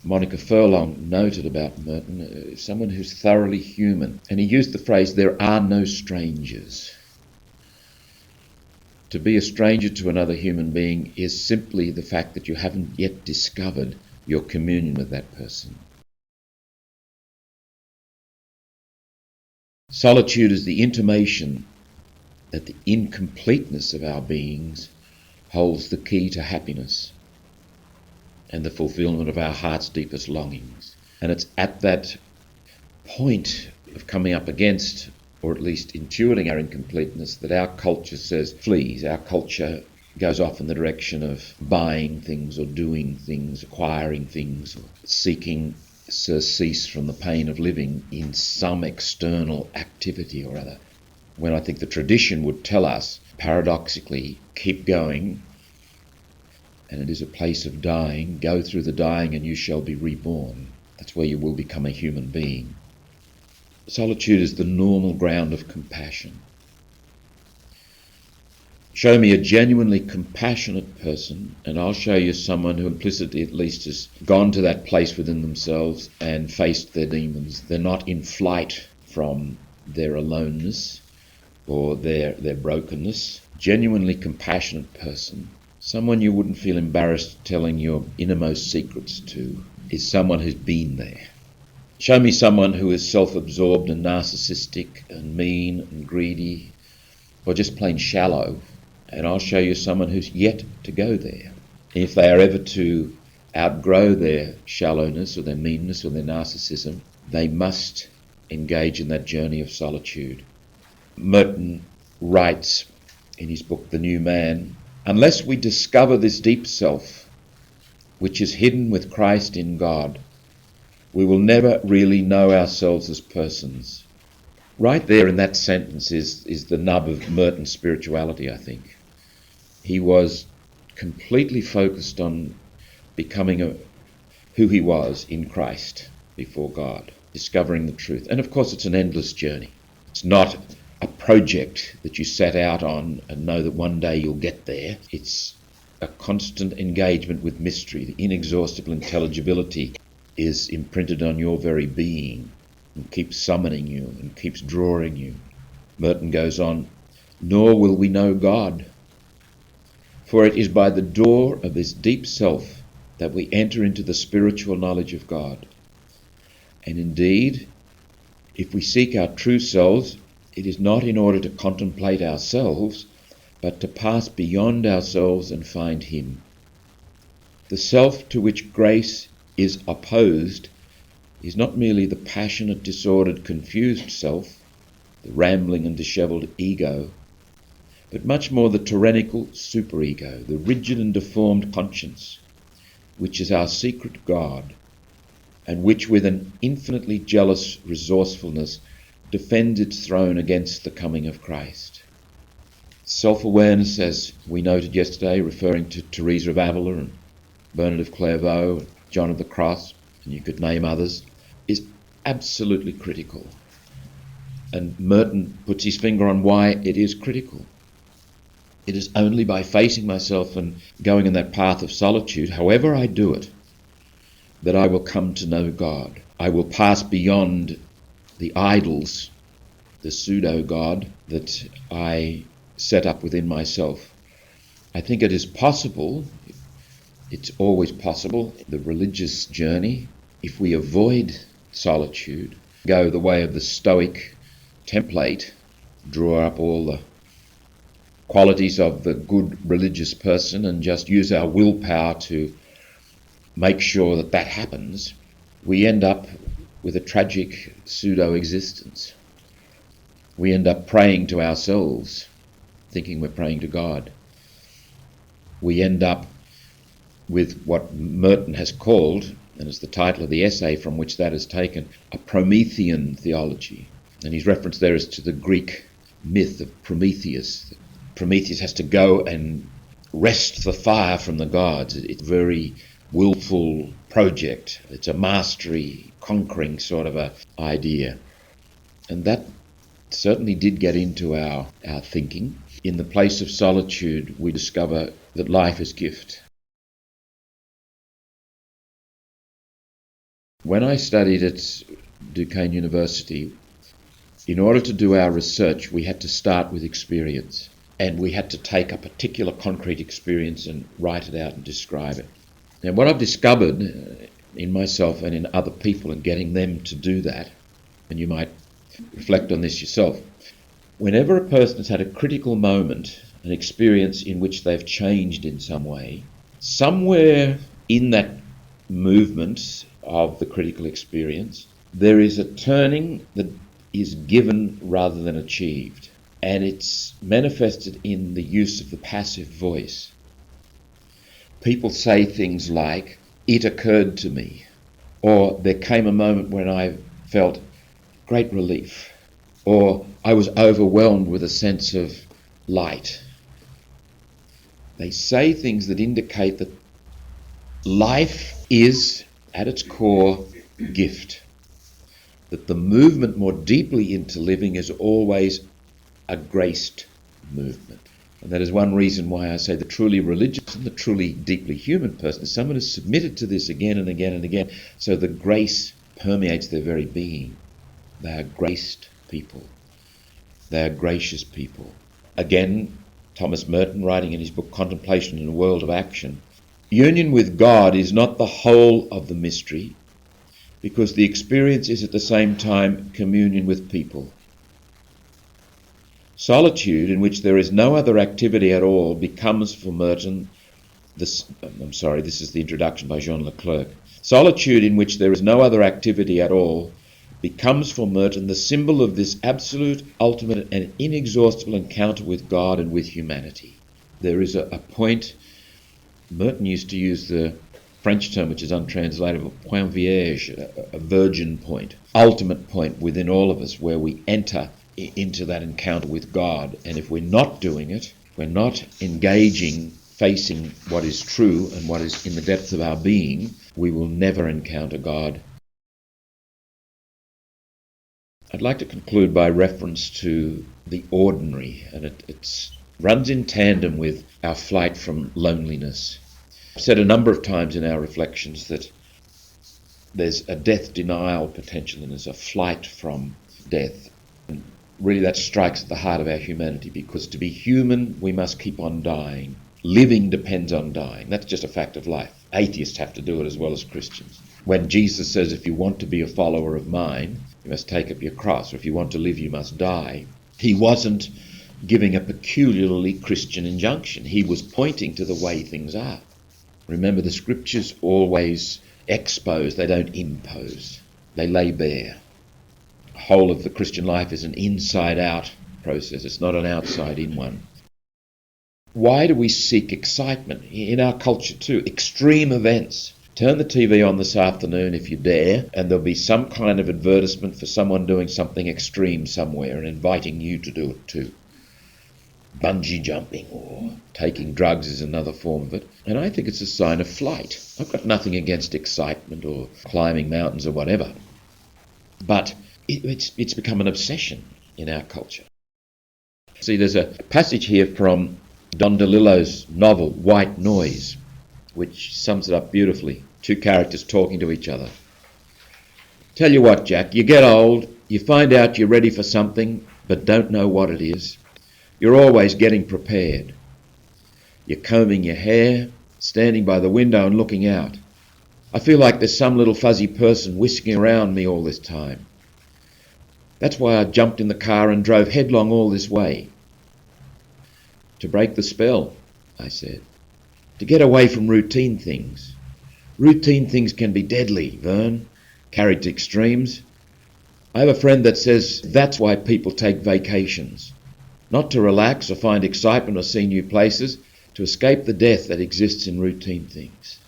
Monica Furlong noted about Merton, someone who's thoroughly human. And he used the phrase, there are no strangers. To be a stranger to another human being is simply the fact that you haven't yet discovered your communion with that person. Solitude is the intimation that the incompleteness of our beings holds the key to happiness and the fulfillment of our heart's deepest longings. And it's at that point of coming up against, or at least intuiting our incompleteness, that our culture says flees. Our culture goes off in the direction of buying things or doing things, acquiring things, or seeking surcease from the pain of living in some external activity or other. When I think the tradition would tell us, paradoxically, keep going, and it is a place of dying. Go through the dying and you shall be reborn. That's where you will become a human being. Solitude is the normal ground of compassion. Show me a genuinely compassionate person, and I'll show you someone who implicitly at least has gone to that place within themselves and faced their demons. They're not in flight from their aloneness or their brokenness. Genuinely compassionate person, someone you wouldn't feel embarrassed telling your innermost secrets to, is someone who's been there. Show me someone who is self-absorbed and narcissistic and mean and greedy, or just plain shallow, and I'll show you someone who's yet to go there. If they are ever to outgrow their shallowness or their meanness or their narcissism, they must engage in that journey of solitude. Merton writes in his book, The New Man, unless we discover this deep self, which is hidden with Christ in God, we will never really know ourselves as persons. Right there in that sentence is the nub of Merton's spirituality, I think. He was completely focused on becoming who he was in Christ before God, discovering the truth. And of course, it's an endless journey. It's not a project that you set out on and know that one day you'll get there. It's a constant engagement with mystery. The inexhaustible intelligibility is imprinted on your very being and keeps summoning you and keeps drawing you. Merton goes on, nor will we know God, for it is by the door of this deep self that we enter into the spiritual knowledge of God. And indeed, if we seek our true selves, it is not in order to contemplate ourselves, but to pass beyond ourselves and find Him. The self to which grace is opposed is not merely the passionate, disordered, confused self, the rambling and dishevelled ego, but much more the tyrannical superego, the rigid and deformed conscience, which is our secret God, and which with an infinitely jealous resourcefulness defends its throne against the coming of Christ. Self-awareness, as we noted yesterday, referring to Teresa of Avila and Bernard of Clairvaux, John of the Cross, and you could name others, is absolutely critical. And Merton puts his finger on why it is critical. It is only by facing myself and going in that path of solitude, however I do it, that I will come to know God. I will pass beyond the idols, the pseudo-God that I set up within myself. I think it is possible, it's always possible, the religious journey, if we avoid solitude, go the way of the Stoic template, draw up all the qualities of the good religious person and just use our willpower to make sure that that happens, we end up with a tragic pseudo-existence. We end up praying to ourselves, thinking we're praying to God. We end up with what Merton has called, and it's the title of the essay from which that is taken, a Promethean theology. And his reference there is to the Greek myth of Prometheus. Prometheus has to go and wrest the fire from the gods. It's a very willful project. It's a mastery, conquering sort of a idea. And that certainly did get into our thinking. In the place of solitude, we discover that life is gift. When I studied at Duquesne University, in order to do our research, we had to start with experience. and we had to take a particular concrete experience and write it out and describe it. Now, what I've discovered in myself and in other people and getting them to do that, and you might reflect on this yourself, whenever a person has had a critical moment, an experience in which they've changed in some way, somewhere in that movement of the critical experience, there is a turning that is given rather than achieved. And it's manifested in the use of the passive voice. People say things like, "It occurred to me," or "There came a moment when I felt great relief," or "I was overwhelmed with a sense of light." They say things that indicate that life is, at its core, gift. That the movement more deeply into living is always a graced movement. And that is one reason why I say the truly religious and the truly deeply human person is someone who's submitted to this again and again and again, so the grace permeates their very being. They are graced people. They are gracious people. Again, Thomas Merton, writing in his book Contemplation in a World of Action, union with God is not the whole of the mystery, because the experience is at the same time communion with people. Solitude, in which there is no other activity at all, becomes for Merton, this is the introduction by Jean Leclerc. Solitude, in which there is no other activity at all, becomes for Merton the symbol of this absolute, ultimate, and inexhaustible encounter with God and with humanity. There is a point, Merton used to use the French term, which is untranslatable, point vierge, a virgin point, ultimate point within all of us, where we enter into that encounter with God. And if we're not doing it, we're not engaging, facing what is true and what is in the depths of our being, we will never encounter God. I'd like to conclude by reference to the ordinary, and it runs in tandem with our flight from loneliness. I've said a number of times in our reflections that there's a death denial potential and there's a flight from death. And really that strikes at the heart of our humanity, because to be human we must keep on dying. Living depends on dying. That's just a fact of life. Atheists have to do it as well as Christians. When Jesus says, if you want to be a follower of mine, you must take up your cross, or if you want to live, you must die, he wasn't giving a peculiarly Christian injunction. He was pointing to the way things are. Remember, the scriptures always expose, they don't impose. They lay bare. The whole of the Christian life is an inside-out process. It's not an outside-in one. Why do we seek excitement? In our culture too, extreme events. Turn the TV on this afternoon if you dare, and there'll be some kind of advertisement for someone doing something extreme somewhere and inviting you to do it too. Bungee jumping or taking drugs is another form of it. And I think it's a sign of flight. I've got nothing against excitement or climbing mountains or whatever. But it's become an obsession in our culture. See, there's a passage here from Don DeLillo's novel, White Noise, which sums it up beautifully. Two characters talking to each other. Tell you what, Jack, you get old, you find out you're ready for something, but don't know what it is. You're always getting prepared. You're combing your hair, standing by the window and looking out. I feel like there's some little fuzzy person whisking around me all this time. That's why I jumped in the car and drove headlong all this way. To break the spell, I said. To get away from routine things. Routine things can be deadly, Vern, carried to extremes. I have a friend that says that's why people take vacations. Not to relax or find excitement or see new places, to escape the death that exists in routine things.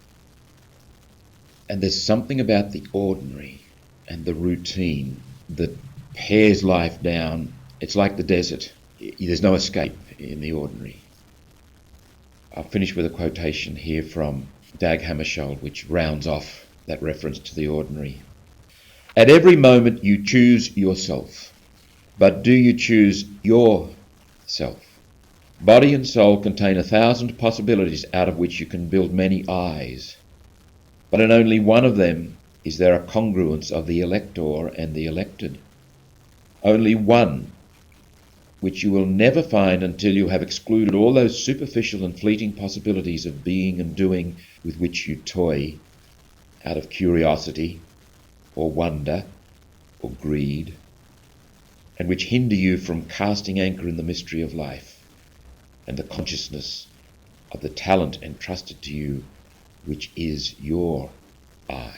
And there's something about the ordinary and the routine that pares life down. It's like the desert. There's no escape in the ordinary. I'll finish with a quotation here from Dag Hammarskjöld, which rounds off that reference to the ordinary. At every moment you choose yourself, but do you choose yourself? Body and soul contain 1,000 possibilities out of which you can build many eyes, but in only one of them is there a congruence of the elector and the elected. Only one which you will never find until you have excluded all those superficial and fleeting possibilities of being and doing with which you toy out of curiosity or wonder or greed, and which hinder you from casting anchor in the mystery of life and the consciousness of the talent entrusted to you, which is your I.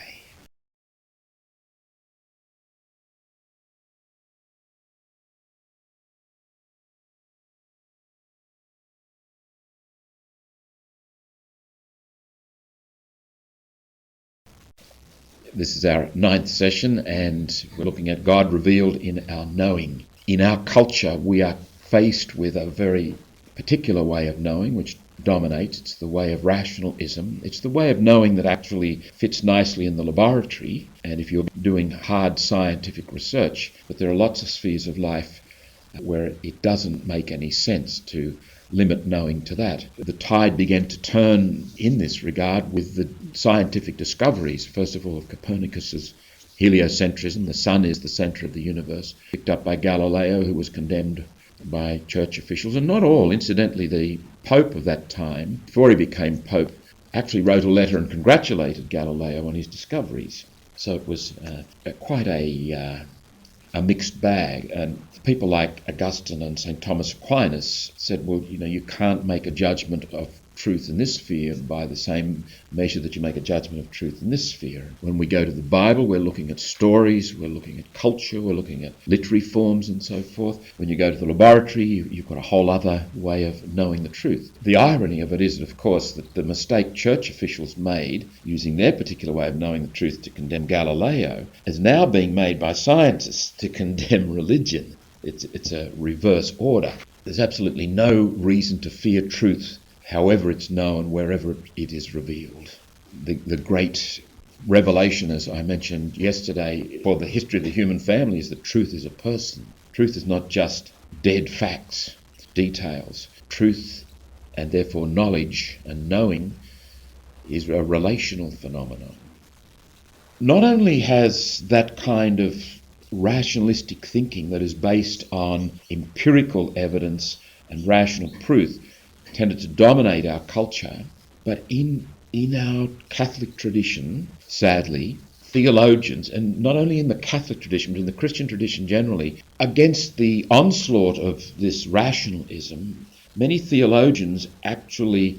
This is our 9th session, and we're looking at God revealed in our knowing. In our culture, we are faced with a very particular way of knowing which dominates. It's the way of rationalism. It's the way of knowing that actually fits nicely in the laboratory and if you're doing hard scientific research. But there are lots of spheres of life where it doesn't make any sense to limit knowing to that. The tide began to turn in this regard with the scientific discoveries, first of all, of Copernicus's heliocentrism. The sun is the centre of the universe, picked up by Galileo, who was condemned by church officials, and not all. Incidentally, the Pope of that time, before he became Pope, actually wrote a letter and congratulated Galileo on his discoveries. So it was quite a mixed bag, and people like Augustine and St. Thomas Aquinas said, well, you can't make a judgment of truth in this sphere by the same measure that you make a judgment of truth in this sphere. When we go to the Bible, we're looking at stories, we're looking at culture, we're looking at literary forms and so forth. When you go to the laboratory, you've got a whole other way of knowing the truth. The irony of it is, of course, that the mistake church officials made, using their particular way of knowing the truth to condemn Galileo, is now being made by scientists to condemn religion. It's a reverse order. There's absolutely no reason to fear truth, however it's known, wherever it is revealed. The great revelation, as I mentioned yesterday, for the history of the human family is that truth is a person. Truth is not just dead facts, details. Truth, and therefore knowledge and knowing, is a relational phenomenon. Not only has that kind of rationalistic thinking that is based on empirical evidence and rational proof tended to dominate our culture, but in our Catholic tradition, sadly, theologians, and not only in the Catholic tradition, but in the Christian tradition generally, against the onslaught of this rationalism, many theologians actually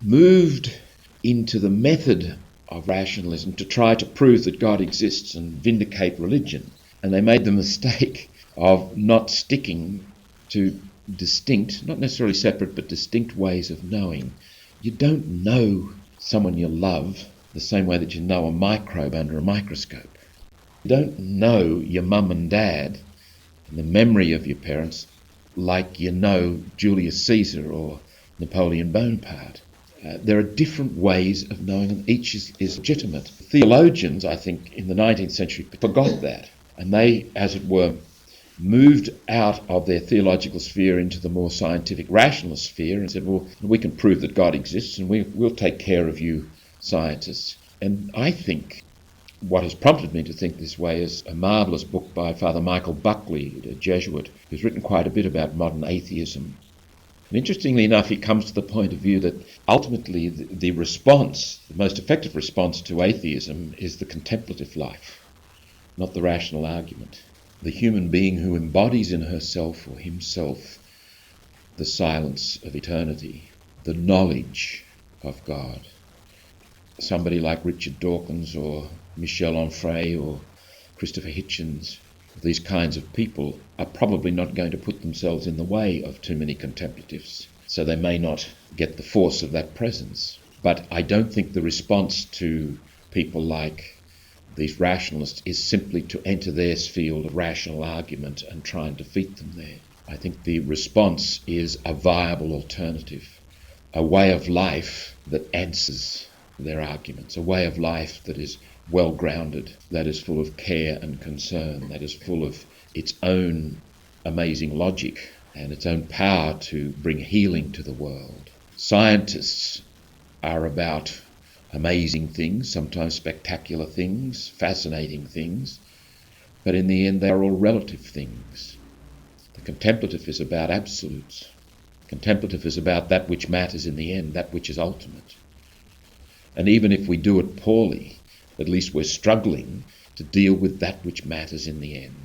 moved into the method of rationalism to try to prove that God exists and vindicate religion. And they made the mistake of not sticking to distinct, not necessarily separate, but distinct ways of knowing. You don't know someone you love the same way that you know a microbe under a microscope. You don't know your mum and dad and the memory of your parents like you know Julius Caesar or Napoleon Bonaparte. There are different ways of knowing, and each is legitimate. Theologians, I think, in the 19th century forgot that, and they, as it were, moved out of their theological sphere into the more scientific rationalist sphere and said, well, we can prove that God exists and we'll take care of you scientists. And I think what has prompted me to think this way is a marvellous book by Father Michael Buckley, a Jesuit, who's written quite a bit about modern atheism. And interestingly enough, he comes to the point of view that ultimately the response, the most effective response to atheism is the contemplative life, not the rational argument. The human being who embodies in herself or himself the silence of eternity, the knowledge of God. Somebody like Richard Dawkins or Michel Onfray or Christopher Hitchens, these kinds of people are probably not going to put themselves in the way of too many contemplatives, so they may not get the force of that presence. But I don't think the response to people like these rationalists is simply to enter their field of rational argument and try and defeat them there. I think the response is a viable alternative, a way of life that answers their arguments, a way of life that is well grounded, that is full of care and concern, that is full of its own amazing logic and its own power to bring healing to the world. Scientists are about amazing things, sometimes spectacular things, fascinating things, but in the end they are all relative things. Contemplative is about absolutes. Contemplative is about that which matters in the end, that which is ultimate. And even if we do it poorly, at least we're struggling to deal with that which matters in the end.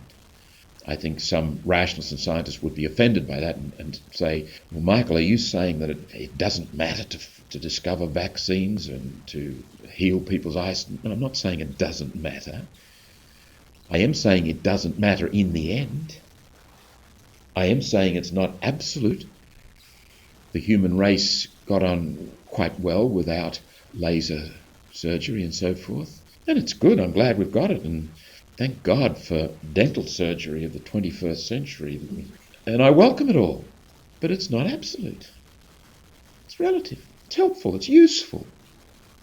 I think some rationalists and scientists would be offended by that and say, well, Michael, are you saying that it doesn't matter to discover vaccines and to heal people's eyes? No, I'm not saying it doesn't matter. I am saying it doesn't matter in the end. I am saying it's not absolute. The human race got on quite well without laser surgery and so forth. And it's good. I'm glad we've got it. And thank God for dental surgery of the 21st century. And I welcome it all. But it's not absolute. It's relative. It's helpful. It's useful.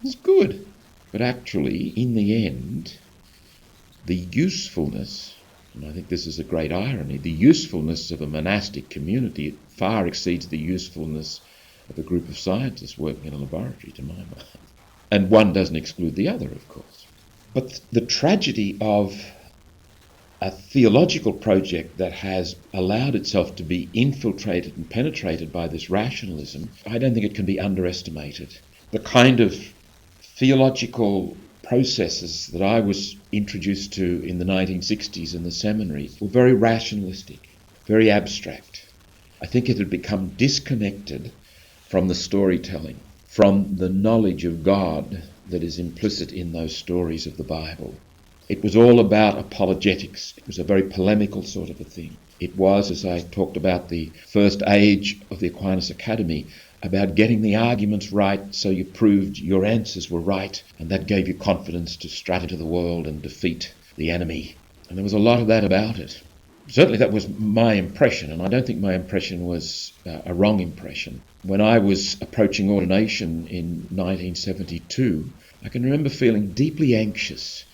It's good. But actually, in the end, the usefulness, and I think this is a great irony, the usefulness of a monastic community far exceeds the usefulness of a group of scientists working in a laboratory, to my mind. And one doesn't exclude the other, of course. But the tragedy of a theological project that has allowed itself to be infiltrated and penetrated by this rationalism, I don't think it can be underestimated. The kind of theological processes that I was introduced to in the 1960s in the seminary were very rationalistic, very abstract. I think it had become disconnected from the storytelling, from the knowledge of God that is implicit in those stories of the Bible. It was all about apologetics. It was a very polemical sort of a thing. It was, as I talked about the first age of the Aquinas Academy, about getting the arguments right so you proved your answers were right, and that gave you confidence to strut into the world and defeat the enemy. And there was a lot of that about it. Certainly that was my impression, and I don't think my impression was a wrong impression. When I was approaching ordination in 1972, I can remember feeling deeply anxious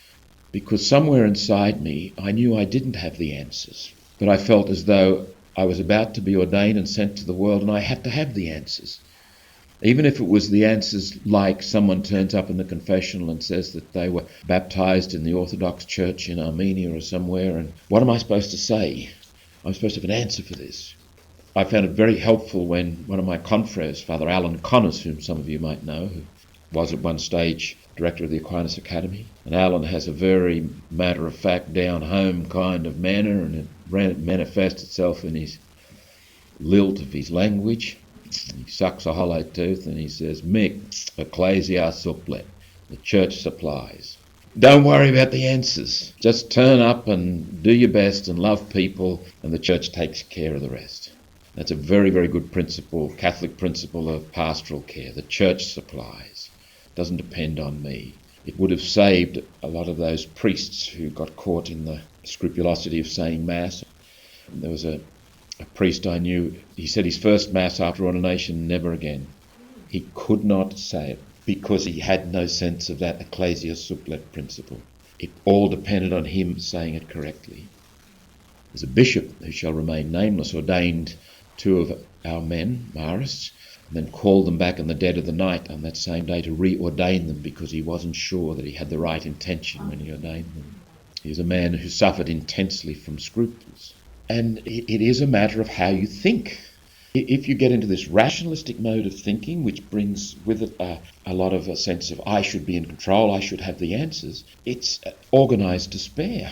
because somewhere inside me I knew I didn't have the answers, but I felt as though I was about to be ordained and sent to the world and I had to have the answers. Even if it was the answers like someone turns up in the confessional and says that they were baptized in the Orthodox Church in Armenia or somewhere, and what am I supposed to say? I'm supposed to have an answer for this. I found it very helpful when one of my confreres, Father Alan Connors, whom some of you might know, who was at one stage director of the Aquinas Academy, and Alan has a very matter-of-fact, down-home kind of manner, and it manifests itself in his lilt of his language. He sucks a hollow tooth and he says, Mick, ecclesia supplet, the church supplies. Don't worry about the answers. Just turn up and do your best and love people, and the church takes care of the rest. That's a very, very good principle, Catholic principle of pastoral care. The church supplies. It doesn't depend on me. It would have saved a lot of those priests who got caught in the scrupulosity of saying Mass. There was a priest I knew, he said his first Mass after ordination, never again. He could not say it because he had no sense of that ecclesia supplet principle. It all depended on him saying it correctly. There's a bishop who shall remain nameless ordained two of our men, Marists, and then called them back in the dead of the night on that same day to reordain them because he wasn't sure that he had the right intention when he ordained them. He was a man who suffered intensely from scruples. And it is a matter of how you think. If you get into this rationalistic mode of thinking, which brings with it a lot of a sense of I should be in control, I should have the answers, it's organised despair.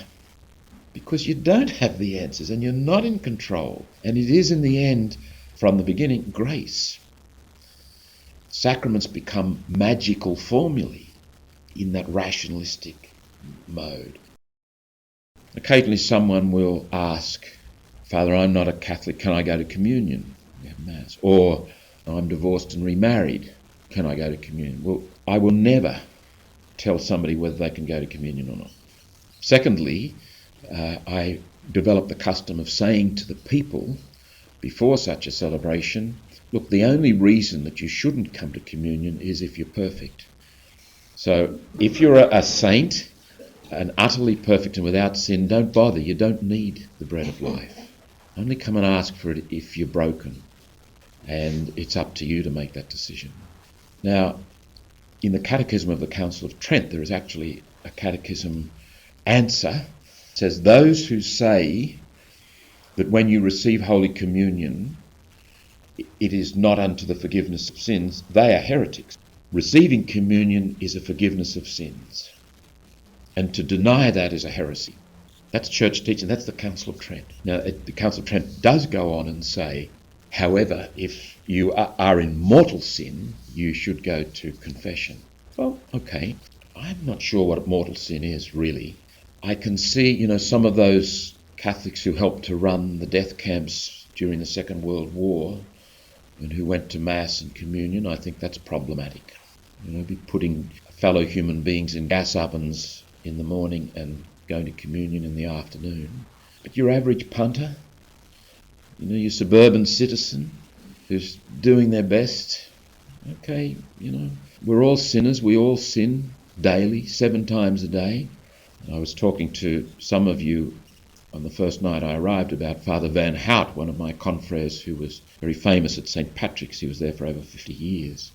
Because you don't have the answers and you're not in control. And it is in the end, from the beginning, grace. Sacraments become magical formulae in that rationalistic mode. Occasionally someone will ask, Father, I'm not a Catholic, can I go to communion? Mass. Or, I'm divorced and remarried, can I go to communion? Well, I will never tell somebody whether they can go to communion or not. Secondly, I developed the custom of saying to the people before such a celebration, look, the only reason that you shouldn't come to communion is if you're perfect. So if you're a saint and utterly perfect and without sin, don't bother. You don't need the bread of life. Only come and ask for it if you're broken. And it's up to you to make that decision. Now, in the Catechism of the Council of Trent, there is actually a catechism answer. It says, those who say that when you receive Holy Communion, it is not unto the forgiveness of sins. They are heretics. Receiving communion is a forgiveness of sins. And to deny that is a heresy. That's church teaching. That's the Council of Trent. Now, the Council of Trent does go on and say, however, if you are in mortal sin, you should go to confession. Well, okay. I'm not sure what mortal sin is, really. I can see, some of those Catholics who helped to run the death camps during the Second World War and who went to Mass and communion. I think that's problematic. Be putting fellow human beings in gas ovens in the morning and going to communion in the afternoon. But your average punter, your suburban citizen who's doing their best, okay, we're all sinners. We all sin daily, 7 times a day. And I was talking to some of you on the first night I arrived about Father Van Hout, one of my confreres who was very famous at St. Patrick's. He was there for over 50 years.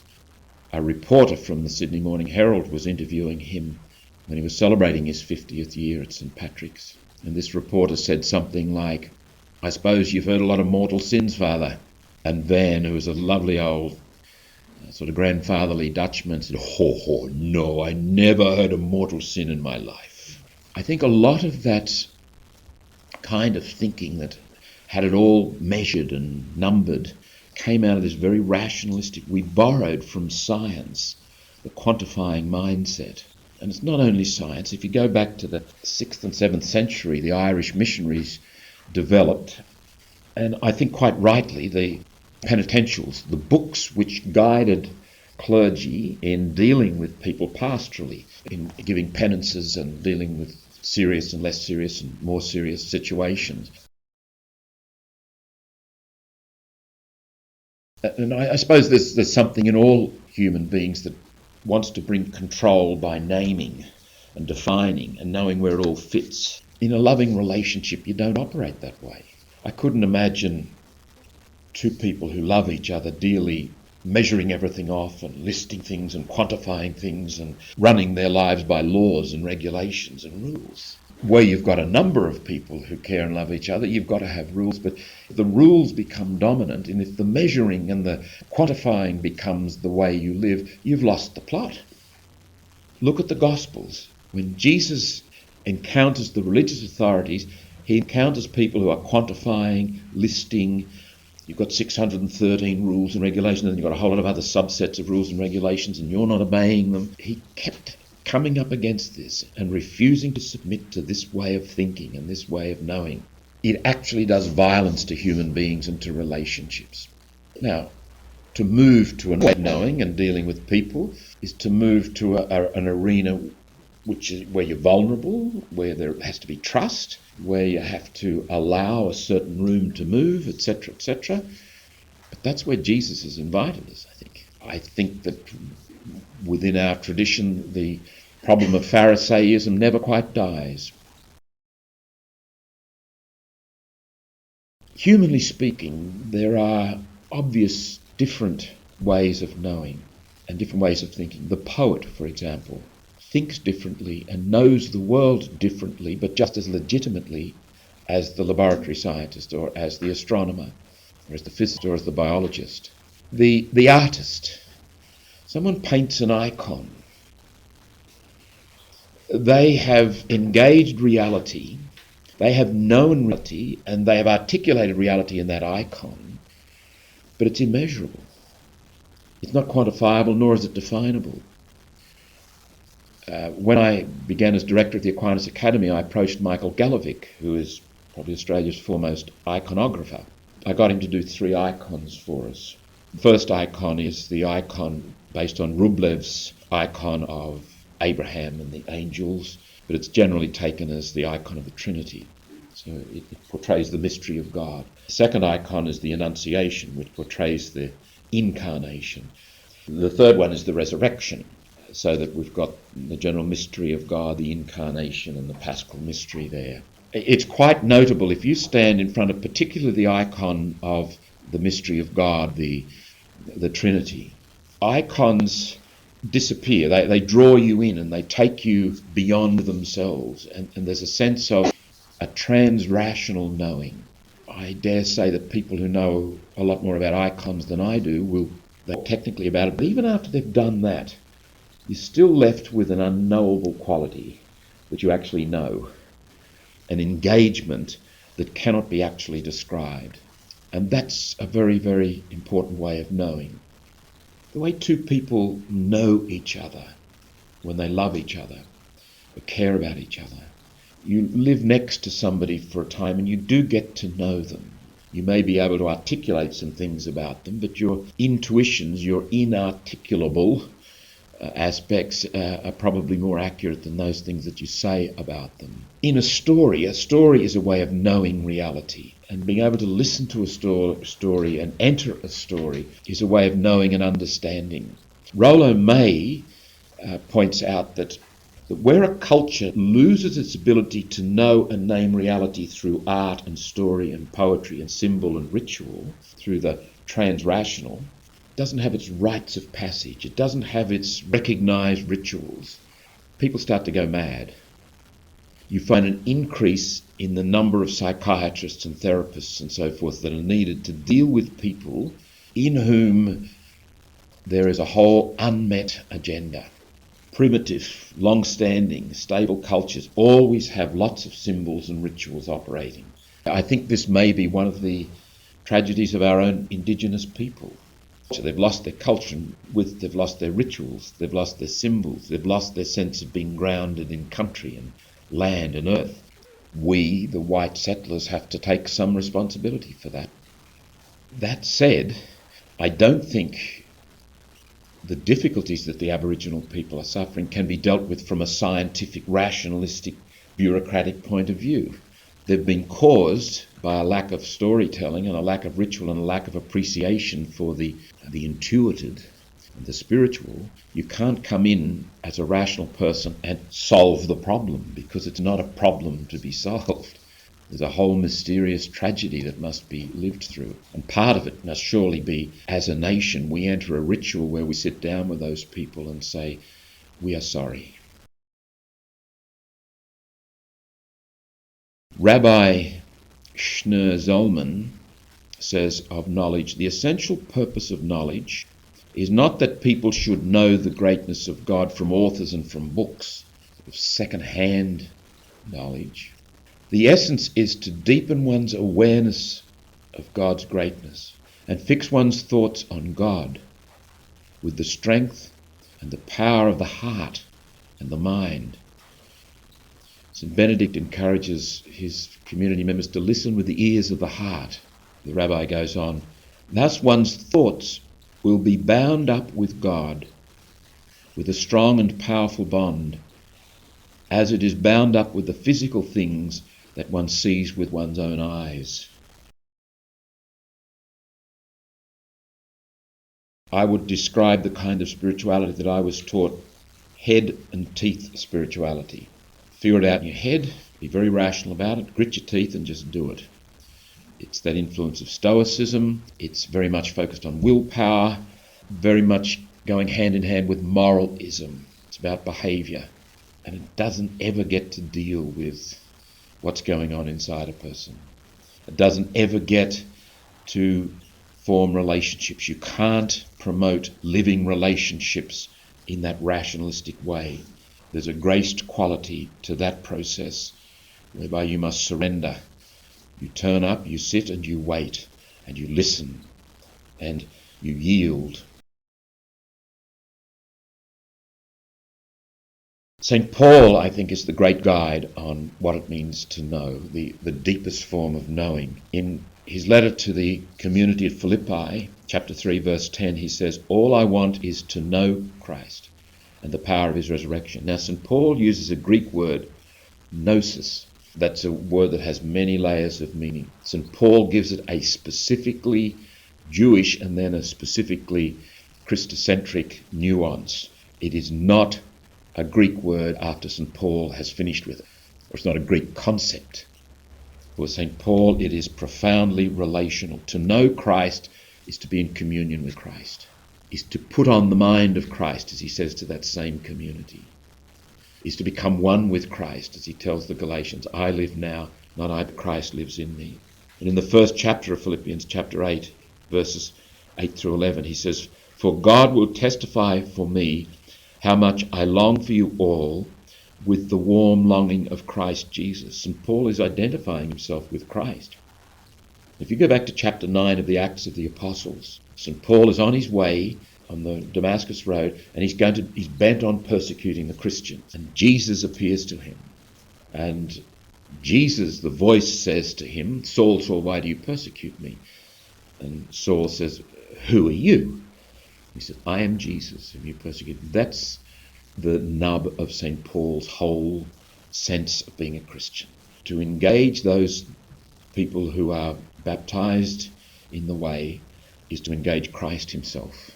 A reporter from the Sydney Morning Herald was interviewing him when he was celebrating his 50th year at St. Patrick's. And this reporter said something like, "I suppose you've heard a lot of mortal sins, Father." And Van, who was a lovely old sort of grandfatherly Dutchman, said, "Oh, no, I never heard a mortal sin in my life." I think a lot of that kind of thinking that had it all measured and numbered came out of this very rationalistic, we borrowed from science, the quantifying mindset. And it's not only science. If you go back to the 6th and 7th century, the Irish missionaries developed, and I think quite rightly, the penitentials, the books which guided clergy in dealing with people pastorally, in giving penances and dealing with serious and less serious and more serious situations. And I suppose there's something in all human beings that wants to bring control by naming and defining and knowing where it all fits. In a loving relationship, you don't operate that way. I couldn't imagine 2 people who love each other dearly measuring everything off and listing things and quantifying things and running their lives by laws and regulations and rules. Where you've got a number of people who care and love each other, you've got to have rules, but if the rules become dominant, and if the measuring and the quantifying becomes the way you live, you've lost the plot. Look at the Gospels. When Jesus encounters the religious authorities, he encounters people who are quantifying, listing. You've got 613 rules and regulations, and you've got a whole lot of other subsets of rules and regulations, and you're not obeying them. He kept coming up against this and refusing to submit to this way of thinking and this way of knowing. It actually does violence to human beings and to relationships. Now, to move to a way of knowing and dealing with people is to move to an arena which is where you're vulnerable, where there has to be trust, where you have to allow a certain room to move, etc., etc. But that's where Jesus has invited us, I think. I think that within our tradition, the problem of Pharisaism never quite dies. Humanly speaking, there are obvious different ways of knowing and different ways of thinking. The poet, for example, thinks differently and knows the world differently, but just as legitimately as the laboratory scientist or as the astronomer or as the physicist or as the biologist. The artist, someone paints an icon. They have engaged reality, they have known reality, and they have articulated reality in that icon, but it's immeasurable. It's not quantifiable, nor is it definable. When I began as director of the Aquinas Academy, I approached Michael Galovic, who is probably Australia's foremost iconographer. I got him to do 3 icons for us. The first icon is the icon based on Rublev's icon of Abraham and the angels, but it's generally taken as the icon of the Trinity. So it portrays the mystery of God. The second icon is the Annunciation, which portrays the incarnation. The third one is the resurrection, so that we've got the general mystery of God, the incarnation and the paschal mystery there. It's quite notable if you stand in front of particularly the icon of the mystery of God, the Trinity. Icons disappear, they draw you in and they take you beyond themselves, and there's a sense of a trans-rational knowing. I dare say that people who know a lot more about icons than I do will think technically about it, but even after they've done that, you're still left with an unknowable quality that you actually know, an engagement that cannot be actually described. And that's a very, very important way of knowing. The way two people know each other when they love each other or care about each other. You live next to somebody for a time and you do get to know them. You may be able to articulate some things about them, but your intuitions, your inarticulable aspects are probably more accurate than those things that you say about them. In a story is a way of knowing reality, and being able to listen to a story and enter a story is a way of knowing and understanding. Rollo May points out that where a culture loses its ability to know and name reality through art and story and poetry and symbol and ritual, through the transrational, doesn't have its rites of passage, it doesn't have its recognised rituals, people start to go mad. You find an increase in the number of psychiatrists and therapists and so forth that are needed to deal with people in whom there is a whole unmet agenda. Primitive, long-standing, stable cultures always have lots of symbols and rituals operating. I think this may be one of the tragedies of our own indigenous people. So they've lost their culture, they've lost their rituals, they've lost their symbols, they've lost their sense of being grounded in country and land and earth. We, the white settlers, have to take some responsibility for that. That said, I don't think the difficulties that the Aboriginal people are suffering can be dealt with from a scientific, rationalistic, bureaucratic point of view. They've been caused by a lack of storytelling and a lack of ritual and a lack of appreciation for the intuited and the spiritual. You can't come in as a rational person and solve the problem, because it's not a problem to be solved. There's a whole mysterious tragedy that must be lived through. And part of it must surely be, as a nation, we enter a ritual where we sit down with those people and say, we are sorry. Rabbi Schneur Zolman says of knowledge, the essential purpose of knowledge is not that people should know the greatness of God from authors and from books, second-hand knowledge. The essence is to deepen one's awareness of God's greatness and fix one's thoughts on God with the strength and the power of the heart and the mind. St. Benedict encourages his community members to listen with the ears of the heart. The rabbi goes on, thus one's thoughts will be bound up with God with a strong and powerful bond, as it is bound up with the physical things that one sees with one's own eyes. I would describe the kind of spirituality that I was taught head and teeth spirituality. Figure it out in your head, be very rational about it, grit your teeth and just do it. It's that influence of Stoicism. It's very much focused on willpower, very much going hand in hand with moralism. It's about behaviour. And it doesn't ever get to deal with what's going on inside a person. It doesn't ever get to form relationships. You can't promote living relationships in that rationalistic way. There's a graced quality to that process whereby you must surrender. You turn up, you sit and you wait and you listen and you yield. St. Paul, I think, is the great guide on what it means to know, the deepest form of knowing. In his letter to the community at Philippi, chapter 3, verse 10, he says, all I want is to know Christ and the power of his resurrection. Now, St. Paul uses a Greek word, gnosis. That's a word that has many layers of meaning. St. Paul gives it a specifically Jewish and then a specifically Christocentric nuance. It is not a Greek word after St. Paul has finished with it, or it's not a Greek concept. For St. Paul, it is profoundly relational. To know Christ is to be in communion with Christ, is to put on the mind of Christ, as he says to that same community, is to become one with Christ, as he tells the Galatians, I live now, not I, but Christ lives in me. And in the first chapter of Philippians, chapter 8, verses 8 through 11, he says, "For God will testify for me how much I long for you all with the warm longing of Christ Jesus." And Paul is identifying himself with Christ. If you go back to chapter 9 of the Acts of the Apostles, St. Paul is on his way on the Damascus Road, and he's bent on persecuting the Christians. And Jesus appears to him. And Jesus, the voice, says to him, "Saul, Saul, why do you persecute me?" And Saul says, "Who are you?" He says, "I am Jesus, whom you persecute." That's the nub of St. Paul's whole sense of being a Christian. To engage those people who are baptized in the way is to engage Christ himself.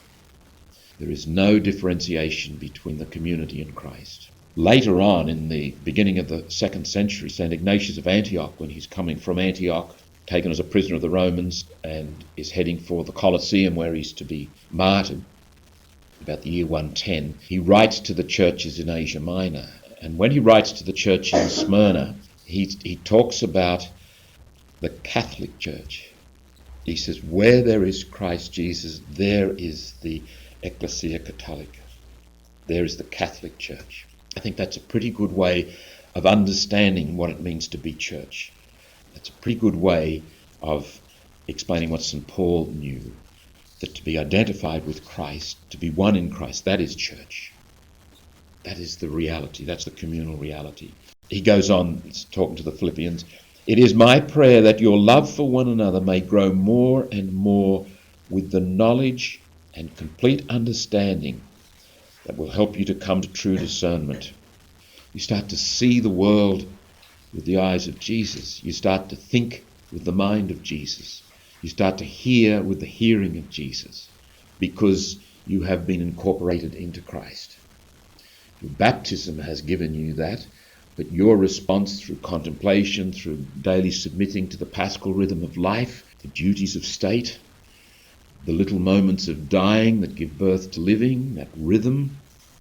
There is no differentiation between the community and Christ. Later on, in the beginning of the 2nd century, St. Ignatius of Antioch, when he's coming from Antioch, taken as a prisoner of the Romans, and is heading for the Colosseum where he's to be martyred, about the year 110, he writes to the churches in Asia Minor. And when he writes to the church in Smyrna, he talks about the Catholic Church. He says, where there is Christ Jesus, there is the Ecclesia Catholica. There is the Catholic Church. I think that's a pretty good way of understanding what it means to be church. That's a pretty good way of explaining what St. Paul knew, that to be identified with Christ, to be one in Christ, that is church. That is the reality. That's the communal reality. He goes on talking to the Philippians. "It is my prayer that your love for one another may grow more and more with the knowledge and complete understanding that will help you to come to true discernment." You start to see the world with the eyes of Jesus. You start to think with the mind of Jesus. You start to hear with the hearing of Jesus, because you have been incorporated into Christ. Your baptism has given you that, but your response through contemplation, through daily submitting to the paschal rhythm of life, the duties of state, the little moments of dying that give birth to living, that rhythm,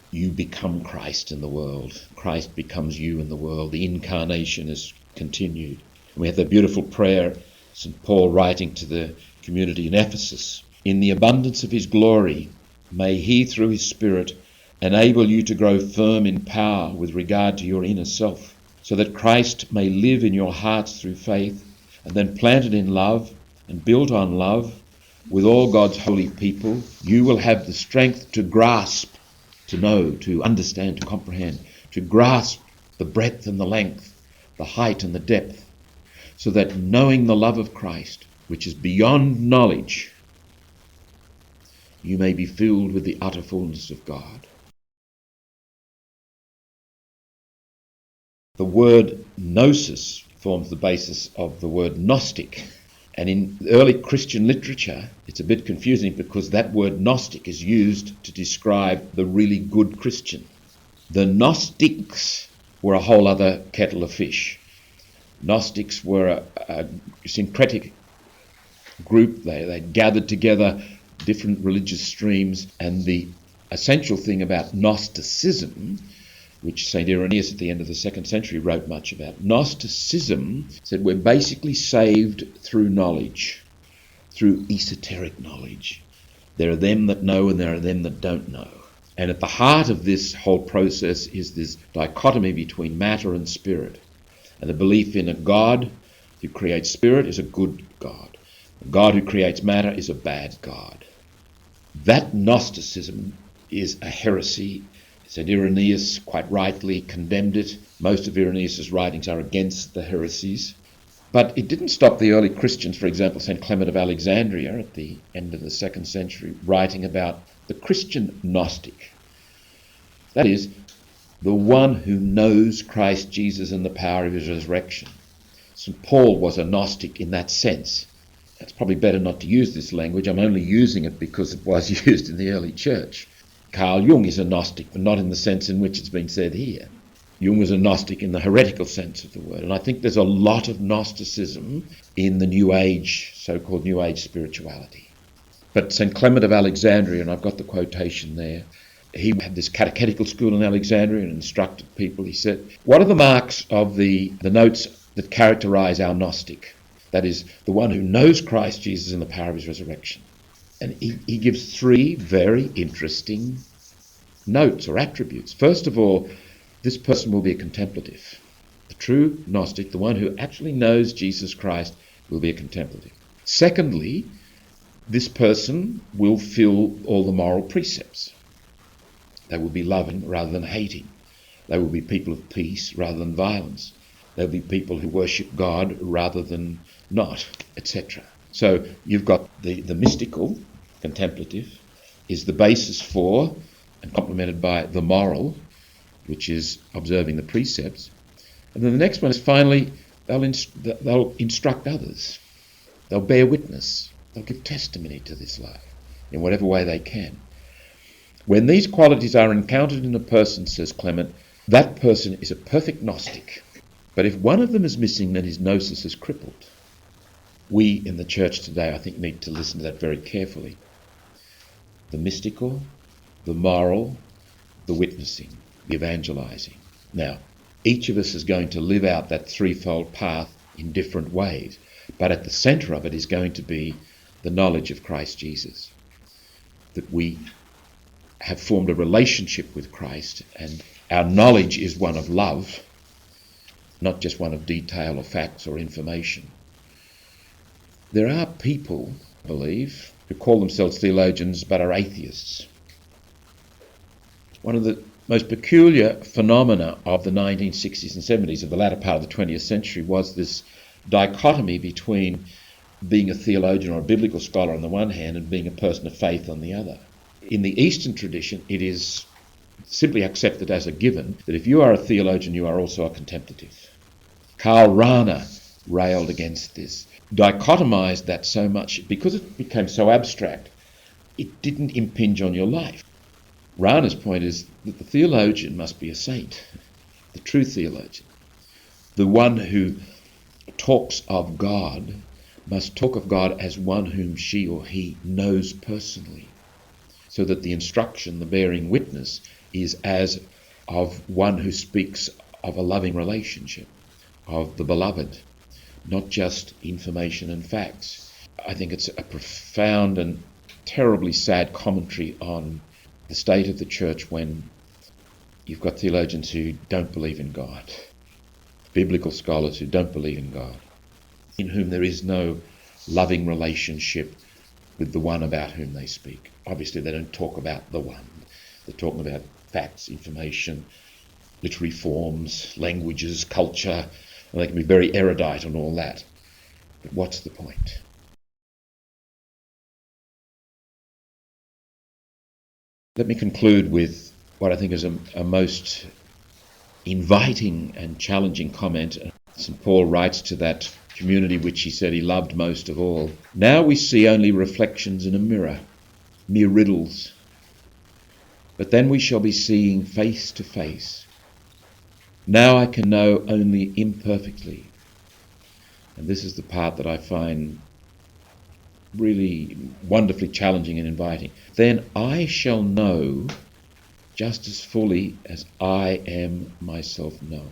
you become Christ in the world. Christ becomes you in the world. The incarnation is continued. And we have the beautiful prayer, St. Paul writing to the community in Ephesus. "In the abundance of his glory, may he through his Spirit enable you to grow firm in power with regard to your inner self, so that Christ may live in your hearts through faith, and then planted in love and built on love with all God's holy people, you will have the strength to grasp, to know, to understand, to comprehend, to grasp the breadth and the length, the height and the depth, so that knowing the love of Christ, which is beyond knowledge, you may be filled with the utter fullness of God." The word gnosis forms the basis of the word Gnostic. And in early Christian literature, it's a bit confusing because that word Gnostic is used to describe the really good Christian. The Gnostics were a whole other kettle of fish. Gnostics were a syncretic group. They gathered together different religious streams, and the essential thing about Gnosticism, which St. Irenaeus at the end of the 2nd century wrote much about, Gnosticism said we're basically saved through knowledge, through esoteric knowledge. There are them that know and there are them that don't know. And at the heart of this whole process is this dichotomy between matter and spirit. And the belief in a God who creates spirit is a good God. A God who creates matter is a bad God. That Gnosticism is a heresy. St. Irenaeus quite rightly condemned it. Most of Irenaeus' writings are against the heresies. But it didn't stop the early Christians, for example, St. Clement of Alexandria at the end of the 2nd century, writing about the Christian Gnostic. That is, the one who knows Christ Jesus and the power of his resurrection. St. Paul was a Gnostic in that sense. It's probably better not to use this language. I'm only using it because it was used in the early church. Carl Jung is a Gnostic, but not in the sense in which it's been said here. Jung was a Gnostic in the heretical sense of the word. And I think there's a lot of Gnosticism in the New Age, so-called New Age spirituality. But St. Clement of Alexandria, and I've got the quotation there, he had this catechetical school in Alexandria and instructed people. He said, what are the marks of the notes that characterize our Gnostic? That is, the one who knows Christ Jesus in the power of his resurrection. And he gives three very interesting notes or attributes. First of all, this person will be a contemplative. The true Gnostic, the one who actually knows Jesus Christ, will be a contemplative. Secondly, this person will fill all the moral precepts. They will be loving rather than hating. They will be people of peace rather than violence. They'll be people who worship God rather than not, etc. So you've got the mystical, contemplative, is the basis for and complemented by the moral, which is observing the precepts. And then the next one is finally, they'll instruct others. They'll bear witness. They'll give testimony to this life in whatever way they can. When these qualities are encountered in a person, says Clement, that person is a perfect Gnostic. But if one of them is missing, then his gnosis is crippled. We in the church today, I think, need to listen to that very carefully. The mystical, the moral, the witnessing, the evangelizing. Now, each of us is going to live out that threefold path in different ways, but at the centre of it is going to be the knowledge of Christ Jesus, that we have formed a relationship with Christ, and our knowledge is one of love, not just one of detail or facts or information. There are people, I believe, who call themselves theologians but are atheists. One of the most peculiar phenomena of the 1960s and 70s, of the latter part of the 20th century, was this dichotomy between being a theologian or a biblical scholar on the one hand and being a person of faith on the other. In the Eastern tradition, it is simply accepted as a given that if you are a theologian, you are also a contemplative. Karl Rahner railed against this, dichotomized that so much because it became so abstract, it didn't impinge on your life. Rahner's point is that the theologian must be a saint, the true theologian. The one who talks of God must talk of God as one whom she or he knows personally, so that the instruction, the bearing witness, is as of one who speaks of a loving relationship, of the beloved, not just information and facts. I think it's a profound and terribly sad commentary on the state of the church when you've got theologians who don't believe in God, biblical scholars who don't believe in God, in whom there is no loving relationship with the one about whom they speak. Obviously, they don't talk about the one. They're talking about facts, information, literary forms, languages, culture, and they can be very erudite on all that. But what's the point? Let me conclude with what I think is a most inviting and challenging comment. St. Paul writes to that community which he said he loved most of all. Now we see only reflections in a mirror, mere riddles. But then we shall be seeing face to face. Now I can know only imperfectly. And this is the part that I find really wonderfully challenging and inviting. Then I shall know just as fully as I am myself known.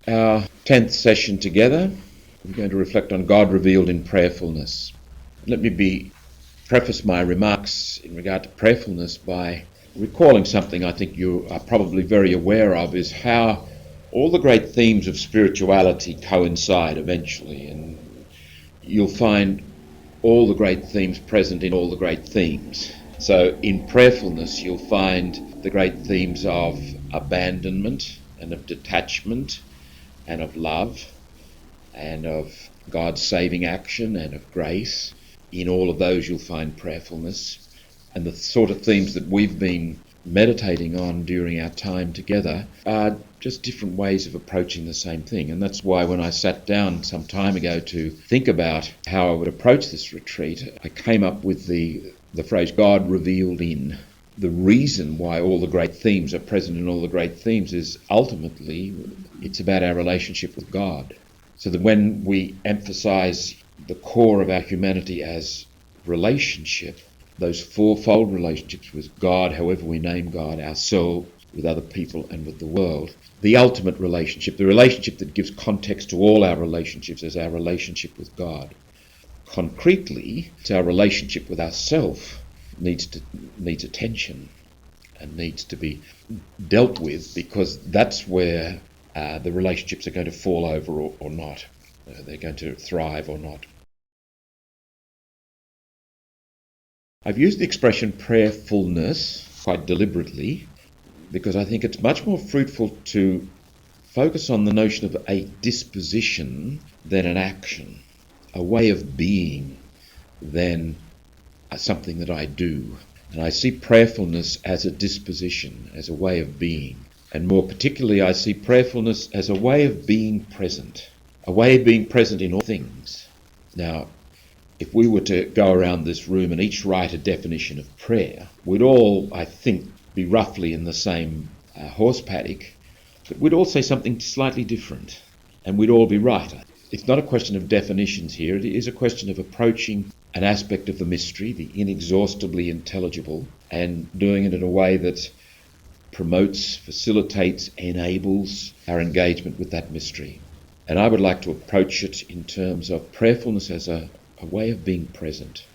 Our 10th session together, we're going to reflect on God revealed in prayerfulness. Let me preface my remarks in regard to prayerfulness by recalling something I think you are probably very aware of, is how all the great themes of spirituality coincide eventually, and you'll find all the great themes present in all the great themes. So in prayerfulness you'll find the great themes of abandonment and of detachment and of love and of God's saving action and of grace. In all of those you'll find prayerfulness. And the sort of themes that we've been meditating on during our time together are just different ways of approaching the same thing. And that's why when I sat down some time ago to think about how I would approach this retreat, I came up with the phrase God revealed in. The reason why all the great themes are present in all the great themes is ultimately it's about our relationship with God. So that when we emphasize the core of our humanity as relationship, those fourfold relationships with God, however we name God, ourselves, with other people and with the world. The ultimate relationship, the relationship that gives context to all our relationships, is our relationship with God. Concretely, it's our relationship with ourselves needs attention and needs to be dealt with, because that's where the relationships are going to fall over or not. They're going to thrive or not. I've used the expression prayerfulness quite deliberately because I think it's much more fruitful to focus on the notion of a disposition than an action, a way of being than something that I do. And I see prayerfulness as a disposition, as a way of being. And more particularly, I see prayerfulness as a way of being present, a way of being present in all things. Now, if we were to go around this room and each write a definition of prayer, we'd all, I think, be roughly in the same horse paddock, but we'd all say something slightly different, and we'd all be right. It's not a question of definitions here, it is a question of approaching an aspect of the mystery, the inexhaustibly intelligible, and doing it in a way that promotes, facilitates, enables our engagement with that mystery. And I would like to approach it in terms of prayerfulness as a way of being present.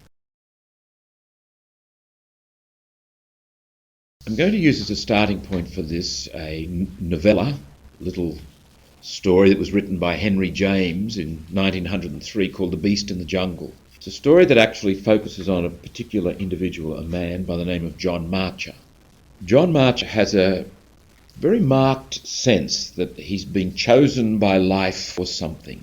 I'm going to use as a starting point for this a novella, a little story that was written by Henry James in 1903 called The Beast in the Jungle. It's a story that actually focuses on a particular individual, a man by the name of John Marcher. John Marcher has a very marked sense that he's been chosen by life for something.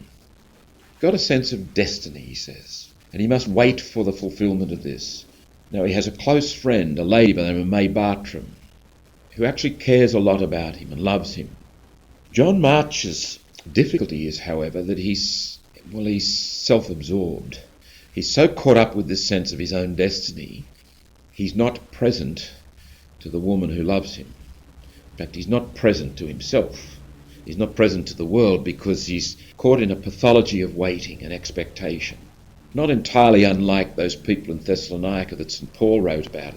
Got a sense of destiny, he says, and he must wait for the fulfilment of this. Now, he has a close friend, a lady by the name of May Bartram, who actually cares a lot about him and loves him. John Marcher's difficulty is, however, that he's self-absorbed. He's so caught up with this sense of his own destiny, he's not present to the woman who loves him. In fact, he's not present to himself. He's not present to the world because he's caught in a pathology of waiting and expectation. Not entirely unlike those people in Thessalonica that St. Paul wrote about.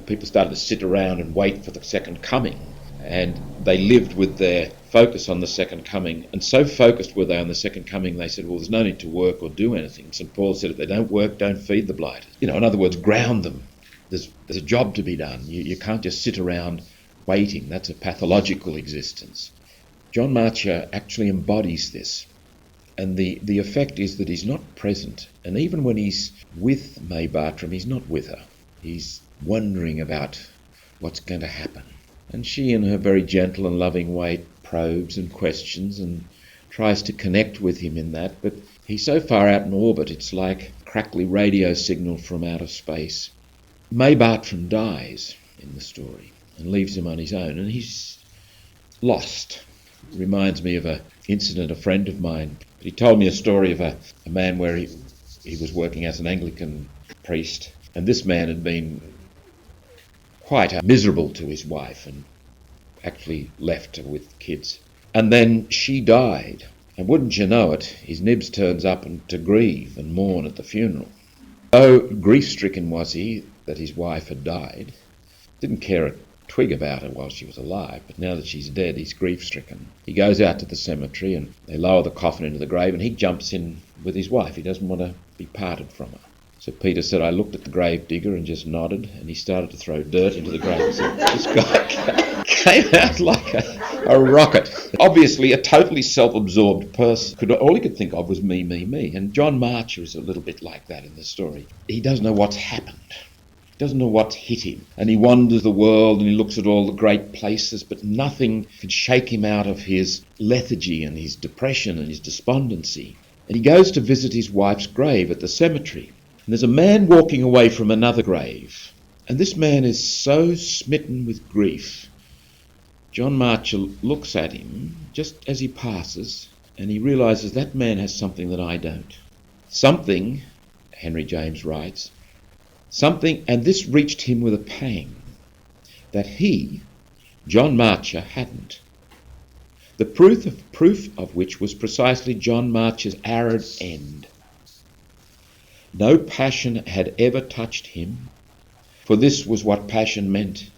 People started to sit around and wait for the second coming, and they lived with their focus on the second coming, and so focused were they on the second coming, they said, well, there's no need to work or do anything. St. Paul said, if they don't work, don't feed the blighted. In other words, ground them. There's a job to be done. You can't just sit around waiting. That's a pathological existence. John Marcher actually embodies this. And the effect is that he's not present. And even when he's with May Bartram, he's not with her. He's wondering about what's going to happen. And she, in her very gentle and loving way, probes and questions and tries to connect with him in that. But he's so far out in orbit, it's like a crackly radio signal from outer space. May Bartram dies in the story and leaves him on his own. And he's lost. It reminds me of an incident, a friend of mine. He told me a story of a man where he was working as an Anglican priest, and this man had been quite miserable to his wife and actually left her with kids. And then she died, and wouldn't you know it, his nibs turns up to grieve and mourn at the funeral. So grief-stricken was he that his wife had died, didn't care a twig about her while she was alive, but now that she's dead, he's grief-stricken. He goes out to the cemetery and they lower the coffin into the grave and he jumps in with his wife. He doesn't want to be parted from her. So Peter said, I looked at the grave digger and just nodded, and he started to throw dirt into the grave. So this guy came out like a rocket. Obviously a totally self-absorbed person. All he could think of was me. And John Marcher is a little bit like that in the story. He doesn't know what's happened. Doesn't know what's hit him, and he wanders the world and he looks at all the great places, but nothing can shake him out of his lethargy and his depression and his despondency. And he goes to visit his wife's grave at the cemetery, and there's a man walking away from another grave, and this man is so smitten with grief. John Marcher looks at him just as he passes, and he realises that man has something that I don't. Something, Henry James writes, something, and this reached him with a pang, that he, John Marcher, hadn't. The proof of which was precisely John Marcher's arid end. No passion had ever touched him, For this was what passion meant.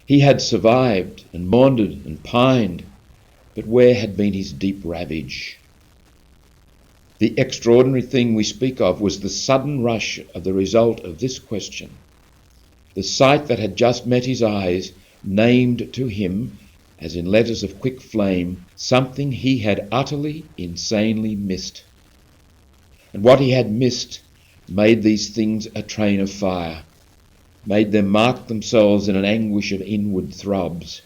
He had survived and mourned and pined, but where had been his deep ravage? The extraordinary thing we speak of was the sudden rush of the result of this question. The sight that had just met his eyes named to him, as in letters of quick flame, something he had utterly, insanely missed. And what he had missed made these things a train of fire, made them mark themselves in an anguish of inward throbs.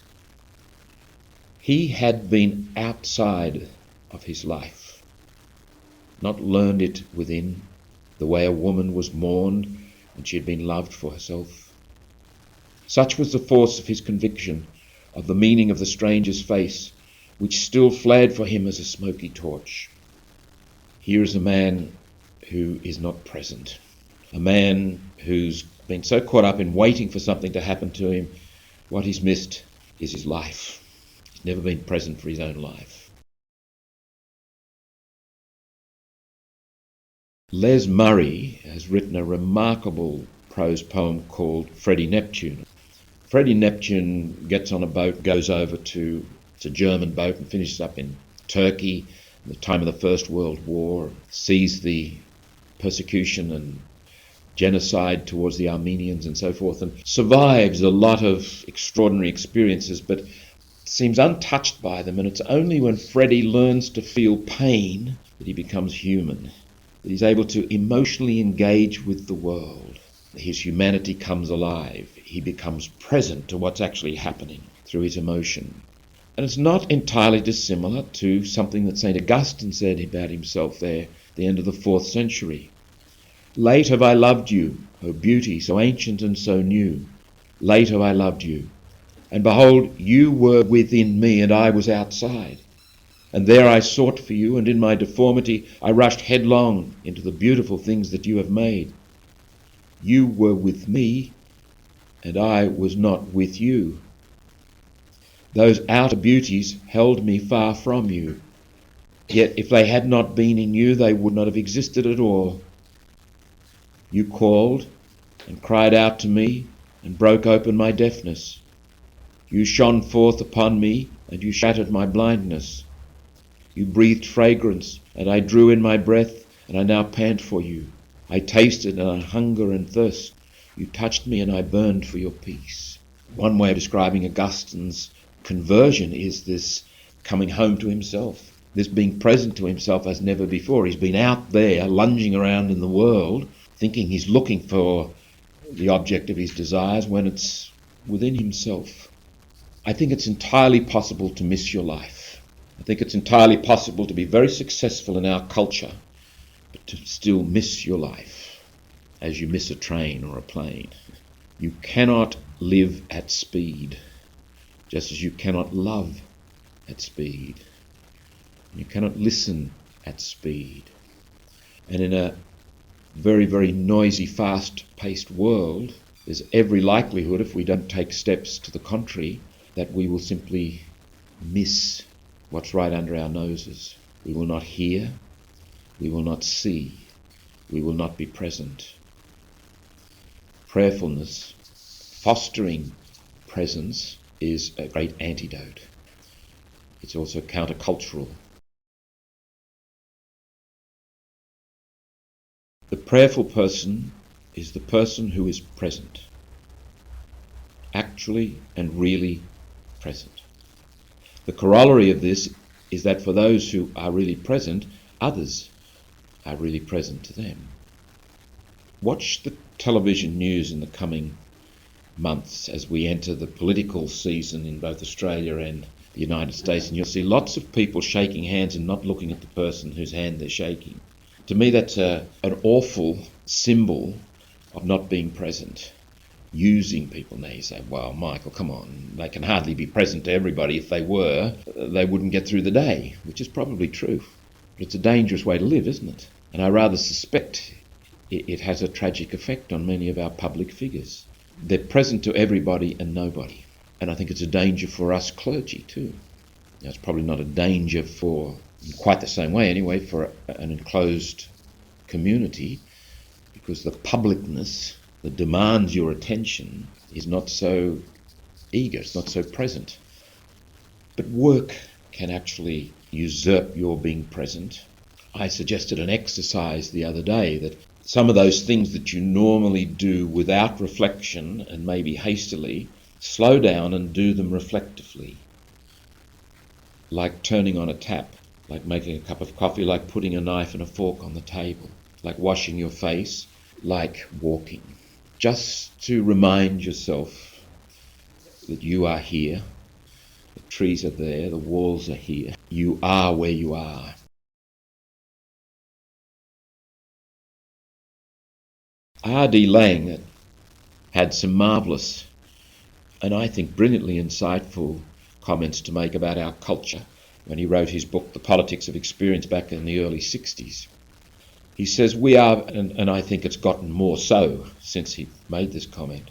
He had been outside of his life, not learned it within, the way a woman was mourned when she had been loved for herself. Such was the force of his conviction of the meaning of the stranger's face, which still flared for him as a smoky torch. Here is a man who is not present, a man who's been so caught up in waiting for something to happen to him, what he's missed is his life. He's never been present for his own life. Les Murray has written a remarkable prose poem called Freddie Neptune. Freddie Neptune gets on a boat, goes over to, it's a German boat, and finishes up in Turkey at the time of the First World War, sees the persecution and genocide towards the Armenians and so forth, and survives a lot of extraordinary experiences, but seems untouched by them. And it's only when Freddie learns to feel pain that he becomes human, that he's able to emotionally engage with the world. His humanity comes alive. He becomes present to what's actually happening through his emotion. And it's not entirely dissimilar to something that St. Augustine said about himself there at the end of the 4th century. Late have I loved you, O beauty, so ancient and so new. Late have I loved you. And behold, you were within me, and I was outside. And there I sought for you, and in my deformity I rushed headlong into the beautiful things that you have made. You were with me, and I was not with you. Those outer beauties held me far from you. Yet if they had not been in you, they would not have existed at all. You called and cried out to me and broke open my deafness. You shone forth upon me and you shattered my blindness. You breathed fragrance and I drew in my breath, and I now pant for you. I tasted and I hunger and thirst. You touched me and I burned for your peace. One way of describing Augustine's conversion is this coming home to himself, this being present to himself as never before. He's been out there lunging around in the world, thinking he's looking for the object of his desires when it's within himself. I think it's entirely possible to miss your life. I think it's entirely possible to be very successful in our culture, but to still miss your life as you miss a train or a plane. You cannot live at speed, just as you cannot love at speed. You cannot listen at speed. And in a very, very noisy, fast-paced world, there's every likelihood, if we don't take steps to the contrary, that we will simply miss what's right under our noses. We will not hear, we will not see, we will not be present. Prayerfulness, fostering presence, is a great antidote. It's also countercultural. The prayerful person is the person who is present, actually and really present. The corollary of this is that for those who are really present, others are really present to them. Watch the television news in the coming months as we enter the political season in both Australia and the United States, and you'll see lots of people shaking hands and not looking at the person whose hand they're shaking. To me, that's an awful symbol of not being present, using people. Now you say, well, Michael, come on, they can hardly be present to everybody. If they were, they wouldn't get through the day, which is probably true. But it's a dangerous way to live, isn't it? And I rather suspect it has a tragic effect on many of our public figures. They're present to everybody and nobody. And I think it's a danger for us clergy too. Now, it's probably not a danger for, in quite the same way anyway, for an enclosed community, because the publicness that demands your attention is not so eager, it's not so present. But work can actually usurp your being present. I suggested an exercise the other day that some of those things that you normally do without reflection and maybe hastily, slow down and do them reflectively. Like turning on a tap, like making a cup of coffee, like putting a knife and a fork on the table, like washing your face, like walking. Just to remind yourself that you are here, the trees are there, the walls are here, you are where you are. R.D. Laing had some marvellous and I think brilliantly insightful comments to make about our culture when he wrote his book, The Politics of Experience, back in the early 60s. He says we are, and I think it's gotten more so since he made this comment,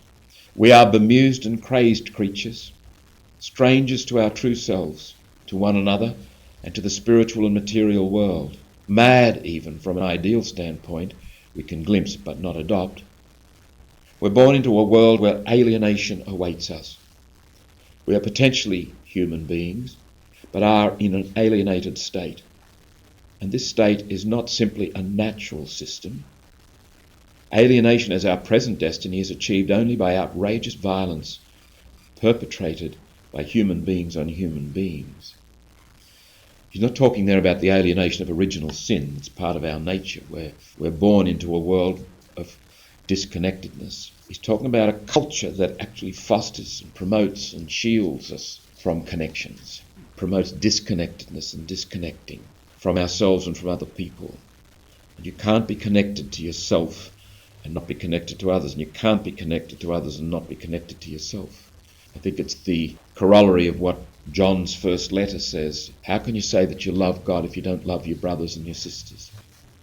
we are bemused and crazed creatures, strangers to our true selves, to one another, and to the spiritual and material world, mad even from an ideal standpoint we can glimpse but not adopt. We're born into a world where alienation awaits us. We are potentially human beings, but are in an alienated state. And this state is not simply a natural system. Alienation as our present destiny is achieved only by outrageous violence perpetrated by human beings on human beings. He's not talking there about the alienation of original sin. It's part of our nature. We're born into a world of disconnectedness. He's talking about a culture that actually fosters and promotes and shields us from connections, promotes disconnectedness and disconnecting from ourselves and from other people. And you can't be connected to yourself and not be connected to others, and you can't be connected to others and not be connected to yourself. I think it's the corollary of what John's first letter says. How can you say that you love God if you don't love your brothers and your sisters?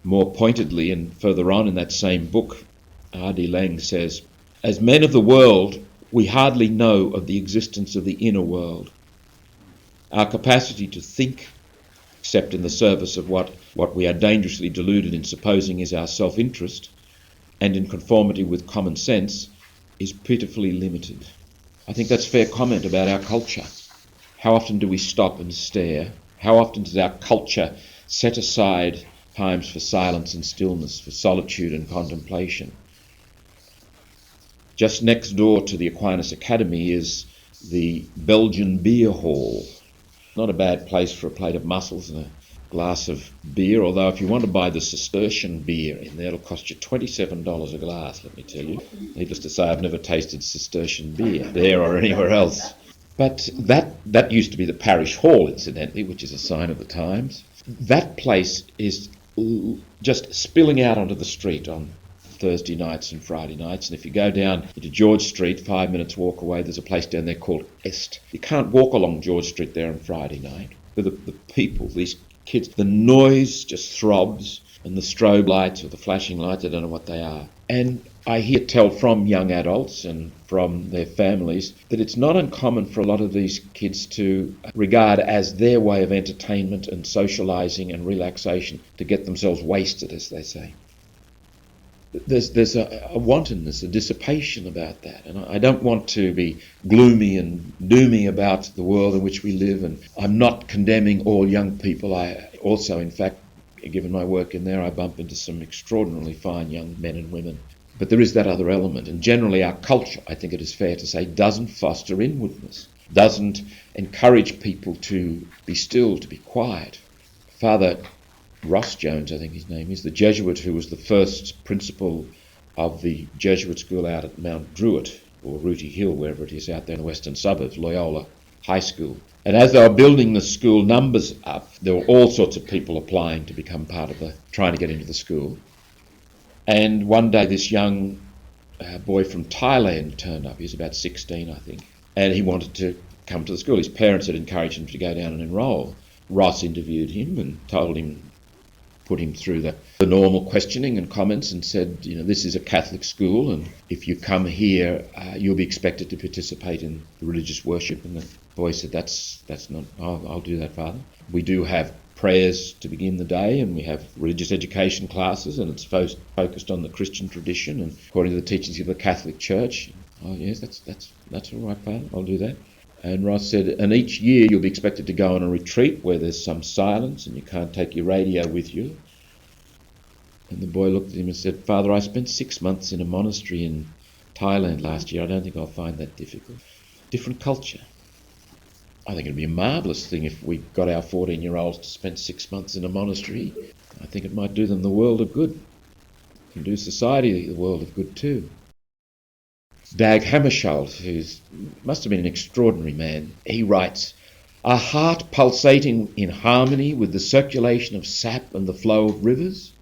More pointedly, and further on in that same book, R.D. Laing says, as men of the world, we hardly know of the existence of the inner world. Our capacity to think, except in the service of what we are dangerously deluded in supposing is our self-interest, and in conformity with common sense, is pitifully limited. I think that's fair comment about our culture. How often do we stop and stare? How often does our culture set aside times for silence and stillness, for solitude and contemplation? Just next door to the Aquinas Academy is the Belgian Beer Hall. Not a bad place for a plate of mussels and a glass of beer, although if you want to buy the Cistercian beer in there, it'll cost you $27 a glass, let me tell you. Needless to say, I've never tasted Cistercian beer there or anywhere else. But that used to be the parish hall, incidentally, which is a sign of the times. That place is just spilling out onto the street on Thursday nights and Friday nights, and if you go down into George Street, 5 minutes walk away, there's a place down there called Est. You can't walk along George Street there on Friday night. The people, these kids, the noise just throbs, and the strobe lights or the flashing lights, I don't know what they are. And I hear tell from young adults and from their families that it's not uncommon for a lot of these kids to regard as their way of entertainment and socialising and relaxation to get themselves wasted, as they say. There's a wantonness, a dissipation about that. And I don't want to be gloomy and doomy about the world in which we live, and I'm not condemning all young people. I also, in fact, given my work in there, I bump into some extraordinarily fine young men and women. But there is that other element, and generally our culture, I think it is fair to say, doesn't foster inwardness, doesn't encourage people to be still, to be quiet. Father Ross Jones, I think his name is, the Jesuit who was the first principal of the Jesuit school out at Mount Druitt, or Rooty Hill, wherever it is out there in the western suburbs, Loyola High School. And as they were building the school numbers up, there were all sorts of people applying to become part of trying to get into the school. And one day this young boy from Thailand turned up. He was about 16, I think. And he wanted to come to the school. His parents had encouraged him to go down and enrol. Ross interviewed him and put him through the normal questioning and comments and said, this is a Catholic school, and if you come here, you'll be expected to participate in religious worship. And the boy said, that's not, I'll do that, Father. We do have prayers to begin the day, and we have religious education classes, and it's focused on the Christian tradition and according to the teachings of the Catholic Church. Oh yes, that's all right, Father, I'll do that. And Ross said, and each year you'll be expected to go on a retreat where there's some silence and you can't take your radio with you. And the boy looked at him and said, Father, I spent 6 months in a monastery in Thailand last year. I don't think I'll find that difficult. Different culture. I think it'd be a marvellous thing if we got our 14-year-olds to spend 6 months in a monastery. I think it might do them the world of good. It can do society the world of good too. Dag Hammarskjöld, who must have been an extraordinary man, he writes, a heart pulsating in harmony with the circulation of sap and the flow of rivers?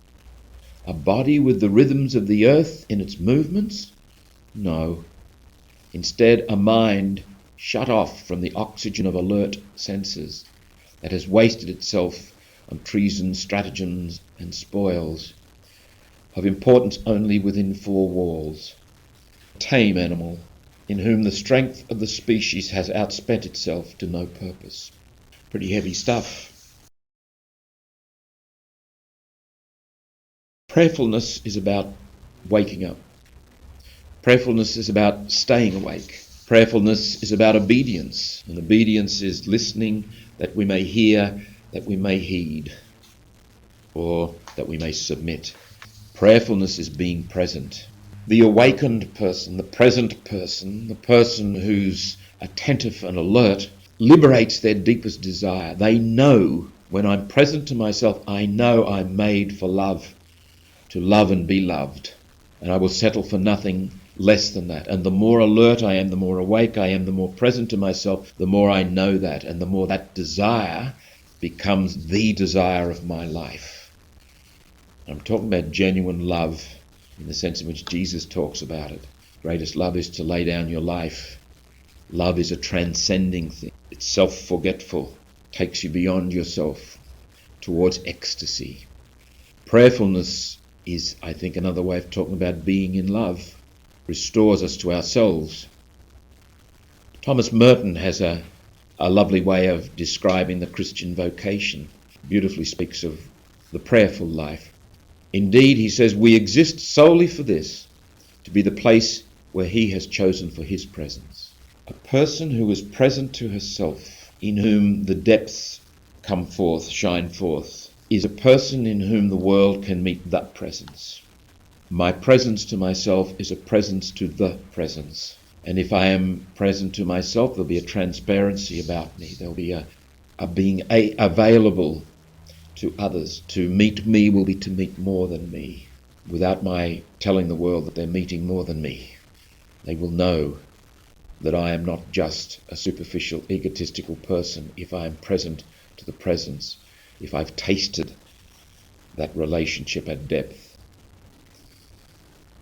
A body with the rhythms of the earth in its movements? No. Instead, a mind shut off from the oxygen of alert senses that has wasted itself on treason, stratagems and spoils, of importance only within four walls. A tame animal, in whom the strength of the species has outspent itself to no purpose. Pretty heavy stuff. Prayerfulness is about waking up. Prayerfulness is about staying awake. Prayerfulness is about obedience, and obedience is listening that we may hear, that we may heed, or that we may submit. Prayerfulness is being present. The awakened person, the present person, the person who's attentive and alert, liberates their deepest desire. They know, when I'm present to myself, I know I'm made for love, to love and be loved, and I will settle for nothing less than that. And the more alert I am, the more awake I am, the more present to myself, the more I know that, and the more that desire becomes the desire of my life. I'm talking about genuine love in the sense in which Jesus talks about it. Greatest love is to lay down your life. Love is a transcending thing. It's self-forgetful, takes you beyond yourself towards ecstasy. Prayerfulness is, I think, another way of talking about being in love. Restores us to ourselves. Thomas Merton has a lovely way of describing the Christian vocation. Beautifully speaks of the prayerful life. Indeed, he says, we exist solely for this, to be the place where he has chosen for his presence. A person who is present to herself, in whom the depths come forth, shine forth, is a person in whom the world can meet that presence. My presence to myself is a presence to the presence. And if I am present to myself, there'll be a transparency about me. There'll be a being available to others. To meet me will be to meet more than me. Without my telling the world that they're meeting more than me, they will know that I am not just a superficial, egotistical person if I am present to the presence, if I've tasted that relationship at depth.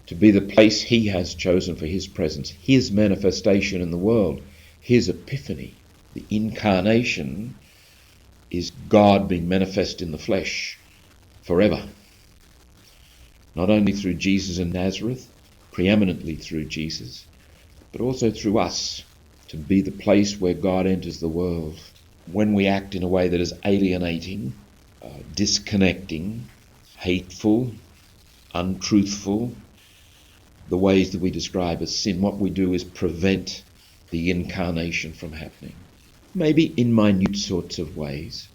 To be the place he has chosen for his presence, his manifestation in the world, his epiphany. The incarnation is God being manifest in the flesh forever. Not only through Jesus in Nazareth, preeminently through Jesus, but also through us, to be the place where God enters the world. When we act in a way that is alienating, disconnecting, hateful, untruthful, the ways that we describe as sin, what we do is prevent the incarnation from happening. Maybe in minute sorts of ways.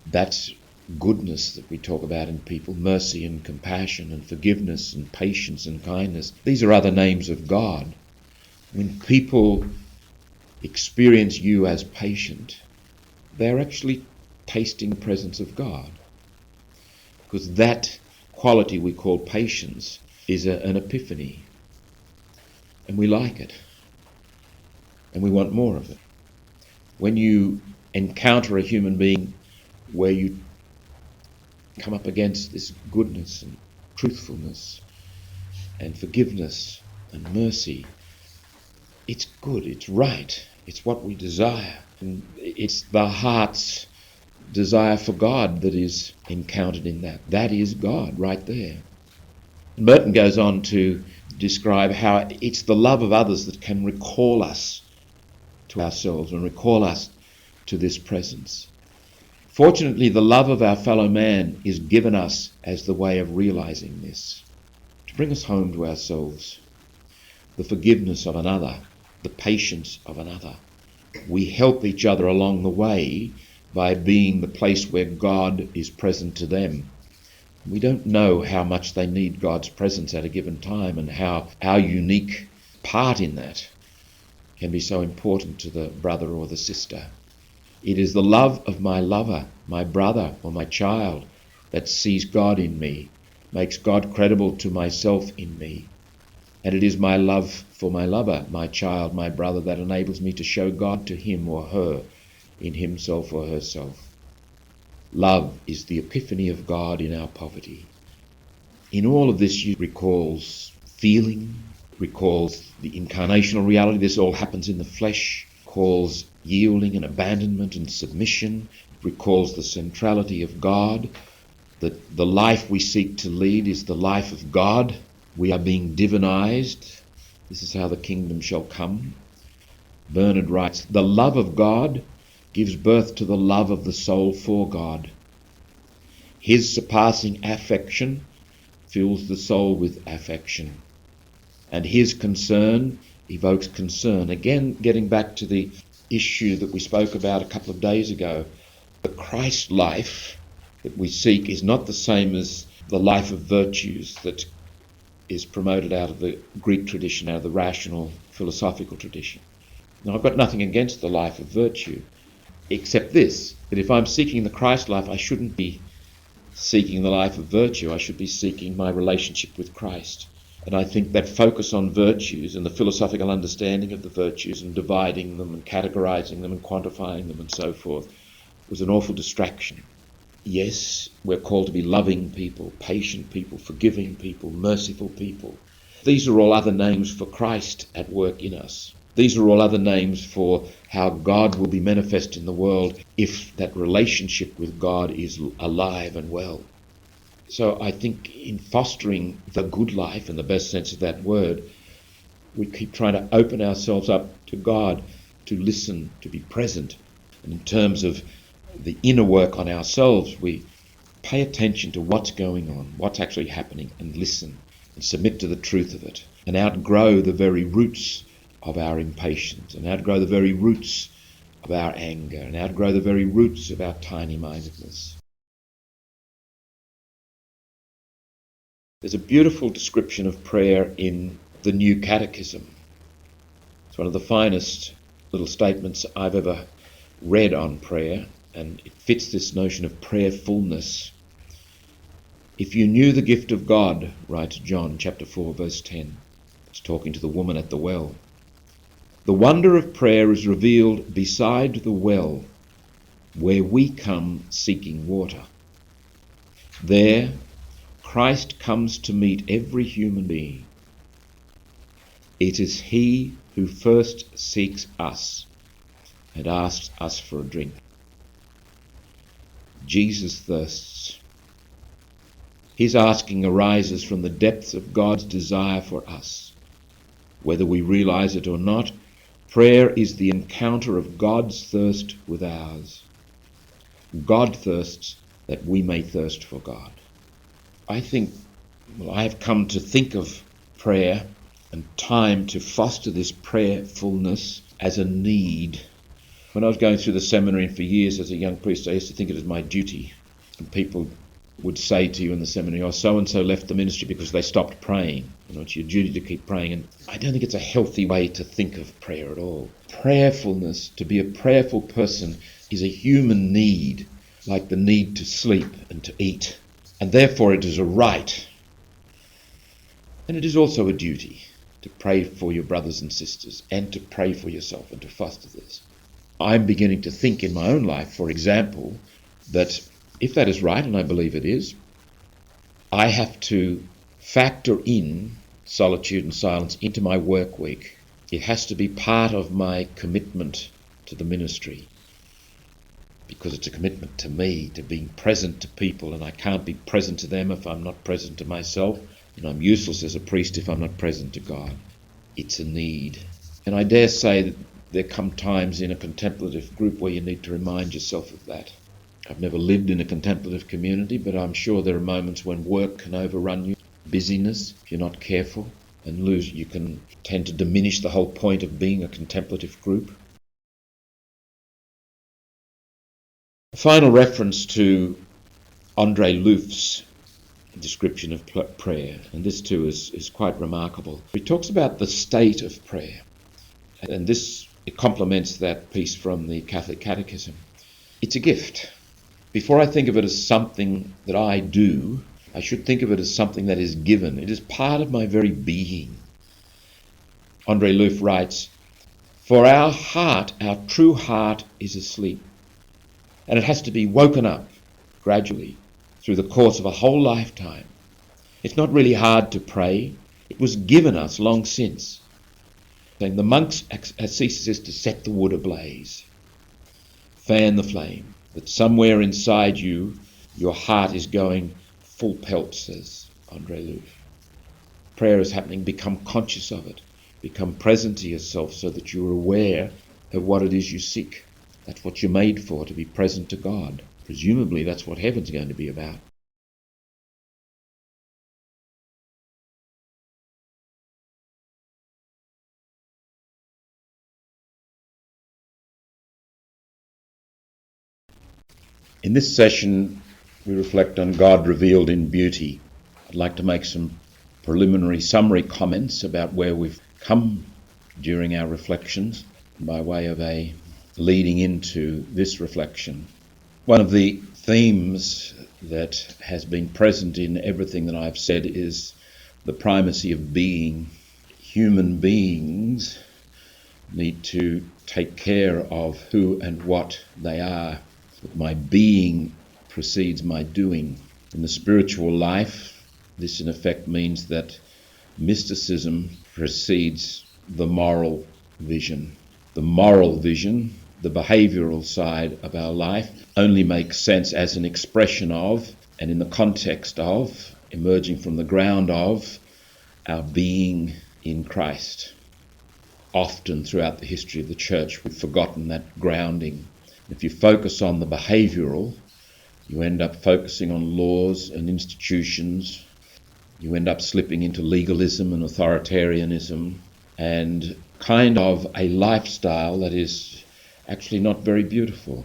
That's goodness that we talk about in people, mercy and compassion and forgiveness and patience and kindness. These are other names of God. When people experience you as patient, they're actually tasting the presence of God. Because that quality we call patience is an epiphany. And we like it. And we want more of it. When you encounter a human being where you come up against this goodness and truthfulness and forgiveness and mercy, it's good, it's right, it's what we desire. And it's the heart's desire for God that is encountered in that. That is God right there. Merton goes on to describe how it's the love of others that can recall us to ourselves and recall us to this presence. Fortunately, the love of our fellow man is given us as the way of realizing this, to bring us home to ourselves. The forgiveness of another, the patience of another. We help each other along the way by being the place where God is present to them. We don't know how much they need God's presence at a given time, and how our unique part in that can be so important to the brother or the sister. It is the love of my lover, my brother or my child, that sees God in me, makes God credible to myself in me. And it is my love for my lover, my child, my brother, that enables me to show God to him or her in himself or herself. Love is the epiphany of God in our poverty. In all of this, you recalls feeling, recalls the incarnational reality. This all happens in the flesh, recalls yielding and abandonment and submission, recalls the centrality of God, that the life we seek to lead is the life of God. We are being divinized. This is how the kingdom shall come. Bernard writes, the love of God gives birth to the love of the soul for God. His surpassing affection fills the soul with affection, and his concern evokes concern. Again, getting back to the issue that we spoke about a couple of days ago, the Christ life that we seek is not the same as the life of virtues that is promoted out of the Greek tradition, out of the rational philosophical tradition. Now, I've got nothing against the life of virtue, except this, that if I'm seeking the Christ life, I shouldn't be seeking the life of virtue. I should be seeking my relationship with Christ. And I think that focus on virtues and the philosophical understanding of the virtues and dividing them and categorizing them and quantifying them and so forth was an awful distraction. Yes, we're called to be loving people, patient people, forgiving people, merciful people. These are all other names for Christ at work in us. These are all other names for how God will be manifest in the world if that relationship with God is alive and well. So I think in fostering the good life, in the best sense of that word, we keep trying to open ourselves up to God, to listen, to be present. And in terms of the inner work on ourselves, we pay attention to what's going on, what's actually happening, and listen and submit to the truth of it, and outgrow the very roots of our impatience, and outgrow the very roots of our anger, and outgrow the very roots of our tiny-mindedness. There's a beautiful description of prayer in the New Catechism. It's one of the finest little statements I've ever read on prayer, and it fits this notion of prayerfulness. If you knew the gift of God, writes John chapter 4, verse 10, it's talking to the woman at the well. The wonder of prayer is revealed beside the well, where we come seeking water. There, Christ comes to meet every human being. It is he who first seeks us and asks us for a drink. Jesus thirsts. His asking arises from the depths of God's desire for us. Whether we realize it or not, prayer is the encounter of God's thirst with ours. God thirsts that we may thirst for God. I have come to think of prayer and time to foster this prayerfulness as a need. When I was going through the seminary, and for years as a young priest, I used to think it as my duty. And people would say to you in the seminary, oh, so-and-so left the ministry because they stopped praying. You know, it's your duty to keep praying. And I don't think it's a healthy way to think of prayer at all. Prayerfulness, to be a prayerful person, is a human need, like the need to sleep and to eat. And therefore it is a right. And it is also a duty to pray for your brothers and sisters and to pray for yourself and to foster this. I'm beginning to think in my own life, for example, that if that is right, and I believe it is, I have to factor in solitude and silence into my work week. It has to be part of my commitment to the ministry, because it's a commitment to me, to being present to people, and I can't be present to them if I'm not present to myself, and I'm useless as a priest if I'm not present to God. It's a need. And I dare say that there come times in a contemplative group where you need to remind yourself of that. I've never lived in a contemplative community, but I'm sure there are moments when work can overrun you, busyness, if you're not careful, and you can tend to diminish the whole point of being a contemplative group. A final reference to Andre Louf's description of prayer, and this too is quite remarkable. He talks about the state of prayer, and it complements that piece from the Catholic Catechism. It's a gift. Before I think of it as something that I do, I should think of it as something that is given. It is part of my very being. Andre Louf writes, "For our heart, our true heart, is asleep, and it has to be woken up gradually through the course of a whole lifetime. It's not really hard to pray. It was given us long since." Saying the monk's ascesis is to set the wood ablaze, fan the flame, that somewhere inside you, your heart is going full pelt, says Andre Louf. Prayer is happening, become conscious of it, become present to yourself so that you're aware of what it is you seek. That's what you're made for, to be present to God. Presumably that's what heaven's going to be about. In this session, we reflect on God revealed in beauty. I'd like to make some preliminary summary comments about where we've come during our reflections by way of a leading into this reflection. One of the themes that has been present in everything that I've said is the primacy of being. Human beings need to take care of who and what they are. My being precedes my doing. In the spiritual life, this in effect means that mysticism precedes the moral vision. The moral vision, the behavioural side of our life, only makes sense as an expression of, and in the context of, emerging from the ground of, our being in Christ. Often throughout the history of the Church, we've forgotten that grounding. If you focus on the behavioural, you end up focusing on laws and institutions. You end up slipping into legalism and authoritarianism and kind of a lifestyle that is actually not very beautiful.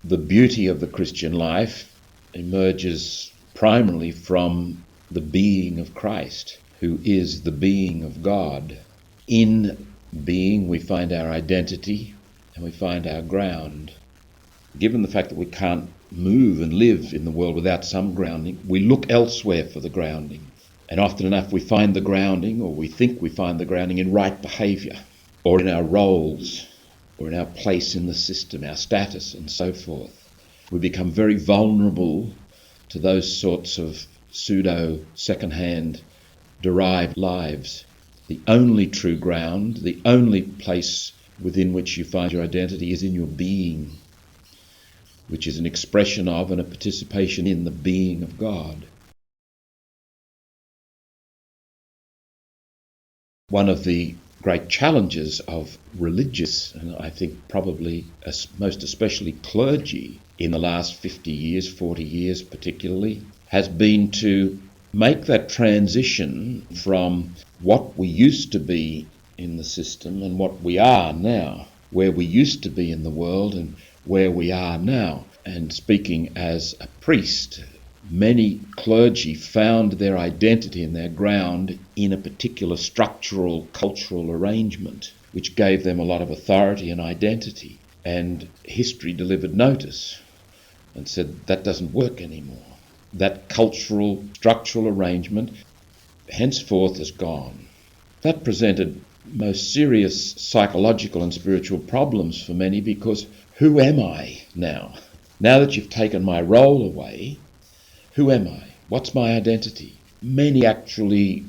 The beauty of the Christian life emerges primarily from the being of Christ, who is the being of God. In being, we find our identity and we find our ground. Given the fact that we can't move and live in the world without some grounding, we look elsewhere for the grounding. And often enough we find the grounding, or we think we find the grounding, in right behaviour, or in our roles, or in our place in the system, our status and so forth. We become very vulnerable to those sorts of pseudo second-hand derived lives. The only true ground, the only place within which you find your identity is in your being, which is an expression of and a participation in the being of God. One of the great challenges of religious, and I think probably most especially clergy in the last 50 years, 40 years particularly, has been to make that transition from what we used to be in the system and what we are now, where we used to be in the world and where we are now. And speaking as a priest, many clergy found their identity and their ground in a particular structural, cultural arrangement, which gave them a lot of authority and identity. And history delivered notice and said that doesn't work anymore. That cultural, structural arrangement henceforth is gone. That presented most serious psychological and spiritual problems for many, because who am I now? Now that you've taken my role away, who am I? What's my identity? Many actually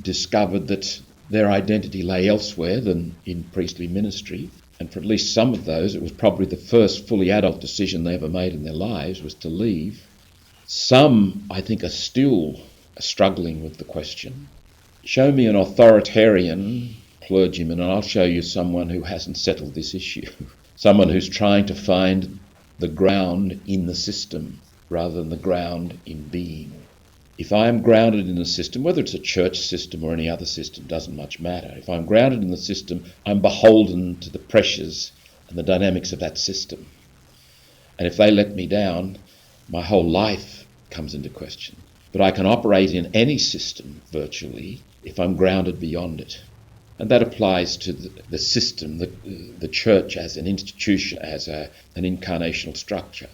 discovered that their identity lay elsewhere than in priestly ministry, and for at least some of those it was probably the first fully adult decision they ever made in their lives was to leave. Some, I think, are still struggling with the question. Show me an authoritarian clergyman and I'll show you someone who hasn't settled this issue. Someone who's trying to find the ground in the system rather than the ground in being. If I am grounded in the system, whether it's a church system or any other system, doesn't much matter. If I'm grounded in the system, I'm beholden to the pressures and the dynamics of that system. And if they let me down, my whole life comes into question. But I can operate in any system, virtually, if I'm grounded beyond it. And that applies to the system, the church as an institution, as an incarnational structure.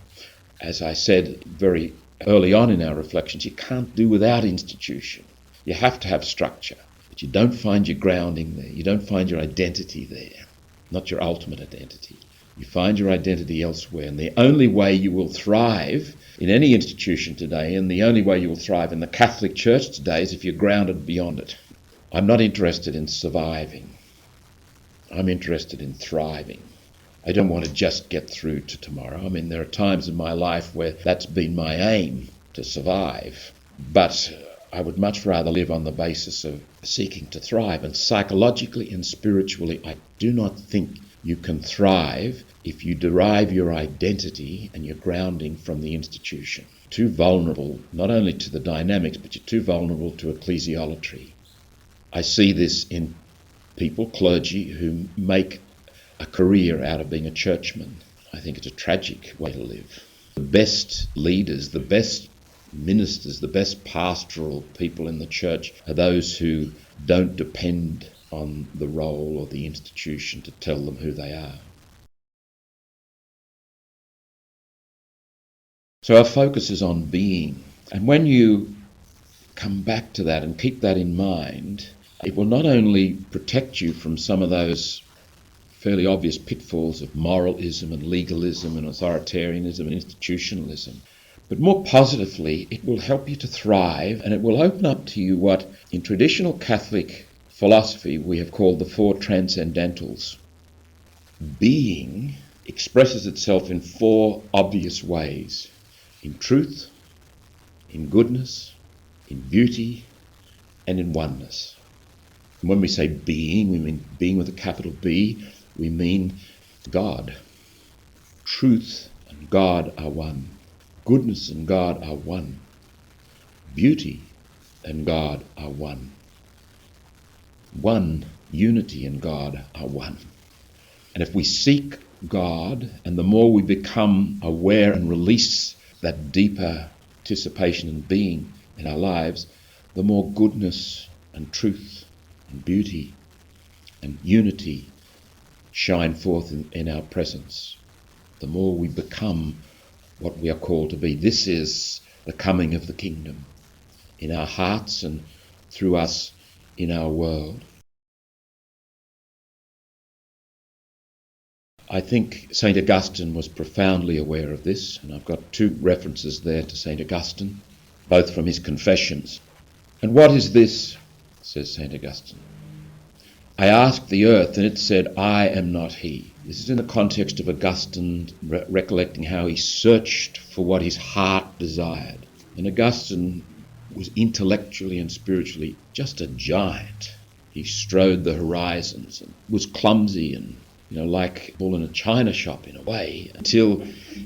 As I said very early on in our reflections, you can't do without institution. You have to have structure, but you don't find your grounding there. You don't find your identity there, not your ultimate identity. You find your identity elsewhere, and the only way you will thrive in any institution today, and the only way you will thrive in the Catholic Church today, is if you're grounded beyond it. I'm not interested in surviving. I'm interested in thriving. I don't want to just get through to tomorrow. I mean, there are times in my life where that's been my aim, to survive. But I would much rather live on the basis of seeking to thrive. And psychologically and spiritually, I do not think you can thrive if you derive your identity and your grounding from the institution. Too vulnerable, not only to the dynamics, but you're too vulnerable to ecclesiolatry. I see this in people, clergy, who make a career out of being a churchman. I think it's a tragic way to live. The best leaders, the best ministers, the best pastoral people in the church are those who don't depend on the role or the institution to tell them who they are. So our focus is on being. And when you come back to that and keep that in mind, it will not only protect you from some of those fairly obvious pitfalls of moralism and legalism and authoritarianism and institutionalism, but more positively, it will help you to thrive, and it will open up to you what in traditional Catholic philosophy we have called the four transcendentals. Being expresses itself in four obvious ways: in truth, in goodness, in beauty, and in oneness. And when we say being, we mean being with a capital B. We mean God. Truth and God are one. Goodness and God are one. Beauty and God are one. One, unity and God are one. And if we seek God, and the more we become aware and release that deeper participation in being in our lives, the more goodness and truth and beauty and unity shine forth in our presence. The more we become what we are called to be. This is the coming of the kingdom in our hearts and through us in our world. I think St. Augustine was profoundly aware of this, and I've got two references there to St. Augustine, both from his Confessions. And what is this, says St. Augustine? I asked the earth, and it said, I am not he. This is in the context of Augustine recollecting how he searched for what his heart desired. And Augustine was intellectually and spiritually just a giant. He strode the horizons and was clumsy and, like a bull in a china shop in a way, until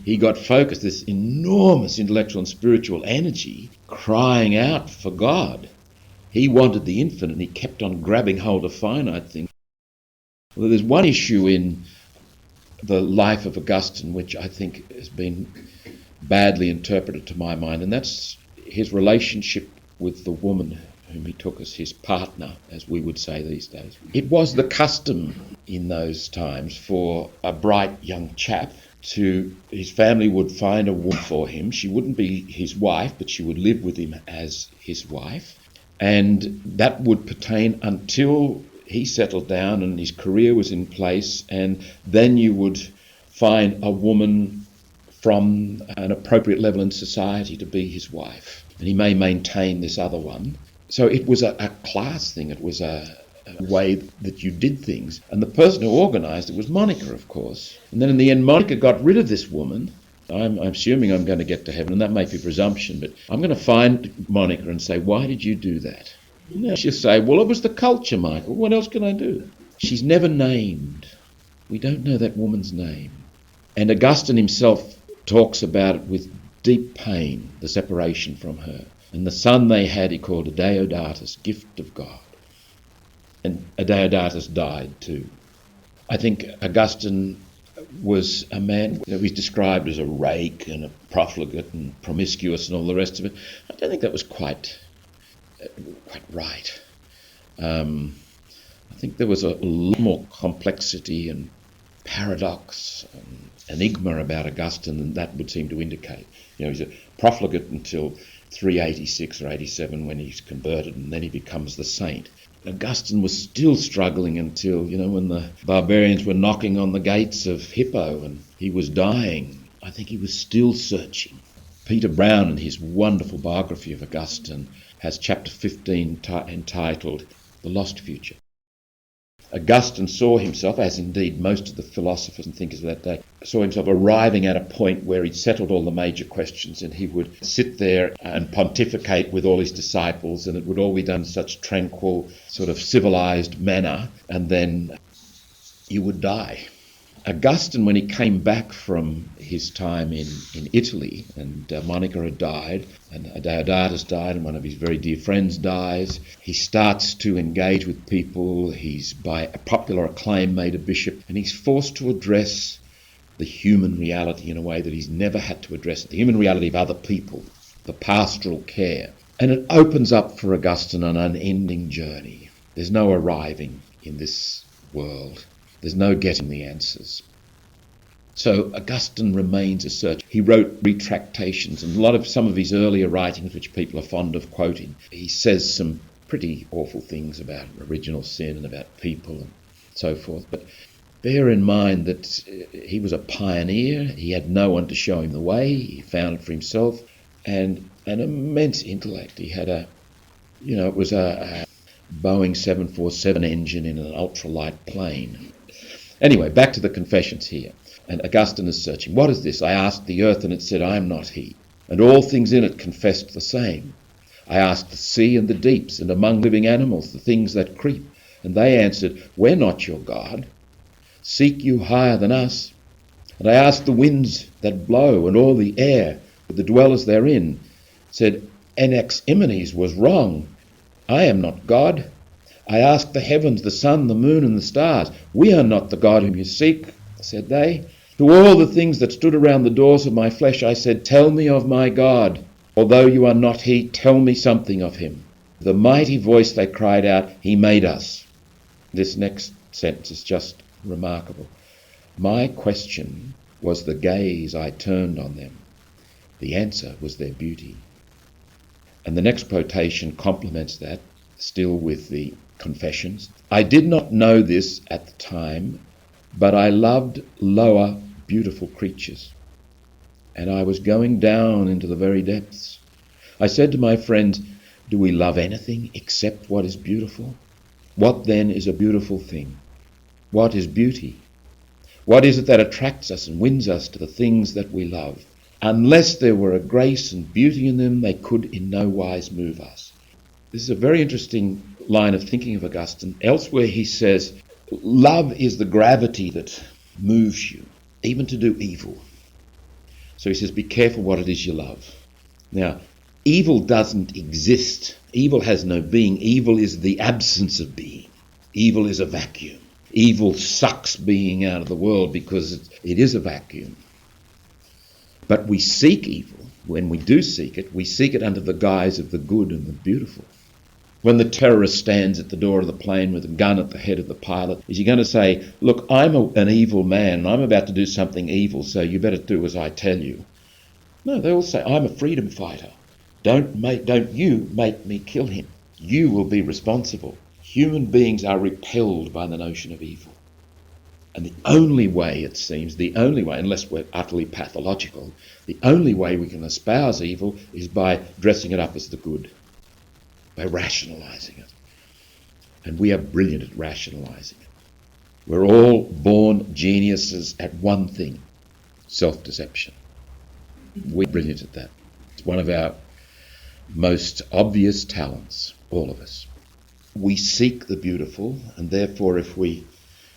he got focused, this enormous intellectual and spiritual energy crying out for God. He wanted the infinite, and he kept on grabbing hold of finite things. Well, there's one issue in the life of Augustine which I think has been badly interpreted to my mind, and that's his relationship with the woman whom he took as his partner, as we would say these days. It was the custom in those times for a bright young chap his family would find a woman for him. She wouldn't be his wife, but she would live with him as his wife. And that would pertain until he settled down and his career was in place, and then you would find a woman from an appropriate level in society to be his wife. And he may maintain this other one. So it was a class thing. It was a way that you did things. And the person who organised it was Monica, of course. And then in the end, Monica got rid of this woman. I'm assuming I'm going to get to heaven, and that may be presumption, but I'm going to find Monica and say, why did you do that? And she'll say, well, it was the culture, Michael. What else can I do? She's never named. We don't know that woman's name. And Augustine himself talks about it with deep pain, the separation from her. And the son they had he called a Deodatus, gift of God. And a Deodatus died too. I think Augustine was a man, he's described as a rake and a profligate and promiscuous and all the rest of it. I don't think that was quite right. I think there was a lot more complexity and paradox and enigma about Augustine than that would seem to indicate. He's a profligate until 386 or 87 when he's converted, and then he becomes the saint. Augustine was still struggling until, when the barbarians were knocking on the gates of Hippo and he was dying. I think he was still searching. Peter Brown, in his wonderful biography of Augustine, has chapter 15 entitled The Lost Future. Augustine saw himself, as indeed most of the philosophers and thinkers of that day, saw himself arriving at a point where he'd settled all the major questions, and he would sit there and pontificate with all his disciples, and it would all be done in such tranquil, sort of civilized manner, and then he would die. Augustine, when he came back from his time in Italy, and Monica had died, and Deodatus died, and one of his very dear friends dies, he starts to engage with people. He's, by a popular acclaim, made a bishop, and he's forced to address the human reality in a way that he's never had to address it, the human reality of other people, the pastoral care. And it opens up for Augustine an unending journey. There's no arriving in this world. There's no getting the answers. So Augustine remains a searcher. He wrote retractations, and some of his earlier writings, which people are fond of quoting, he says some pretty awful things about original sin and about people and so forth. But bear in mind that he was a pioneer. He had no one to show him the way. He found it for himself, and an immense intellect. He had it was a Boeing 747 engine in an ultralight plane. Anyway, back to the Confessions here. And Augustine is searching. What is this? I asked the earth, and it said, I am not he. And all things in it confessed the same. I asked the sea and the deeps, and among living animals, the things that creep. And they answered, We're not your God. Seek you higher than us. And I asked the winds that blow, and all the air, with the dwellers therein, said, Anaximenes was wrong. I am not God. I asked the heavens, the sun, the moon, and the stars. We are not the God whom you seek, said they. To all the things that stood around the doors of my flesh, I said, Tell me of my God. Although you are not he, tell me something of him. The mighty voice they cried out, He made us. This next sentence is just remarkable. My question was the gaze I turned on them. The answer was their beauty. And the next quotation complements that, still with the Confessions. I did not know this at the time, but I loved lower, beautiful creatures, and I was going down into the very depths. I said to my friends, do we love anything except what is beautiful? What then is a beautiful thing? What is beauty? What is it that attracts us and wins us to the things that we love? Unless there were a grace and beauty in them, they could in no wise move us. This is a very interesting line of thinking of Augustine. Elsewhere he says, love is the gravity that moves you, even to do evil. So he says, be careful what it is you love. Now, evil doesn't exist. Evil has no being. Evil is the absence of being. Evil is a vacuum. Evil sucks being out of the world because it is a vacuum. But we seek evil. When we do seek it, we seek it under the guise of the good and the beautiful. When the terrorist stands at the door of the plane with a gun at the head of the pilot, is he going to say, look, I'm an evil man, and I'm about to do something evil, so you better do as I tell you? No, they all say, I'm a freedom fighter. Don't you make me kill him. You will be responsible. Human beings are repelled by the notion of evil. And the only way, it seems, unless we're utterly pathological, the only way we can espouse evil is by dressing it up as the good, by rationalising it. And we are brilliant at rationalising it. We're all born geniuses at one thing, self-deception. We're brilliant at that. It's one of our most obvious talents, all of us. We seek the beautiful, and therefore if we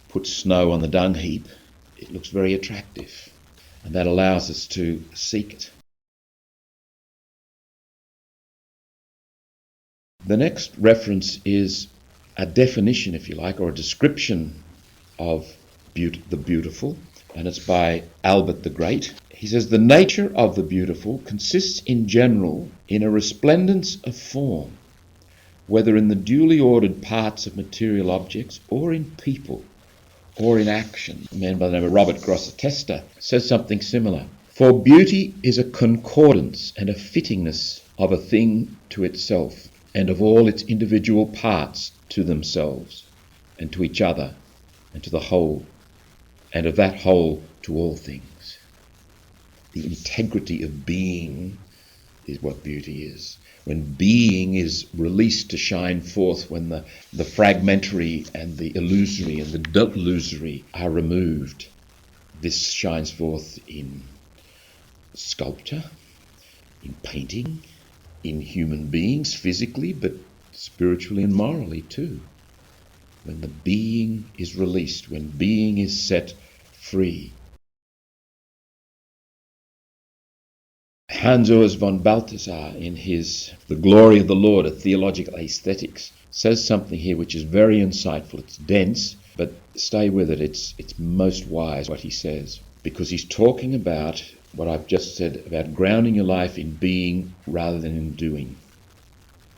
put snow on the dung heap, it looks very attractive. and that allows us to seek it. The next reference is a definition, if you like, or a description of the beautiful, and it's by Albert the Great. He says, the nature of the beautiful consists in general in a resplendence of form, whether in the duly ordered parts of material objects or in people or in action. A man by the name of Robert Grosseteste says something similar. For beauty is a concordance and a fittingness of a thing to itself, and of all its individual parts to themselves, and to each other, and to the whole, and of that whole to all things. The integrity of being is what beauty is. When being is released to shine forth, when the fragmentary and the illusory and the delusory are removed, this shines forth in sculpture, in painting, in human beings physically, but spiritually and morally too. When the being is released, when being is set free. Hans Urs von Balthasar, in his The Glory of the Lord, a Theological Aesthetics, says something here which is very insightful. It's dense, but stay with it. It's most wise what he says, because he's talking about what I've just said about grounding your life in being rather than in doing.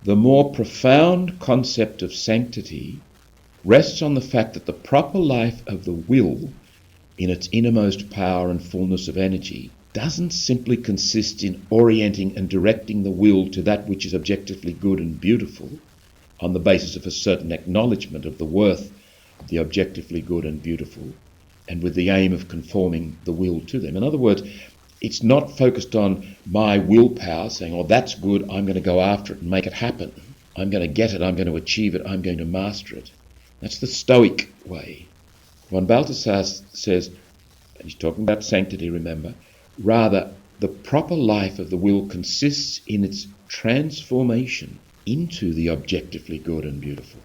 The more profound concept of sanctity rests on the fact that the proper life of the will, in its innermost power and fullness of energy, doesn't simply consist in orienting and directing the will to that which is objectively good and beautiful on the basis of a certain acknowledgement of the worth of the objectively good and beautiful, and with the aim of conforming the will to them. In other words, it's not focused on my willpower saying, oh, that's good, I'm going to go after it and make it happen. I'm going to get it, I'm going to achieve it, I'm going to master it. That's the Stoic way. Von Balthasar says, and he's talking about sanctity, remember, rather, the proper life of the will consists in its transformation into the objectively good and beautiful.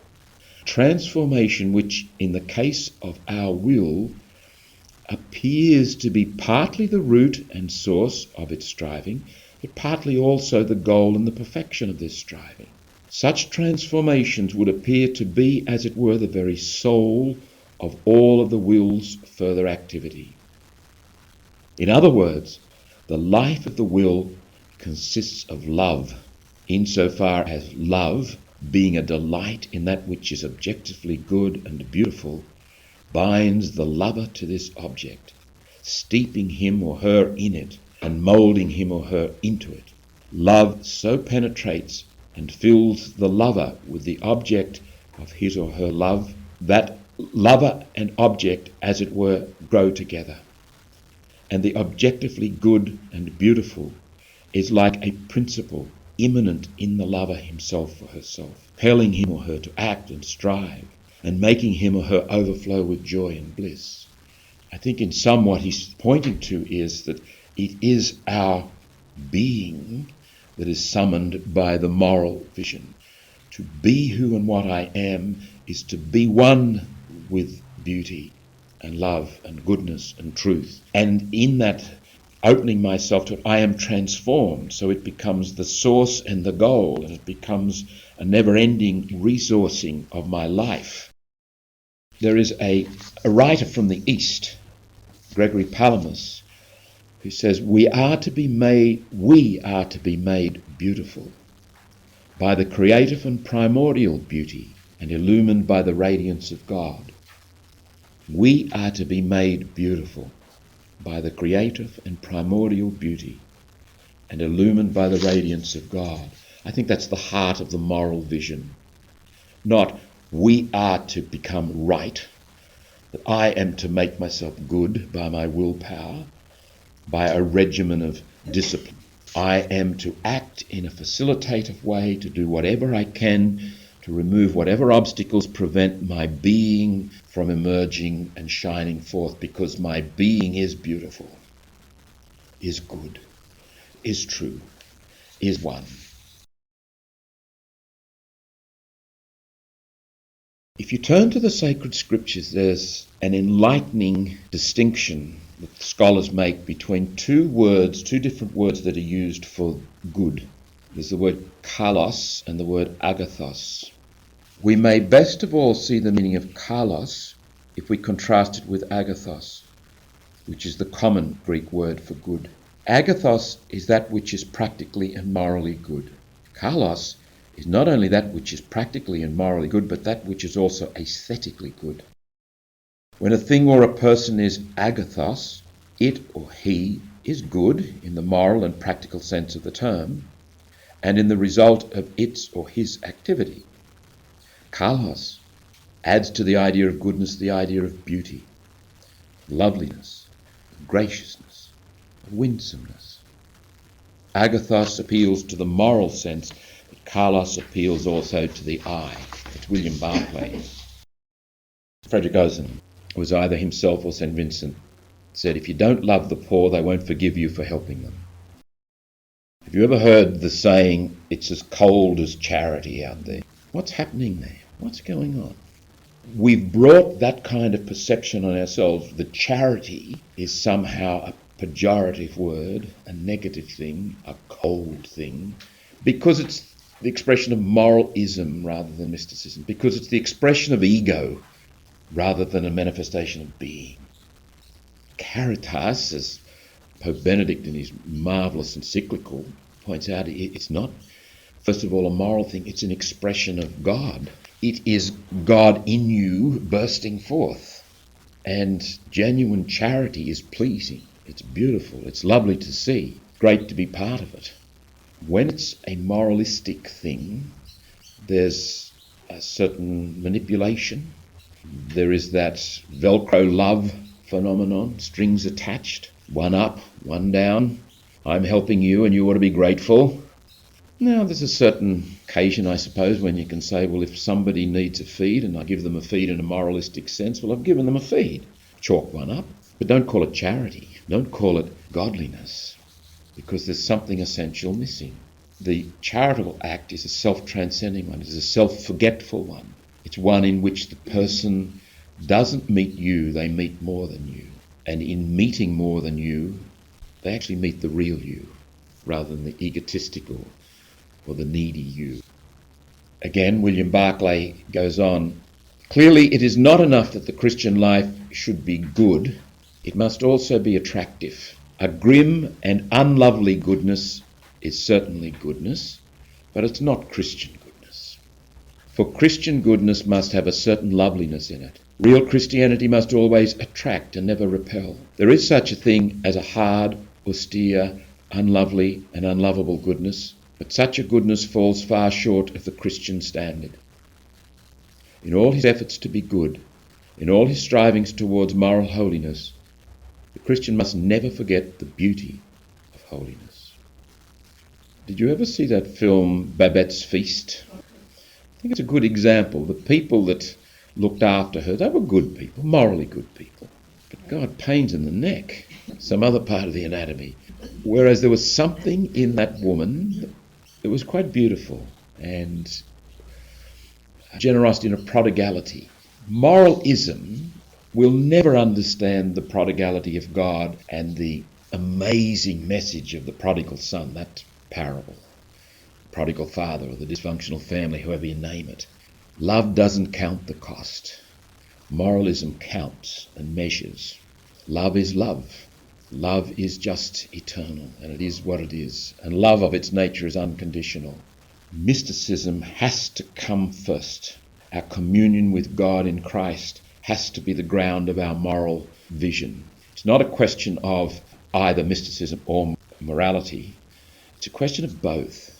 Transformation which, in the case of our will, appears to be partly the root and source of its striving, but partly also the goal and the perfection of this striving. Such transformations would appear to be, as it were, the very soul of all of the will's further activity. In other words, the life of the will consists of love, insofar as love, being a delight in that which is objectively good and beautiful, binds the lover to this object, steeping him or her in it and moulding him or her into it. Love so penetrates and fills the lover with the object of his or her love that lover and object, as it were, grow together. And the objectively good and beautiful is like a principle immanent in the lover himself or herself, impelling him or her to act and strive, and making him or her overflow with joy and bliss. I think in sum what he's pointing to is that it is our being that is summoned by the moral vision. To be who and what I am is to be one with beauty and love and goodness and truth. And in that opening myself to it, I am transformed, so it becomes the source and the goal, and it becomes a never-ending resourcing of my life. There is a writer from the East, Gregory Palamas, who says, we are to be made beautiful by the creative and primordial beauty and illumined by the radiance of God. We are to be made beautiful by the creative and primordial beauty and illumined by the radiance of God. I think that's the heart of the moral vision. Not we are to become right, that I am to make myself good by my willpower, by a regimen of discipline. I am to act in a facilitative way, to do whatever I can to remove whatever obstacles prevent my being from emerging and shining forth, because my being is beautiful, is good, is true, is one. If you turn to the sacred scriptures, there's an enlightening distinction that scholars make between two different words that are used for good. There's the word kalos and the word agathos. We may best of all see the meaning of kalos if we contrast it with agathos, which is the common Greek word for good. Agathos is that which is practically and morally good. Kalos is not only that which is practically and morally good, but that which is also aesthetically good. When a thing or a person is agathos, it or he is good in the moral and practical sense of the term, and in the result of its or his activity. Kalos adds to the idea of goodness the idea of beauty, loveliness, graciousness, winsomeness. Agathos appeals to the moral sense, but kalos appeals also to the eye. It's William Barclay. Frederick Osen was either himself or St. Vincent, said, if you don't love the poor, they won't forgive you for helping them. Have you ever heard the saying, it's as cold as charity out there? What's happening there? What's going on? We've brought that kind of perception on ourselves that charity is somehow a pejorative word, a negative thing, a cold thing, because it's the expression of moralism rather than mysticism, because it's the expression of ego rather than a manifestation of being. Caritas, as Pope Benedict in his marvellous encyclical points out, it's not, first of all, a moral thing, it's an expression of God. It is God in you bursting forth. And genuine charity is pleasing. It's beautiful. It's lovely to see. Great to be part of it. When it's a moralistic thing, there's a certain manipulation. There is that Velcro love phenomenon, strings attached, one up, one down. I'm helping you and you ought to be grateful. Now, there's a certain occasion, I suppose, when you can say, well, if somebody needs a feed and I give them a feed in a moralistic sense, well, I've given them a feed. Chalk one up. But don't call it charity. Don't call it godliness, because there's something essential missing. The charitable act is a self-transcending one. It's a self-forgetful one. It's one in which the person doesn't meet you, they meet more than you. And in meeting more than you, they actually meet the real you, rather than the egotistical or the needy you. Again, William Barclay goes on, clearly it is not enough that the Christian life should be good, it must also be attractive. A grim and unlovely goodness is certainly goodness, but it's not Christian goodness. For Christian goodness must have a certain loveliness in it. Real Christianity must always attract and never repel. There is such a thing as a hard, austere, unlovely and unlovable goodness, but such a goodness falls far short of the Christian standard. In all his efforts to be good, in all his strivings towards moral holiness, the Christian must never forget the beauty of holiness. Did you ever see that film Babette's Feast? I think it's a good example. The people that looked after her, they were good people, morally good people. But God, pains in the neck, some other part of the anatomy. Whereas there was something in that woman that was quite beautiful, and generosity and a prodigality. Moralism will never understand the prodigality of God and the amazing message of the prodigal son, that parable, prodigal father or the dysfunctional family, however you name it. Love doesn't count the cost. Moralism counts and measures. Love is love. Love is just eternal, and it is what it is. And love of its nature is unconditional. Mysticism has to come first. Our communion with God in Christ has to be the ground of our moral vision. It's not a question of either mysticism or morality. It's a question of both.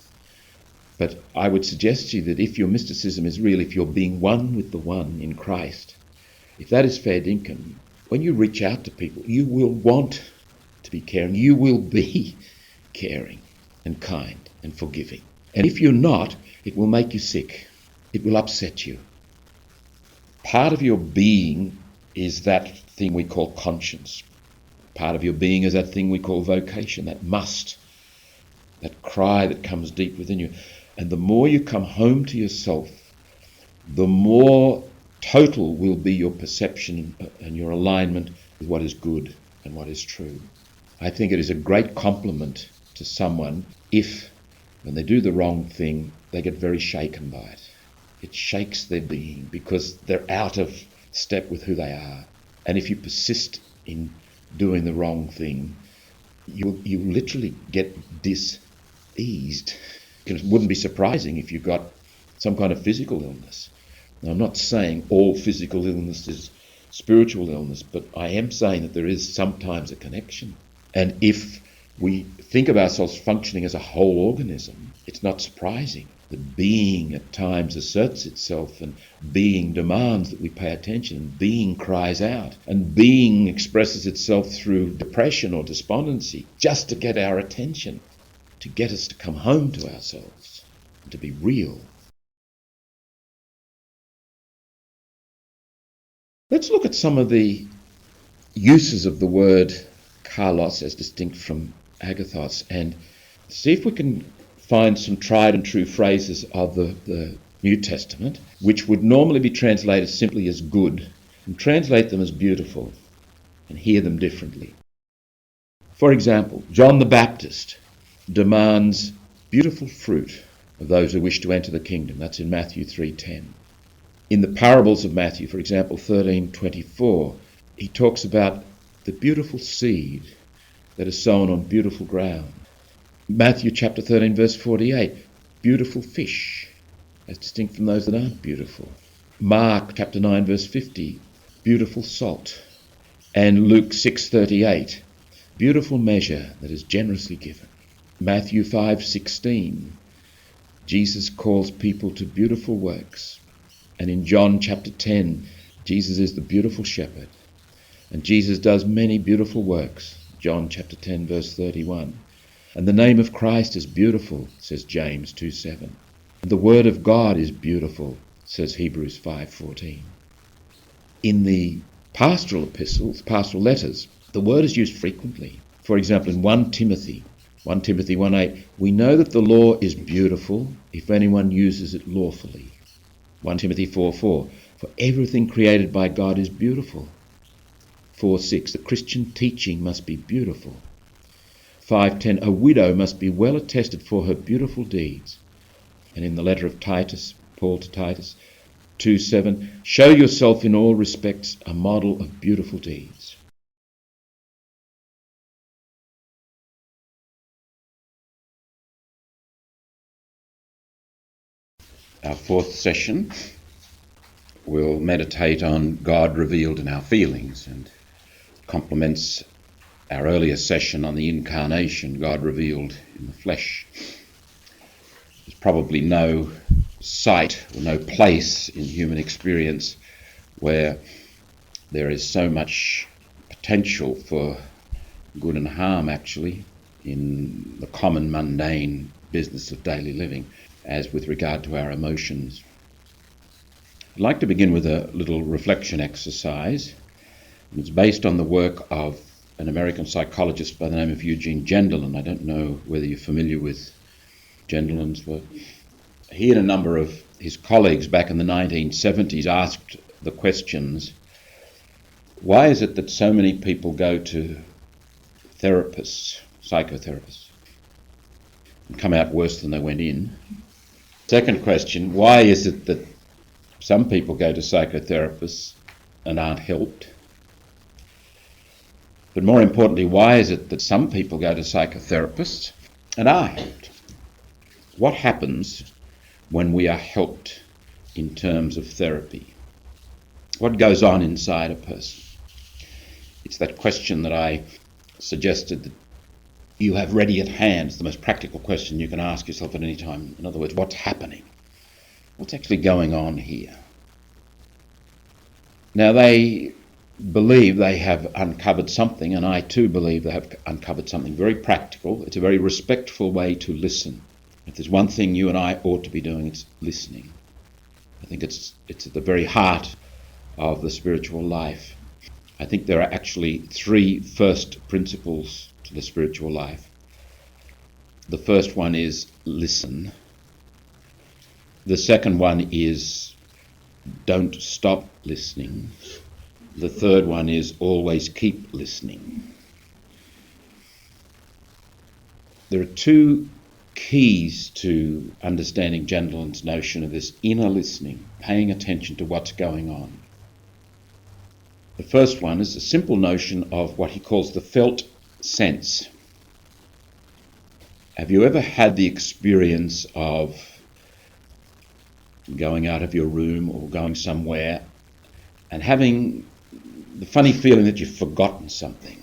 But I would suggest to you that if your mysticism is real, if you're being one with the one in Christ, if that is fair dinkum, when you reach out to people, you will want to be caring. You will be caring and kind and forgiving. And if you're not, it will make you sick. It will upset you. Part of your being is that thing we call conscience. Part of your being is that thing we call vocation, that must, that cry that comes deep within you. And the more you come home to yourself, the more total will be your perception and your alignment with what is good and what is true. I think it is a great compliment to someone if, when they do the wrong thing, they get very shaken by it. It shakes their being because they're out of step with who they are. And if you persist in doing the wrong thing, you literally get diseased. It wouldn't be surprising if you got some kind of physical illness. Now, I'm not saying all physical illness is spiritual illness, but I am saying that there is sometimes a connection. And if we think of ourselves functioning as a whole organism, it's not surprising that being at times asserts itself, and being demands that we pay attention, and being cries out, and being expresses itself through depression or despondency just to get our attention, to get us to come home to ourselves and to be real. Let's look at some of the uses of the word kalos as distinct from agathos, and see if we can find some tried and true phrases of the New Testament which would normally be translated simply as good, and translate them as beautiful and hear them differently. For example, John the Baptist demands beautiful fruit of those who wish to enter the kingdom. That's in Matthew 3:10. In the parables of Matthew, for example, 13:24, he talks about the beautiful seed that is sown on beautiful ground. Matthew chapter 13 verse 48, beautiful fish, as distinct from those that aren't beautiful. Mark chapter 9 verse 50, beautiful salt. And Luke 6:38, beautiful measure that is generously given. Matthew 5:16, Jesus calls people to beautiful works. And in John chapter 10, Jesus is the beautiful shepherd. And Jesus does many beautiful works. John chapter 10 verse 31. And the name of Christ is beautiful, says James 2:7. And the word of God is beautiful, says Hebrews 5:14. In the pastoral epistles, pastoral letters, the word is used frequently. For example, in 1 Timothy 1:8, we know that the law is beautiful if anyone uses it lawfully. 1 Timothy 4:4, for everything created by God is beautiful. 4:6, the Christian teaching must be beautiful. 5:10, a widow must be well attested for her beautiful deeds. And in the letter of Titus, Paul to Titus, 2:7, show yourself in all respects a model of beautiful deeds. Our fourth session will meditate on God revealed in our feelings, and complements our earlier session on the incarnation, God revealed in the flesh. There's probably no site or no place in human experience where there is so much potential for good and harm, actually, in the common mundane business of daily living, as with regard to our emotions. I'd like to begin with a little reflection exercise. It's based on the work of an American psychologist by the name of Eugene Gendelin. I don't know whether you're familiar with Gendelin's work. He and a number of his colleagues back in the 1970s asked the questions, why is it that so many people go to therapists, psychotherapists, and come out worse than they went in? Second question, why is it that some people go to psychotherapists and aren't helped? But more importantly, why is it that some people go to psychotherapists and are helped? What happens when we are helped in terms of therapy? What goes on inside a person? It's that question that I suggested that you have ready at hand. It's the most practical question you can ask yourself at any time. In other words, what's happening? What's actually going on here? Now, they believe they have uncovered something, and I too believe they have uncovered something very practical. It's a very respectful way to listen. If there's one thing you and I ought to be doing, it's listening. I think it's at the very heart of the spiritual life. I think there are actually three first principles to the spiritual life. The first one is listen. The second one is don't stop listening. The third one is always keep listening. There are two keys to understanding Jandelen's notion of this inner listening, paying attention to what's going on. The first one is a simple notion of what he calls the felt sense. Have you ever had the experience of going out of your room or going somewhere and having the funny feeling that you've forgotten something?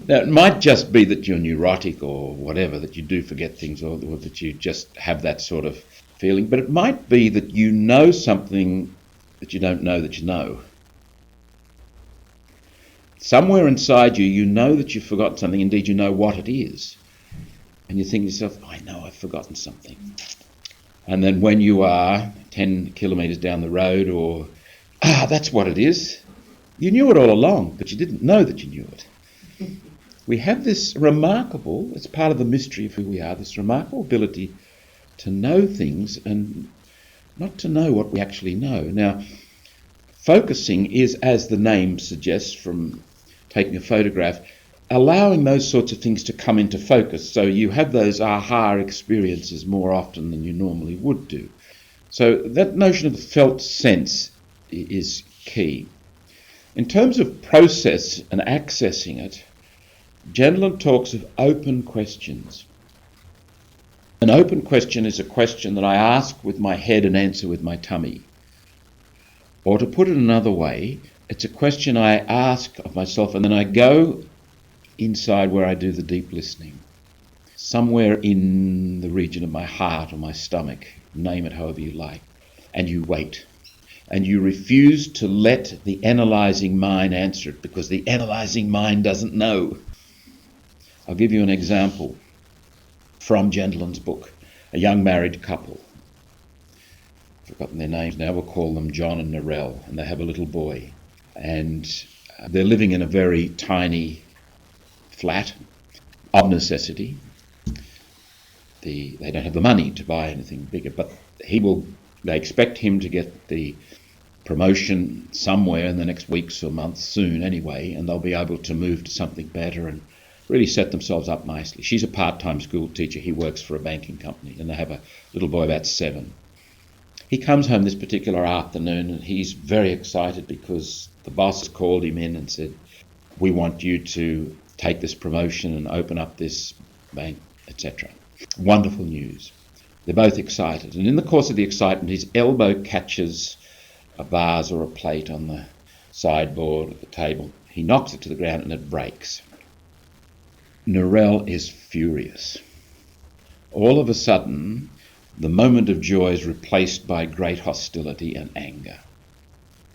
Now, it might just be that you're neurotic or whatever, that you do forget things, or that you just have that sort of feeling, but it might be that you know something that you don't know that you know. Somewhere inside you, you know that you've forgotten something, indeed you know what it is. And you think to yourself, I know I've forgotten something. And then when you are 10 kilometres down the road, or, that's what it is. You knew it all along, but you didn't know that you knew it. We have this remarkable, it's part of the mystery of who we are, this remarkable ability to know things and not to know what we actually know. Now, focusing is, as the name suggests from taking a photograph, allowing those sorts of things to come into focus. So you have those aha experiences more often than you normally would do. So that notion of the felt sense is key. In terms of process and accessing it, Jandelen talks of open questions. An open question is a question that I ask with my head and answer with my tummy. Or to put it another way, it's a question I ask of myself and then I go inside where I do the deep listening. Somewhere in the region of my heart or my stomach, name it however you like, and you wait. And you refuse to let the analysing mind answer it because the analysing mind doesn't know. I'll give you an example from Jandelen's book. A young married couple. I've forgotten their names now. We'll call them John and Narelle, and they have a little boy. And they're living in a very tiny flat of necessity. They don't have the money to buy anything bigger, but they expect him to get the promotion somewhere in the next weeks or months, soon anyway, and they'll be able to move to something better and really set themselves up nicely. She's a part-time school teacher. He works for a banking company, and they have a little boy about 7. He comes home this particular afternoon, and he's very excited because the boss called him in and said, we want you to take this promotion and open up this bank, etc. Wonderful news. They're both excited. And in the course of the excitement, his elbow catches a vase or a plate on the sideboard of the table. He knocks it to the ground and it breaks. Narelle is furious. All of a sudden, the moment of joy is replaced by great hostility and anger.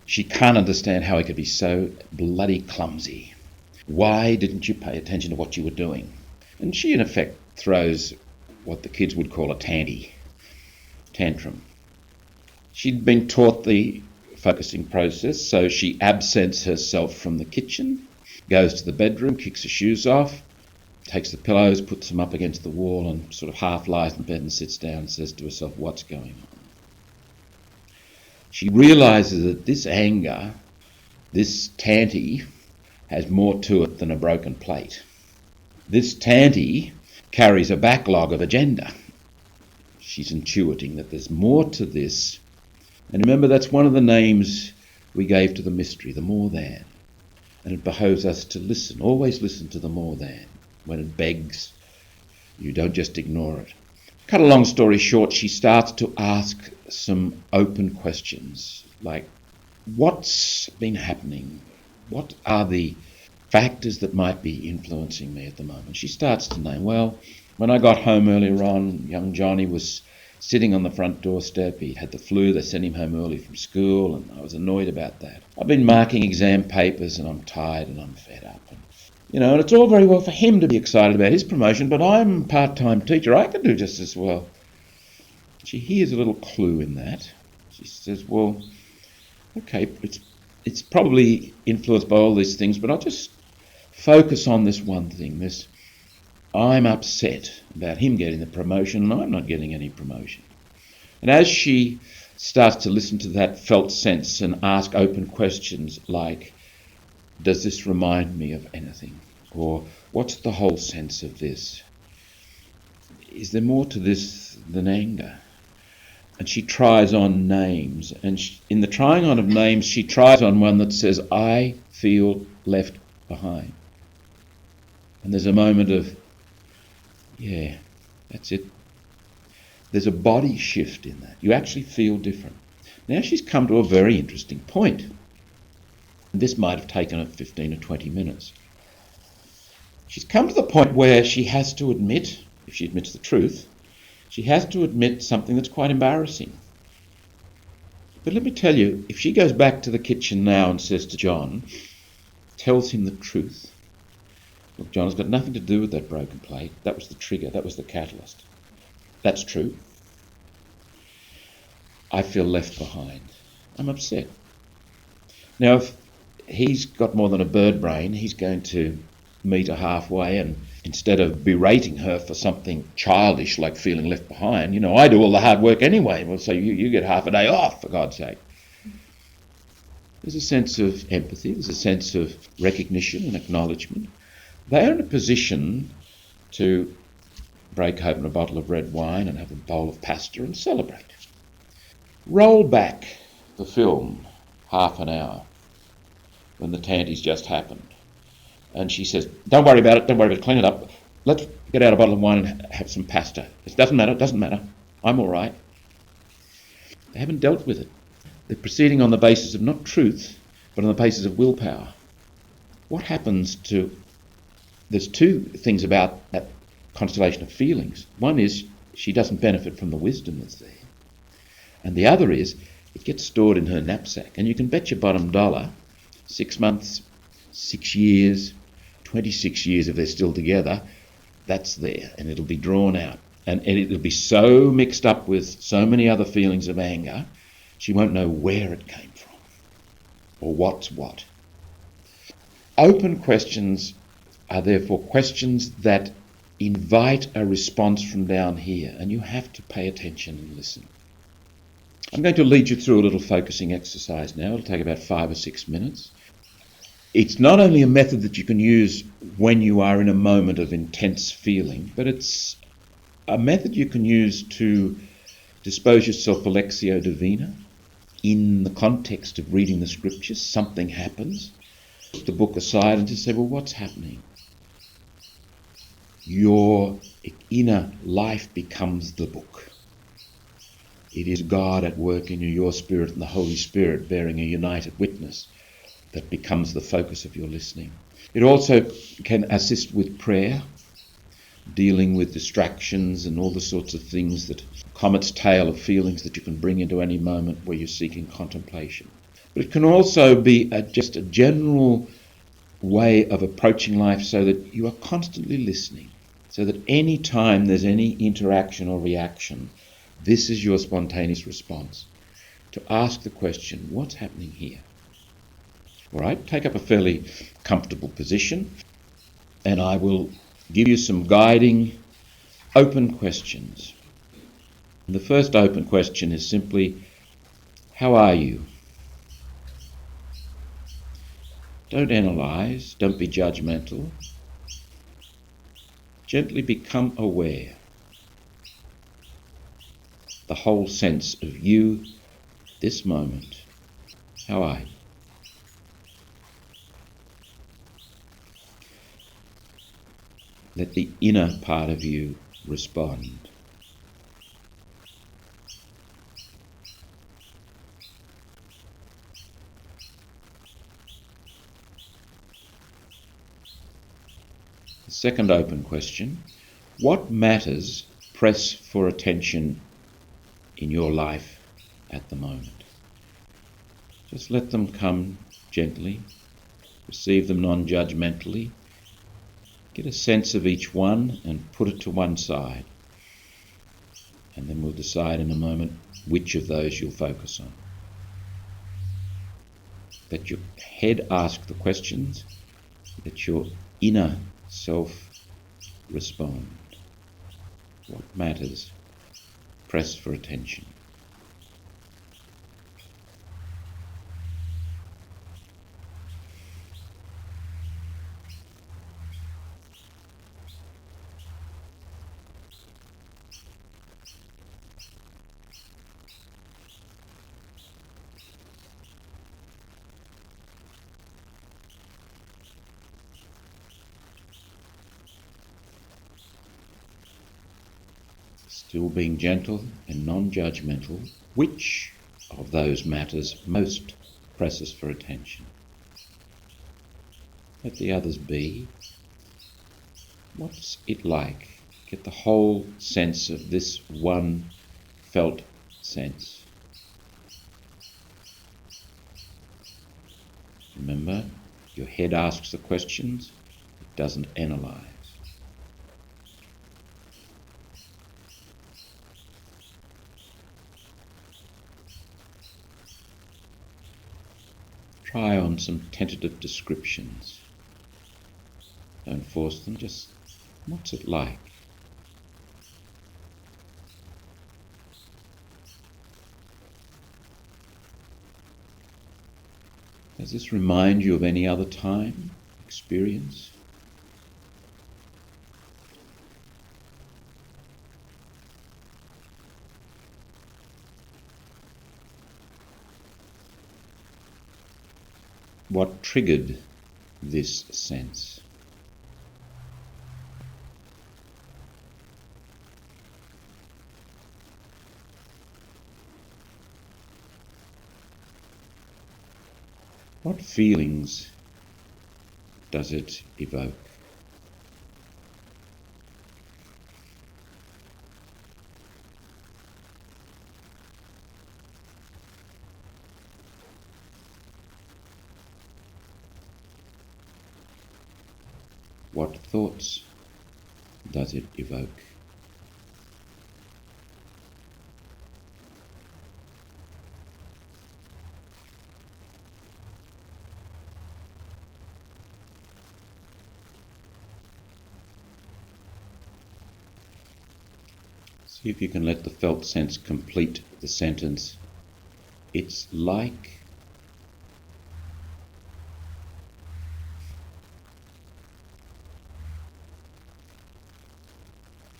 She can't understand how he could be so bloody clumsy. Why didn't you pay attention to what you were doing? And she, in effect, throws what the kids would call a tantrum. She'd been taught the focusing process, so she absents herself from the kitchen, goes to the bedroom, kicks her shoes off, takes the pillows, puts them up against the wall and sort of half lies in bed and sits down and says to herself, what's going on? She realises that this anger, this tanty, has more to it than a broken plate. This tanty carries a backlog of agenda. She's intuiting that there's more to this. And remember, that's one of the names we gave to the mystery, the more than. And it behoves us to listen, always listen to the more than. When it begs, you don't just ignore it. Cut a long story short, she starts to ask some open questions, like, what's been happening? What are the factors that might be influencing me at the moment? She starts to name, well, when I got home earlier on, young Johnny was sitting on the front doorstep. He had the flu. They sent him home early from school, and I was annoyed about that. I've been marking exam papers, and I'm tired and I'm fed up. And it's all very well for him to be excited about his promotion, but I'm a part-time teacher. I can do just as well. She hears a little clue in that. She says, well, okay, it's probably influenced by all these things, but I'll just focus on this one thing. I'm upset about him getting the promotion and I'm not getting any promotion. And as she starts to listen to that felt sense and ask open questions like, does this remind me of anything? Or what's the whole sense of this? is there more to this than anger? And she tries on names. And in the trying on of names, she tries on one that says, I feel left behind. And there's a moment of, yeah, that's it. There's a body shift in that. You actually feel different. Now she's come to a very interesting point. This might have taken her 15 or 20 minutes. She's come to the point where she has to admit, if she admits the truth, she has to admit something that's quite embarrassing. But let me tell you, if she goes back to the kitchen now and says to John, tells him the truth, look, John, it's got nothing to do with that broken plate. That was the trigger. That was the catalyst. That's true. I feel left behind. I'm upset. Now, if he's got more than a bird brain, he's going to meet her halfway, and instead of berating her for something childish like feeling left behind, I do all the hard work anyway. Well, so you get half a day off, for God's sake. There's a sense of empathy. There's a sense of recognition and acknowledgement. They are in a position to break open a bottle of red wine and have a bowl of pasta and celebrate. Roll back the film half an hour when the tanty's just happened. And she says, don't worry about it, clean it up. Let's get out a bottle of wine and have some pasta. It doesn't matter. I'm all right. They haven't dealt with it. They're proceeding on the basis of not truth, but on the basis of willpower. What happens to... There's two things about that constellation of feelings. One is she doesn't benefit from the wisdom that's there. And the other is it gets stored in her knapsack. And you can bet your bottom dollar, 6 months, 6 years, 26 years if they're still together, that's there and it'll be drawn out. And it'll be so mixed up with so many other feelings of anger, she won't know where it came from or what's what. Open questions are therefore questions that invite a response from down here, and you have to pay attention and listen. I'm going to lead you through a little focusing exercise now. It'll take about 5 or 6 minutes. It's not only a method that you can use when you are in a moment of intense feeling, but it's a method you can use to dispose yourself lectio divina. In the context of reading the scriptures, something happens. Put the book aside and just say, well, what's happening? Your inner life becomes the book. It is God at work in you, your spirit and the Holy Spirit bearing a united witness that becomes the focus of your listening. It also can assist with prayer, dealing with distractions and all the sorts of things that comet's tail of feelings that you can bring into any moment where you're seeking contemplation. But it can also be just a general way of approaching life so that you are constantly listening, so that any time there's any interaction or reaction, this is your spontaneous response. To ask the question, what's happening here? All right, take up a fairly comfortable position, and I will give you some guiding open questions. The first open question is simply, how are you? Don't analyse, don't be judgmental. Gently become aware. The whole sense of you, this moment. How are you? Let the inner part of you respond. The second open question, what matters press for attention in your life at the moment? Just let them come gently, receive them non-judgmentally. Get a sense of each one and put it to one side. And then we'll decide in a moment which of those you'll focus on. Let your head ask the questions. Let your inner self respond. What matters? Press for attention. still being gentle and non-judgmental, which of those matters most presses for attention? Let the others be. What's it like? Get the whole sense of this one felt sense. Remember, your head asks the questions, it doesn't analyze. Try on some tentative descriptions. Don't force them, just what's it like? Does this remind you of any other time, experience? What triggered this sense? What feelings does it evoke? What thoughts does it evoke? See if you can let the felt sense complete the sentence. It's like.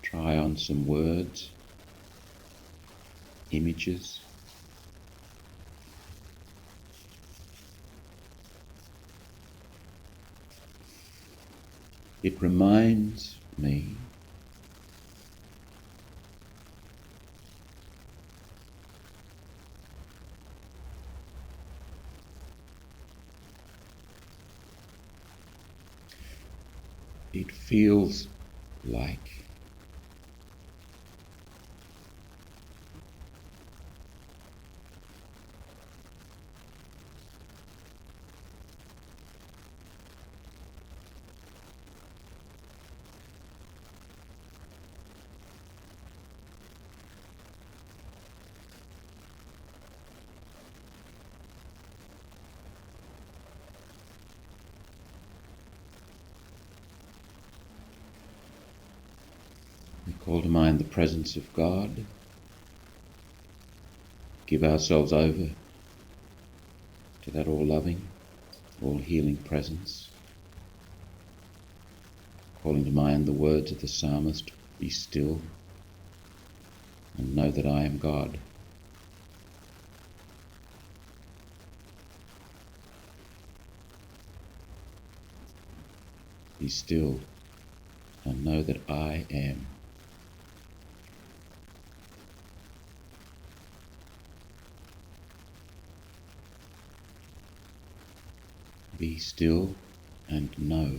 Try on some words, images. It reminds me it feels like. We call to mind the presence of God. Give ourselves over to that all-loving, all-healing presence. Calling to mind the words of the psalmist, be still and know that I am God. Be still and know that I am. Be still and know.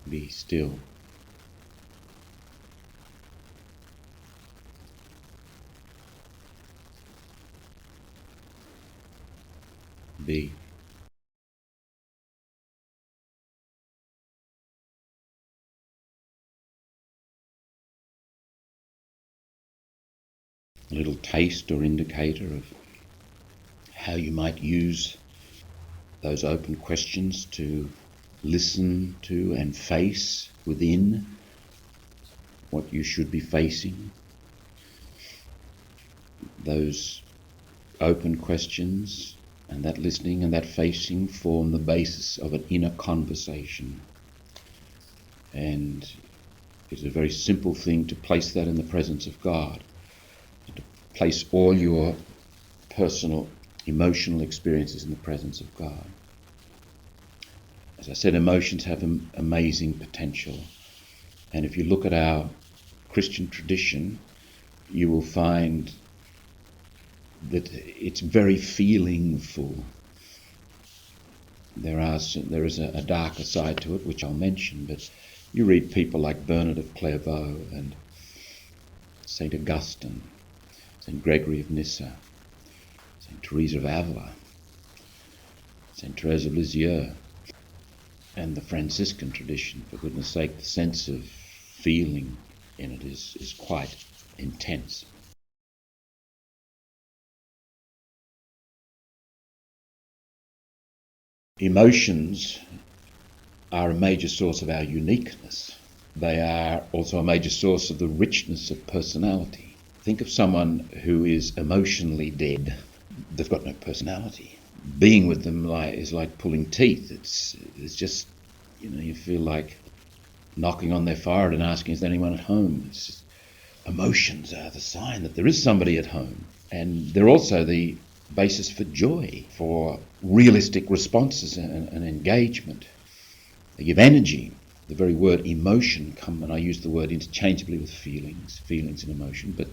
Be still. Be. A little taste or indicator of how you might use those open questions to listen to and face within what you should be facing. Those open questions and that listening and that facing form the basis of an inner conversation. And it's a very simple thing to place that in the presence of God, to place all your personal emotional experiences in the presence of God. As I said, emotions have amazing potential. And if you look at our Christian tradition, you will find that it's very feelingful. There is a darker side to it, which I'll mention, but you read people like Bernard of Clairvaux and St. Augustine, St. Gregory of Nyssa, St. Teresa of Avila, St. Therese of Lisieux, and the Franciscan tradition. For goodness sake, the sense of feeling in it is quite intense. Emotions are a major source of our uniqueness. They are also a major source of the richness of personality. Think of someone who is emotionally dead. They've got no personality. Being with them is like pulling teeth. It's just, you feel like knocking on their forehead and asking, is there anyone at home? It's just, emotions are the sign that there is somebody at home. And they're also the basis for joy, for realistic responses and engagement. They give energy. The very word emotion and I use the word interchangeably with feelings and emotion, but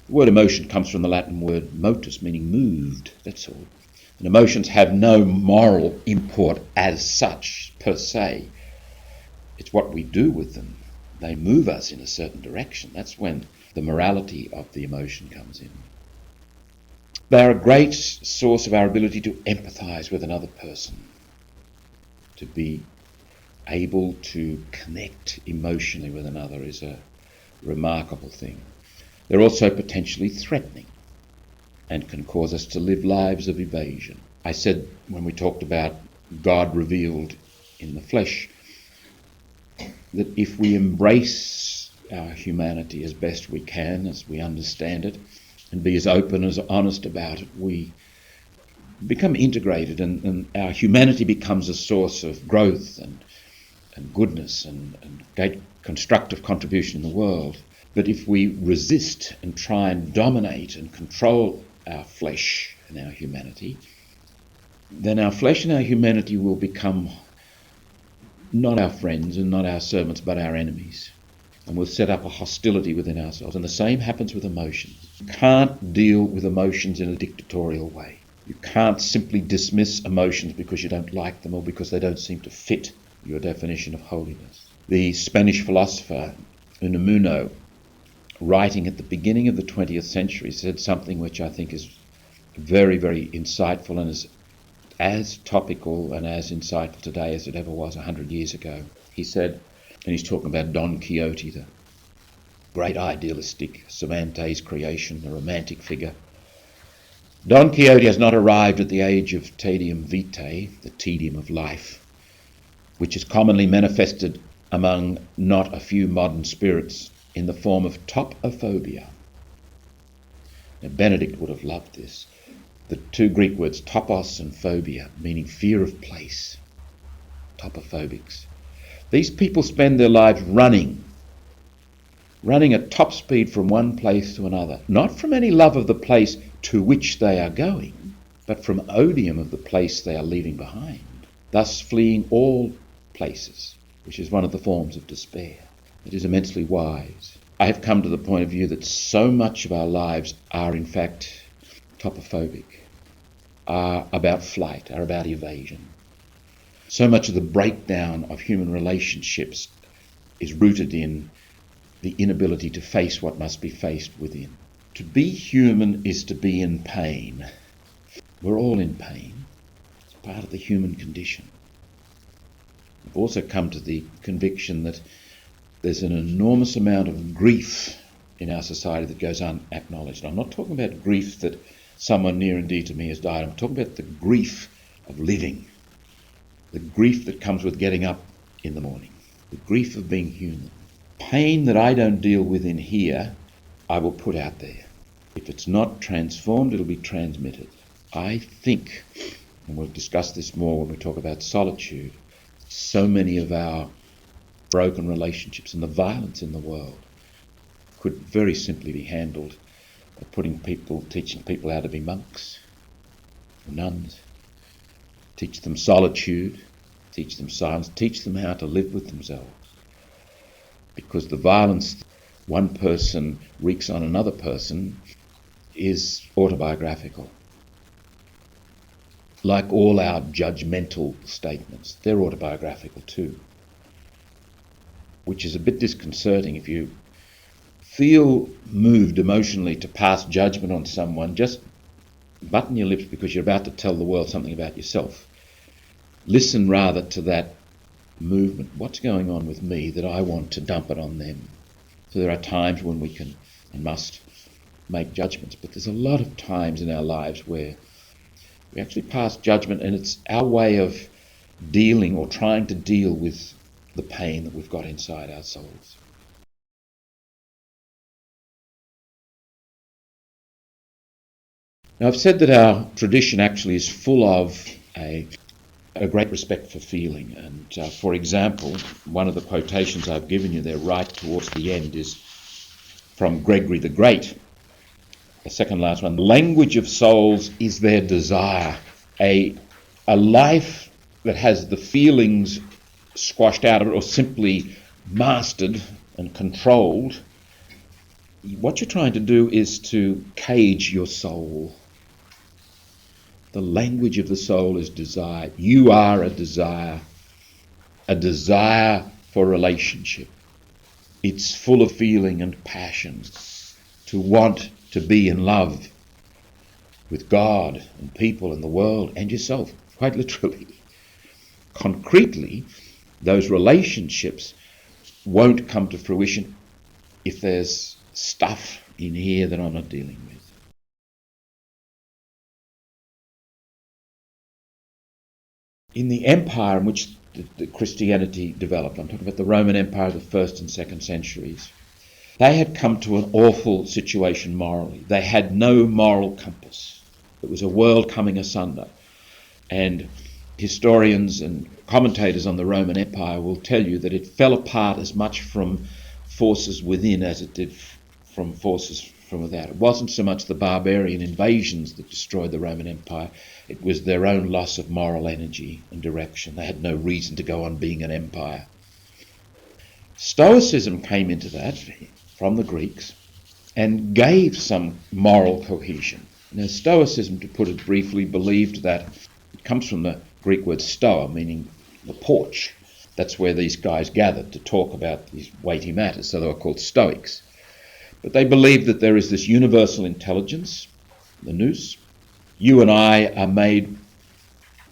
the word emotion comes from the Latin word motus, meaning moved, that's all. And emotions have no moral import as such, per se. It's what we do with them. They move us in a certain direction. That's when the morality of the emotion comes in. They are a great source of our ability to empathise with another person, to be able to connect emotionally with another is a remarkable thing. They're also potentially threatening and can cause us to live lives of evasion. I said when we talked about God revealed in the flesh, that if we embrace our humanity as best we can, as we understand it, and be as open, as honest about it, we become integrated and our humanity becomes a source of growth and goodness and great constructive contribution in the world. But if we resist and try and dominate and control our flesh and our humanity, then our flesh and our humanity will become not our friends and not our servants, but our enemies. And we'll set up a hostility within ourselves. And the same happens with emotions. You can't deal with emotions in a dictatorial way. You can't simply dismiss emotions because you don't like them or because they don't seem to fit your definition of holiness. The Spanish philosopher Unamuno, writing at the beginning of the 20th century, said something which I think is very, very insightful and is as topical and as insightful today as it ever was 100 years ago. He said, and he's talking about Don Quixote, the great idealistic Cervantes creation, the romantic figure. Don Quixote has not arrived at the age of tedium vitae, the tedium of life, which is commonly manifested among not a few modern spirits in the form of topophobia. Now, Benedict would have loved this. The two Greek words, topos and phobia, meaning fear of place. Topophobics. These people spend their lives running at top speed from one place to another, not from any love of the place to which they are going, but from odium of the place they are leaving behind, thus fleeing all places, which is one of the forms of despair. It is immensely wise. I have come to the point of view that so much of our lives are in fact topophobic, are about flight, are about evasion. So much of the breakdown of human relationships is rooted in the inability to face what must be faced within. To be human is to be in pain. We're all in pain. It's part of the human condition. I've also come to the conviction that there's an enormous amount of grief in our society that goes unacknowledged. I'm not talking about grief that someone near and dear to me has died. I'm talking about the grief of living, the grief that comes with getting up in the morning, the grief of being human. Pain that I don't deal with in here, I will put out there. If it's not transformed, it'll be transmitted. I think, and we'll discuss this more when we talk about solitude, so many of our broken relationships and the violence in the world could very simply be handled by teaching people how to be monks, nuns, teach them solitude, teach them silence, teach them how to live with themselves. Because the violence one person wreaks on another person is autobiographical. Like all our judgmental statements, they're autobiographical too. Which is a bit disconcerting. If you feel moved emotionally to pass judgment on someone, just button your lips because you're about to tell the world something about yourself. Listen rather to that movement. What's going on with me that I want to dump it on them? So there are times when we can and must make judgments, but there's a lot of times in our lives where we actually pass judgment, and it's our way of dealing or trying to deal with the pain that we've got inside our souls. Now, I've said that our tradition actually is full of a great respect for feeling. And for example, one of the quotations I've given you there right towards the end is from Gregory the Great, the second last one. The language of souls is their desire. A life that has the feelings squashed out of it or simply mastered and controlled, what you're trying to do is to cage your soul. The language of the soul is desire. You are a desire for relationship. It's full of feeling and passion to want to be in love with God and people and the world and yourself, quite literally. Concretely, those relationships won't come to fruition if there's stuff in here that I'm not dealing with. In the empire in which the Christianity developed, I'm talking about the Roman Empire of the 1st and 2nd centuries, they had come to an awful situation morally. They had no moral compass. It was a world coming asunder. And historians and commentators on the Roman Empire will tell you that it fell apart as much from forces within as it did from forces from without. It wasn't so much the barbarian invasions that destroyed the Roman Empire, it was their own loss of moral energy and direction. They had no reason to go on being an empire. Stoicism came into that from the Greeks and gave some moral cohesion. Now, Stoicism, to put it briefly, believed that it comes from the Greek word stoa, meaning the porch. That's where these guys gathered to talk about these weighty matters, so they were called Stoics. But they believed that there is this universal intelligence, the nous. You and I are made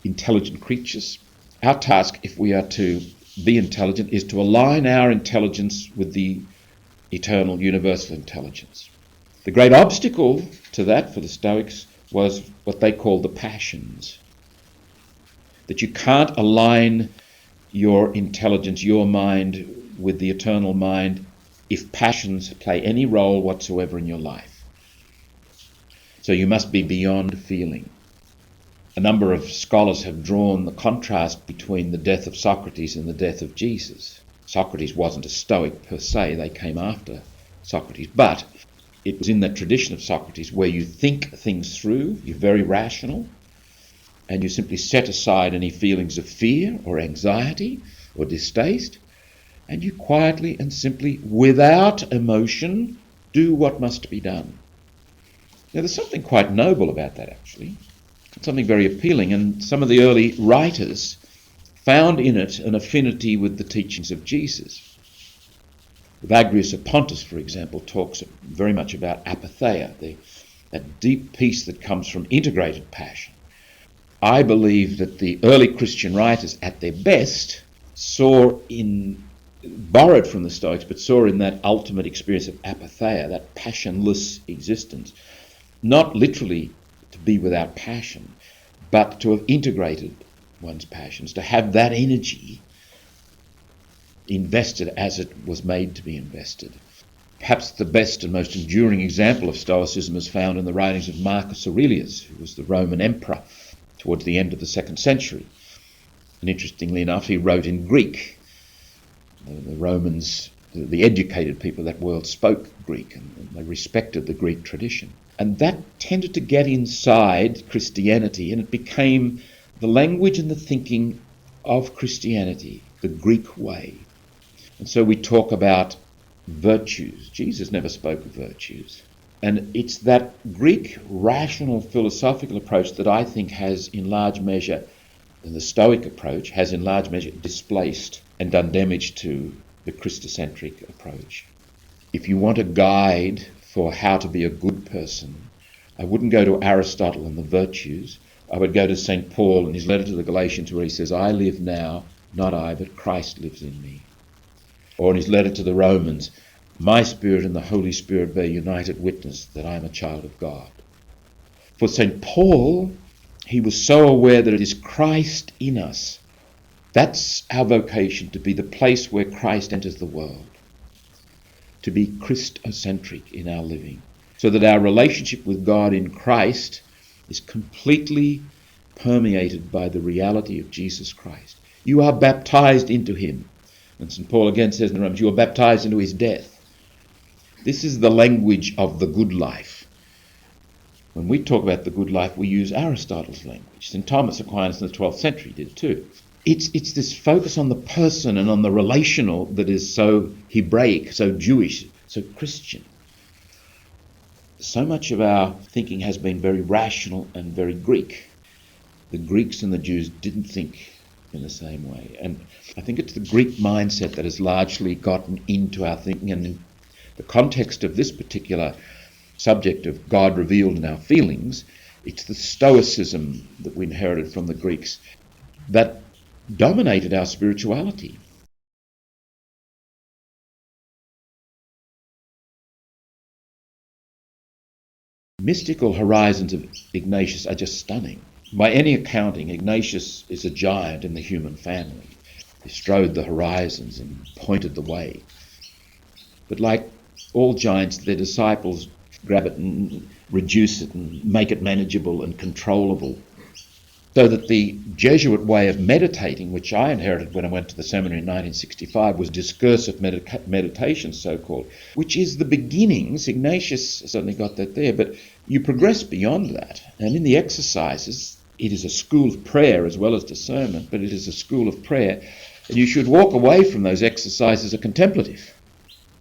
intelligent creatures. Our task, if we are to be intelligent, is to align our intelligence with the eternal universal intelligence. The great obstacle to that for the Stoics was what they called the passions. That you can't align your intelligence, your mind, with the eternal mind if passions play any role whatsoever in your life. So you must be beyond feeling. A number of scholars have drawn the contrast between the death of Socrates and the death of Jesus. Socrates wasn't a Stoic per se, they came after Socrates, but it was in that tradition of Socrates where you think things through, you're very rational, and you simply set aside any feelings of fear or anxiety or distaste, and you quietly and simply, without emotion, do what must be done. Now, there's something quite noble about that, actually. Something very appealing, and some of the early writers found in it an affinity with the teachings of Jesus. Evagrius of Pontus, for example, talks very much about apatheia, that deep peace that comes from integrated passion. I believe that the early Christian writers, at their best, borrowed from the Stoics, but saw in that ultimate experience of apatheia, that passionless existence, not literally to be without passion, but to have integrated one's passions, to have that energy invested as it was made to be invested. Perhaps the best and most enduring example of Stoicism is found in the writings of Marcus Aurelius, who was the Roman emperor towards the end of the 2nd century. And interestingly enough, he wrote in Greek. The Romans, the educated people of that world, spoke Greek, and they respected the Greek tradition. And that tended to get inside Christianity, and it became the language and the thinking of Christianity, the Greek way. And so we talk about virtues. Jesus never spoke of virtues. And it's that Greek rational philosophical approach that I think has in large measure, and the Stoic approach has in large measure displaced and done damage to the Christocentric approach. If you want a guide for how to be a good person, I wouldn't go to Aristotle and the virtues. I would go to St. Paul in his letter to the Galatians where he says, I live now, not I, but Christ lives in me. Or in his letter to the Romans, my spirit and the Holy Spirit bear united witness that I am a child of God. For St. Paul, he was so aware that it is Christ in us. That's our vocation, to be the place where Christ enters the world. To be Christocentric in our living. So that our relationship with God in Christ is completely permeated by the reality of Jesus Christ. You are baptized into him. And St. Paul again says in Romans, you are baptized into his death. This is the language of the good life. When we talk about the good life, we use Aristotle's language. St. Thomas Aquinas in the 12th century did too. It's this focus on the person and on the relational that is so Hebraic, so Jewish, so Christian. So much of our thinking has been very rational and very Greek. The Greeks and the Jews didn't think in the same way. And I think it's the Greek mindset that has largely gotten into our thinking. And in the context of this particular subject of God revealed in our feelings, it's the Stoicism that we inherited from the Greeks that dominated our spirituality. Mystical horizons of Ignatius are just stunning. By any accounting, Ignatius is a giant in the human family. He strode the horizons and pointed the way. But like all giants, their disciples grab it and reduce it and make it manageable and controllable. So that the Jesuit way of meditating, which I inherited when I went to the seminary in 1965, was discursive meditation, so-called, which is the beginnings. Ignatius certainly got that there, but you progress beyond that. And in the exercises, it is a school of prayer as well as discernment, but it is a school of prayer. And you should walk away from those exercises a contemplative.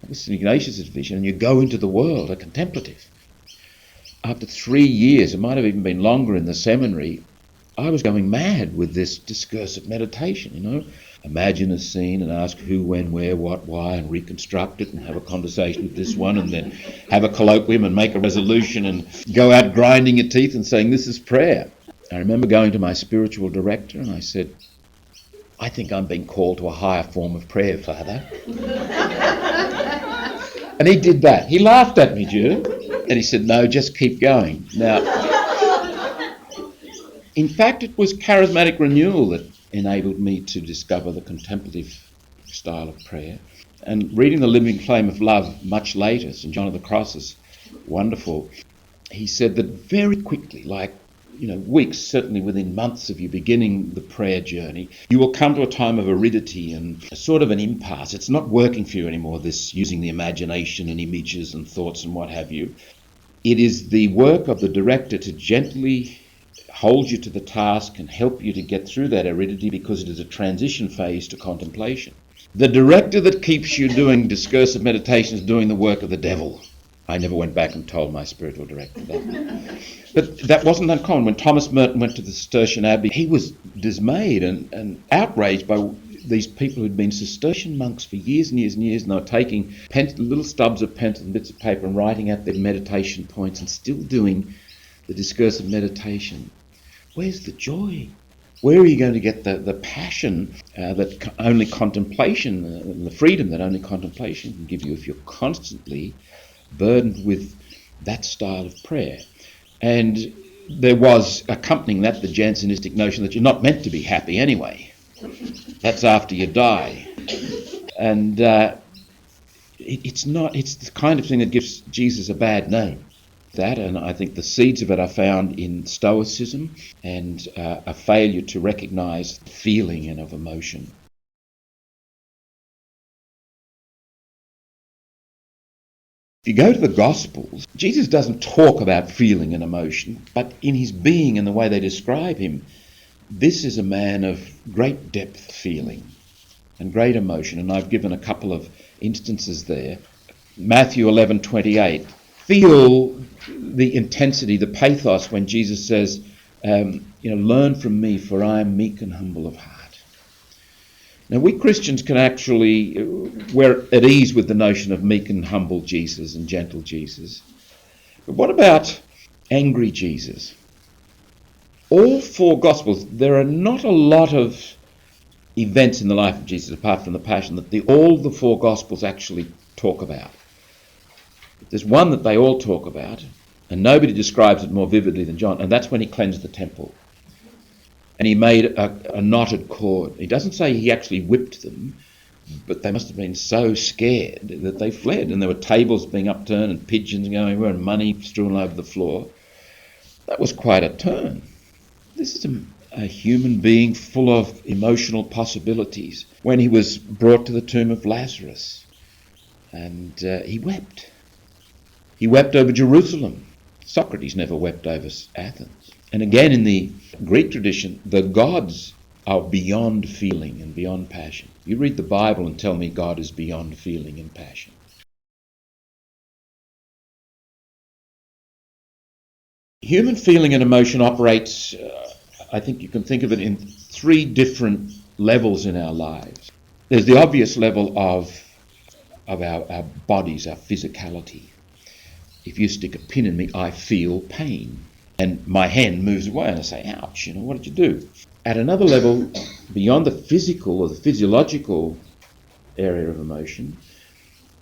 This is Ignatius' vision, and you go into the world a contemplative. After 3 years, it might have even been longer in the seminary, I was going mad with this discursive meditation, Imagine a scene and ask who, when, where, what, why, and reconstruct it and have a conversation with this one and then have a colloquium and make a resolution and go out grinding your teeth and saying, this is prayer. I remember going to my spiritual director and I said, I think I'm being called to a higher form of prayer, Father. And he did that. He laughed at me, Jude, and he said, no, just keep going. Now, in fact, it was charismatic renewal that enabled me to discover the contemplative style of prayer. And reading The Living Flame of Love much later, St. John of the Cross is wonderful. He said that very quickly, weeks, certainly within months of you beginning the prayer journey, you will come to a time of aridity and a sort of an impasse. It's not working for you anymore, this using the imagination and images and thoughts and what have you. It is the work of the director to gently hold you to the task and help you to get through that aridity, because it is a transition phase to contemplation. The director that keeps you doing discursive meditation is doing the work of the devil. I never went back and told my spiritual director that. But that wasn't uncommon. When Thomas Merton went to the Cistercian Abbey, he was dismayed and outraged by these people who'd been Cistercian monks for years and years and years, and they were taking little stubs of pencil and bits of paper and writing out their meditation points and still doing the discursive meditation. Where's the joy? Where are you going to get the passion that only contemplation, and the freedom that only contemplation can give you if you're constantly burdened with that style of prayer? And there was accompanying that the Jansenistic notion that you're not meant to be happy anyway. That's after you die. And it's the kind of thing that gives Jesus a bad name. That, and I think the seeds of it are found in Stoicism and a failure to recognise feeling and of emotion. If you go to the Gospels, Jesus doesn't talk about feeling and emotion, but in his being and the way they describe him, This is a man of great depth of feeling and great emotion, and I've given a couple of instances there. Matthew 11:28. Feel the intensity, the pathos when Jesus says, learn from me, for I am meek and humble of heart. Now, we Christians can actually, we're at ease with the notion of meek and humble Jesus and gentle Jesus. But what about angry Jesus? All four Gospels, there are not a lot of events in the life of Jesus, apart from the Passion, that all the four Gospels actually talk about. There's one that they all talk about, and nobody describes it more vividly than John, and that's when he cleansed the temple. And he made a knotted cord. He doesn't say he actually whipped them, but they must have been so scared that they fled, and there were tables being upturned and pigeons going everywhere and money strewn over the floor. That was quite a turn. This is a human being full of emotional possibilities. When he was brought to the tomb of Lazarus, and he wept. He wept over Jerusalem. Socrates never wept over Athens. And again, in the Greek tradition, the gods are beyond feeling and beyond passion. You read the Bible and tell me God is beyond feeling and passion. Human feeling and emotion operates, I think you can think of it in three different levels in our lives. There's the obvious level of our bodies, our physicality. If you stick a pin in me, I feel pain. And my hand moves away and I say, ouch, what did you do? At another level, beyond the physical or the physiological area of emotion,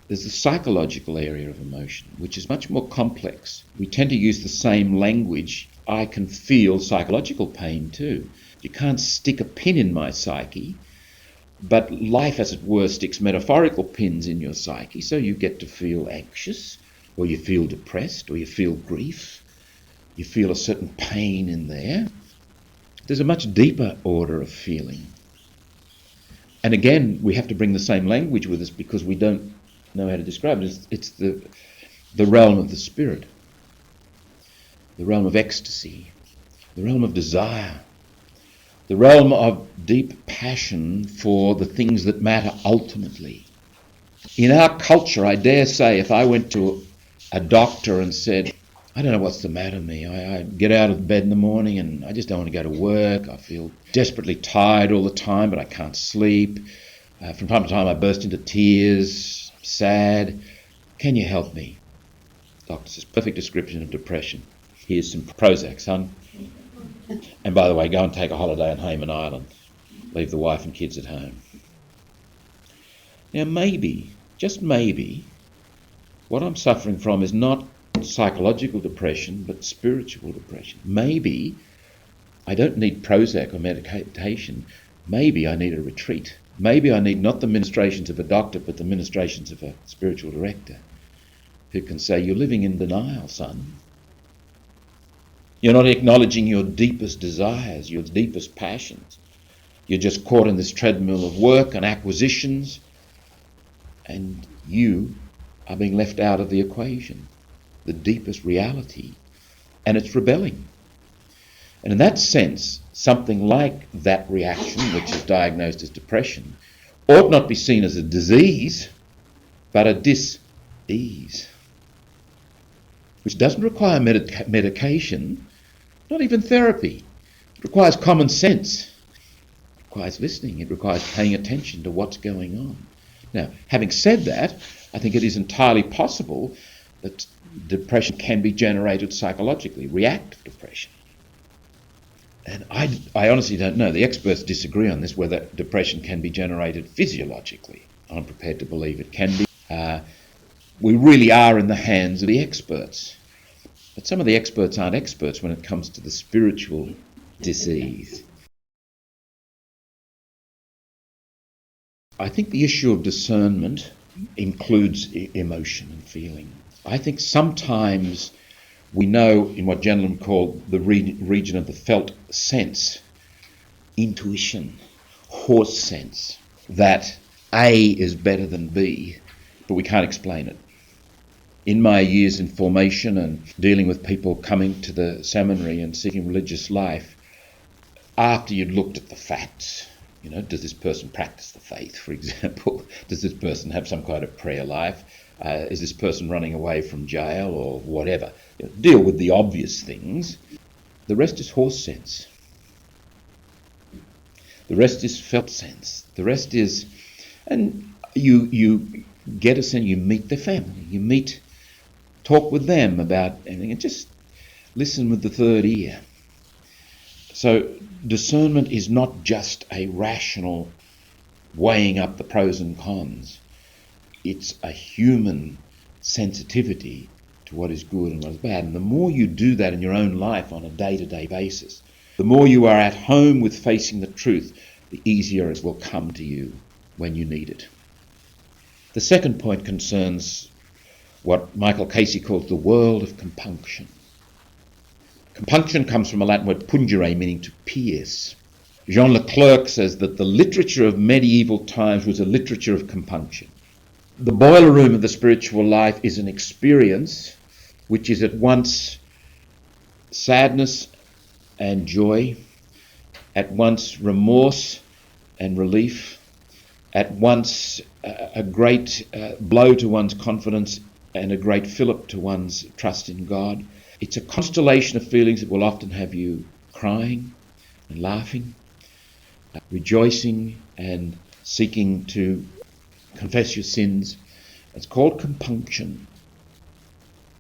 there's the psychological area of emotion, which is much more complex. We tend to use the same language. I can feel psychological pain too. You can't stick a pin in my psyche, but life, as it were, sticks metaphorical pins in your psyche, so you get to feel anxious, or you feel depressed, or you feel grief. You feel a certain pain in there. There's a much deeper order of feeling. And again, we have to bring the same language with us because we don't know how to describe it. It's the realm of the spirit, the realm of ecstasy, the realm of desire, the realm of deep passion for the things that matter ultimately. In our culture, I dare say, if I went to a doctor and said, I don't know what's the matter with me. I get out of bed in the morning and I just don't want to go to work. I feel desperately tired all the time, but I can't sleep. From time to time I burst into tears, sad. Can you help me? Doctor says, perfect description of depression. Here's some Prozac, son. And by the way, go and take a holiday on Hayman Island. Leave the wife and kids at home. Now maybe, just maybe, what I'm suffering from is not psychological depression, but spiritual depression. Maybe I don't need Prozac or medication. Maybe I need a retreat. Maybe I need not the ministrations of a doctor, but the ministrations of a spiritual director who can say, you're living in denial, son. You're not acknowledging your deepest desires, your deepest passions. You're just caught in this treadmill of work and acquisitions, and you are being left out of the equation, the deepest reality, and it's rebelling. And in that sense, something like that reaction, which is diagnosed as depression, ought not be seen as a disease, but a dis-ease, which doesn't require medication, not even therapy. It requires common sense. It requires listening. It requires paying attention to what's going on. Now, having said that, I think it is entirely possible that depression can be generated psychologically, reactive depression. And I honestly don't know. The experts disagree on this, whether depression can be generated physiologically. I'm prepared to believe it can be. We really are in the hands of the experts. But some of the experts aren't experts when it comes to the spiritual disease. I think the issue of discernment includes emotion and feeling. I think sometimes we know in what gentlemen call the region of the felt sense, intuition, horse sense, that A is better than B, but we can't explain it. In my years in formation and dealing with people coming to the seminary and seeking religious life, after you'd looked at the facts. You know, does this person practice the faith, for example? Does this person have some kind of prayer life? Is this person running away from jail or whatever? You know, deal with the obvious things. The rest is horse sense. The rest is felt sense. The rest is, and you get a sense, you meet the family, talk with them about anything, and just listen with the third ear. So discernment is not just a rational weighing up the pros and cons. It's a human sensitivity to what is good and what is bad. And the more you do that in your own life on a day-to-day basis, the more you are at home with facing the truth, the easier it will come to you when you need it. The second point concerns what Michael Casey calls the world of compunction. Compunction comes from a Latin word pungere, meaning to pierce. Jean Leclerc says that the literature of medieval times was a literature of compunction. The boiler room of the spiritual life is an experience which is at once sadness and joy, at once remorse and relief, at once a great blow to one's confidence and a great fillip to one's trust in God. It's a constellation of feelings that will often have you crying and laughing, rejoicing and seeking to confess your sins. It's called compunction.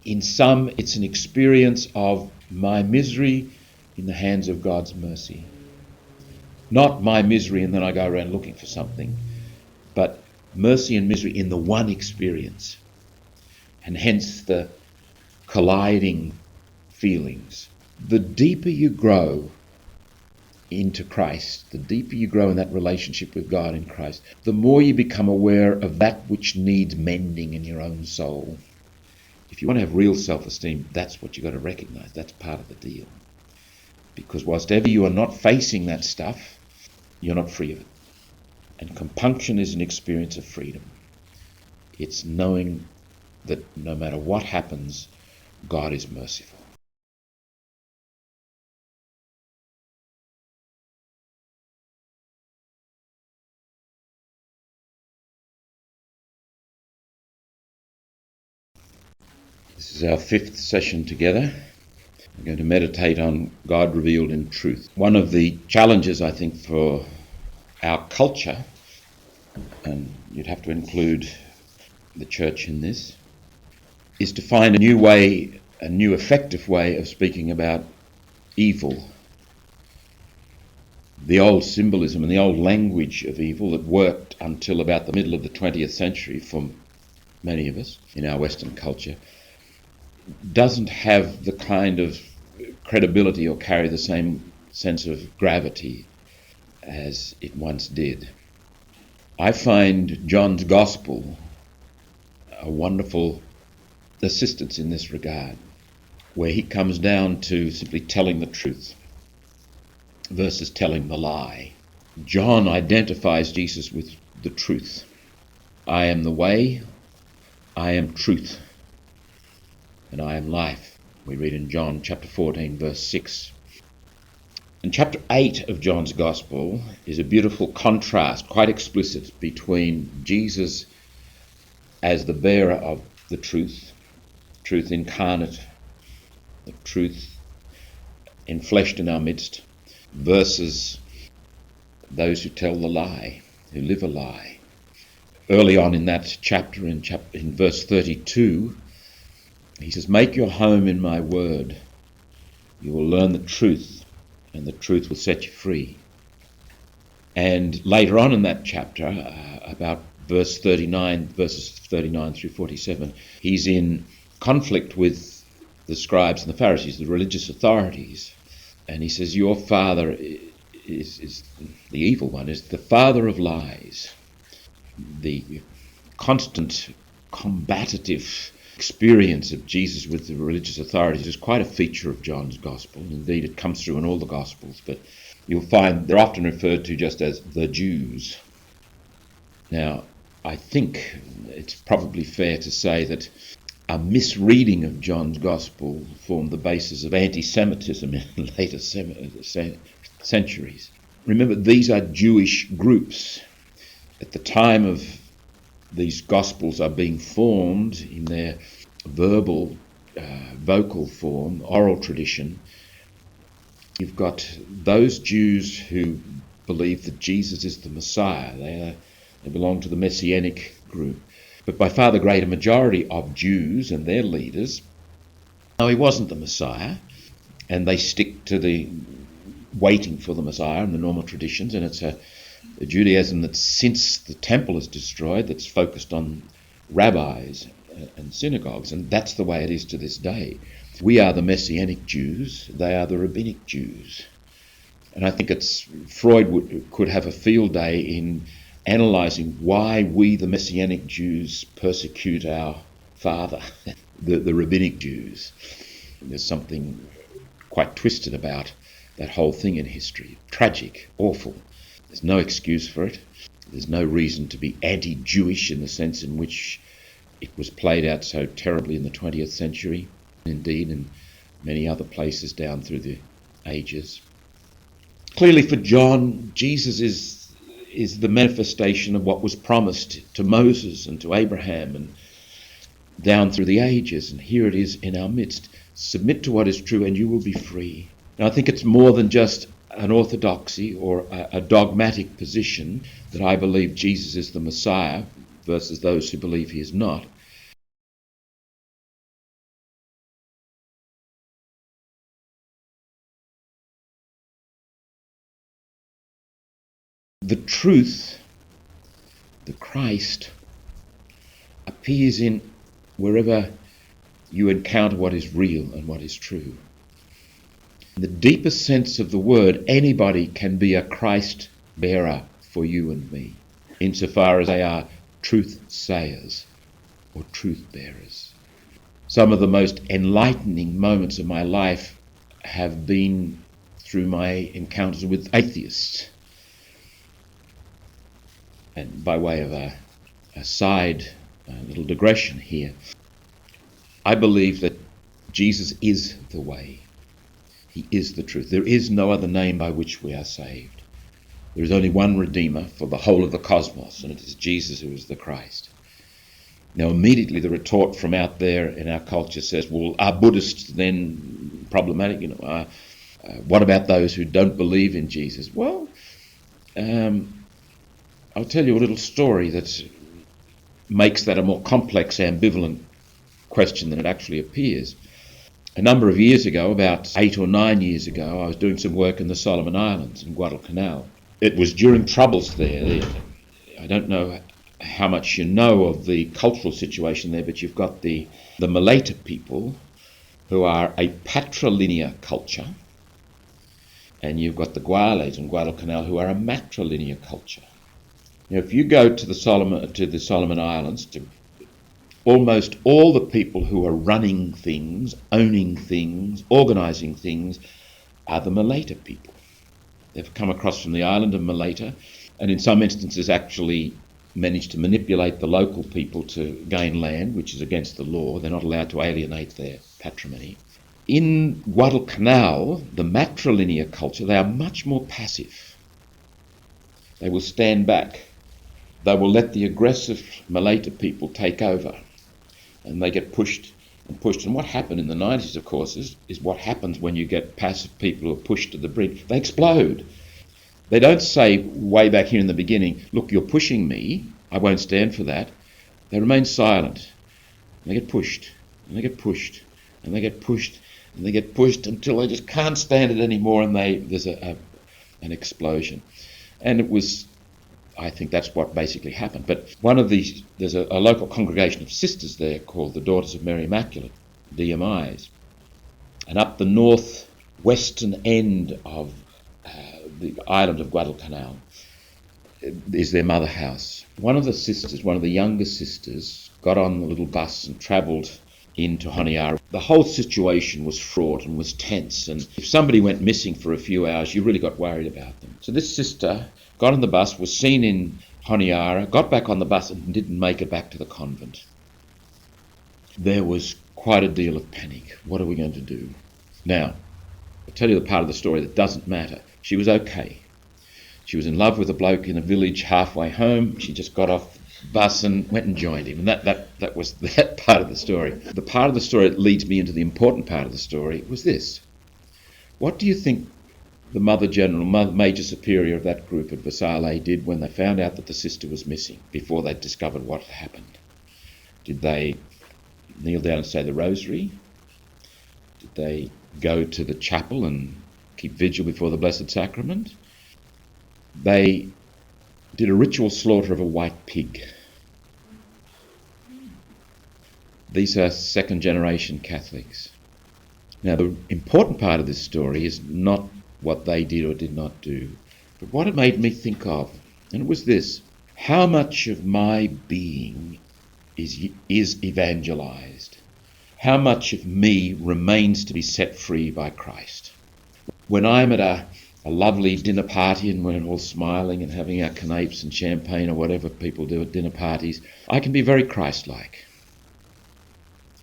In some, it's an experience of my misery in the hands of God's mercy. Not my misery and then I go around looking for something, but mercy and misery in the one experience. And hence the colliding feelings. The deeper you grow into Christ, the deeper you grow in that relationship with God in Christ, the more you become aware of that which needs mending in your own soul. If you want to have real self-esteem, that's what you've got to recognize. That's part of the deal. Because whilst ever you are not facing that stuff, you're not free of it. And compunction is an experience of freedom. It's knowing that no matter what happens, God is merciful. This is our fifth session together. We're going to meditate on God revealed in truth. One of the challenges, I think, for our culture, and you'd have to include the church in this, is to find a new way, a new effective way of speaking about evil. The old symbolism and the old language of evil that worked until about the middle of the 20th century for many of us in our Western culture doesn't have the kind of credibility or carry the same sense of gravity as it once did. I find John's Gospel a wonderful assistance in this regard, where he comes down to simply telling the truth versus telling the lie. John identifies Jesus with the truth. I am the way, I am truth, and I am life. We read in John chapter 14, verse 6. And chapter 8 of John's Gospel is a beautiful contrast, quite explicit, between Jesus as the bearer of the truth, truth incarnate, the truth enfleshed in our midst, versus those who tell the lie, who live a lie. Early on in that chapter, in verse 32, he says, "Make your home in my word. You will learn the truth, and the truth will set you free." And later on in that chapter, about verses 39 through 47, he's in conflict with the scribes and the Pharisees, the religious authorities. And he says, your father is the evil one, is the father of lies. The constant combative experience of Jesus with the religious authorities is quite a feature of John's Gospel. Indeed, it comes through in all the Gospels, but you'll find they're often referred to just as the Jews. Now, I think it's probably fair to say that a misreading of John's Gospel formed the basis of anti-Semitism in later centuries. Remember, these are Jewish groups. At the time of these Gospels are being formed in their verbal, vocal form, oral tradition, you've got those Jews who believe that Jesus is the Messiah. They belong to the Messianic group. But by far the greater majority of Jews and their leaders, no, he wasn't the Messiah, and they stick to the waiting for the Messiah and the normal traditions, and it's a Judaism that since the temple is destroyed, that's focused on rabbis and synagogues, and that's the way it is to this day. We are the Messianic Jews, they are the Rabbinic Jews. And I think Freud could have a field day in analysing why we, the Messianic Jews, persecute our father, the Rabbinic Jews. There's something quite twisted about that whole thing in history. Tragic, awful. There's no excuse for it. There's no reason to be anti-Jewish in the sense in which it was played out so terribly in the 20th century, indeed in many other places down through the ages. Clearly for John, Jesus is the manifestation of what was promised to Moses and to Abraham and down through the ages, and here it is in our midst. Submit to what is true and you will be free. Now I think it's more than just an orthodoxy or a dogmatic position that I believe Jesus is the Messiah versus those who believe he is not. The truth, the Christ, appears in wherever you encounter what is real and what is true. In the deepest sense of the word, anybody can be a Christ bearer for you and me, insofar as they are truth sayers or truth bearers. Some of the most enlightening moments of my life have been through my encounters with atheists. And by way of a side little digression here, I believe that Jesus is the way. He is the truth. There is no other name by which we are saved. There is only one Redeemer for the whole of the cosmos, and it is Jesus who is the Christ. Now immediately the retort from out there in our culture says, well, are Buddhists then problematic? What about those who don't believe in Jesus? Well, I'll tell you a little story that makes that a more complex, ambivalent question than it actually appears. A number of years ago, about 8 or 9 years ago, I was doing some work in the Solomon Islands in Guadalcanal. It was during troubles there. I don't know how much you know of the cultural situation there, but you've got the Malaita people, who are a patrilinear culture, and you've got the Guales in Guadalcanal, who are a matrilinear culture. Now, if you go to the Solomon Islands, to almost all the people who are running things, owning things, organising things, are the Malaita people. They've come across from the island of Malaita, and in some instances actually managed to manipulate the local people to gain land, which is against the law. They're not allowed to alienate their patrimony. In Guadalcanal, the matrilinear culture, they are much more passive. They will stand back. They will let the aggressive Malaita people take over. And they get pushed and pushed. And what happened in the 90s, of course, is what happens when you get passive people who are pushed to the brink. They explode. They don't say way back here in the beginning, look, you're pushing me, I won't stand for that. They remain silent. And they get pushed, and they get pushed, and they get pushed, and they get pushed until they just can't stand it anymore, and there's an explosion. And it was, I think that's what basically happened. But there's a local congregation of sisters there called the Daughters of Mary Immaculate, DMIs. And up the northwestern end of the island of Guadalcanal is their mother house. One of the younger sisters, got on the little bus and travelled into Honiara. The whole situation was fraught and was tense, and if somebody went missing for a few hours, you really got worried about them. So this sister got on the bus, was seen in Honiara, got back on the bus and didn't make it back to the convent. There was quite a deal of panic. What are we going to do? Now, I'll tell you the part of the story that doesn't matter. She was okay. She was in love with a bloke in a village halfway home. She just got off the bus and went and joined him. And that was that part of the story. The part of the story that leads me into the important part of the story was this. What do you think the Mother General, Major Superior of that group at Versailles did when they found out that the sister was missing, before they discovered what had happened? Did they kneel down and say the rosary? Did they go to the chapel and keep vigil before the Blessed Sacrament? They did a ritual slaughter of a white pig. These are second-generation Catholics. Now, the important part of this story is not what they did or did not do, but what it made me think of, and it was this: how much of my being is evangelized? How much of me remains to be set free by Christ? When I'm at a lovely dinner party and we're all smiling and having our canapes and champagne or whatever people do at dinner parties, I can be very Christ-like,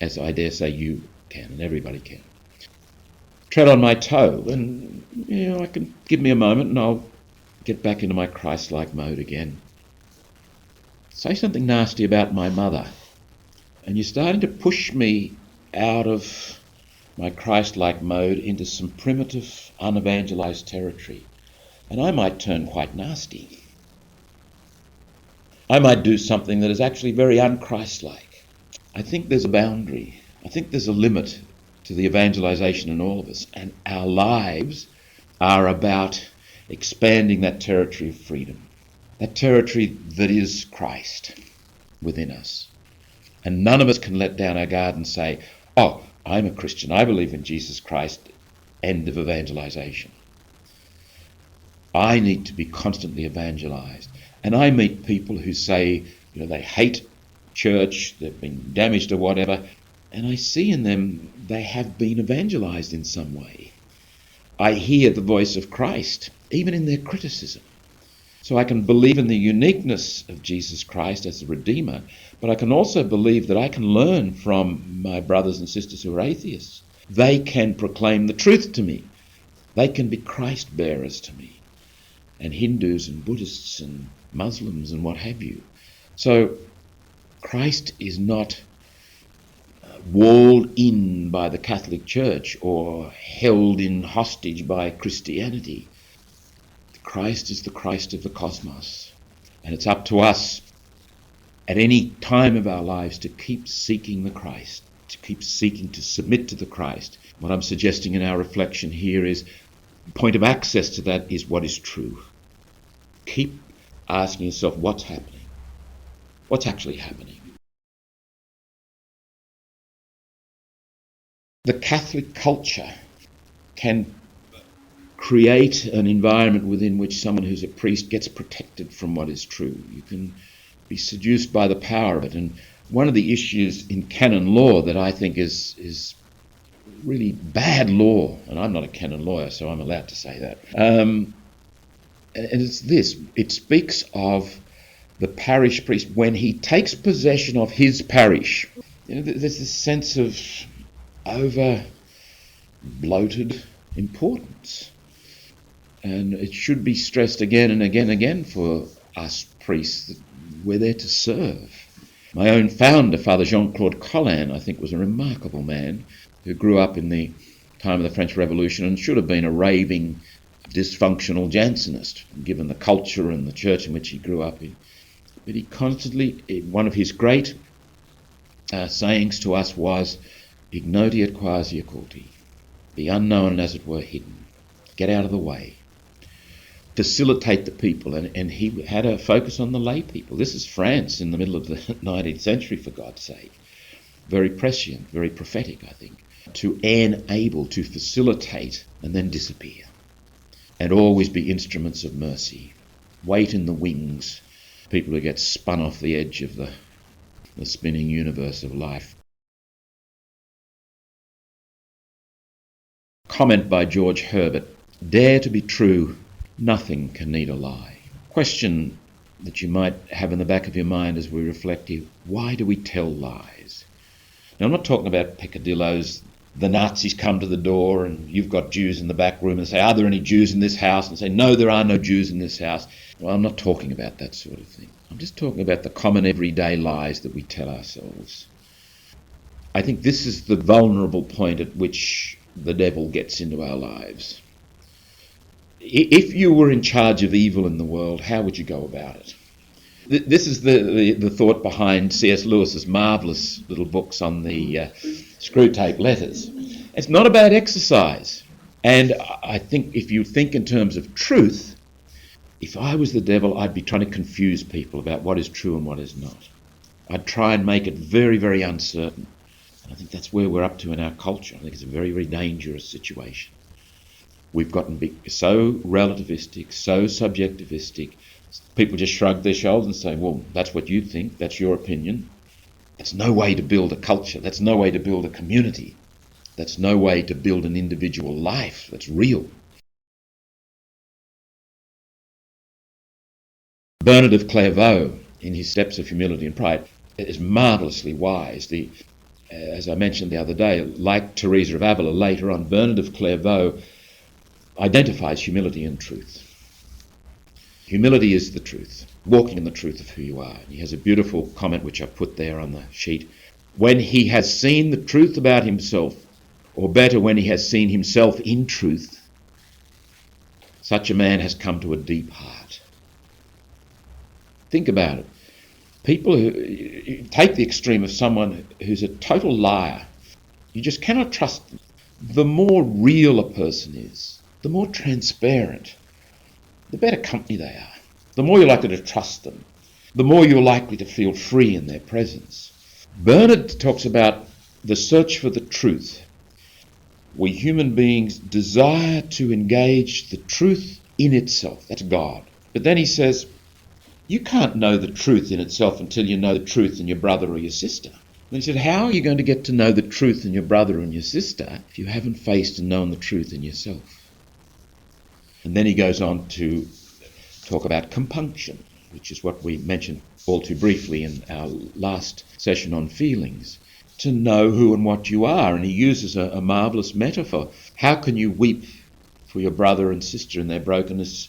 as I dare say you can and everybody can. Tread on my toe and I can give me a moment and I'll get back into my Christ-like mode again. Say something nasty about my mother and you're starting to push me out of my Christ-like mode into some primitive, unevangelized territory. And I might turn quite nasty. I might do something that is actually very un-Christ-like. I think there's a boundary. I think there's a limit to the evangelization in all of us. And our lives are about expanding that territory of freedom. That territory that is Christ within us. And none of us can let down our guard and say, oh, I'm a Christian, I believe in Jesus Christ, end of evangelization. I need to be constantly evangelized. And I meet people who say, they hate church, they've been damaged or whatever, and I see in them they have been evangelized in some way. I hear the voice of Christ, even in their criticism. So I can believe in the uniqueness of Jesus Christ as a Redeemer, but I can also believe that I can learn from my brothers and sisters who are atheists. They can proclaim the truth to me. They can be Christ bearers to me. And Hindus and Buddhists and Muslims and what have you. So Christ is not walled in by the Catholic Church or held in hostage by Christianity. Christ is the Christ of the cosmos. And it's up to us at any time of our lives to keep seeking the Christ, to keep seeking to submit to the Christ. What I'm suggesting in our reflection here is the point of access to that is what is true. Keep asking yourself what's happening. What's actually happening? The Catholic culture can create an environment within which someone who's a priest gets protected from what is true. You can be seduced by the power of it. And one of the issues in canon law that I think is really bad law, and I'm not a canon lawyer, so I'm allowed to say that, and it's this: it speaks of the parish priest when he takes possession of his parish. There's this sense of over-bloated importance. And it should be stressed again and again and again for us priests that we're there to serve. My own founder, Father Jean-Claude Collin, I think was a remarkable man who grew up in the time of the French Revolution and should have been a raving, dysfunctional Jansenist, given the culture and the church in which he grew up in. But he constantly, one of his great sayings to us was, ignoti et quasi occulti, be unknown and as it were hidden, get out of the way. Facilitate the people, and he had a focus on the lay people. This is France in the middle of the 19th century, for God's sake. Very prescient, very prophetic, I think. To enable, to facilitate, and then disappear. And always be instruments of mercy. Wait in the wings, people who get spun off the edge of the spinning universe of life. Comment by George Herbert: dare to be true, nothing can need a lie. Question that you might have in the back of your mind as we reflect here: why do we tell lies? Now, I'm not talking about peccadilloes the Nazis come to the door and you've got Jews in the back room and say, are there any Jews in this house? And say, no, there are no Jews in this house. Well, I'm not talking about that sort of thing. I'm just talking about the common everyday lies that we tell ourselves. I think this is the vulnerable point at which the devil gets into our lives. If you were in charge of evil in the world, how would you go about it? This is the thought behind C.S. Lewis's marvellous little books on the screw tape letters. It's not about exercise. And I think if you think in terms of truth, if I was the devil, I'd be trying to confuse people about what is true and what is not. I'd try and make it very, very uncertain. And I think that's where we're up to in our culture. I think it's a very, very dangerous situation. We've gotten so relativistic, so subjectivistic. People just shrug their shoulders and say, well, that's what you think, that's your opinion. That's no way to build a culture. That's no way to build a community. That's no way to build an individual life that's real. Bernard of Clairvaux, in his Steps of Humility and Pride, is marvellously wise. As I mentioned the other day, like Teresa of Avila later on, Bernard of Clairvaux identifies humility and truth. Humility is the truth, walking in the truth of who you are. He has a beautiful comment which I've put there on the sheet. When he has seen the truth about himself, or better, when he has seen himself in truth, such a man has come to a deep heart. Think about it. People who take the extreme of someone who's a total liar, you just cannot trust them. The more real a person is, the more transparent, the better company they are. The more you're likely to trust them, the more you're likely to feel free in their presence. Bernard talks about the search for the truth. We human beings desire to engage the truth in itself. That's God. But then he says, you can't know the truth in itself until you know the truth in your brother or your sister. And he said, how are you going to get to know the truth in your brother and your sister if you haven't faced and known the truth in yourself? And then he goes on to talk about compunction, which is what we mentioned all too briefly in our last session on feelings. To know who and what you are. And he uses a marvellous metaphor. How can you weep for your brother and sister in their brokenness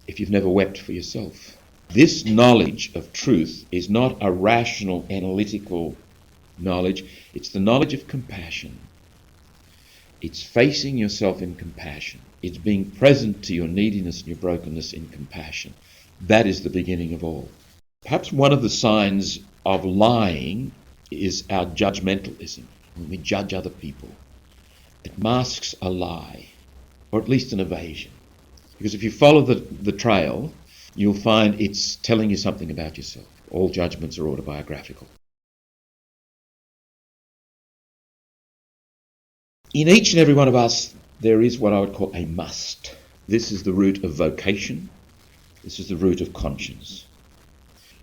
if you've never wept for yourself? This knowledge of truth is not a rational, analytical knowledge. It's the knowledge of compassion. It's facing yourself in compassion. It's being present to your neediness and your brokenness in compassion. That is the beginning of all. Perhaps one of the signs of lying is our judgmentalism. When we judge other people, it masks a lie, or at least an evasion. Because if you follow the trail, you'll find it's telling you something about yourself. All judgments are autobiographical. In each and every one of us, there is what I would call a must. This is the root of vocation. This is the root of conscience.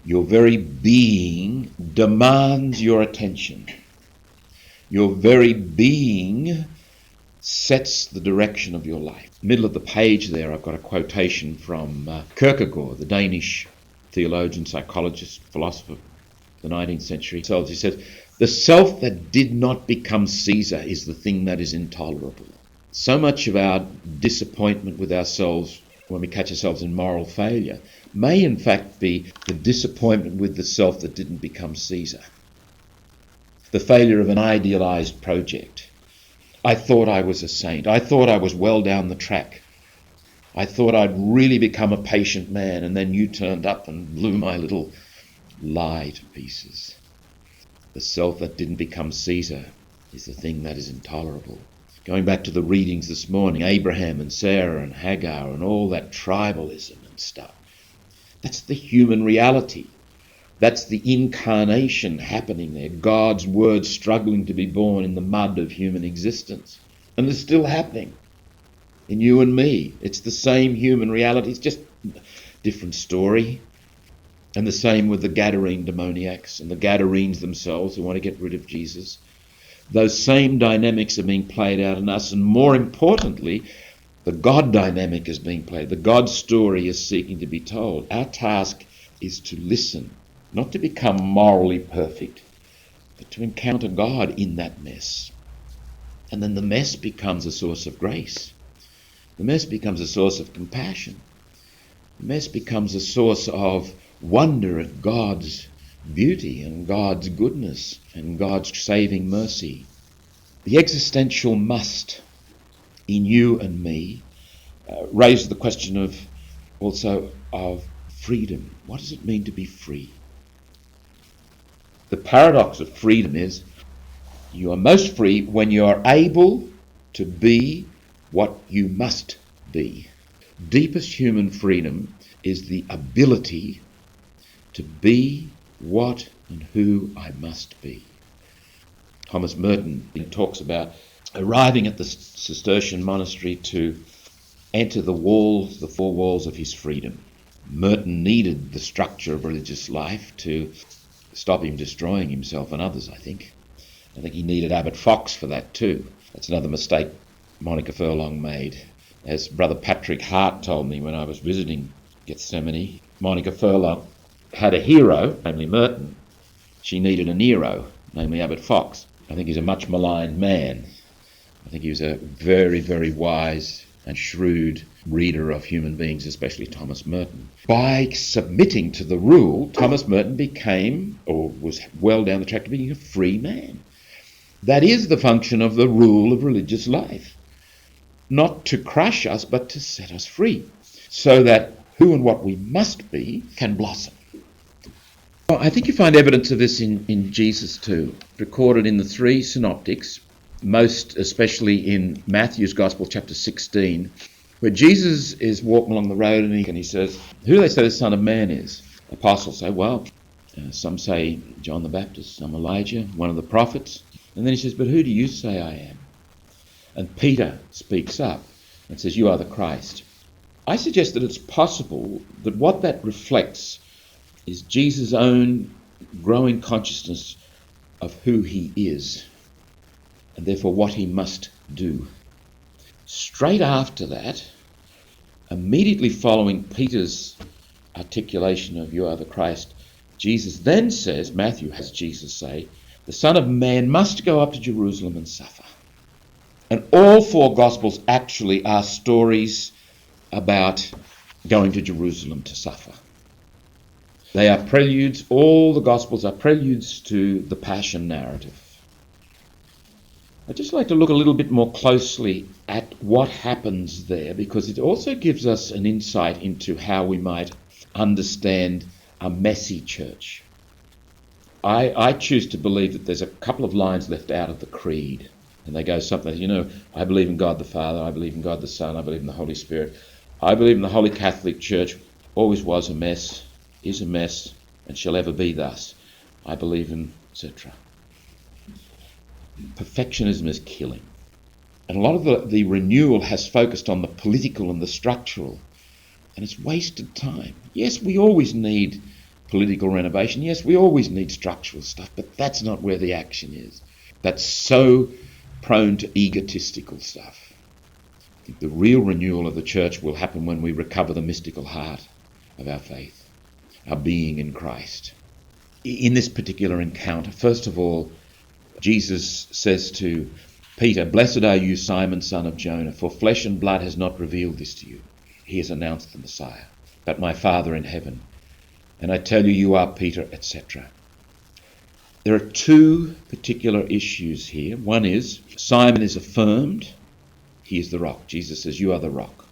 Your very being demands your attention. Your very being sets the direction of your life. Middle of the page there, I've got a quotation from Kierkegaard, the Danish theologian, psychologist, philosopher of the 19th century. He says, the self that did not become Caesar is the thing that is intolerable. So much of our disappointment with ourselves when we catch ourselves in moral failure may in fact be the disappointment with the self that didn't become Caesar. The failure of an idealised project. I thought I was a saint. I thought I was well down the track. I thought I'd really become a patient man, and then you turned up and blew my little lie to pieces. The self that didn't become Caesar is the thing that is intolerable. Going back to the readings this morning, Abraham and Sarah and Hagar and all that tribalism and stuff. That's the human reality. That's the incarnation happening there. God's word struggling to be born in the mud of human existence. And it's still happening in you and me. It's the same human reality. It's just a different story. And the same with the Gadarene demoniacs and the Gadarenes themselves who want to get rid of Jesus. Those same dynamics are being played out in us, and more importantly, the God dynamic is being played. The God story is seeking to be told. Our task is to listen, not to become morally perfect, but to encounter God in that mess. And then the mess becomes a source of grace. The mess becomes a source of compassion. The mess becomes a source of wonder at God's beauty and God's goodness and God's saving mercy. The existential must in you and me raises the question of freedom. What does it mean to be free? The paradox of freedom is you are most free when you are able to be what you must be. Deepest human freedom is the ability to be what and who I must be. Thomas Merton talks about arriving at the Cistercian monastery to enter the four walls of his freedom. Merton needed the structure of religious life to stop him destroying himself and others, I think. I think he needed Abbot Fox for that too. That's another mistake Monica Furlong made. As Brother Patrick Hart told me when I was visiting Gethsemane, Monica Furlong had a hero, namely Merton. She needed a Nero, namely Abbot Fox. I think he's a much maligned man. I think he was a very, very wise and shrewd reader of human beings, especially Thomas Merton. By submitting to the rule, Thomas Merton became, or was well down the track to being, a free man. That is the function of the rule of religious life. Not to crush us, but to set us free, so that who and what we must be can blossom. Well, I think you find evidence of this in Jesus too, recorded in the three synoptics, most especially in Matthew's Gospel, chapter 16, where Jesus is walking along the road and he says, who do they say the Son of Man is? Apostles say, well, some say John the Baptist, some Elijah, one of the prophets. And then he says, but who do you say I am? And Peter speaks up and says, you are the Christ. I suggest that it's possible that what that reflects is Jesus' own growing consciousness of who he is, and therefore what he must do. Straight after that, immediately following Peter's articulation of you are the Christ, Jesus then says, Matthew has Jesus say, the Son of Man must go up to Jerusalem and suffer. And all four Gospels actually are stories about going to Jerusalem to suffer. They are preludes, all the Gospels are preludes to the Passion narrative. I'd just like to look a little bit more closely at what happens there, because it also gives us an insight into how we might understand a messy church. I choose to believe that there's a couple of lines left out of the creed, and they go something, I believe in God the Father, I believe in God the Son, I believe in the Holy Spirit. I believe in the Holy Catholic Church, always was a mess, is a mess, and shall ever be thus. I believe in, etc. Perfectionism is killing. And a lot of the renewal has focused on the political and the structural, and it's wasted time. Yes, we always need political renovation. Yes, we always need structural stuff, but that's not where the action is. That's so prone to egotistical stuff. I think the real renewal of the church will happen when we recover the mystical heart of our faith, our being in Christ. In this particular encounter, first of all, Jesus says to Peter, blessed are you, Simon, son of Jonah, for flesh and blood has not revealed this to you. He has announced the Messiah, but my Father in heaven. And I tell you, you are Peter, etc. There are two particular issues here. One is Simon is affirmed. He is the rock. Jesus says, you are the rock.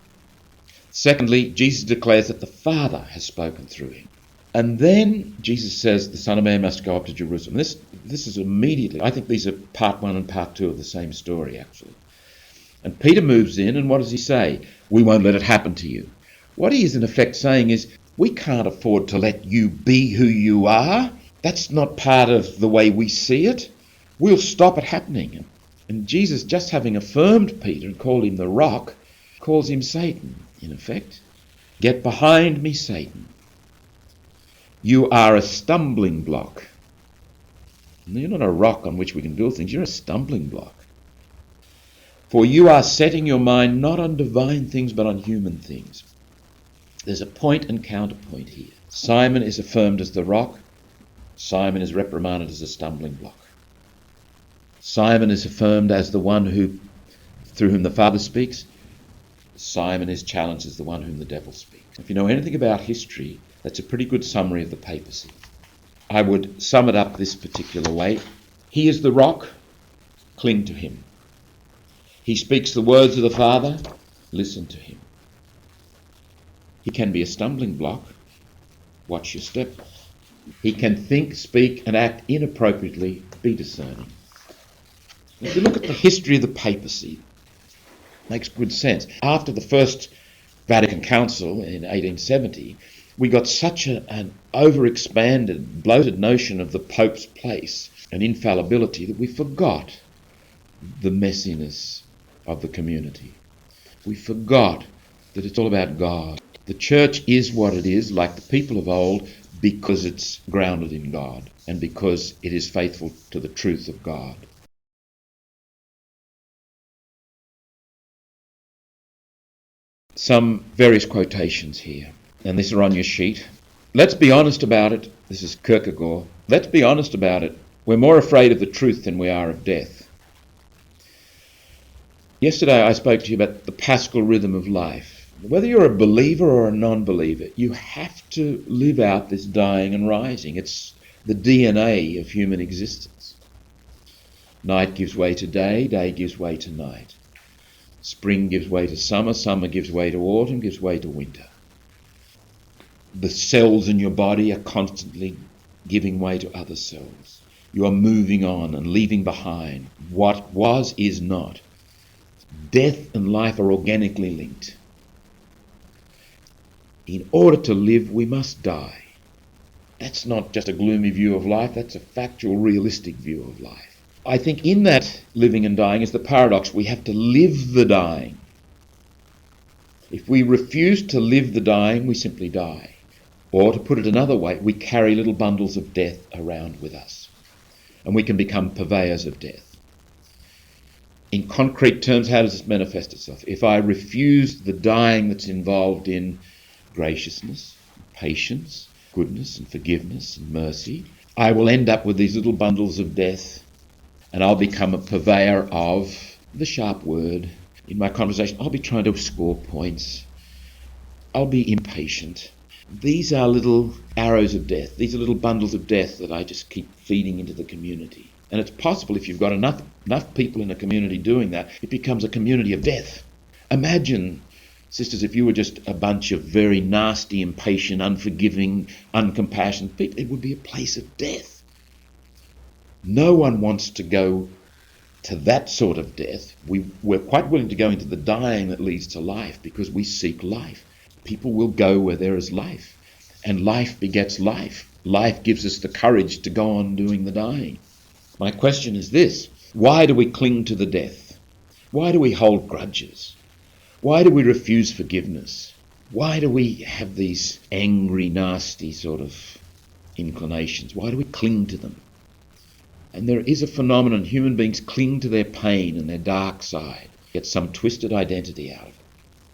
Secondly, Jesus declares that the Father has spoken through him. And then Jesus says the Son of Man must go up to Jerusalem. This is immediately, I think these are part one and part two of the same story, actually. And Peter moves in, and what does he say? We won't let it happen to you. What he is in effect saying is, we can't afford to let you be who you are. That's not part of the way we see it. We'll stop it happening. And Jesus, just having affirmed Peter and called him the rock, calls him Satan, in effect. Get behind me, Satan. You are a stumbling block. You're not a rock on which we can build things. You're a stumbling block. For you are setting your mind not on divine things, but on human things. There's a point and counterpoint here. Simon is affirmed as the rock. Simon is reprimanded as a stumbling block. Simon is affirmed as the one through whom the Father speaks. Simon is challenged as the one whom the devil speaks. If you know anything about history, that's a pretty good summary of the papacy. I would sum it up this particular way. He is the rock, cling to him. He speaks the words of the Father, listen to him. He can be a stumbling block, watch your step. He can think, speak and act inappropriately, be discerning. If you look at the history of the papacy, it makes good sense. After the First Vatican Council in 1870, we got such an overexpanded, bloated notion of the Pope's place and infallibility that we forgot the messiness of the community. We forgot that it's all about God. The church is what it is, like the people of old, because it's grounded in God and because it is faithful to the truth of God. Some various quotations here, and these are on your sheet. Let's be honest about it. This is Kierkegaard. Let's be honest about it. We're more afraid of the truth than we are of death. Yesterday I spoke to you about the paschal rhythm of life. Whether you're a believer or a non-believer, you have to live out this dying and rising. It's the DNA of human existence. Night gives way to day, day gives way to night. Spring gives way to summer, summer gives way to autumn, gives way to winter. The cells in your body are constantly giving way to other cells. You are moving on and leaving behind. What was is not. Death and life are organically linked. In order to live, we must die. That's not just a gloomy view of life, that's a factual, realistic view of life. I think in that living and dying is the paradox. We have to live the dying. If we refuse to live the dying, we simply die. Or to put it another way, we carry little bundles of death around with us. And we can become purveyors of death. In concrete terms, how does this manifest itself? If I refuse the dying that's involved in graciousness, patience, goodness and forgiveness and mercy, I will end up with these little bundles of death, and I'll become a purveyor of the sharp word. In my conversation, I'll be trying to score points. I'll be impatient. These are little arrows of death. These are little bundles of death that I just keep feeding into the community. And it's possible, if you've got enough people in a community doing that, it becomes a community of death. Imagine, sisters, if you were just a bunch of very nasty, impatient, unforgiving, uncompassionate people, it would be a place of death. No one wants to go to that sort of death. We're quite willing to go into the dying that leads to life because we seek life. People will go where there is life, and life begets life. Life gives us the courage to go on doing the dying. My question is this: why do we cling to the death? Why do we hold grudges? Why do we refuse forgiveness? Why do we have these angry, nasty sort of inclinations? Why do we cling to them? And there is a phenomenon: human beings cling to their pain and their dark side, get some twisted identity out of it.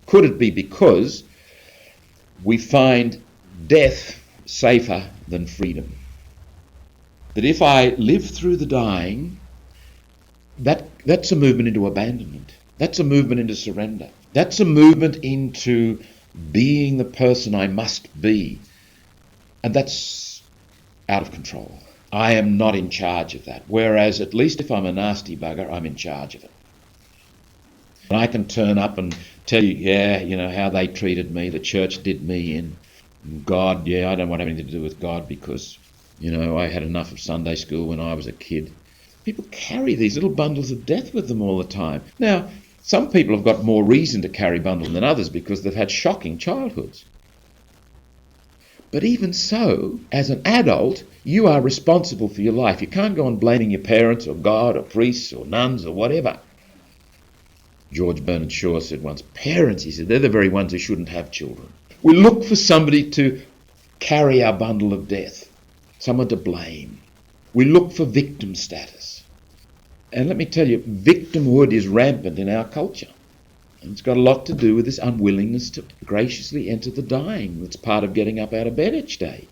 Could it be because we find death safer than freedom? That if I live through the dying, that's a movement into abandonment. That's a movement into surrender. That's a movement into being the person I must be. And that's out of control. I am not in charge of that. Whereas at least if I'm a nasty bugger, I'm in charge of it. And I can turn up and tell you, how they treated me, the church did me in. God, I don't want anything to do with God because, I had enough of Sunday school when I was a kid. People carry these little bundles of death with them all the time. Now, some people have got more reason to carry bundles than others because they've had shocking childhoods. But even so, as an adult, you are responsible for your life. You can't go on blaming your parents or God or priests or nuns or whatever. George Bernard Shaw said once, parents, he said, they're the very ones who shouldn't have children. We look for somebody to carry our bundle of death, someone to blame. We look for victim status. And let me tell you, victimhood is rampant in our culture. And it's got a lot to do with this unwillingness to graciously enter the dying. That's part of getting up out of bed each day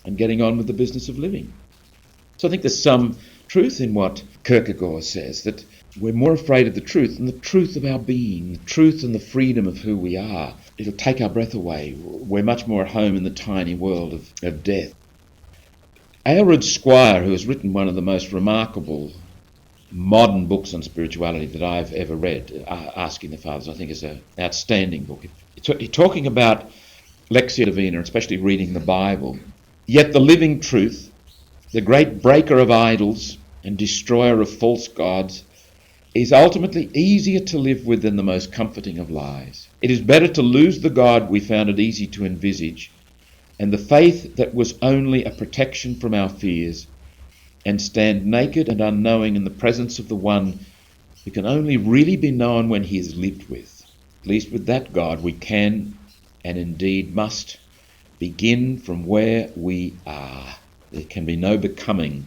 and getting on with the business of living. So I think there's some truth in what Kierkegaard says, that we're more afraid of the truth than the truth of our being, the truth and the freedom of who we are. It'll take our breath away. We're much more at home in the tiny world of death. Aelred Squire, who has written one of the most remarkable modern books on spirituality that I've ever read, Asking the Fathers, I think is an outstanding book. He's talking about Lectio Divina, especially reading the Bible. Yet the living truth, the great breaker of idols and destroyer of false gods, is ultimately easier to live with than the most comforting of lies. It is better to lose the God we found it easy to envisage, and the faith that was only a protection from our fears, and stand naked and unknowing in the presence of the one who can only really be known when he is lived with. At least with that God we can, and indeed must, begin from where we are. There can be no becoming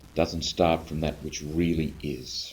that doesn't start from that which really is.